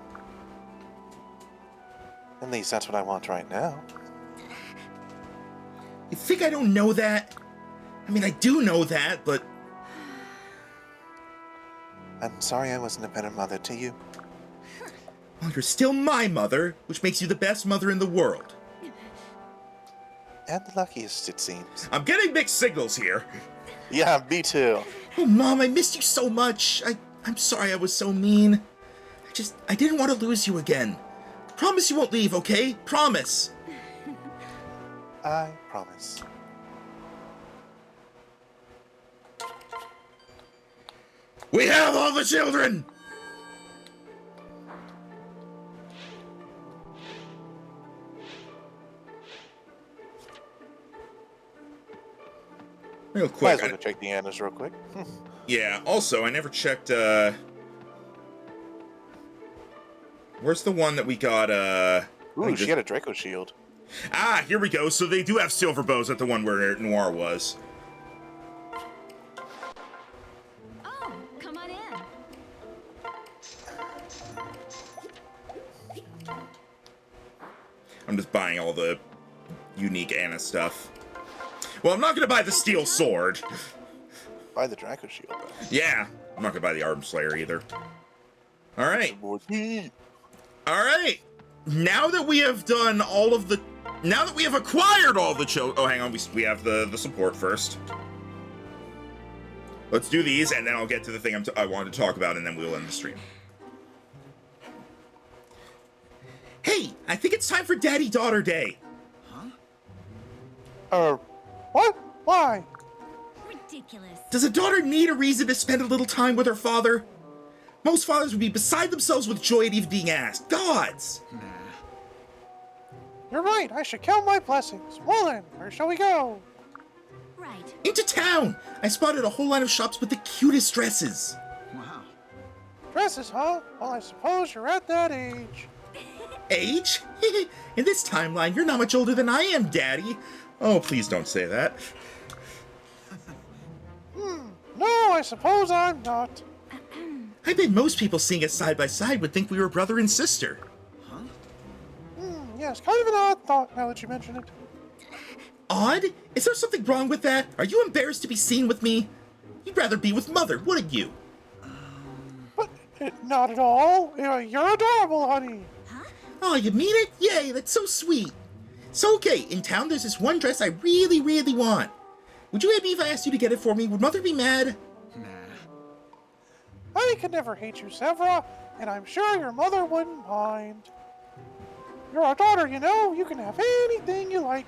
At least that's what I want right now. You think I don't know that? I mean, I do know that, but... I'm sorry I wasn't a better mother to you. Well, you're still my mother, which makes you the best mother in the world. And the luckiest, it seems. I'm getting mixed signals here. Yeah, me too. Oh, Mom, I missed you so much. I'm sorry I was so mean. I didn't want to lose you again. Promise you won't leave, okay? Promise. I promise. We have all the children! Real Might quick. as well go check the Annas real quick. Yeah, also, I never checked, where's the one that we got, Ooh, she had a Draco shield. Ah, here we go. So they do have silver bows at the one where Noir was. oh, come on in. buying all the unique Anna stuff. Well, I'm not gonna buy the steel sword. Buy the Draco Shield, though. Yeah, I'm not gonna buy the Arm Slayer either. All right. More speed. All right. Now that we have done all of the, now that we have acquired all the oh, hang on, we have the support first. Let's do these, and then I'll get to the thing I wanted to talk about, and then we'll end the stream. Hey, I think it's time for Daddy-Daughter Day. What? Why? Ridiculous. Does a daughter need a reason to spend a little time with her father? Most fathers would be beside themselves with joy at even being asked. Gods! You're right. I should count my blessings. Well then, where shall we go? Right. Into town! I spotted a whole line of shops with the cutest dresses. Wow. Dresses, huh? Well, I suppose you're at that age. Age? In this timeline, you're not much older than I am, Daddy. Oh, please don't say that. No, I suppose I'm not. I bet most people seeing us side by side would think we were brother and sister. Yes, kind of an odd thought now that you mention it. Odd? Is there something wrong with that? Are you embarrassed to be seen with me? You'd rather be with Mother, wouldn't you? But not at all. You're adorable, honey. Oh, you mean it? Yay, that's so sweet. So, okay, in town there's this one dress I really, really want. Would you hate me if I asked you to get it for me? Would Mother be mad? I could never hate you, Severa, and I'm sure your mother wouldn't mind. You're our daughter, you know. You can have anything you like.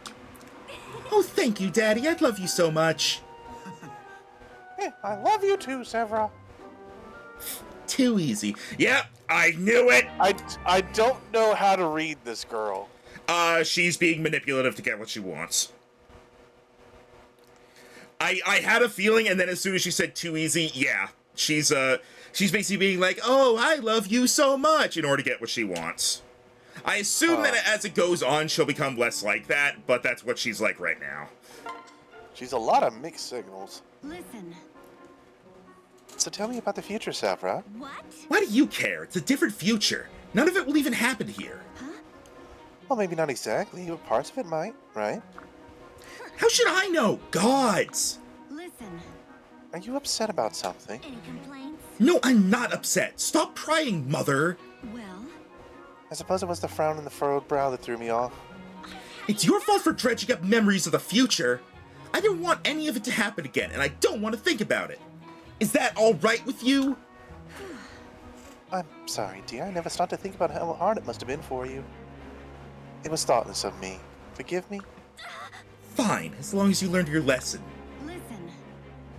Oh, thank you, Daddy. I'd love you so much. I love you too, Severa. Too easy. Yep, I knew it. I don't know how to read this girl. She's being manipulative to get what she wants. I had a feeling, and then as soon as she said too easy, yeah. She's basically being like, oh, I love you so much in order to get what she wants. I assume that as it goes on, she'll become less like that, but that's what she's like right now. She's a lot of mixed signals. Listen. So tell me about the future, Severa. What? Why do you care? It's a different future. None of it will even happen here. Well, maybe not exactly, but parts of it might, right? How should I know? Gods! Listen. Are you upset about something? Any complaints? No, I'm not upset. Stop prying, Mother. Well, I suppose it was the frown in the furrowed brow that threw me off. It's your fault for dredging up memories of the future. I didn't want any of it to happen again, and I don't want to think about it. Is that all right with you? I'm sorry, dear. I never stopped to think about how hard it must have been for you. It was thoughtless of me. Forgive me? Fine, as long as you learned your lesson. listen.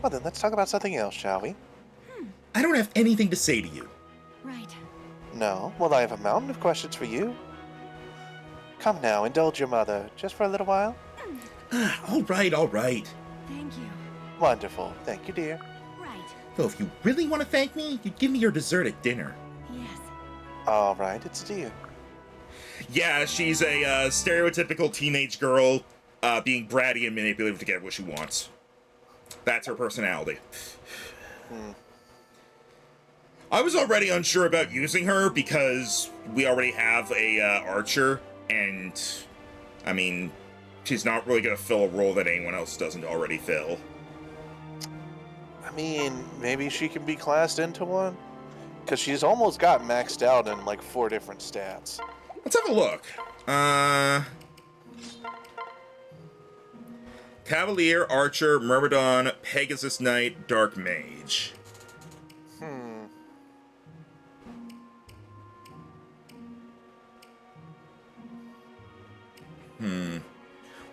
Well then, let's talk about something else, shall we? I don't have anything to say to you. Right. No? Well, I have a mountain of questions for you. Come now, indulge your mother, just for a little while. All right, all right. Thank you. Wonderful. Thank you, dear. Right. Though if you really want to thank me, you'd give me your dessert at dinner. Yes. All right, it's dear. Yeah, she's a stereotypical teenage girl being bratty and manipulative to get what she wants. That's her personality. I was already unsure about using her because we already have a archer, and I mean, she's not really going to fill a role that anyone else doesn't already fill. I mean, maybe she can be classed into one? Because she's almost got maxed out in like 4 different stats. Let's have a look. Cavalier, Archer, Myrmidon, Pegasus Knight, Dark Mage.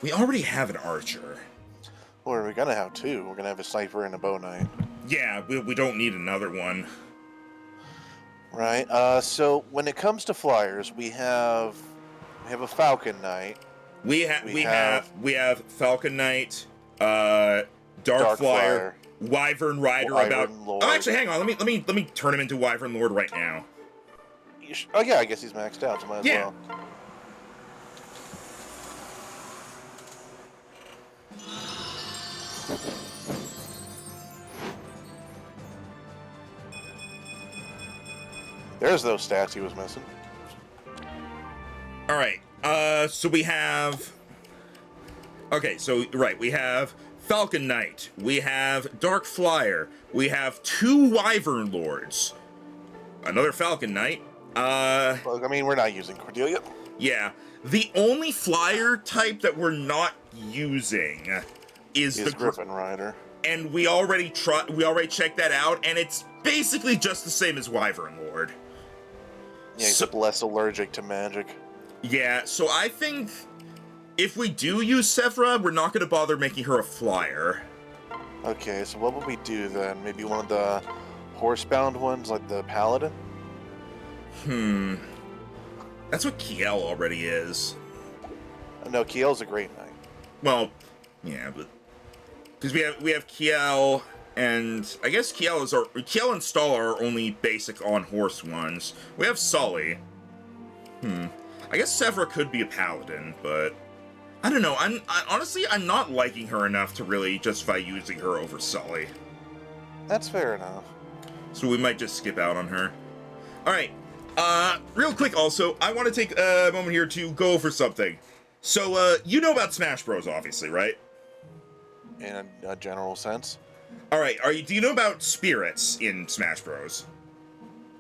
We already have an Archer. Or we're gonna have 2. We're gonna have a sniper and a bow knight. Yeah, we don't need another one. Right. So when it comes to flyers, we have a Falcon Knight. We have Falcon Knight, Dark Flyer, Wyvern Rider. Wyvern Lord. Oh, actually, hang on. Let me turn him into Wyvern Lord right now. Oh yeah, I guess he's maxed out, so might as well. There's those stats he was missing. All right. So we have... Okay, so, right, we have Falcon Knight, we have Dark Flyer, we have 2 Wyvern Lords, another Falcon Knight, Well, I mean, we're not using Cordelia. yeah. The only flyer type that we're not using is the Griffin Rider. and we already checked that out, and it's basically just the same as Wyvern Lord. Yeah, he's less allergic to magic. Yeah, so I think if we do use Sephra, we're not going to bother making her a flyer. Okay, so what would we do then? Maybe one of the horsebound ones, like the Paladin? That's what Kiel already is. No, Kiel's a great knight. Well, yeah, but because we have Kiel, and I guess Kiel and Stall are only basic on horse ones. We have Sully. I guess Sephra could be a paladin, but I don't know. Honestly, I'm not liking her enough to really justify using her over Sully. That's fair enough. So we might just skip out on her. All right. Real quick, also, I want to take a moment here to go over something. So, you know about Smash Bros, obviously, right? In a general sense. All right. Do you know about spirits in Smash Bros?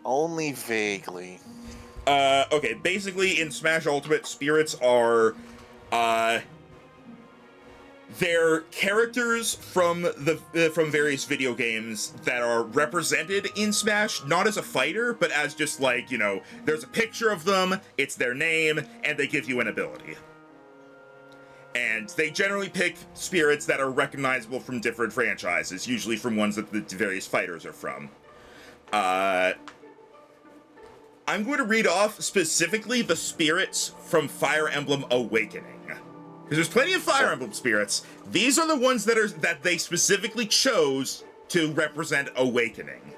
Only vaguely. Okay. Basically, in Smash Ultimate, spirits are, they're characters from from various video games that are represented in Smash, not as a fighter, but as just like, you know, there's a picture of them, it's their name, and they give you an ability. And they generally pick spirits that are recognizable from different franchises, usually from ones that the various fighters are from. I'm going to read off specifically the spirits from Fire Emblem Awakening. Because there's plenty of Fire Emblem spirits. These are the ones that they specifically chose to represent Awakening.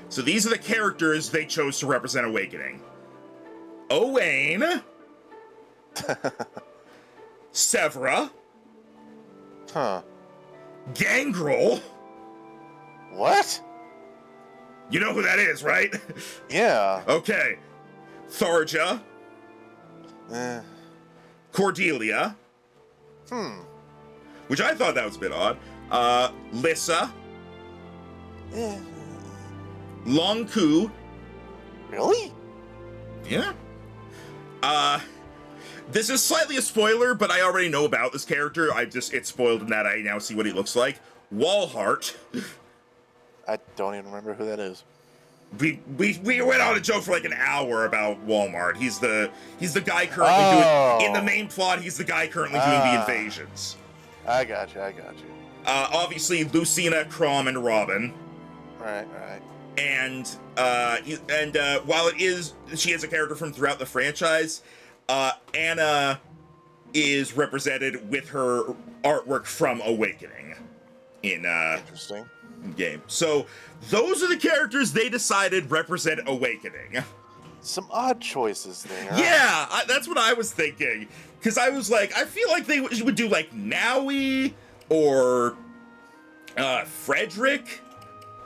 So these are the characters they chose to represent Awakening. Owain. Severa. Huh. Gangrel. What? You know who that is, right? Yeah. Okay. Tharja. Eh. Cordelia. Which I thought that was a bit odd. Lissa. Eh. Longku. Really? Yeah. This is slightly a spoiler, but I already know about this character. It's spoiled in that I now see what he looks like. Walhart. I don't even remember who that is. We went on a joke for like an hour about Walmart. He's the guy currently doing, in the main plot, he's the guy currently doing the invasions. I got you. Obviously Lucina, Crom, and Robin. Right. And while she is a character from throughout the franchise, Anna is represented with her artwork from Awakening in Interesting. game. So those are the characters they decided represent Awakening. Some odd choices there. Yeah, that's what I was thinking. Because I was like, I feel like they would do like Naui or Frederick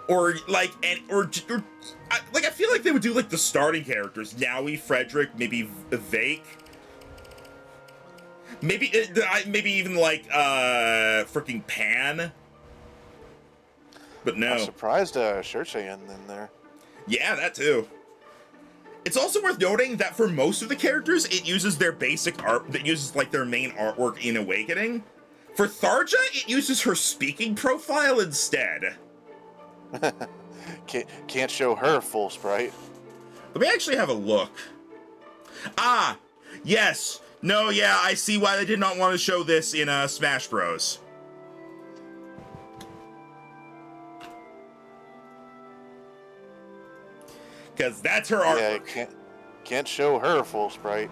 or like I feel like they would do like the starting characters: Naui, Frederick, maybe Vake. Maybe even like freaking Pan. But no. I'm surprised Shirche in there. Yeah, that too. It's also worth noting that for most of the characters, it uses their basic art, that uses like their main artwork in Awakening. For Tharja, it uses her speaking profile instead. Can't show her full sprite. Let me actually have a look. Ah, yes. No, yeah, I see why they did not want to show this in Smash Bros. Because that's her artwork. Yeah, can't show her full sprite.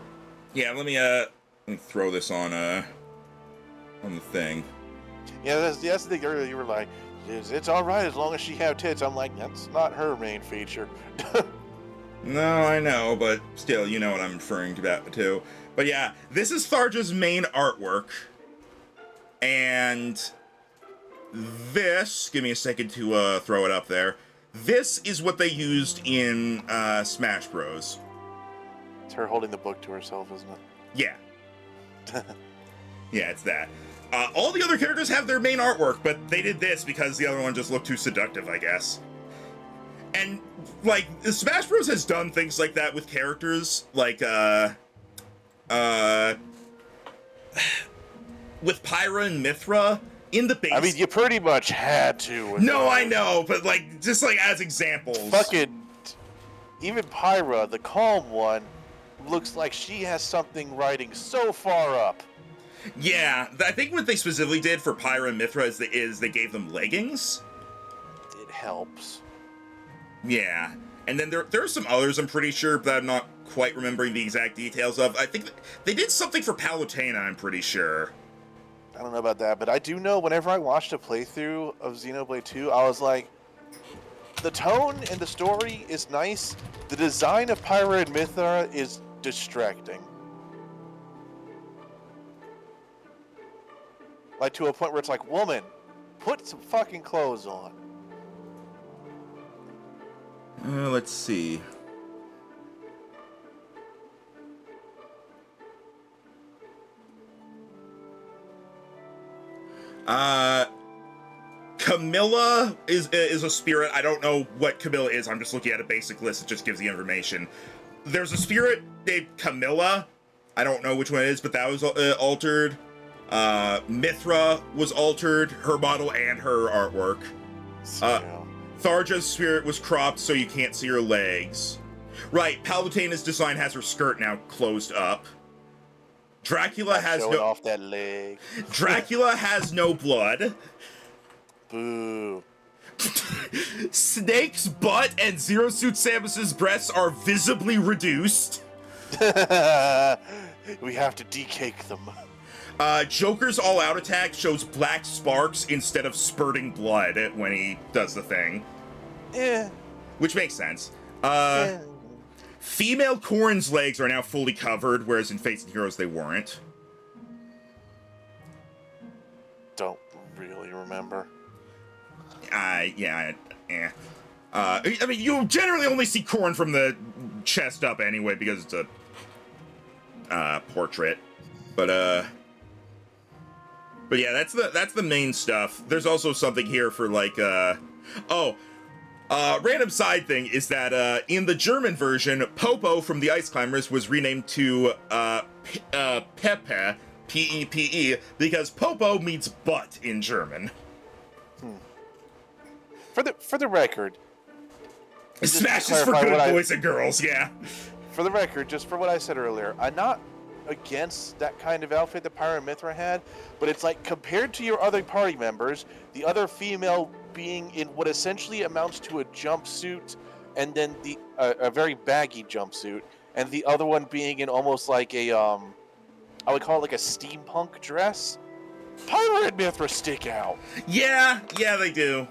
Yeah, let me throw this on the thing. Yeah, that's the thing earlier. You were like, it's all right as long as she have tits. I'm like, that's not her main feature. No, I know, but still, you know what I'm referring to that too. But yeah, this is Tharja's main artwork. And this, give me a second to throw it up there. This is what they used in Smash Bros. It's her holding the book to herself, isn't it? Yeah. Yeah, it's that. All the other characters have their main artwork, but they did this because the other one just looked too seductive, I guess. And, like, Smash Bros. Has done things like that with characters, like, with Pyra and Mithra in the base. I mean, you pretty much had to. No, I know, but, like, just, like, as examples. Fucking... Even Pyra, the calm one, looks like she has something riding so far up. Yeah, I think what they specifically did for Pyra and Mithra is they gave them leggings. It helps. Yeah, and then there are some others I'm pretty sure, but I'm not quite remembering the exact details of. I think they did something for Palutena, I'm pretty sure. I don't know about that, but I do know whenever I watched a playthrough of Xenoblade 2, I was like, the tone and the story is nice. The design of Pyra and Mithra is distracting. Like, to a point where it's like, woman, put some fucking clothes on. Let's see. Camilla is a spirit. I don't know what Camilla is. I'm just looking at a basic list. It just gives the information. There's a spirit named Camilla. I don't know which one it is, but that was altered. Mithra was altered, her model and her artwork. Tharja's spirit was cropped so you can't see her legs. Right, Palutena's design has her skirt now closed up. Dracula has showing no off that leg. Dracula has no blood. Boo. Snake's butt and Zero Suit Samus's breasts are visibly reduced. We have to decake them. Joker's all-out attack shows black sparks instead of spurting blood when he does the thing. Which makes sense. Female Corrin's legs are now fully covered, whereas in Fates and Heroes they weren't. Don't really remember. Yeah. I mean, you generally only see Corrin from the chest up anyway, because it's a portrait. But yeah, that's the main stuff. There's also something here for like random side thing is that in the German version, Popo from the Ice Climbers was renamed to Pepe, P-E-P-E, because Popo means butt in German. For the record, Smash is for good boys and girls, yeah. For the record, just for what I said earlier, I'm not against that kind of outfit that Pyra and Mithra had, but it's like, compared to your other party members, the other female being in what essentially amounts to a jumpsuit, and then a very baggy jumpsuit, and the other one being in almost like a I would call it like a steampunk dress. Pyra and Mithra stick out. Yeah, they do.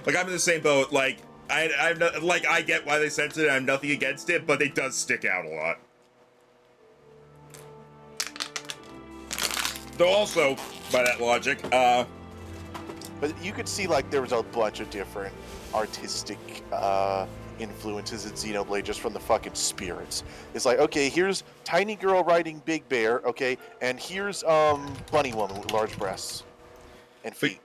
Like, I'm in the same boat. Like, I get why they censored it. I have nothing against it, but it does stick out a lot. Though also, by that logic, but you could see like there was a bunch of different artistic influences in Xenoblade just from the fucking spirits. It's like, okay, here's tiny girl riding big bear, okay, and here's bunny woman with large breasts and feet.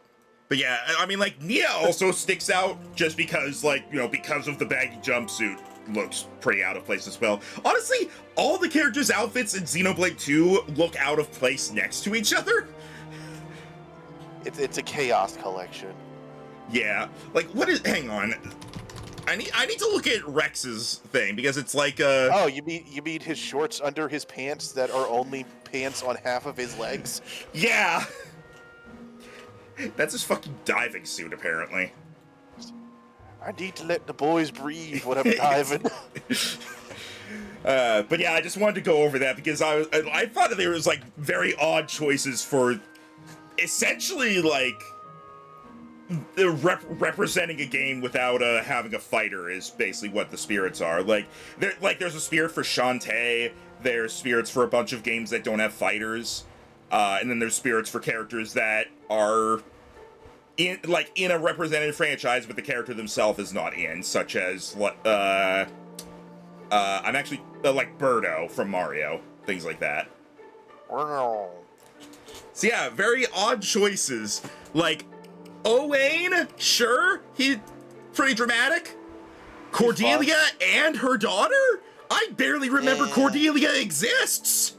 But yeah, I mean, like, Nia also sticks out just because, like, you know, because of the baggy jumpsuit, looks pretty out of place as well. Honestly, all the characters' outfits in Xenoblade 2 look out of place next to each other. It's a chaos collection. Yeah, like, what is? Hang on, I need to look at Rex's thing because it's like Oh, you mean his shorts under his pants that are only pants on half of his legs? Yeah. That's his fucking diving suit, apparently. I need to let the boys breathe when I'm diving. But yeah, I just wanted to go over that because I thought that there was like very odd choices for essentially like representing a game without having a fighter is basically what the spirits are. Like there's a spirit for Shantae. There's spirits for a bunch of games that don't have fighters. And then there's spirits for characters that are in a represented franchise, but the character themselves is not in, such as I'm actually like Birdo from Mario. things like that. Wow. So yeah, very odd choices. Like, Owain, sure, he pretty dramatic. Cordelia and her daughter? I barely remember Cordelia exists.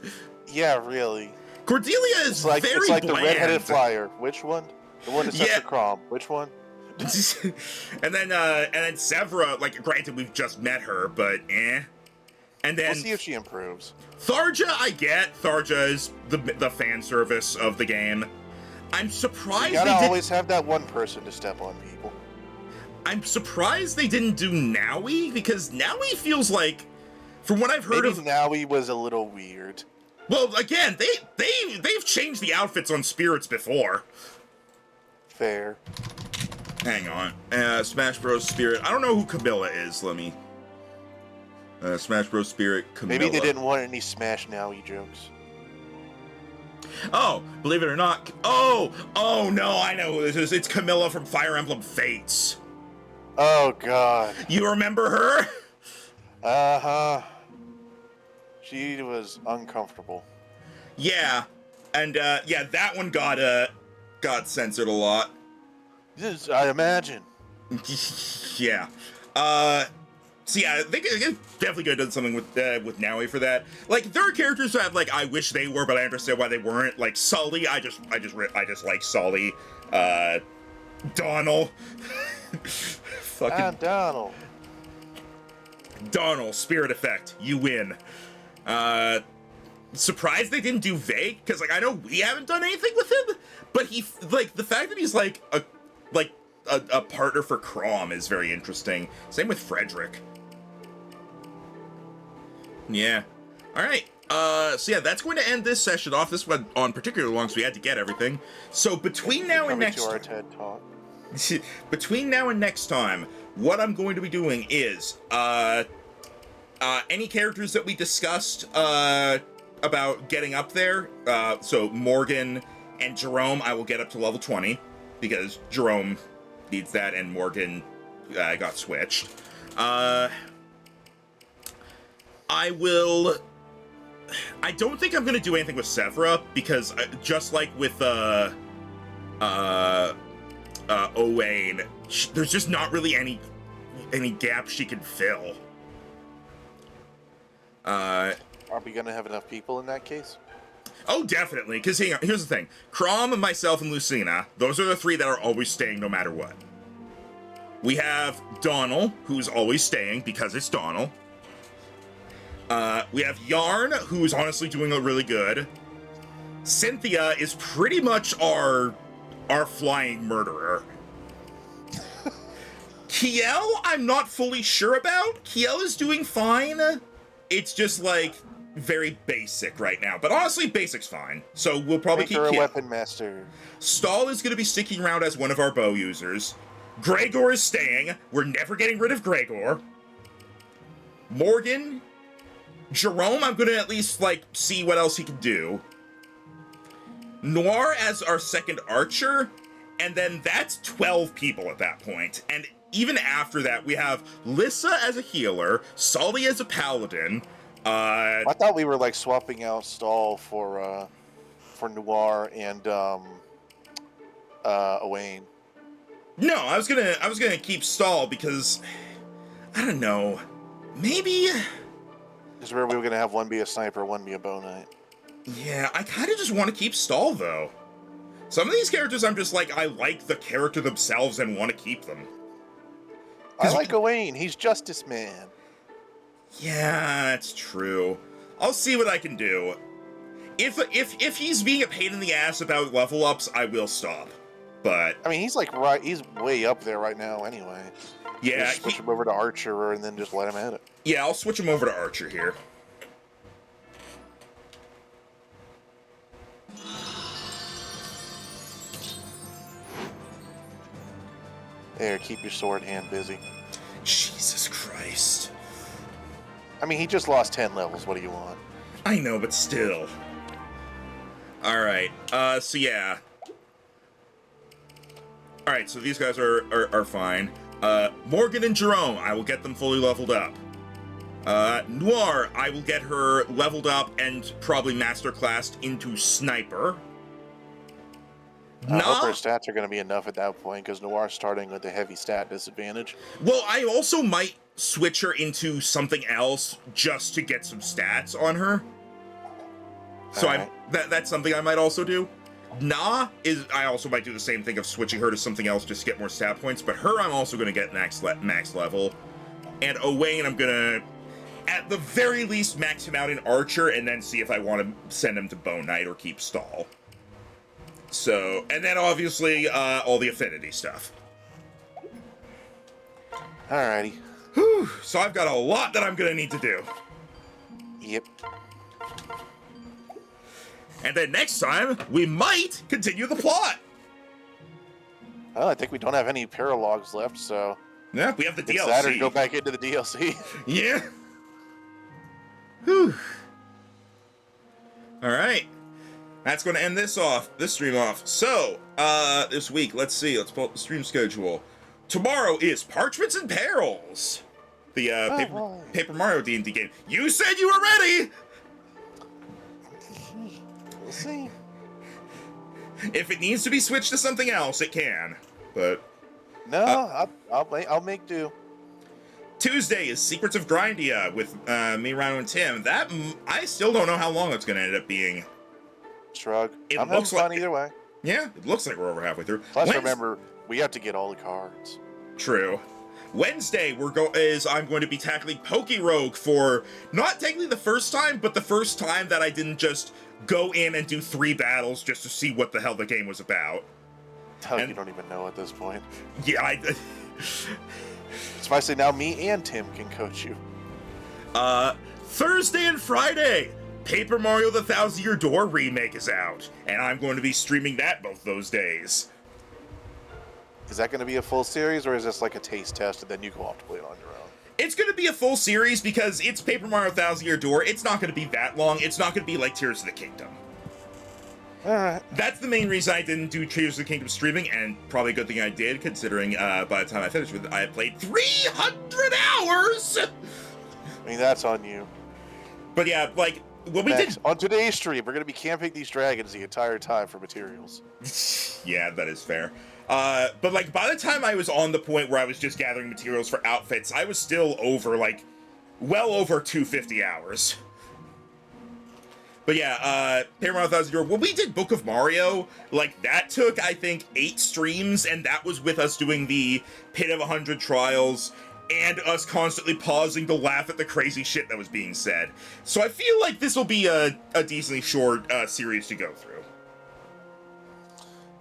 Yeah, really. Cordelia is It's very like bland. the red-headed flyer. Which one? The one that sets Yeah. for Crom. Which one? and then Severa, like, granted we've just met her, but eh. And then We'll see if she improves. Tharja, I get. Tharja is the fan service of the game. I'm surprised You gotta they did. always have that one person to step on people. I'm surprised they didn't do Naui, because Naui feels like, from what I've heard Maybe of. Naui was a little weird. Well, again, they've changed the outfits on spirits before. Fair. Hang on. Smash Bros. Spirit. I don't know who Camilla is. Let me. Smash Bros. Spirit, Camilla. Maybe they didn't want any Smash Naui jokes. Oh, believe it or not. Oh no, I know who this is. It's Camilla from Fire Emblem Fates. Oh, God. You remember her? Uh-huh. She was uncomfortable. Yeah. And, yeah, that one got censored a lot. This, I imagine. Yeah. So yeah, they definitely could have done something with Naui for that. Like, there are characters that like I wish they were, but I understand why they weren't. Like Sully, I just like Sully. Donald. Fucking Donald. Donald, Spirit Effect, you win. Surprised they didn't do Vague, because like I know we haven't done anything with him, but he like the fact that he's like a partner for Crom is very interesting. Same with Frederick. Yeah. All right. So yeah, that's going to end this session off. This went on particularly long, so we had to get everything. So between now and Coming next to our TED Talk. between now and next time, what I'm going to be doing is any characters that we discussed about getting up there. So Morgan and Jerome, I will get up to level 20 because Jerome needs that, and Morgan got switched. I don't think I'm gonna do anything with Severa because just like with Owain, there's just not really any gaps she can fill. Are we gonna have enough people in that case? Oh, definitely. Because here's the thing: Crom, myself, and Lucina. Those are the three that are always staying no matter what. We have Donald, who's always staying because it's Donald. We have Yarn, who's honestly doing really good. Cynthia is pretty much our flying murderer. Kiel, I'm not fully sure about. Kiel is doing fine. It's just like very basic right now, but honestly, basic's fine. So we'll probably Make keep her a Kiel. weapon master. Stahl is going to be sticking around as one of our bow users. Gregor is staying. We're never getting rid of Gregor. Morgan, Jerome, I'm going to at least like see what else he can do. Noir as our second archer, and then that's 12 people at that point. And even after that, we have Lissa as a healer, Sully as a paladin. I thought we were like swapping out Stall for Noir and Owain. No, I was gonna keep Stahl because I don't know. Maybe. This is where we were gonna have one be a sniper, one be a bow knight. Yeah, I kind of just want to keep Stahl though. Some of these characters, I'm just like, I like the character themselves and want to keep them. I like Owain. He's Justice Man. Yeah, that's true. I'll see what I can do. If he's being a pain in the ass about level ups, I will stop. But I mean, he's way up there right now. Anyway. yeah, Just switch him over to Archer and then just let him at it. yeah, I'll switch him over to Archer here. There, keep your sword hand busy. Jesus Christ. I mean, he just lost 10 levels. What do you want? I know, but still. Alright, so yeah. Alright, so these guys are fine. Morgan and Jerome, I will get them fully leveled up. Noir, I will get her leveled up and probably masterclassed into Sniper. I hope her Nah, stats are going to be enough at that point, because Noir's starting with a heavy stat disadvantage. well, I also might switch her into something else just to get some stats on her. So Alright. that's something I might also do. Nah is I also might do the same thing of switching her to something else just to get more stat points, but her I'm also going to get max level. And Owain I'm going to, at the very least, max him out in Archer and then see if I want to send him to Bone Knight or keep Stall. So, and then obviously all the affinity stuff. Alrighty. Whew, so I've got a lot that I'm going to need to do. Yep. And then next time, we might continue the plot. Well, I think we don't have any paralogs left, so Yeah, we have the it's DLC. that or go back into the DLC. Yeah. Whew. All right. That's going to end this stream off. So, this week, let's see. Let's pull up the stream schedule. Tomorrow is Parchments and Perils, the Paper Mario D&D game. You said you were ready. We'll see. If it needs to be switched to something else, it can. But No, I'll make do. Tuesday is Secrets of Grindia with me, Rhino, and Tim. That I still don't know how long it's going to end up being. Shrug. It I'm having looks fun like- either way. Yeah, it looks like we're over halfway through. Plus, Wednes- remember, we have to get all the cards. True. Wednesday I'm going to be tackling Pokerogue for not technically the first time, but the first time that I didn't just go in and do 3 battles just to see what the hell the game was about. Oh, And- you don't even know at this point. Yeah, Especially now, me and Tim can coach you. Thursday and Friday, Paper Mario The Thousand Year Door remake is out, and I'm going to be streaming that both those days. Is that going to be a full series, or is this like a taste test and then you go off to play it on your own? It's going to be a full series because it's Paper Mario Thousand Year Door. It's not going to be that long. It's not going to be like Tears of the Kingdom. Alright. That's the main reason I didn't do Tears of the Kingdom streaming, and probably a good thing I did, considering by the time I finished with it, I had played 300 hours! I mean, that's on you. But yeah, like, what we Next, on today's stream, we're going to be camping these dragons the entire time for materials. did... Yeah, that is fair. But like, by the time I was on the point where I was just gathering materials for outfits, I was still over, like, well over 250 hours. But yeah, Paper Mario Thousand Year Door, when we did Book of Mario, like, that took, I think, 8 streams, and that was with us doing the Pit of 100 Trials, and us constantly pausing to laugh at the crazy shit that was being said. So I feel like this will be a decently short series to go through.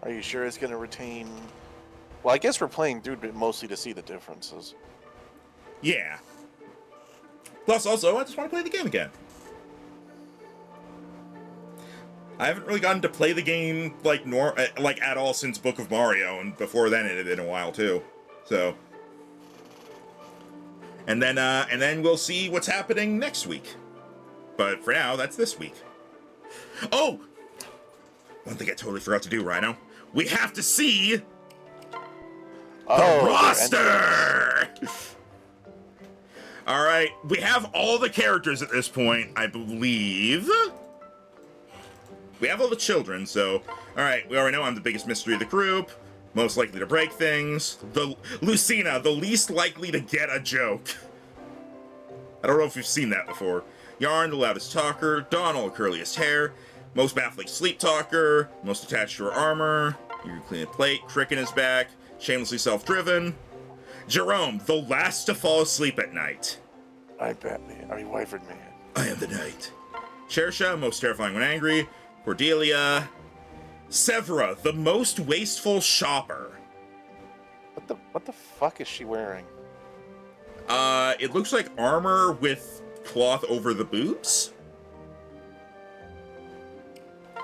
Are you sure it's going to retain... Well, I guess we're playing through it mostly to see the differences. Yeah. Plus, also, I just want to play the game again. I haven't really gotten to play the game like at all since Book of Mario, and before then it had been a while too. So, and then we'll see what's happening next week. But for now, that's this week. Oh, one thing I totally forgot to do, Rhino. We have to see the roster. All right, we have all the characters at this point, I believe. We have all the children, so... Alright, we already know I'm the biggest mystery of the group. Most likely to break things. Lucina, the least likely to get a joke. I don't know if you've seen that before. Yarn, the loudest talker. Donald, curliest hair. Most baffling sleep talker. Most attached to her armor. You can clean a plate. Cricken is back. Shamelessly self-driven. Jerome, the last to fall asleep at night. I'm Batman. I mean, Wyvern Man. I am the knight. Shersha, most terrifying when angry. Cordelia. Severa, the most wasteful shopper. What the fuck is she wearing? It looks like armor with cloth over the boobs.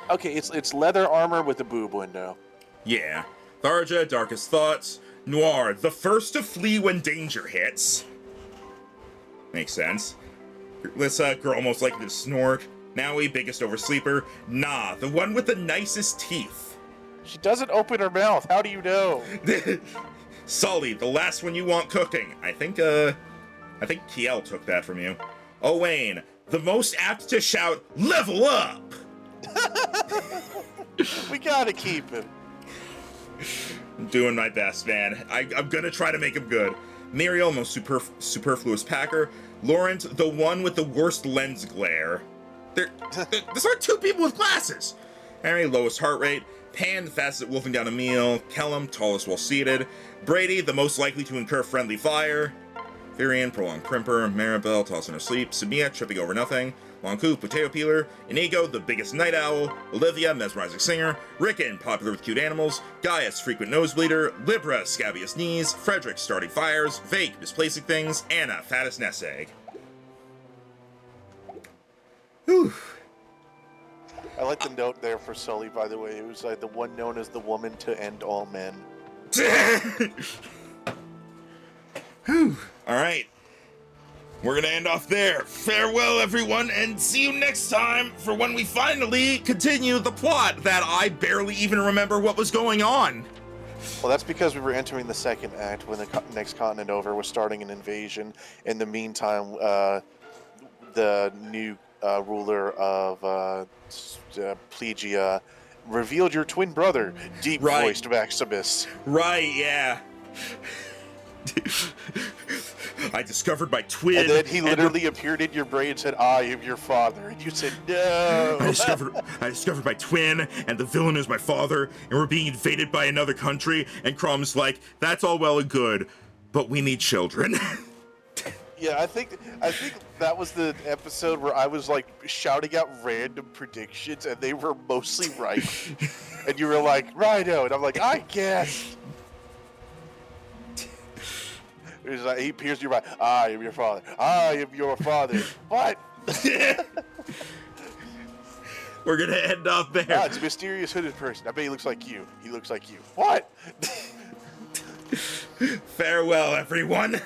Okay, it's leather armor with a boob window. Yeah. Tharja, darkest thoughts. Noir, the first to flee when danger hits. Makes sense. Lissa, girl most likely to snort. Nowie, biggest oversleeper. Nah, the one with the nicest teeth. She doesn't open her mouth. How do you know? Sully, the last one you want cooking. I think I think Kiel took that from you. Owain, the most apt to shout, level up! We gotta keep him. I'm doing my best, man. I'm gonna try to make him good. Muriel, most superfluous packer. Laurent, the one with the worst lens glare. There's aren't two people with glasses. Harry, lowest heart rate. Pan, the fastest at wolfing down a meal. Kellum, tallest while seated. Brady, the most likely to incur friendly fire. Virian, prolonged primper. Maribel, tossing her sleep. Samia, tripping over nothing. Lonku, potato peeler. Inigo, the biggest night owl. Olivia, mesmerizing singer. Rickon, popular with cute animals. Gaius, frequent nosebleeder. Libra, scabbiest knees. Frederick, starting fires. Vake, misplacing things. Anna, fattest nest egg. Whew. I like the note there for Sully, by the way. It was like the one known as the woman to end all men. Whew. All right. We're going to end off there. Farewell, everyone, and see you next time for when we finally continue the plot that I barely even remember what was going on. Well, that's because we were entering the second act when the next continent over was starting an invasion. In the meantime, the new ruler of Plegia revealed your twin brother, deep-voiced Maximus. Right, yeah. I discovered my twin. And then he literally appeared in your brain and said, I am your father. And you said, no. I discovered my twin, and the villain is my father, and we're being invaded by another country, and Crom's like, that's all well and good, but we need children. Yeah, I think that was the episode where I was like shouting out random predictions, and they were mostly right. And you were like, righto, and I'm like, I guess. He's like, he appears to your right. I am your father. I am your father. What? We're gonna end off there. Ah, it's a mysterious hooded person. I bet he looks like you. He looks like you. What? Farewell, everyone.